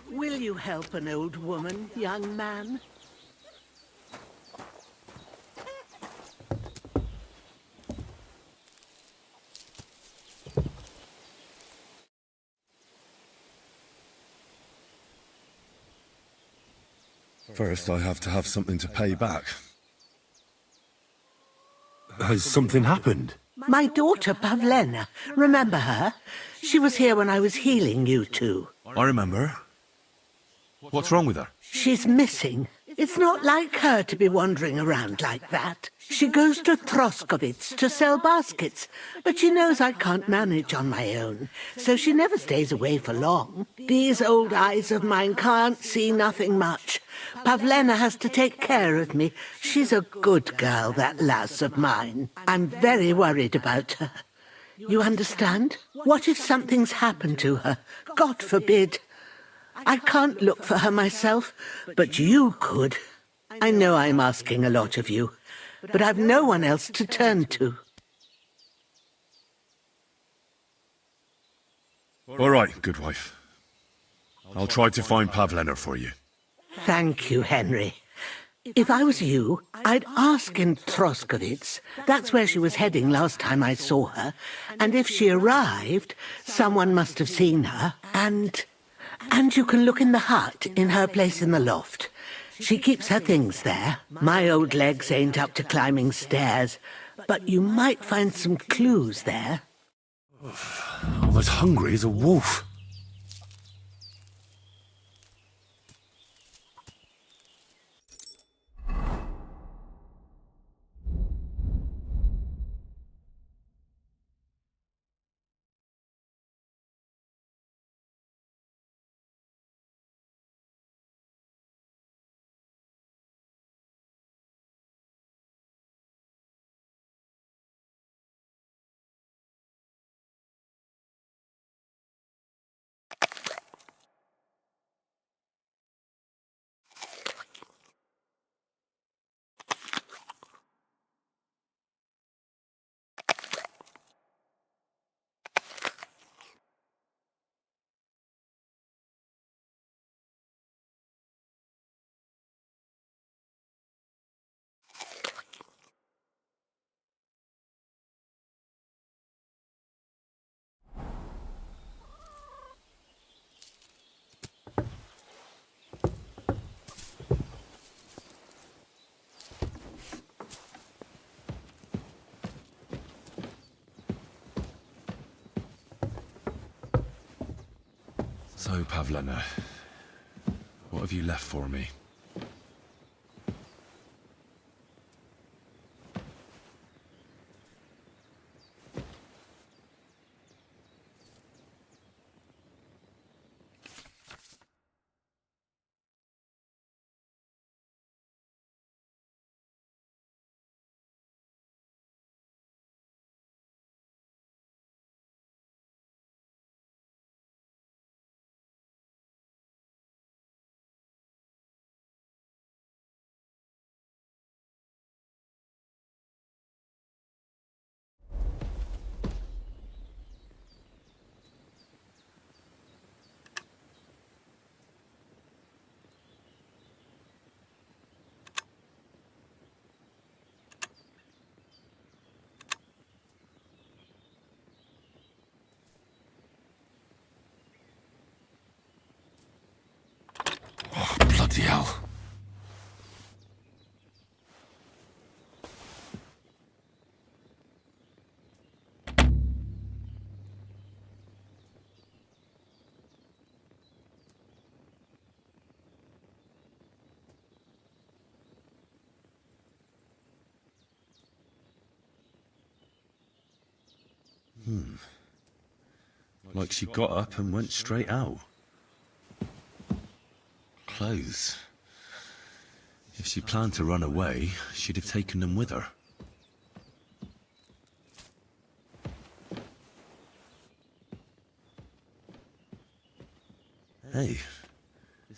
Will you help an old woman, young man? First, I have to have something to pay back. Has something happened? My daughter, Pavlena. Remember her? She was here when I was healing you two. I remember. What's wrong with her? She's missing. It's not like her to be wandering around like that. She goes to Troskovitz to sell baskets, but she knows I can't manage on my own, so she never stays away for long. These old eyes of mine can't see nothing much. Pavlena has to take care of me. She's a good girl, that lass of mine. I'm very worried about her. You understand? What if something's happened to her? God forbid. I can't look for her myself, but you could. I know I'm asking a lot of you, but I've no one else to turn to. All right, good wife. I'll try to find Pavlena for you. Thank you, Henry. If I was you, I'd ask in Troskovitz. That's where she was heading last time I saw her. And if she arrived, someone must have seen her. And you can look in the hut in her place in the loft. She keeps her things there. My old legs ain't up to climbing stairs, but you might find some clues there. I'm as hungry as a wolf. So, Pavlena, what have you left for me? Bloody hell. Like she got up and went straight out. Clothes. If she planned to run away, she'd have taken them with her. Hey,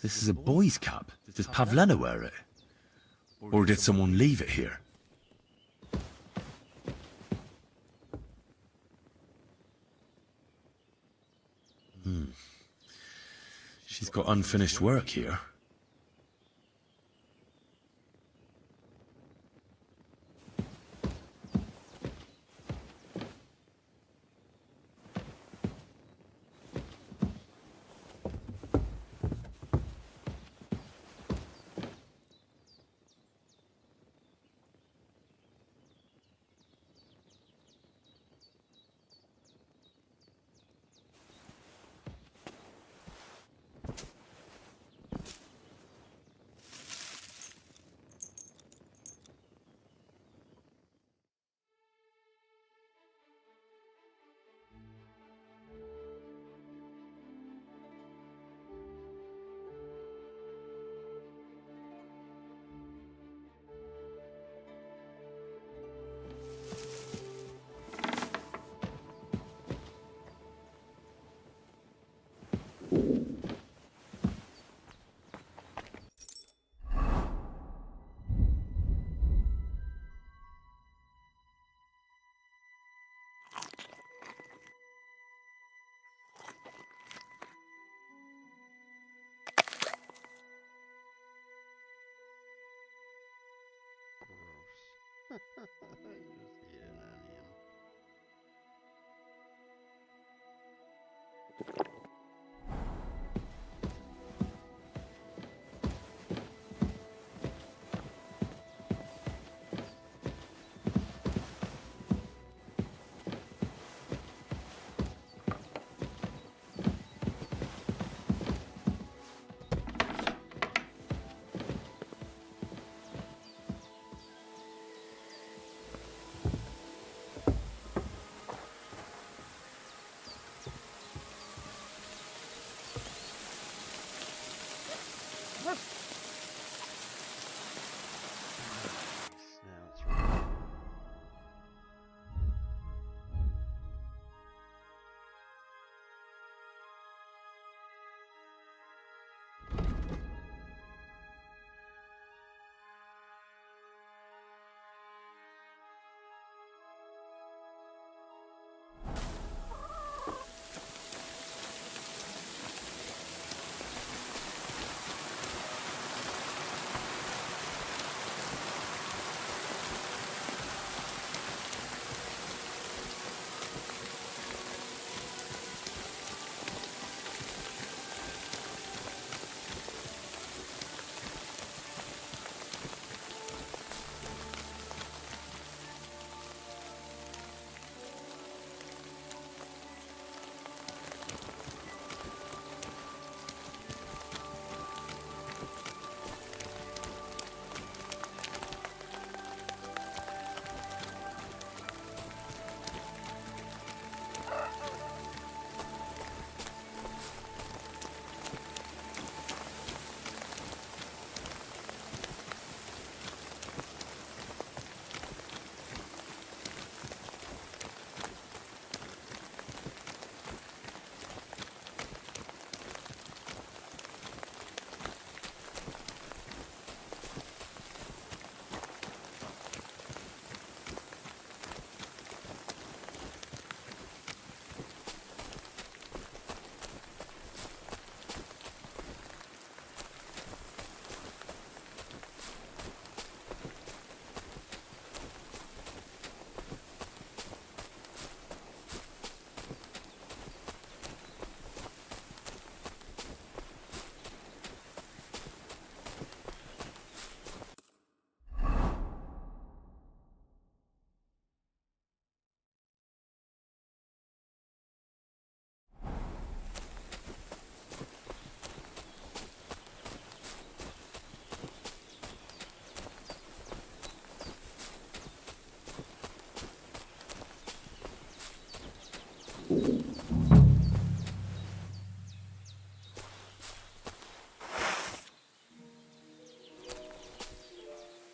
this is a boy's cap. Does Pavlena wear it? Or did someone leave it here? She's got unfinished work here.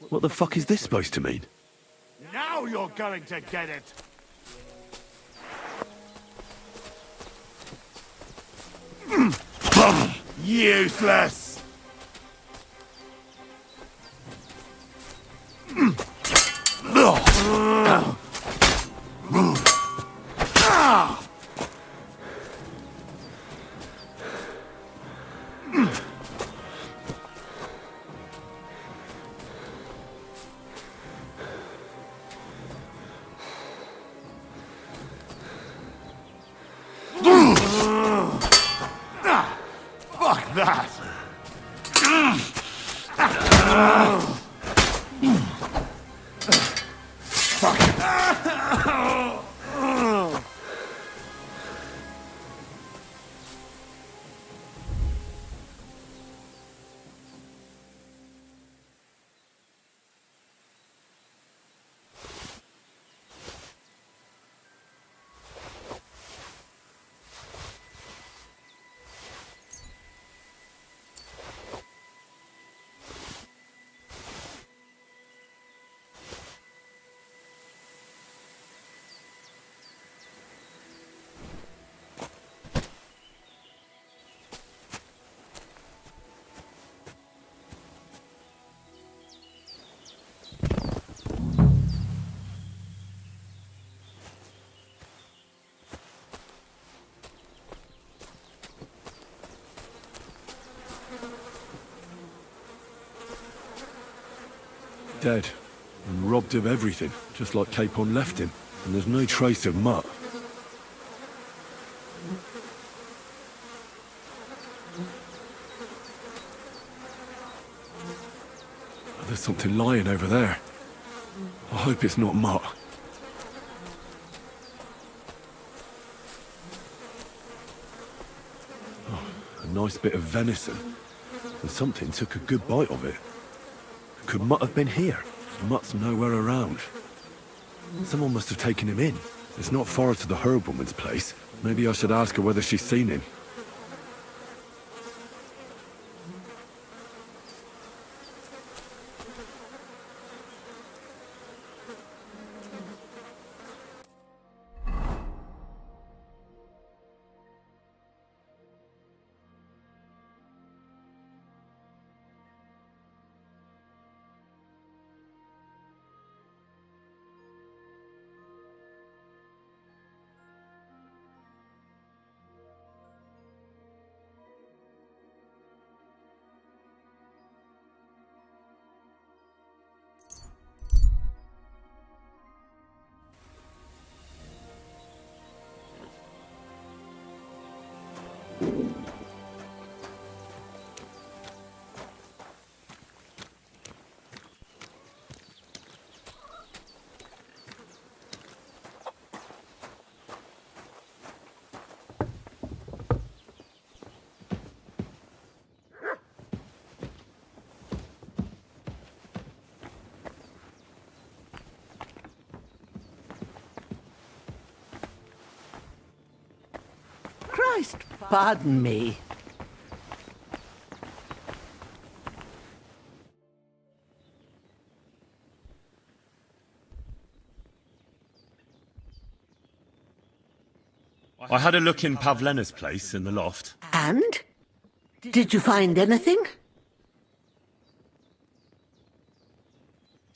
What the fuck is this supposed to mean? Now you're going to get it! Useless! Dead. And robbed of everything, just like Capon left him. And there's no trace of Mutt. There's something lying over there. I hope it's not Mutt. Oh, a nice bit of venison. And something took a good bite of it. Could Mutt have been here? Mutt's nowhere around. Someone must have taken him in. It's not far to the herb woman's place. Maybe I should ask her whether she's seen him. Christ, pardon me. I had a look in Pavlena's place in the loft. And? Did you find anything?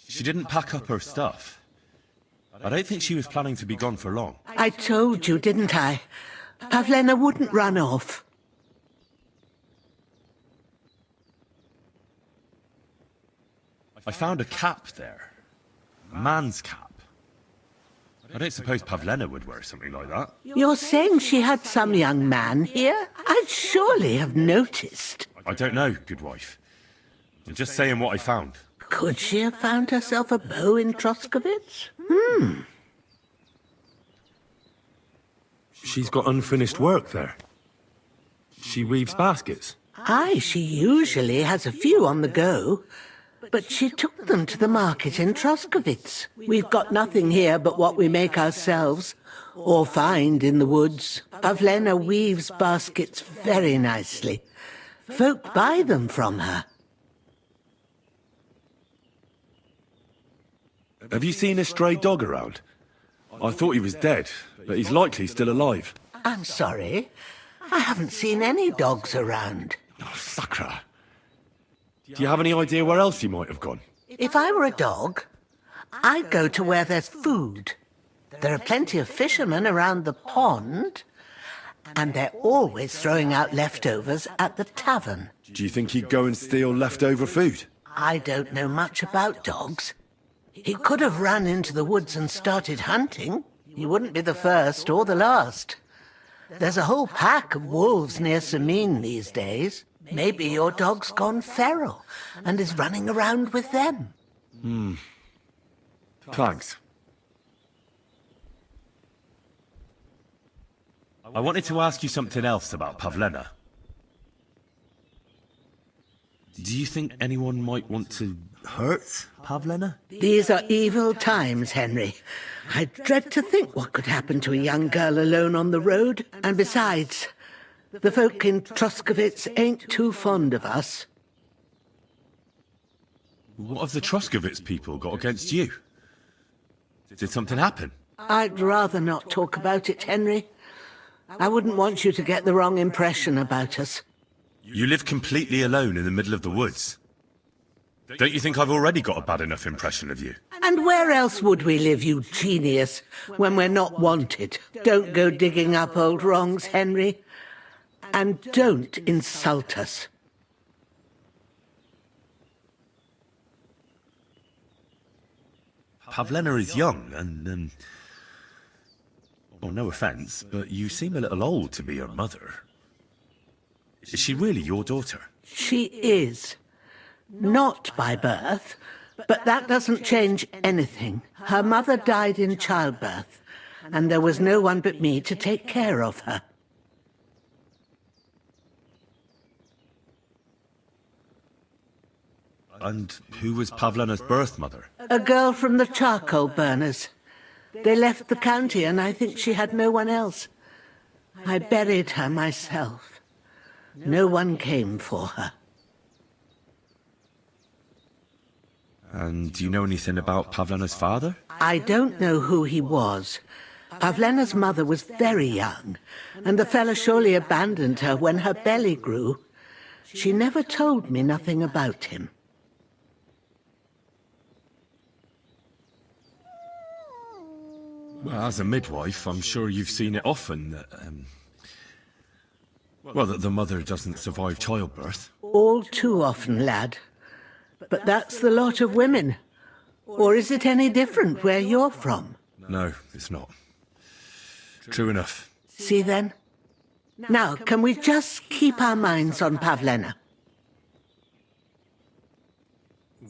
She didn't pack up her stuff. I don't think she was planning to be gone for long. I told you, didn't I? Pavlena wouldn't run off. I found a cap there. A man's cap. I don't suppose Pavlena would wear something like that. You're saying she had some young man here? I'd surely have noticed. I don't know, good wife. I'm just saying what I found. Could she have found herself a bow in Troskovitz? She's got unfinished work there. She weaves baskets. Aye, she usually has a few on the go. But she took them to the market in Troskovitz. We've got nothing here but what we make ourselves, or find in the woods. Pavlena weaves baskets very nicely. Folk buy them from her. Have you seen a stray dog around? I thought he was dead, but he's likely still alive. I'm sorry. I haven't seen any dogs around. Oh, Sakra. Do you have any idea where else he might have gone? If I were a dog, I'd go to where there's food. There are plenty of fishermen around the pond, and they're always throwing out leftovers at the tavern. Do you think he'd go and steal leftover food? I don't know much about dogs. He could have run into the woods and started hunting. He wouldn't be the first or the last. There's a whole pack of wolves near Samin these days. Maybe your dog's gone feral and is running around with them. Thanks. I wanted to ask you something else about Pavlena. Do you think anyone might want to hurt Pavlena? These are evil times, Henry. I dread to think what could happen to a young girl alone on the road. And besides, the folk in Troskovitz ain't too fond of us. What have the Troskovitz people got against you? Did something happen? I'd rather not talk about it, Henry. I wouldn't want you to get the wrong impression about us. You live completely alone in the middle of the woods. Don't you think I've already got a bad enough impression of you? And where else would we live, you genius, when we're not wanted? Don't go digging up old wrongs, Henry. And don't insult us. Pavlena is young and, well, no offence, but you seem a little old to be her mother. Is she really your daughter? She is. Not by birth, but that doesn't change anything. Her mother died in childbirth, and there was no one but me to take care of her. And who was Pavlena's birth mother? A girl from the charcoal burners. They left the county, and I think she had no one else. I buried her myself. No one came for her. And do you know anything about Pavlena's father? I don't know who he was. Pavlena's mother was very young, and the fella surely abandoned her when her belly grew. She never told me nothing about him. Well, as a midwife, I'm sure you've seen it often that, well, that the mother doesn't survive childbirth. All too often, lad. But that's the lot of women. Or is it any different where you're from? No, it's not. True enough. See then? Now, can we just keep our minds on Pavlena?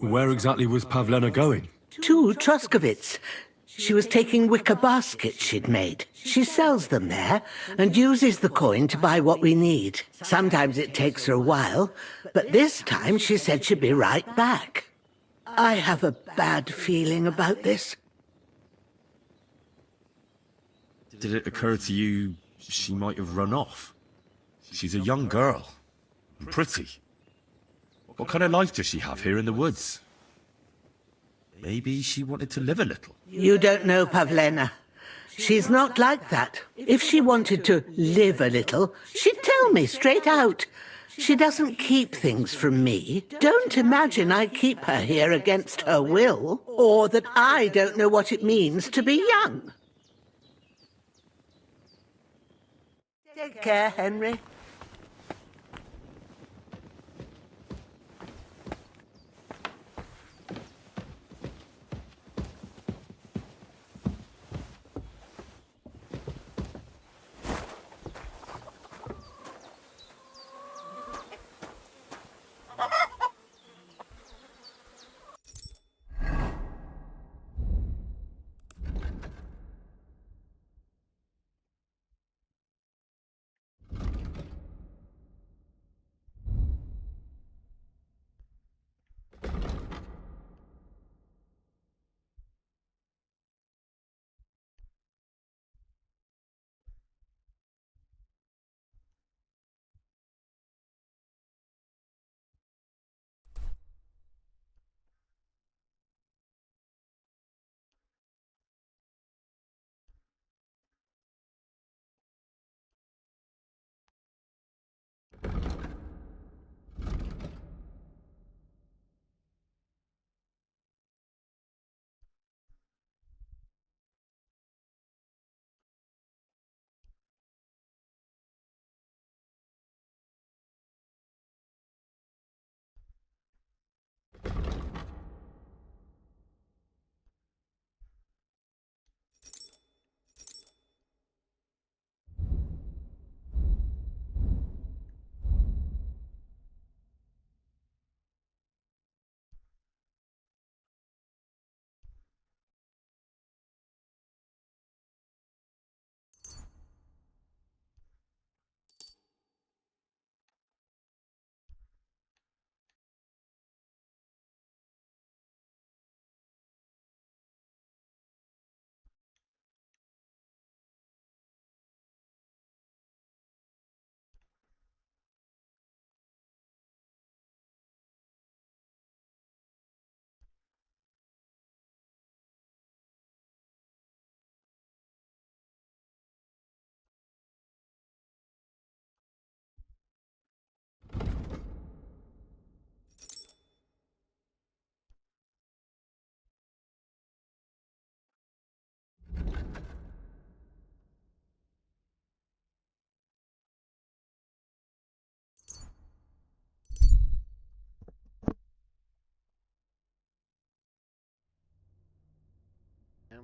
Where exactly was Pavlena going? To Troskovitz. She was taking wicker baskets she'd made. She sells them there and uses the coin to buy what we need. Sometimes it takes her a while, but this time she said she'd be right back. I have a bad feeling about this. Did it occur to you she might have run off? She's a young girl. And pretty. What kind of life does she have here in the woods? Maybe she wanted to live a little. You don't know Pavlena. She's not like that. If she wanted to live a little, she'd tell me straight out. She doesn't keep things from me. Don't imagine I keep her here against her will, or that I don't know what it means to be young. Take care, Henry.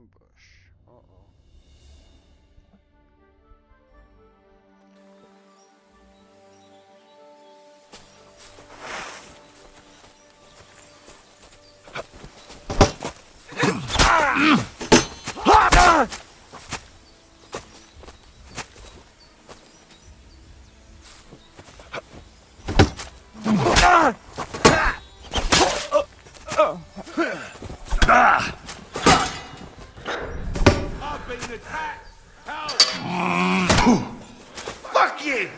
ambush. Uh-oh. I've been attacked! Help! Fuck you!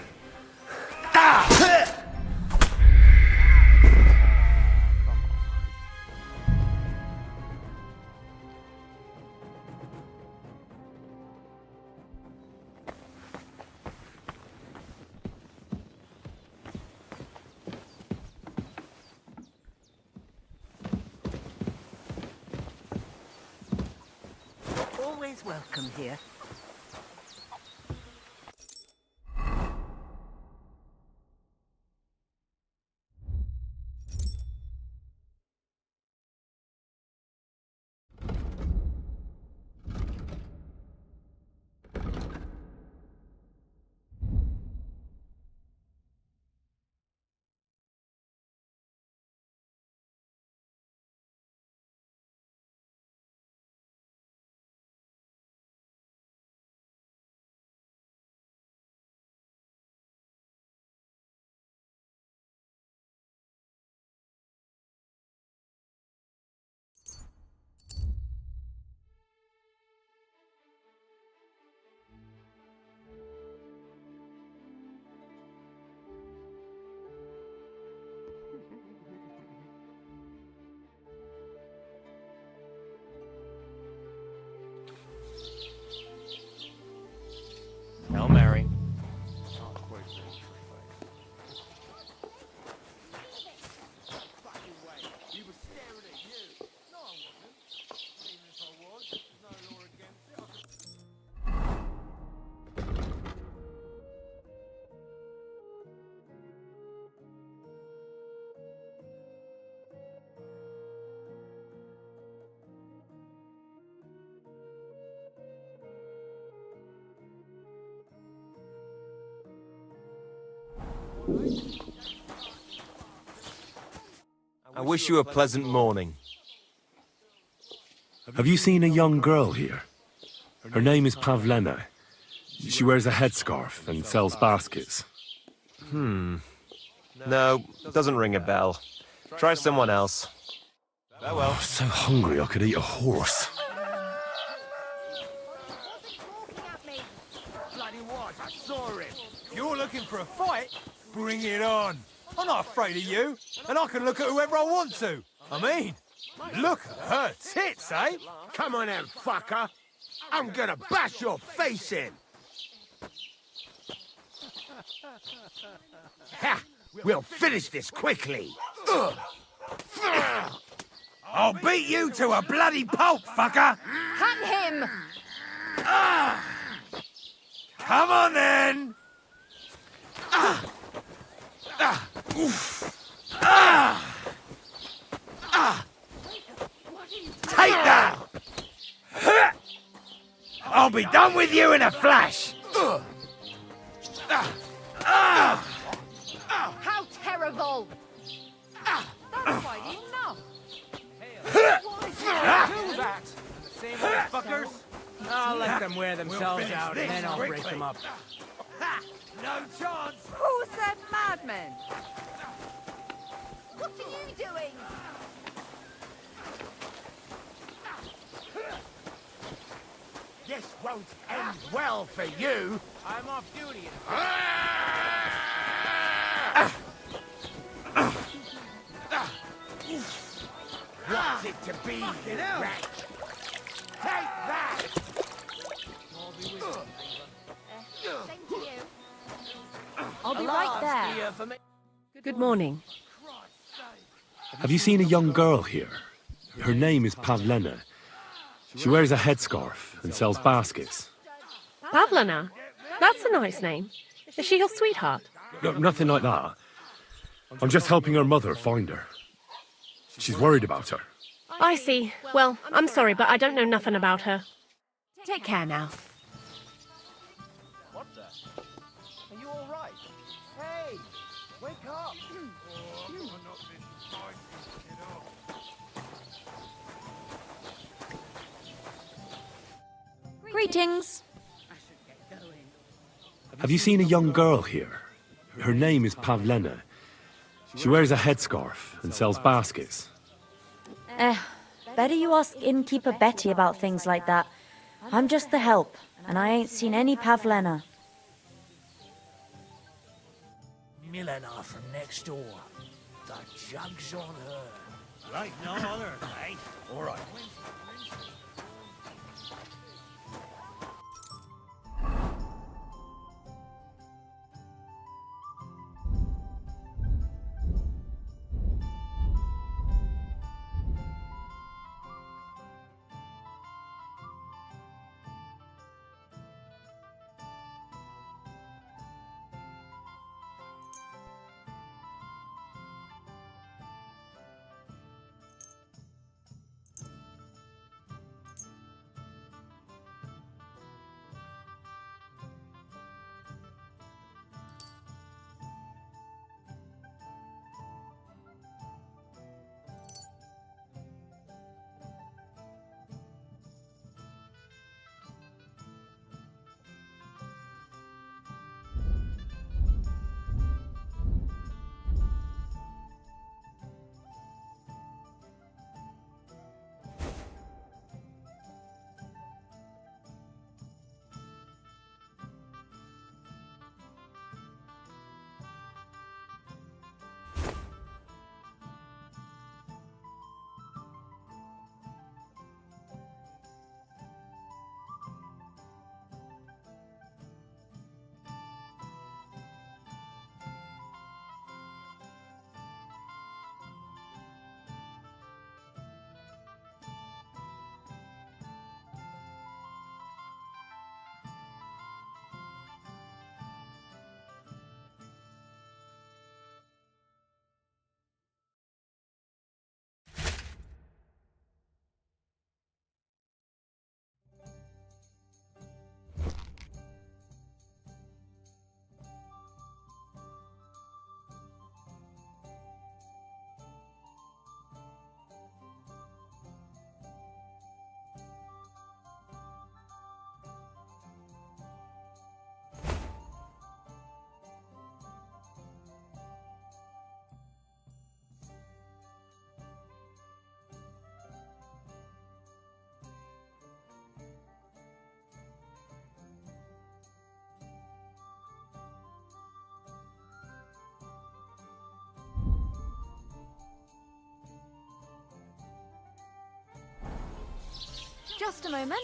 Always welcome here. Hail Mary. I wish you a pleasant morning. Have you seen a young girl here? Her name is Pavlena. She wears a headscarf and sells baskets. No, doesn't ring a bell. Try someone else. Farewell. Oh, so hungry I could eat a horse. Bloody what? I saw him. If you're looking for a fight, bring it on. I'm not afraid of you, and I can look at whoever I want to. I mean, look at her tits, eh? Come on then, fucker. I'm gonna bash your face in. Ha! We'll finish this quickly. I'll beat you to a bloody pulp, fucker! Hang him! Come on then! Take that! I'll be done with you in a flash. How terrible! That's quite enough! Do that! Same old fuckers! I'll let them wear themselves out and then I'll break them up. No chance! Who said madmen? What are you doing? This won't end well for you. I'm off duty. What's it to be, you rat? Take that! I'll be right there. Good morning. Have you seen a young girl here? Her name is Pavlena. She wears a headscarf and sells baskets. Pavlena? That's a nice name. Is she your sweetheart? No, nothing like that. I'm just helping her mother find her. She's worried about her. I see. Well, I'm sorry, but I don't know nothing about her. Take care now. What the? Are you all right? Hey, wake up! Greetings. Have you seen a young girl here? Her name is Pavlena. She wears a headscarf and sells baskets. Better you ask innkeeper Betty about things like that. I'm just the help, and I ain't seen any Pavlena. Milena from next door. The jug's on her. Like no other, eh? All right. Just a moment.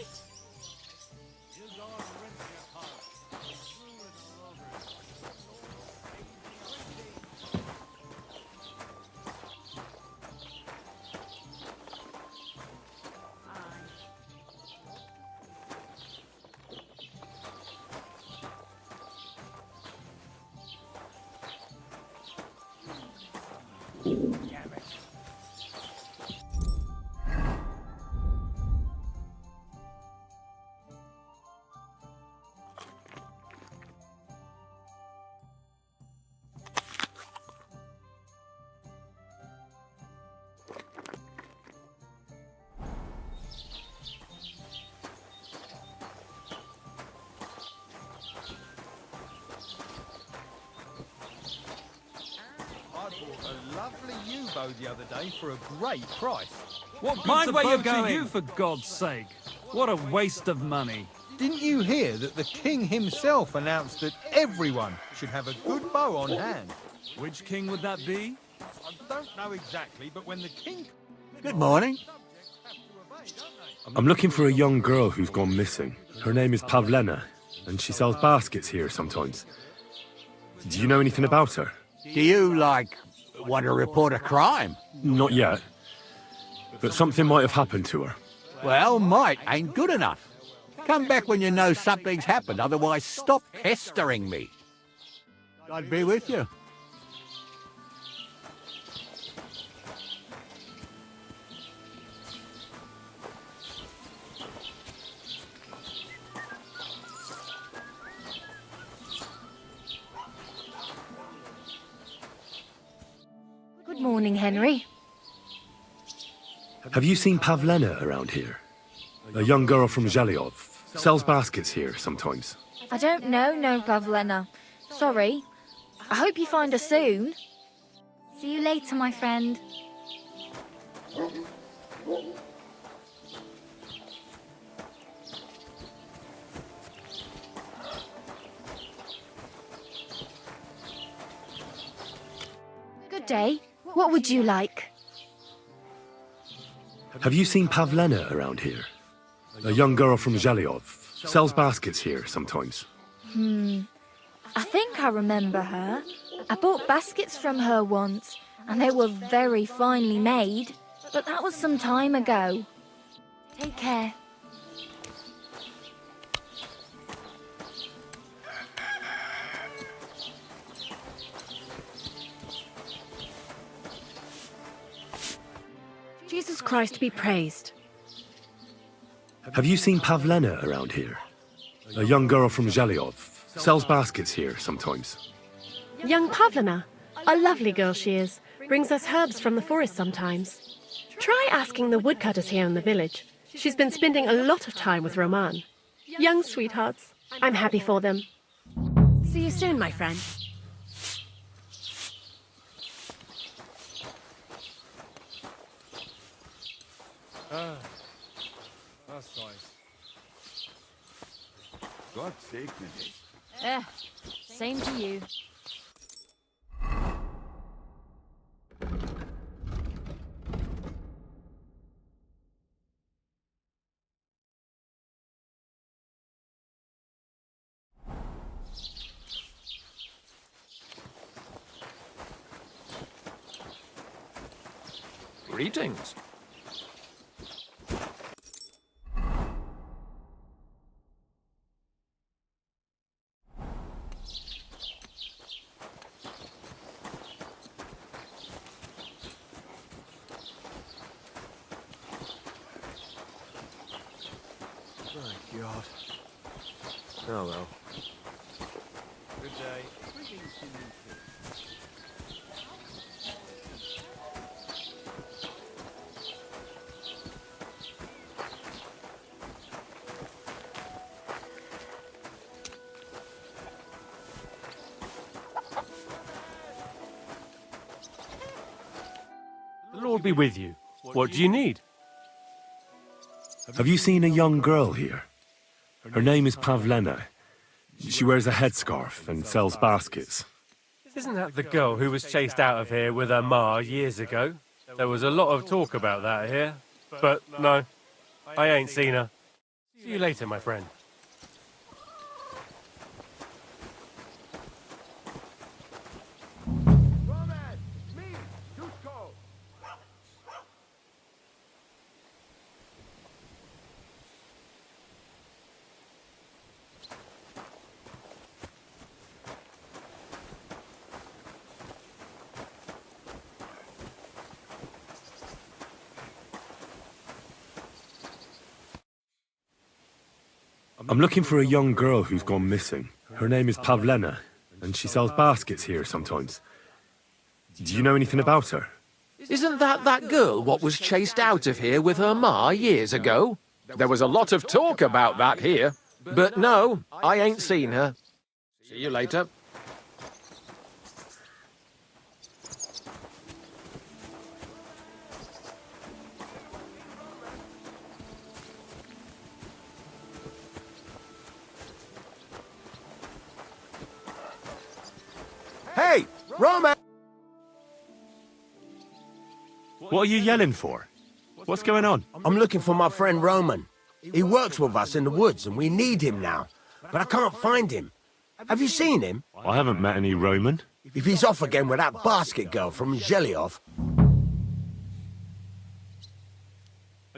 A lovely U-bow the other day for a great price. What good's Mind a where bow you're to going. you, for God's sake? What a waste of money. Didn't you hear that the king himself announced that everyone should have a good bow on hand? Which king would that be? I don't know exactly, but when the king... Good morning. I'm looking for a young girl who's gone missing. Her name is Pavlena, and she sells baskets here sometimes. Do you know anything about her? Do you, like, want to report a crime? Not yet. But something might have happened to her. Well, might ain't good enough. Come back when you know something's happened, otherwise stop pestering me. I'd be with you. Morning, Henry. Have you seen Pavlena around here? A young girl from Zhelyov. Sells baskets here sometimes. I don't know, no, Pavlena. Sorry. I hope you find her soon. See you later, my friend. Good day. What would you like? Have you seen Pavlena around here? A young girl from Zhelyov. Sells baskets here sometimes. I think I remember her. I bought baskets from her once, and they were very finely made. But that was some time ago. Take care. Jesus Christ be praised. Have you seen Pavlena around here? A young girl from Zhelyov. Sells baskets here sometimes. Young Pavlena. A lovely girl she is. Brings us herbs from the forest sometimes. Try asking the woodcutters here in the village. She's been spending a lot of time with Roman. Young sweethearts. I'm happy for them. See you soon, my friend. That's nice. God's sake, Minnie. Same to you. Greetings. My God. Oh well. Good day. The Lord be with you. What do you need? Have you seen a young girl here? Her name is Pavlena. She wears a headscarf and sells baskets. Isn't that the girl who was chased out of here with her ma years ago? There was a lot of talk about that here. But no, I ain't seen her. See you later, my friend. I'm looking for a young girl who's gone missing. Her name is Pavlena, and she sells baskets here sometimes. Do you know anything about her? Isn't that girl what was chased out of here with her ma years ago? There was a lot of talk about that here. But no, I ain't seen her. See you later. Hey, Roman! What are you yelling for? What's going on? I'm looking for my friend Roman. He works with us in the woods and we need him now. But I can't find him. Have you seen him? I haven't met any Roman. If he's off again with that basket girl from Zhelyov.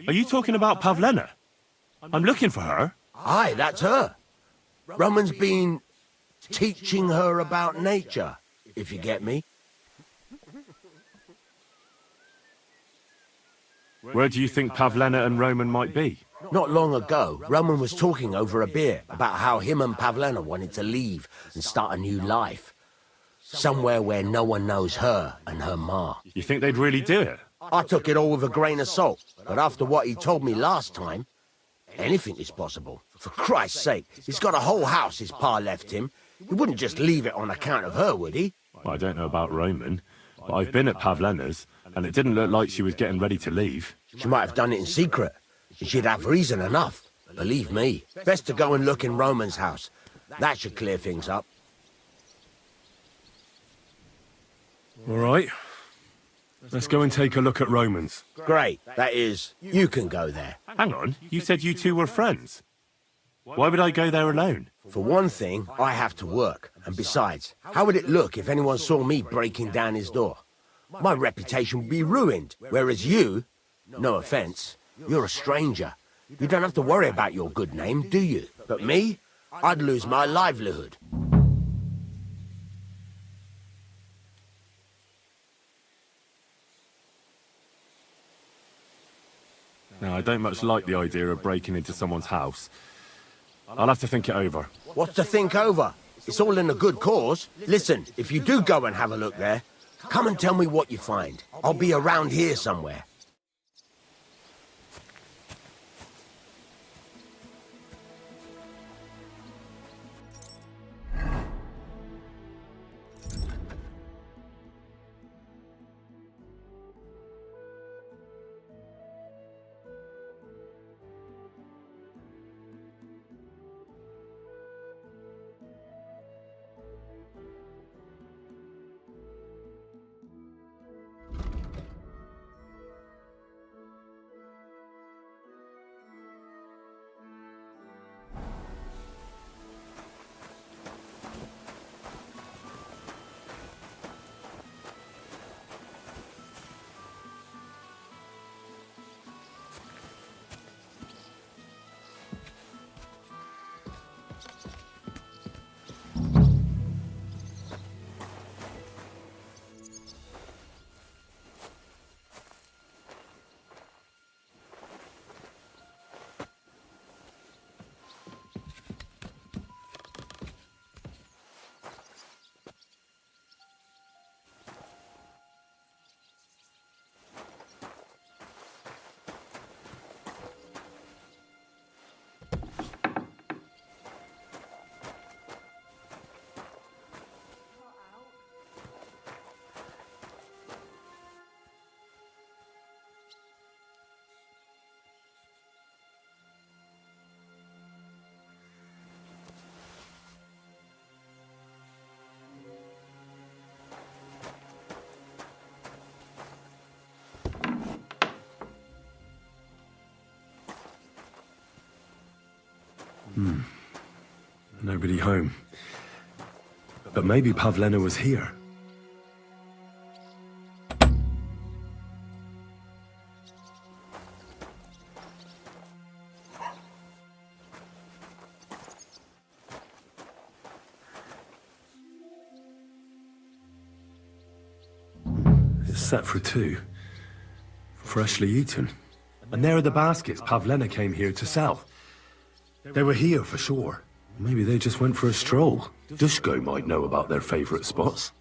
Are you talking about Pavlena? I'm looking for her. Aye, that's her. Roman's been teaching her about nature, if you get me. Where do you think Pavlena and Roman might be? Not long ago, Roman was talking over a beer about how him and Pavlena wanted to leave and start a new life. Somewhere where no one knows her and her ma. You think they'd really do it? I took it all with a grain of salt, but after what he told me last time, anything is possible. For Christ's sake, he's got a whole house his pa left him. He wouldn't just leave it on account of her, would he? Well, I don't know about Roman, but I've been at Pavlena's, and it didn't look like she was getting ready to leave. She might have done it in secret, and she'd have reason enough. Believe me. Best to go and look in Roman's house. That should clear things up. All right. Let's go and take a look at Roman's. Great. That is, you can go there. Hang on, you said you two were friends. Why would I go there alone? For one thing, I have to work. And besides, how would it look if anyone saw me breaking down his door? My reputation would be ruined. Whereas you, no offense, you're a stranger. You don't have to worry about your good name, do you? But me, I'd lose my livelihood. No, I don't much like the idea of breaking into someone's house. I'll have to think it over. What's to think over? It's all in a good cause. Listen, if you do go and have a look there, come and tell me what you find. I'll be around here somewhere. Nobody home. But maybe Pavlena was here. It's set for two. Freshly eaten. And there are the baskets Pavlena came here to sell. They were here for sure. Maybe they just went for a stroll. Dushko might know about their favorite spots.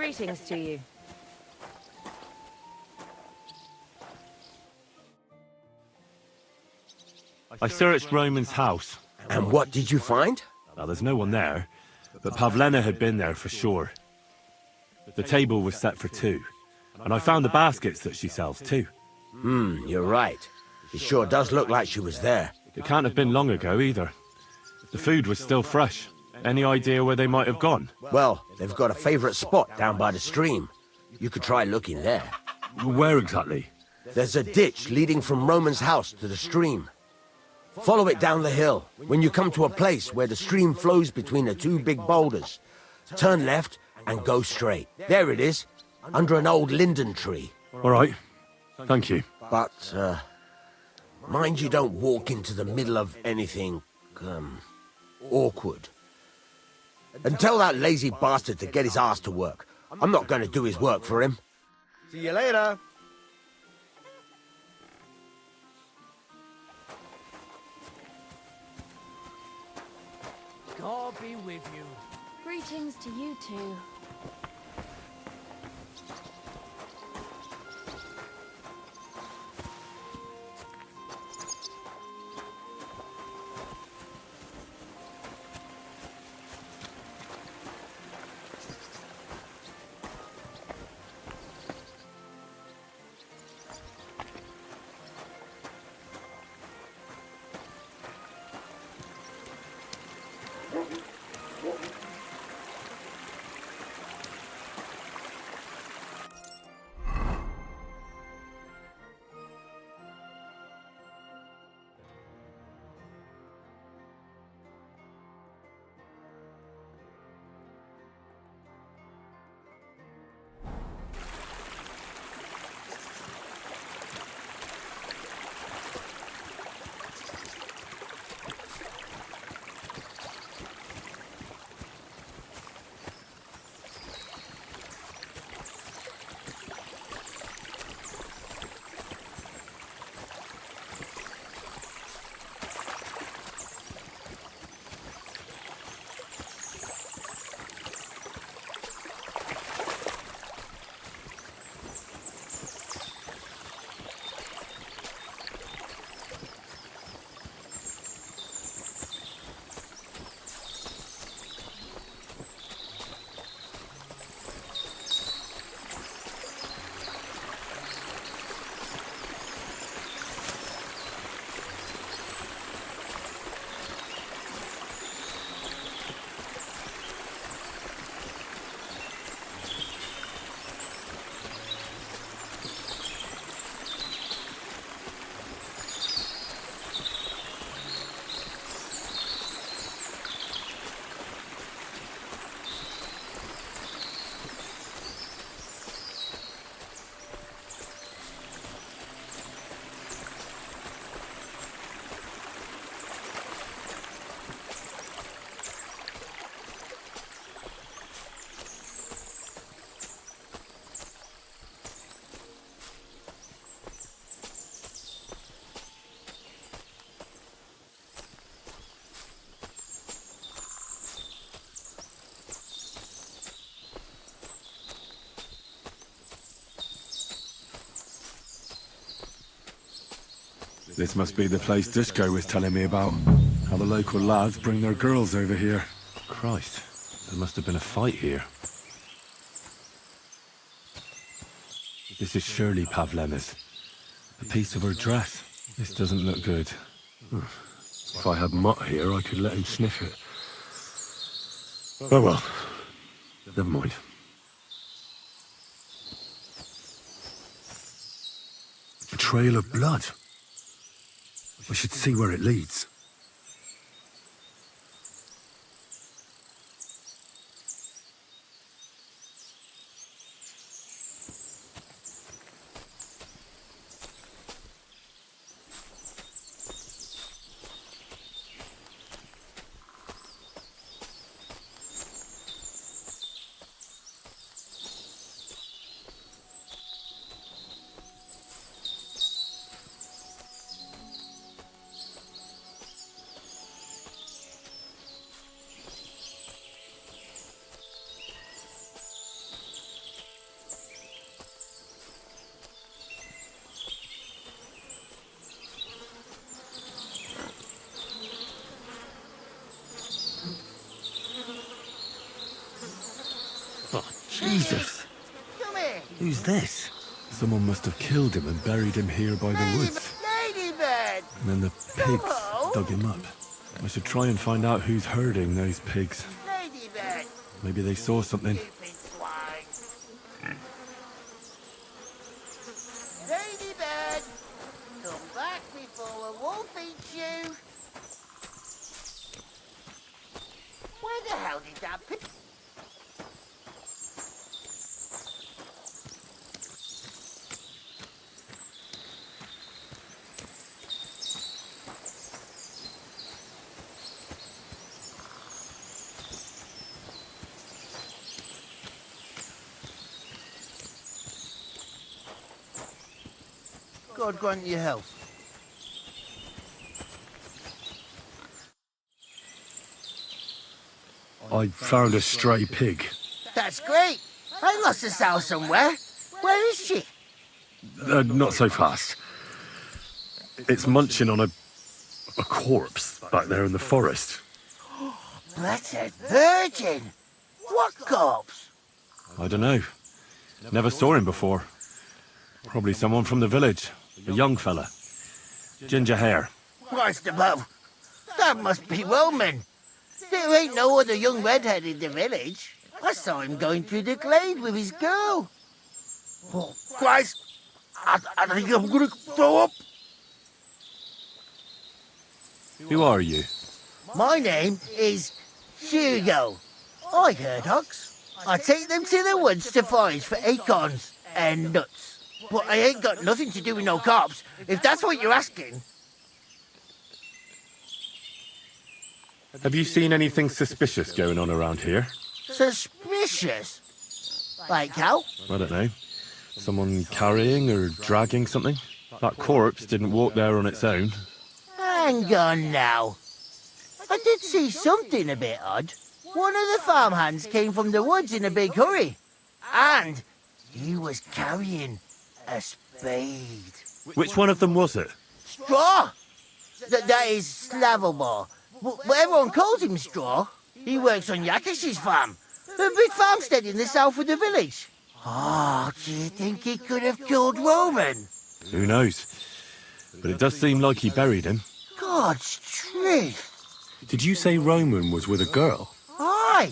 Greetings to you. I searched Roman's house. And what did you find? Well, there's no one there, but Pavlena had been there for sure. The table was set for two, and I found the baskets that she sells too. You're right. It sure does look like she was there. It can't have been long ago either. The food was still fresh. Any idea where they might have gone? Well, they've got a favorite spot down by the stream. You could try looking there. Where exactly? There's a ditch leading from Roman's house to the stream. Follow it down the hill. When you come to a place where the stream flows between the two big boulders, turn left and go straight. There it is, under an old linden tree. All right. Thank you. But, mind you don't walk into the middle of anything, awkward. And tell that lazy bastard to get his ass to work. I'm not going to do his work for him. See you later. God be with you. Greetings to you too. This must be the place Dushko was telling me about. How the local lads bring their girls over here. Christ, there must have been a fight here. This is surely Pavlena's. A piece of her dress. This doesn't look good. If I had Mutt here, I could let him sniff it. Oh well. Never mind. A trail of blood. We should see where it leads. Jesus! Who's this? Someone must have killed him and buried him here by the woods. Ladybird! And then the pigs dug him up. I should try and find out who's herding those pigs. Ladybird! Maybe they saw something. Ladybird! Come back before a wolf eats you! Where the hell did that pig... God grant you health. I found a stray pig. That's great. I lost a sow somewhere. Where is she? Not so fast. It's munching on a corpse back there in the forest. Blessed Virgin! What corpse? I don't know. Never saw him before. Probably someone from the village. A young fella. Ginger hair. Christ above. That must be Roman. There ain't no other young redhead in the village. I saw him going through the glade with his girl. Oh, Christ! I think I'm gonna throw up. Who are you? My name is Hugo. I herd hogs. I take them to the woods to forage for acorns and nuts. But I ain't got nothing to do with no cops, if that's what you're asking. Have you seen anything suspicious going on around here? Suspicious? Like how? I don't know. Someone carrying or dragging something? That corpse didn't walk there on its own. Hang on now. I did see something a bit odd. One of the farmhands came from the woods in a big hurry. And he was carrying a spade. Which one of them was it? Straw! That is Slavomir. But everyone calls him Straw. He works on Yakish's farm. A big farmstead in the south of the village. Oh, do you think he could have killed Roman? Who knows? But it does seem like he buried him. God's truth. Did you say Roman was with a girl? Aye,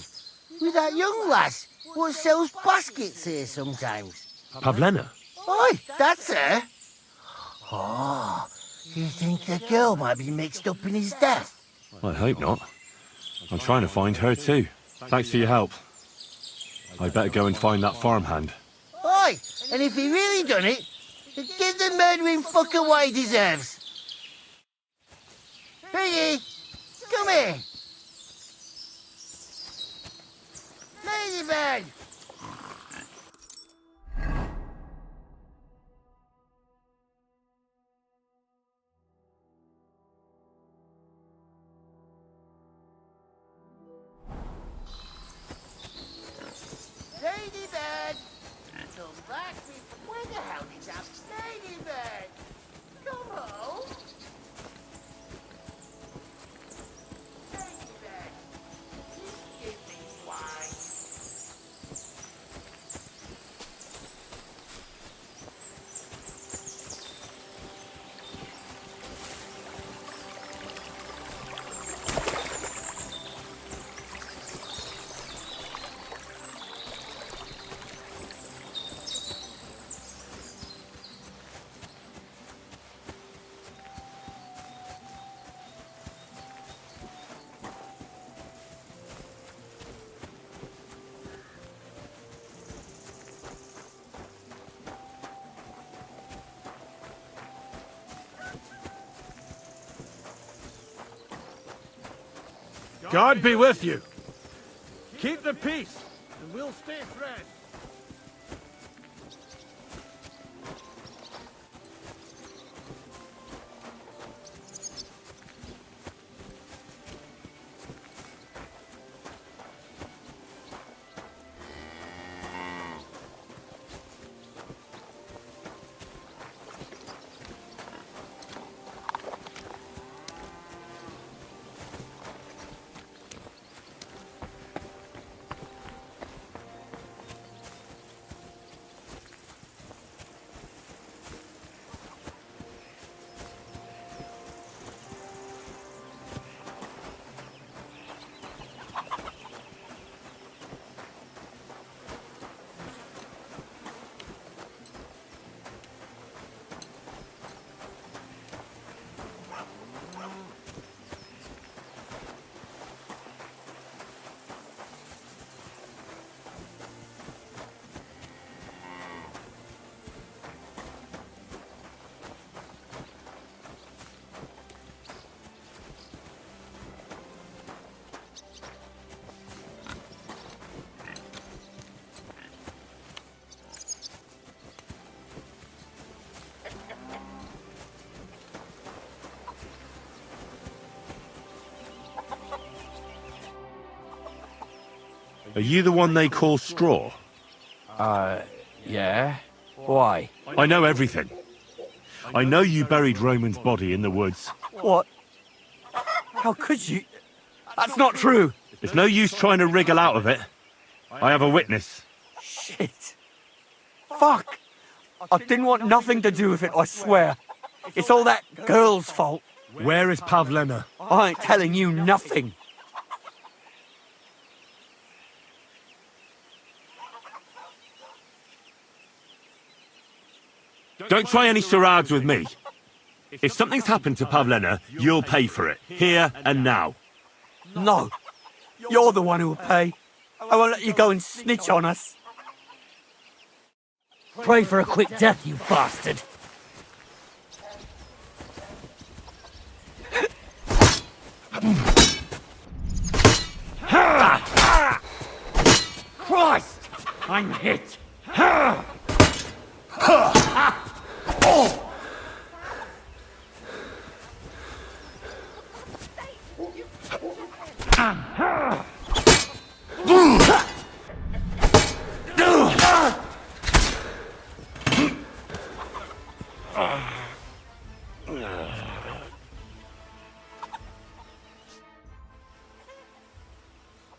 with that young lass what sells baskets here sometimes. Pavlena? Aye, that's her. Oh, you think the girl might be mixed up in his death? I hope not. I'm trying to find her too. Thanks for your help. I better go and find that farmhand. Aye, and if he really done it, give the murdering fucker what he deserves. Piggy, come here. Ladybird. Ladybird! Come back with... Where the hell did that Ladybird? Come home! Ladybird! You stupid swine! God be with you. Keep the peace, and we'll stay friends. Are you the one they call Straw? Yeah? Why? I know everything. I know you buried Roman's body in the woods. What? How could you? That's not true. It's no use trying to wriggle out of it. I have a witness. Shit. Fuck. I didn't want nothing to do with it, I swear. It's all that girl's fault. Where is Pavlena? I ain't telling you nothing. Don't try any charades with me. If something's happened to Pavlena, you'll pay for it, here and now. No. You're the one who will pay. I won't let you go and snitch on us. Pray for a quick death, you bastard. Christ! I'm hit.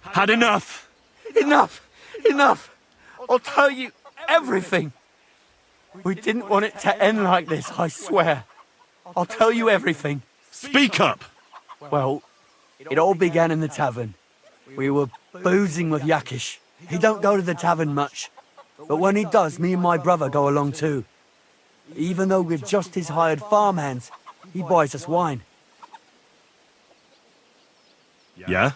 Had enough? Enough! Enough! I'll tell you everything. We didn't want it to end like this, I swear. I'll tell you everything. Speak up! Well, it all began in the tavern. We were boozing with Yakish. He don't go to the tavern much. But when he does, me and my brother go along too. Even though we're just his hired farmhands, he buys us wine. Yeah?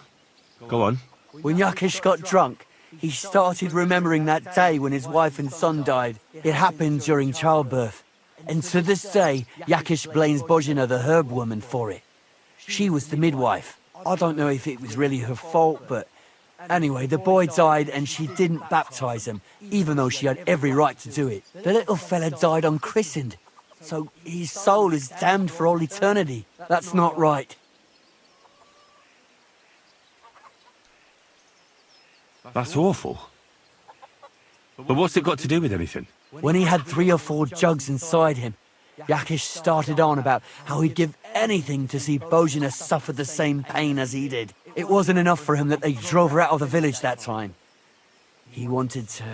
Go on. When Yakish got drunk, he started remembering that day when his wife and son died. It happened during childbirth. And to this day, Yakish blames Bozhina, the herb woman, for it. She was the midwife. I don't know if it was really her fault, but anyway, the boy died and she didn't baptize him, even though she had every right to do it. The little fella died unchristened, so his soul is damned for all eternity. That's not right. That's awful. But what's it got to do with anything? When he had 3 or 4 jugs inside him, Yakish started on about how he'd give anything to see Bozhina suffer the same pain as he did. It wasn't enough for him that they drove her out of the village that time. He wanted to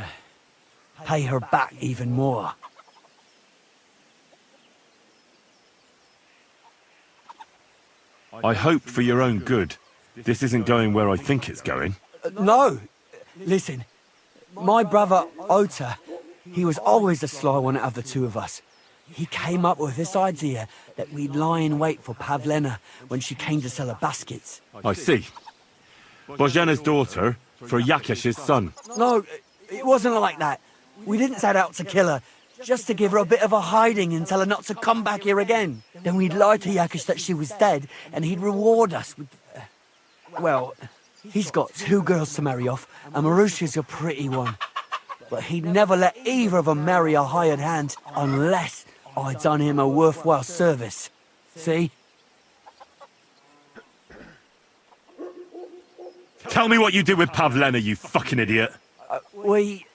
pay her back even more. I hope for your own good, this isn't going where I think it's going. No! Listen, my brother, Ota, he was always the sly one out of the two of us. He came up with this idea that we'd lie in wait for Pavlena when she came to sell her baskets. I see. Bozhina's daughter for Yakish's son. No, it wasn't like that. We didn't set out to kill her, just to give her a bit of a hiding and tell her not to come back here again. Then we'd lie to Yakish that she was dead, and he'd reward us with... well, he's got 2 girls to marry off, and Marusha's a pretty one. But he'd never let either of them marry a hired hand unless I'd done him a worthwhile service. See? Tell me what you did with Pavlena, you fucking idiot. We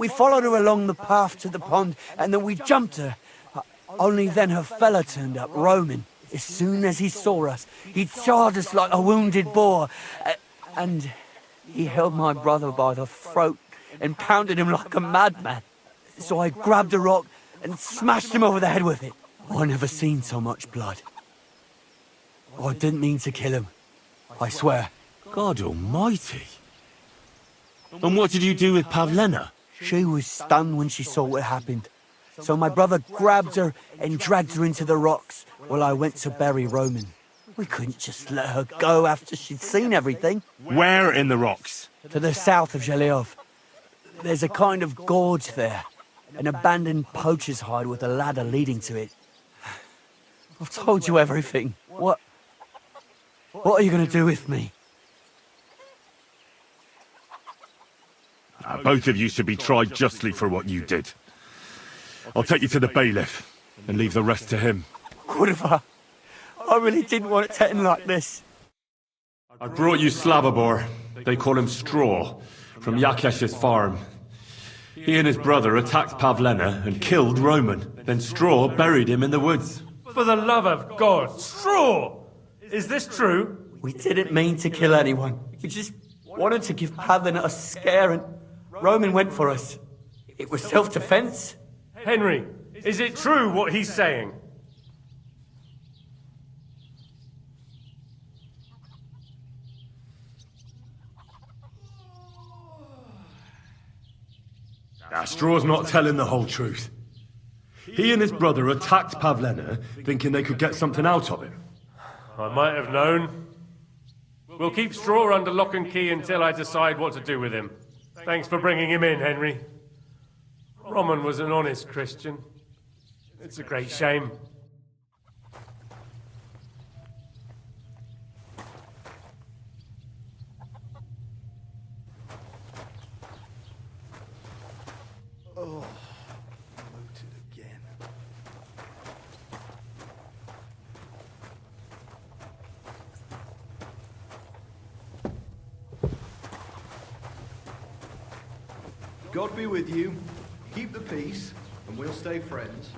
followed her along the path to the pond, and then we jumped her. Only then her fella turned up, Roman. As soon as he saw us, he charged us like a wounded boar. And he held my brother by the throat and pounded him like a madman. So I grabbed a rock and smashed him over the head with it. I never seen so much blood. I didn't mean to kill him, I swear. God almighty. And what did you do with Pavlena? She was stunned when she saw what happened. So my brother grabbed her and dragged her into the rocks while I went to bury Roman. We couldn't just let her go after she'd seen everything. Where in the rocks? To the south of Zhelyov. There's a kind of gorge there. An abandoned poacher's hide with a ladder leading to it. I've told you everything. What are you going to do with me? Both of you should be tried justly for what you did. I'll take you to the bailiff and leave the rest to him. Kurva, I really didn't want it to end like this. I brought you Slavobor, They call him Straw, from Yakesh's farm. He and his brother attacked Pavlena and killed Roman. Then Straw buried him in the woods. For the love of God, Straw! Is this true? We didn't mean to kill anyone. We just wanted to give Pavlina a scare and Roman went for us. It was self-defense. Henry, is it true what he's saying? Straw's not telling the whole truth. He and his brother attacked Pavlena, thinking they could get something out of him. I might have known. We'll keep Straw under lock and key until I decide what to do with him. Thanks for bringing him in, Henry. Roman was an honest Christian. It's a great shame. Oh, bloated again. God be with you. Keep the peace, and we'll stay friends.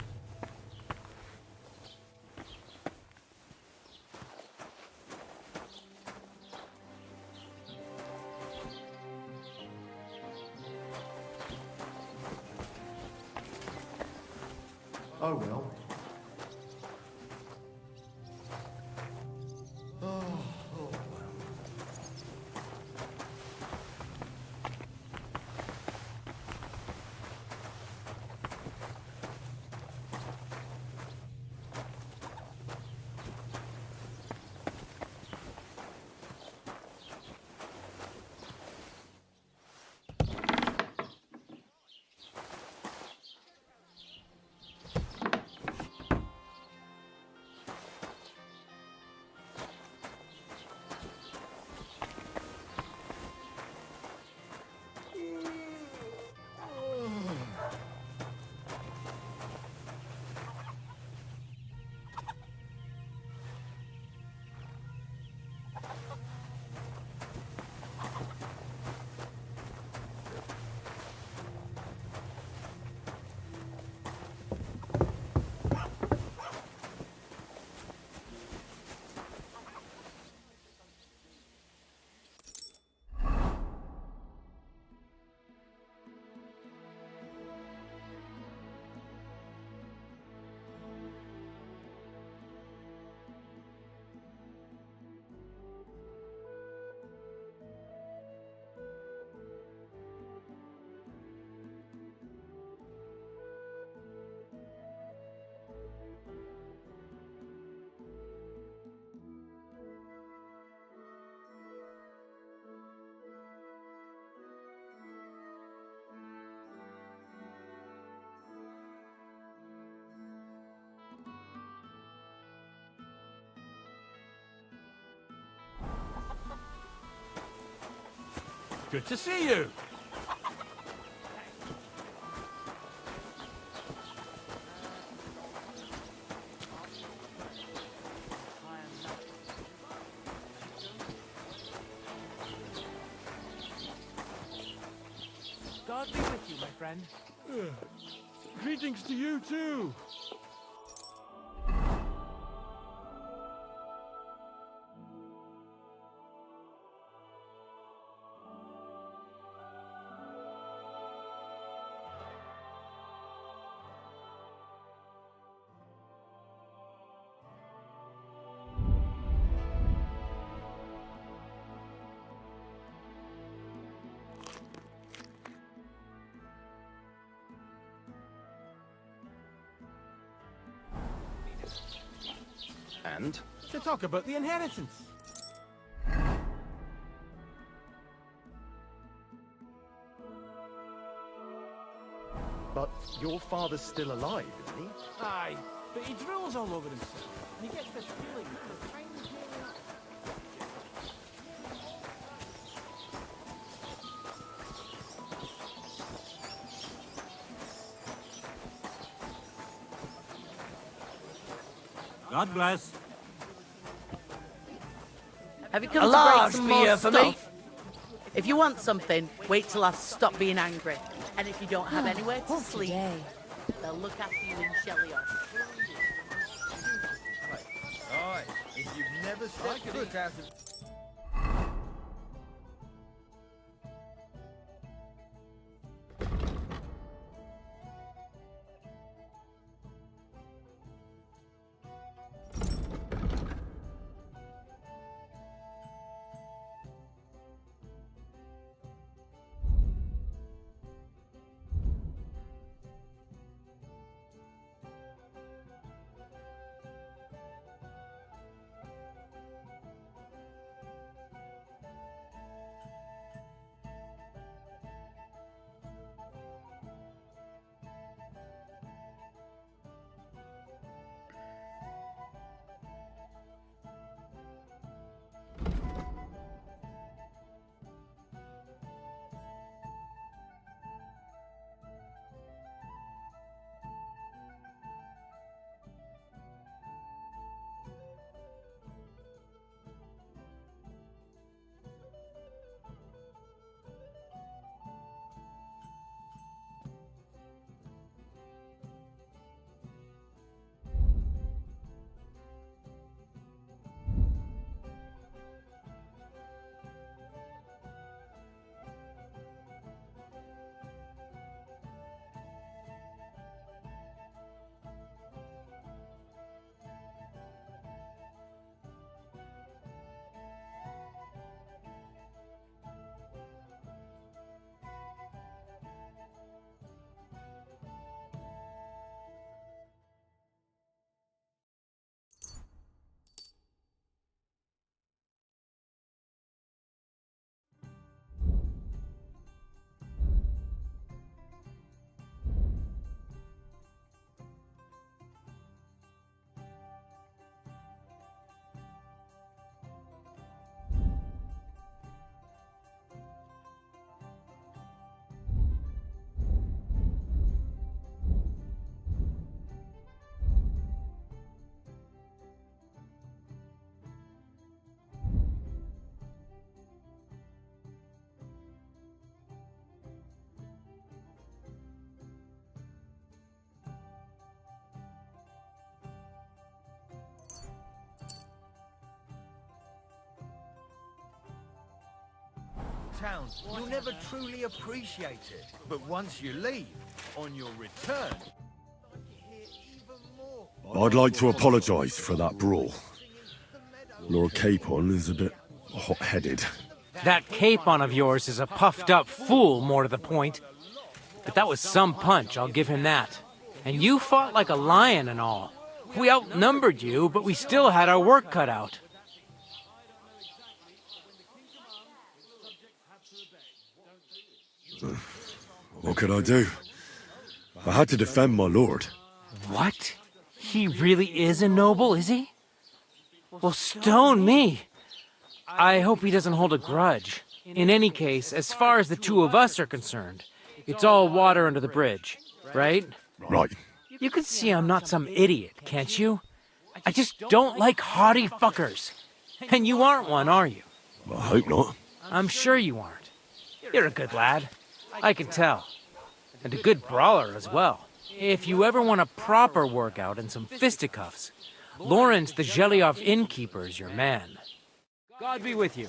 Oh well. Oh well. Good to see you. God be with you, my friend. Greetings to you too. And to talk about the inheritance. But your father's still alive, isn't he? Aye, but he drools all over himself. And he gets this feeling that the time is nearly up. God bless. Have you come a to break large some more beer for me? stuff? If you want something, wait till I've stopped being angry. And if you don't have anywhere to sleep, they'll look after you in Shelly-off. Alright, if you've never stepped foot out of... town, you'll never truly appreciate it. But once you leave, on your return... I'd like to apologise for that brawl. Lord Capon is a bit hot-headed. That Capon of yours is a puffed-up fool, more to the point. But that was some punch, I'll give him that. And you fought like a lion and all. We outnumbered you, but we still had our work cut out. What could I do? I had to defend my lord. What? He really is a noble, is he? Well, stone me. I hope he doesn't hold a grudge. In any case, as far as the two of us are concerned, it's all water under the bridge, right? Right. You can see I'm not some idiot, can't you? I just don't like haughty fuckers. And you aren't one, are you? I hope not. I'm sure you aren't. You're a good lad. I can tell. And a good brawler as well. If you ever want a proper workout and some fisticuffs, Lawrence the Gelioff innkeeper is your man. God be with you.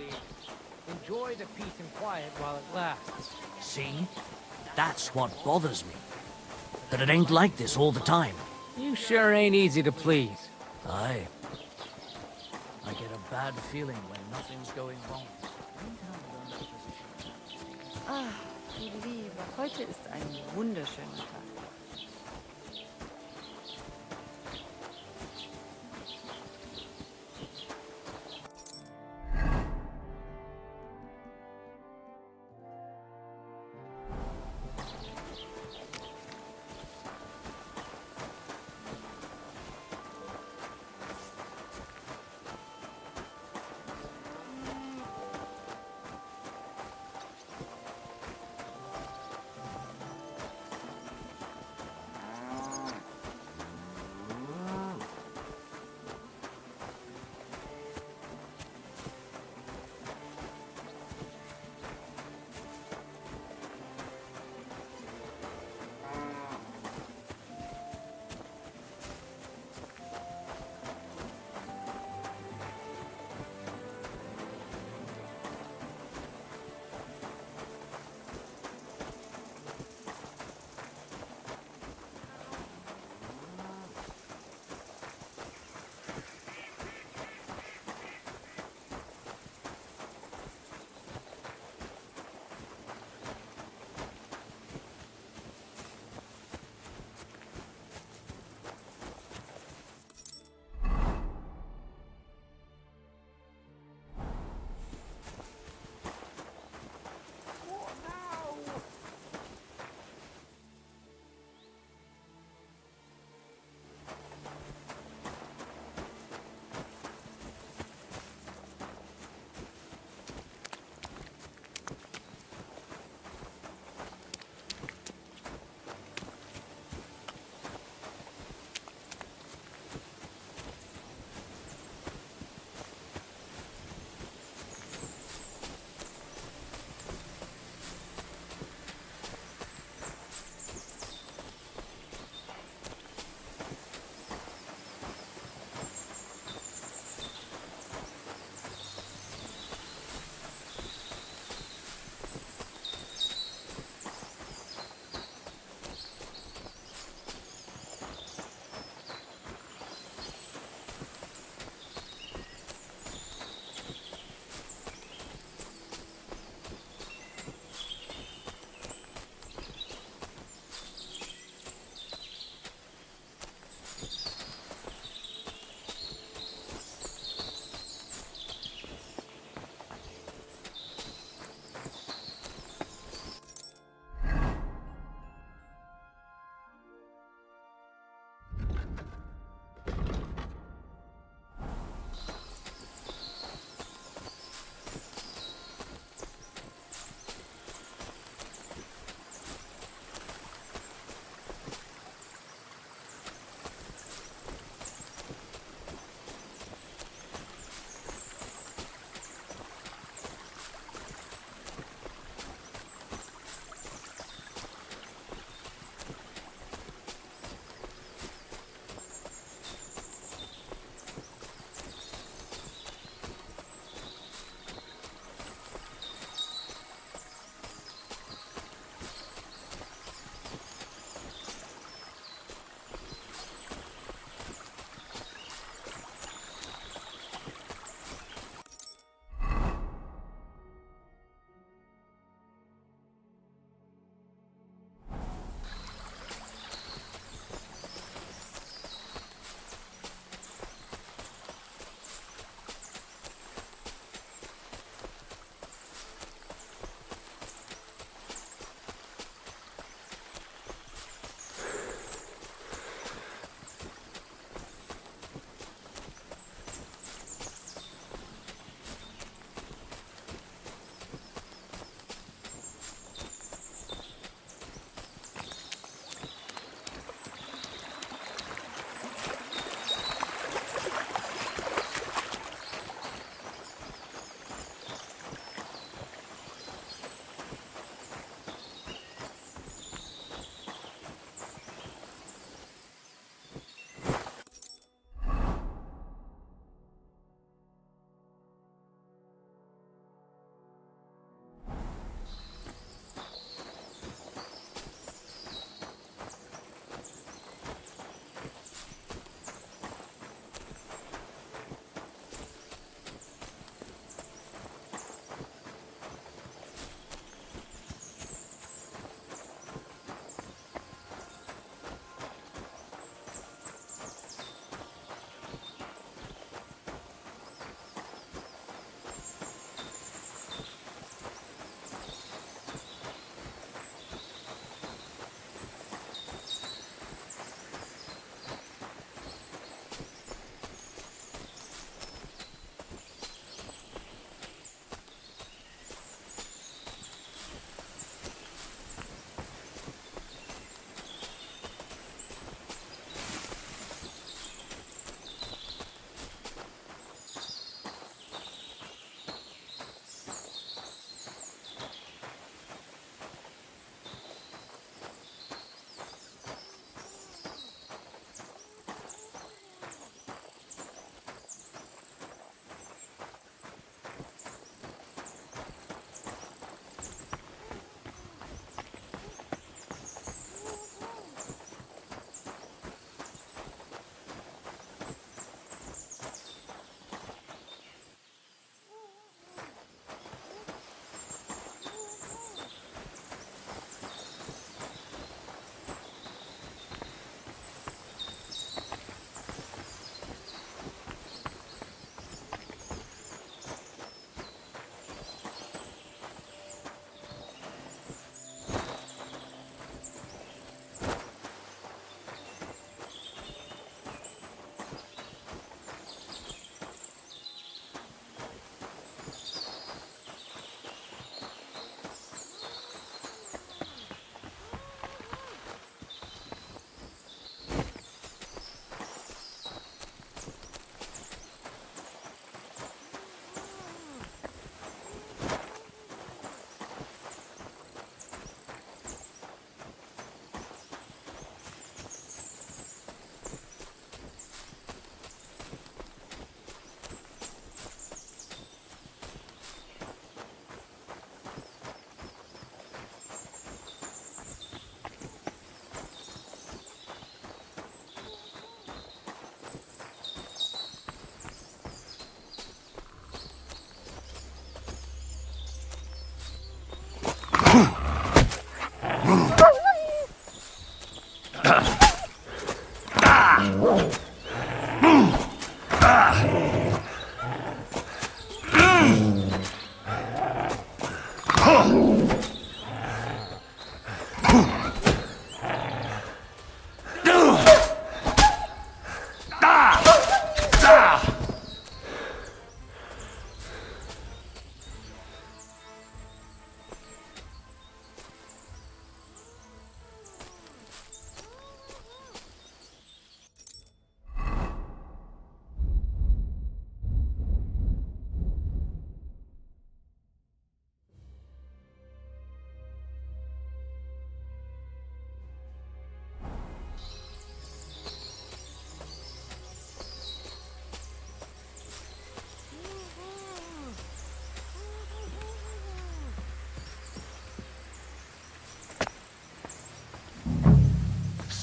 please. Enjoy the peace and quiet while it lasts. See? That's what bothers me. That it ain't like this all the time. You sure ain't easy to please. Aye. I get a bad feeling when nothing's going wrong. Ah, du Lieber, heute ist ein wunderschöner Tag.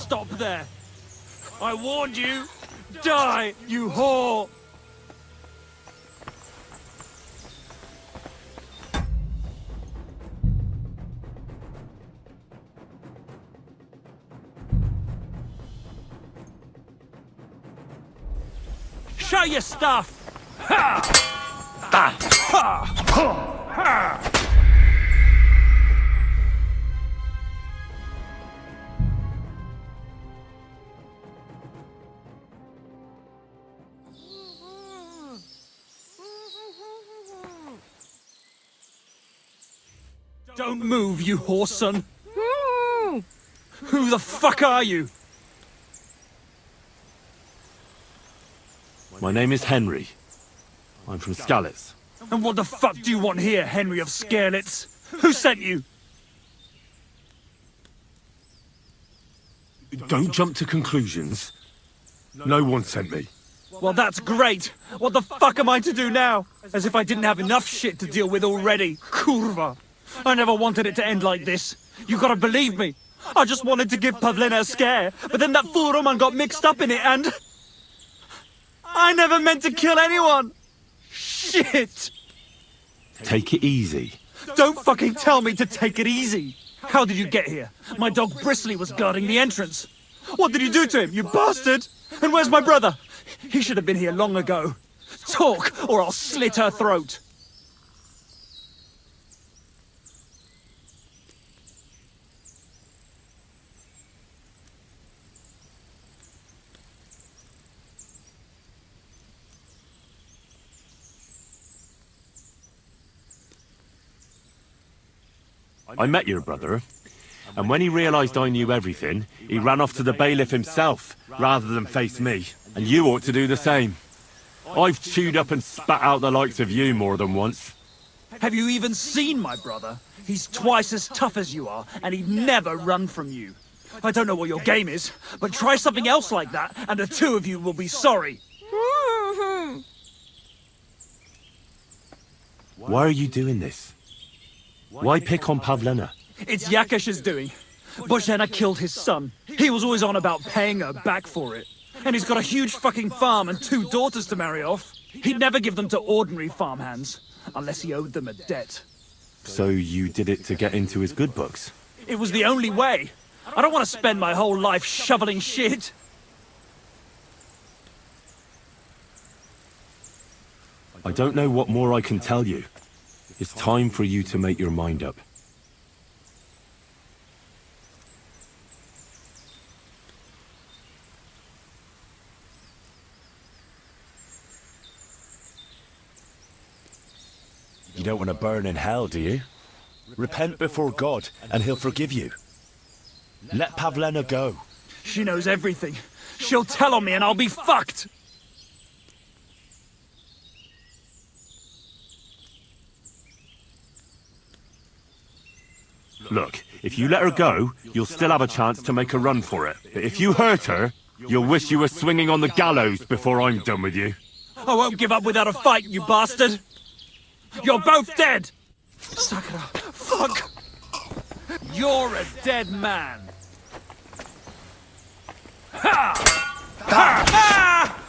Stop there! I warned you! Die, you whore! Show your stuff! Ha! Ha! Ha! Ha! Don't move, you horse son! Who the fuck are you? My name is Henry. I'm from Skalitz. And what the fuck do you want here, Henry of Skalitz? Who sent you? Don't jump to conclusions. No one sent me. Well, that's great. What the fuck am I to do now? As if I didn't have enough shit to deal with already. Kurva. I never wanted it to end like this. You gotta believe me. I just wanted to give Pavlena a scare, but then that fool Roman got mixed up in it and... I never meant to kill anyone! Shit! Take it easy. Don't fucking tell me to take it easy! How did you get here? My dog Bristly was guarding the entrance. What did you do to him, you bastard? And where's my brother? He should have been here long ago. Talk, or I'll slit her throat. I met your brother, and when he realized I knew everything, he ran off to the bailiff himself, rather than face me. And you ought to do the same. I've chewed up and spat out the likes of you more than once. Have you even seen my brother? He's twice as tough as you are, and he'd never run from you. I don't know what your game is, but try something else like that, and the two of you will be sorry. Why are you doing this? Why pick on Pavlena? It's Yakash's doing. Bozhena killed his son. He was always on about paying her back for it. And he's got a huge fucking farm and 2 daughters to marry off. He'd never give them to ordinary farmhands, unless he owed them a debt. So you did it to get into his good books? It was the only way. I don't want to spend my whole life shoveling shit. I don't know what more I can tell you. It's time for you to make your mind up. You don't want to burn in hell, do you? Repent before God, and he'll forgive you. Let Pavlena go. She knows everything. She'll tell on me and I'll be fucked. Look, if you let her go, you'll still have a chance to make a run for it. But if you hurt her, you'll wish you were swinging on the gallows before I'm done with you. I won't give up without a fight, you bastard! You're both dead! Sakura, fuck! You're a dead man! Ha! Ha!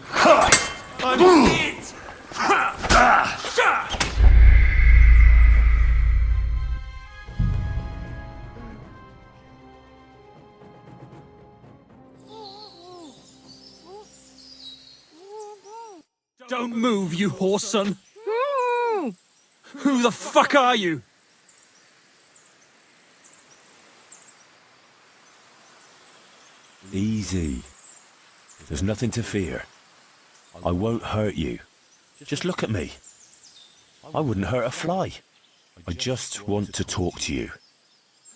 Ha! I'm it! Ha! Sha! Don't move, you whoreson. Who the fuck are you? Easy. There's nothing to fear. I won't hurt you. Just look at me. I wouldn't hurt a fly. I just want to talk to you.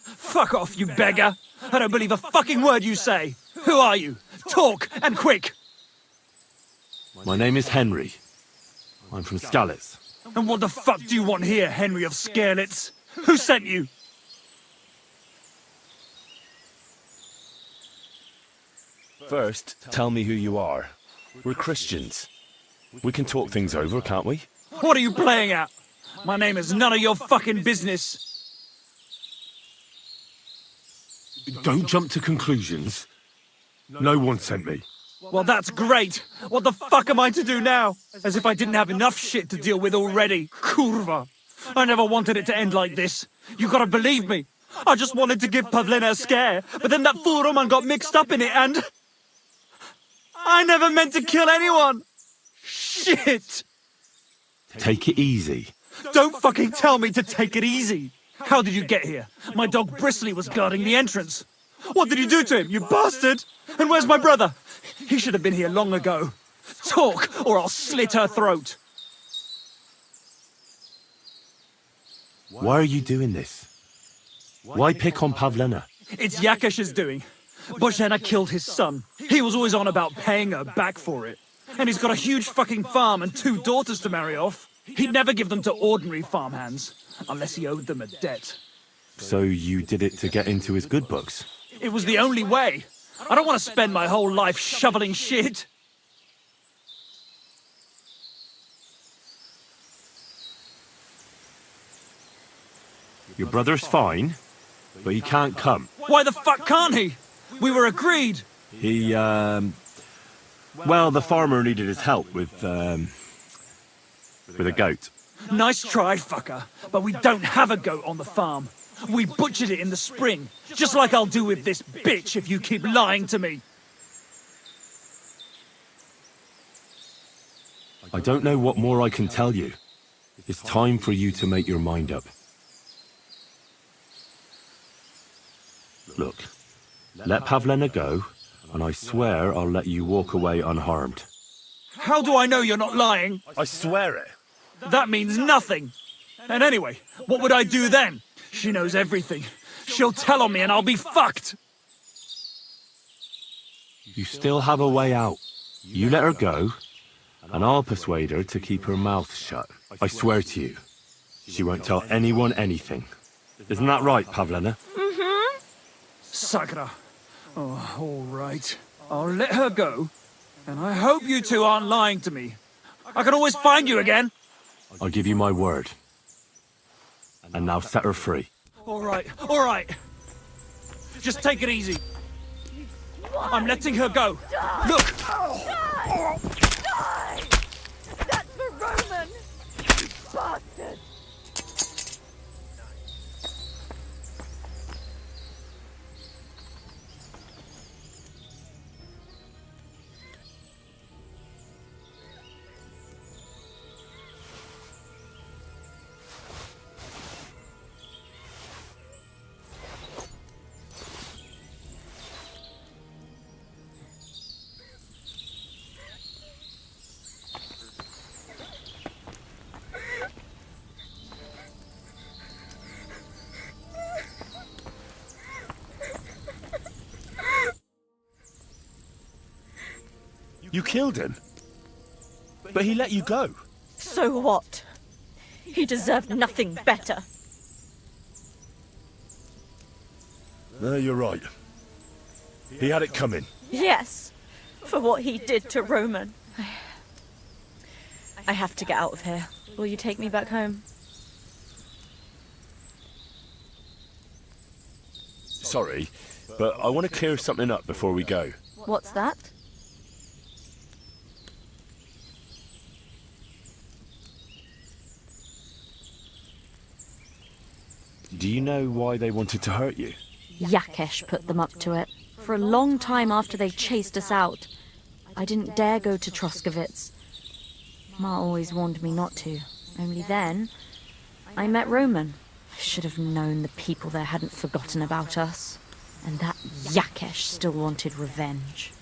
Fuck off, you beggar! I don't believe a fucking word you say! Who are you? Talk, and quick! My name is Henry. I'm from Skalitz. And what the fuck do you want here, Henry of Skalitz? Who sent you? First, tell me who you are. We're Christians. We can talk things over, can't we? What are you playing at? My name is none of your fucking business. Don't jump to conclusions. No one sent me. Well, that's great. What the fuck am I to do now? As if I didn't have enough shit to deal with already. Kurva. I never wanted it to end like this. You gotta believe me. I just wanted to give Pavlina a scare, but then that fool Roman got mixed up in it and... I never meant to kill anyone! Shit! Take it easy. Don't fucking tell me to take it easy! How did you get here? My dog Bristly was guarding the entrance. What did you do to him, you bastard? And where's my brother? He should have been here long ago. Talk, or I'll slit her throat. Why are you doing this? Why pick on Pavlina? It's Yakesh's doing. Bozhena killed his son. He was always on about paying her back for it. And he's got a huge fucking farm and 2 daughters to marry off. He'd never give them to ordinary farmhands, unless he owed them a debt. So you did it to get into his good books? It was the only way. I don't want to spend my whole life shoveling shit. Your brother's fine, but he can't come. Why the fuck can't he? We were agreed. He, well, the farmer needed his help with a goat. Nice try, fucker. But we don't have a goat on the farm. We butchered it in the spring, just like I'll do with this bitch if you keep lying to me. I don't know what more I can tell you. It's time for you to make your mind up. Look, let Pavlina go, and I swear I'll let you walk away unharmed. How do I know you're not lying? I swear it. That means nothing. And anyway, what would I do then? She knows everything. She'll tell on me and I'll be fucked. You still have a way out. You let her go, and I'll persuade her to keep her mouth shut. I swear to you, she won't tell anyone anything. Isn't that right, Pavlina? Mm-hmm. Sakra. Oh, all right. I'll let her go, and I hope you two aren't lying to me. I can always find you again. I'll give you my word. And now set her free. All right, all right. Just take it easy. I'm letting her go. Look! Die! Die! That's for Roman! You bastard! You killed him? But he let you go. So what? He deserved nothing better. No, you're right. He had it coming. Yes, for what he did to Roman. I have to get out of here. Will you take me back home? Sorry, but I want to clear something up before we go. What's that? Do you know why they wanted to hurt you? Yakesh put them up to it. For a long time after they chased us out, I didn't dare go to Troskovitz. Ma always warned me not to. Only then, I met Roman. I should have known the people there hadn't forgotten about us. And that Yakesh still wanted revenge.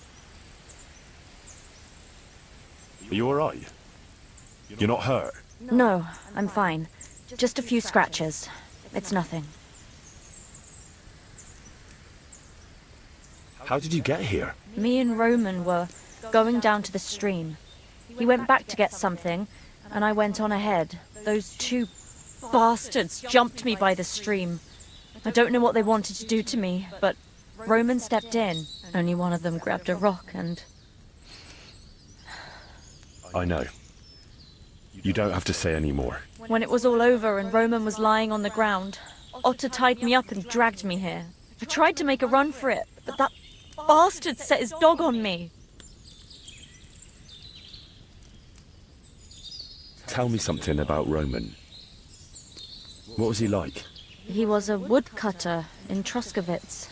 Are you alright? You're not hurt? No, I'm fine. Just a few scratches. It's nothing. How did you get here? Me and Roman were going down to the stream. He went back to get something, and I went on ahead. Those two bastards jumped me by the stream. I don't know what they wanted to do to me, but Roman stepped in. Only one of them grabbed a rock and... I know. You don't have to say any more. When it was all over and Roman was lying on the ground, Otter tied me up and dragged me here. I tried to make a run for it, but that bastard set his dog on me. Tell me something about Roman. What was he like? He was a woodcutter in Troskovitz.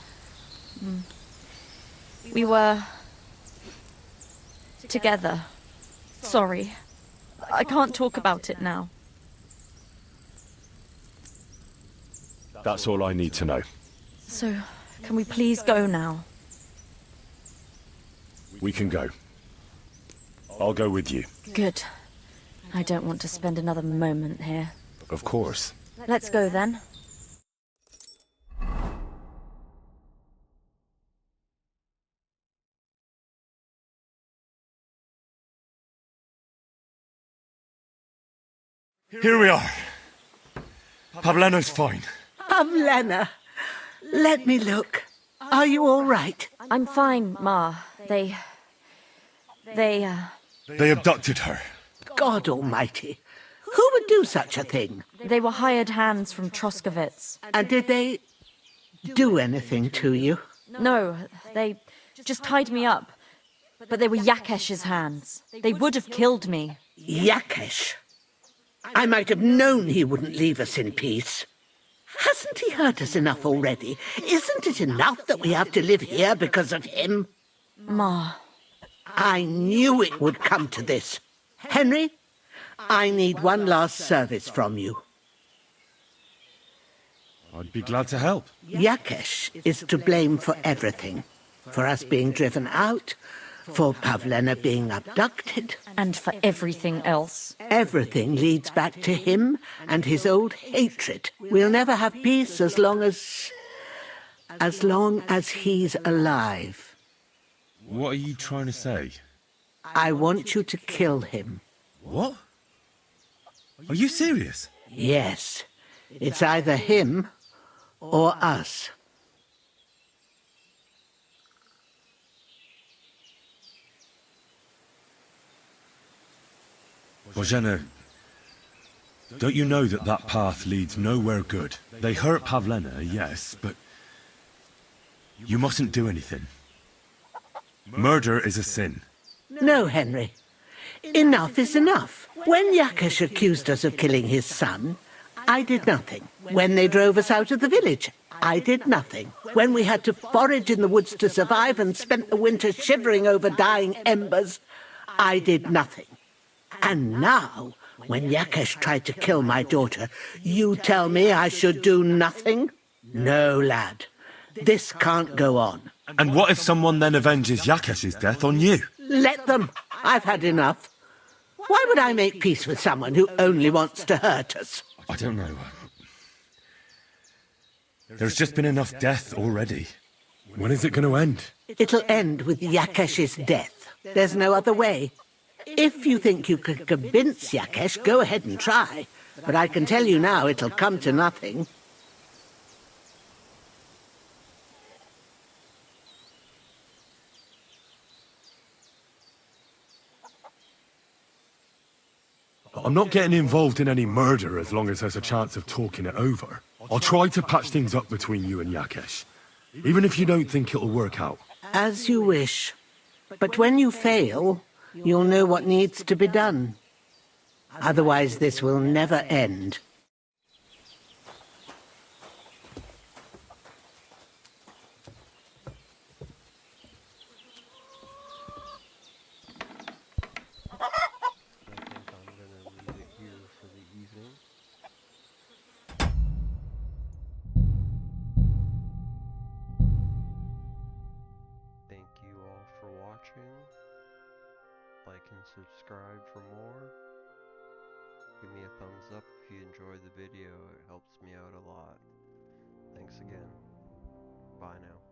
We were... together. Sorry. I can't talk about it now. That's all I need to know. So, can we please go now? We can go. I'll go with you. Good. I don't want to spend another moment here. Of course. Let's go then. Here we are. Pavlena's fine. Pavlena, let me look. Are you all right? I'm fine, Ma. They They abducted her. God almighty. Who would do such a thing? They were hired hands from Troskovitz. And did they do anything to you? No, they just tied me up. But they were Yakesh's hands. They would have killed me. Yakesh? I might have known he wouldn't leave us in peace. Hasn't he hurt us enough already? Isn't it enough that we have to live here because of him? Ma. I knew it would come to this. Henry, I need one last service from you. I'd be glad to help. Yakesh is to blame for everything. For us being driven out, for Pavlena being abducted. And for everything else. Everything leads back to him and his old hatred. We'll never have peace as long as he's alive. What are you trying to say? I want you to kill him. What? Are you serious? Yes. It's either him or us. Bozhena, don't you know that that path leads nowhere good? They hurt Pavlena, yes, but you mustn't do anything. Murder is a sin. No, Henry. Enough is enough. When Yakesh accused us of killing his son, I did nothing. When they drove us out of the village, I did nothing. When we had to forage in the woods to survive and spent the winter shivering over dying embers, I did nothing. And now, when Yakesh tried to kill my daughter, you tell me I should do nothing? No, lad. This can't go on. And what if someone then avenges Yakesh's death on you? Let them. I've had enough. Why would I make peace with someone who only wants to hurt us? I don't know. There's just been enough death already. When is it going to end? It'll end with Yakesh's death. There's no other way. If you think you can convince Yakesh, go ahead and try. But I can tell you now it'll come to nothing. I'm not getting involved in any murder as long as there's a chance of talking it over. I'll try to patch things up between you and Yakesh, even if you don't think it'll work out. As you wish. But when you fail, you'll know what needs to be done. Otherwise, this will never end. like and subscribe for more. Give me a thumbs up if you enjoyed the video, it helps me out a lot. Thanks again. Bye now.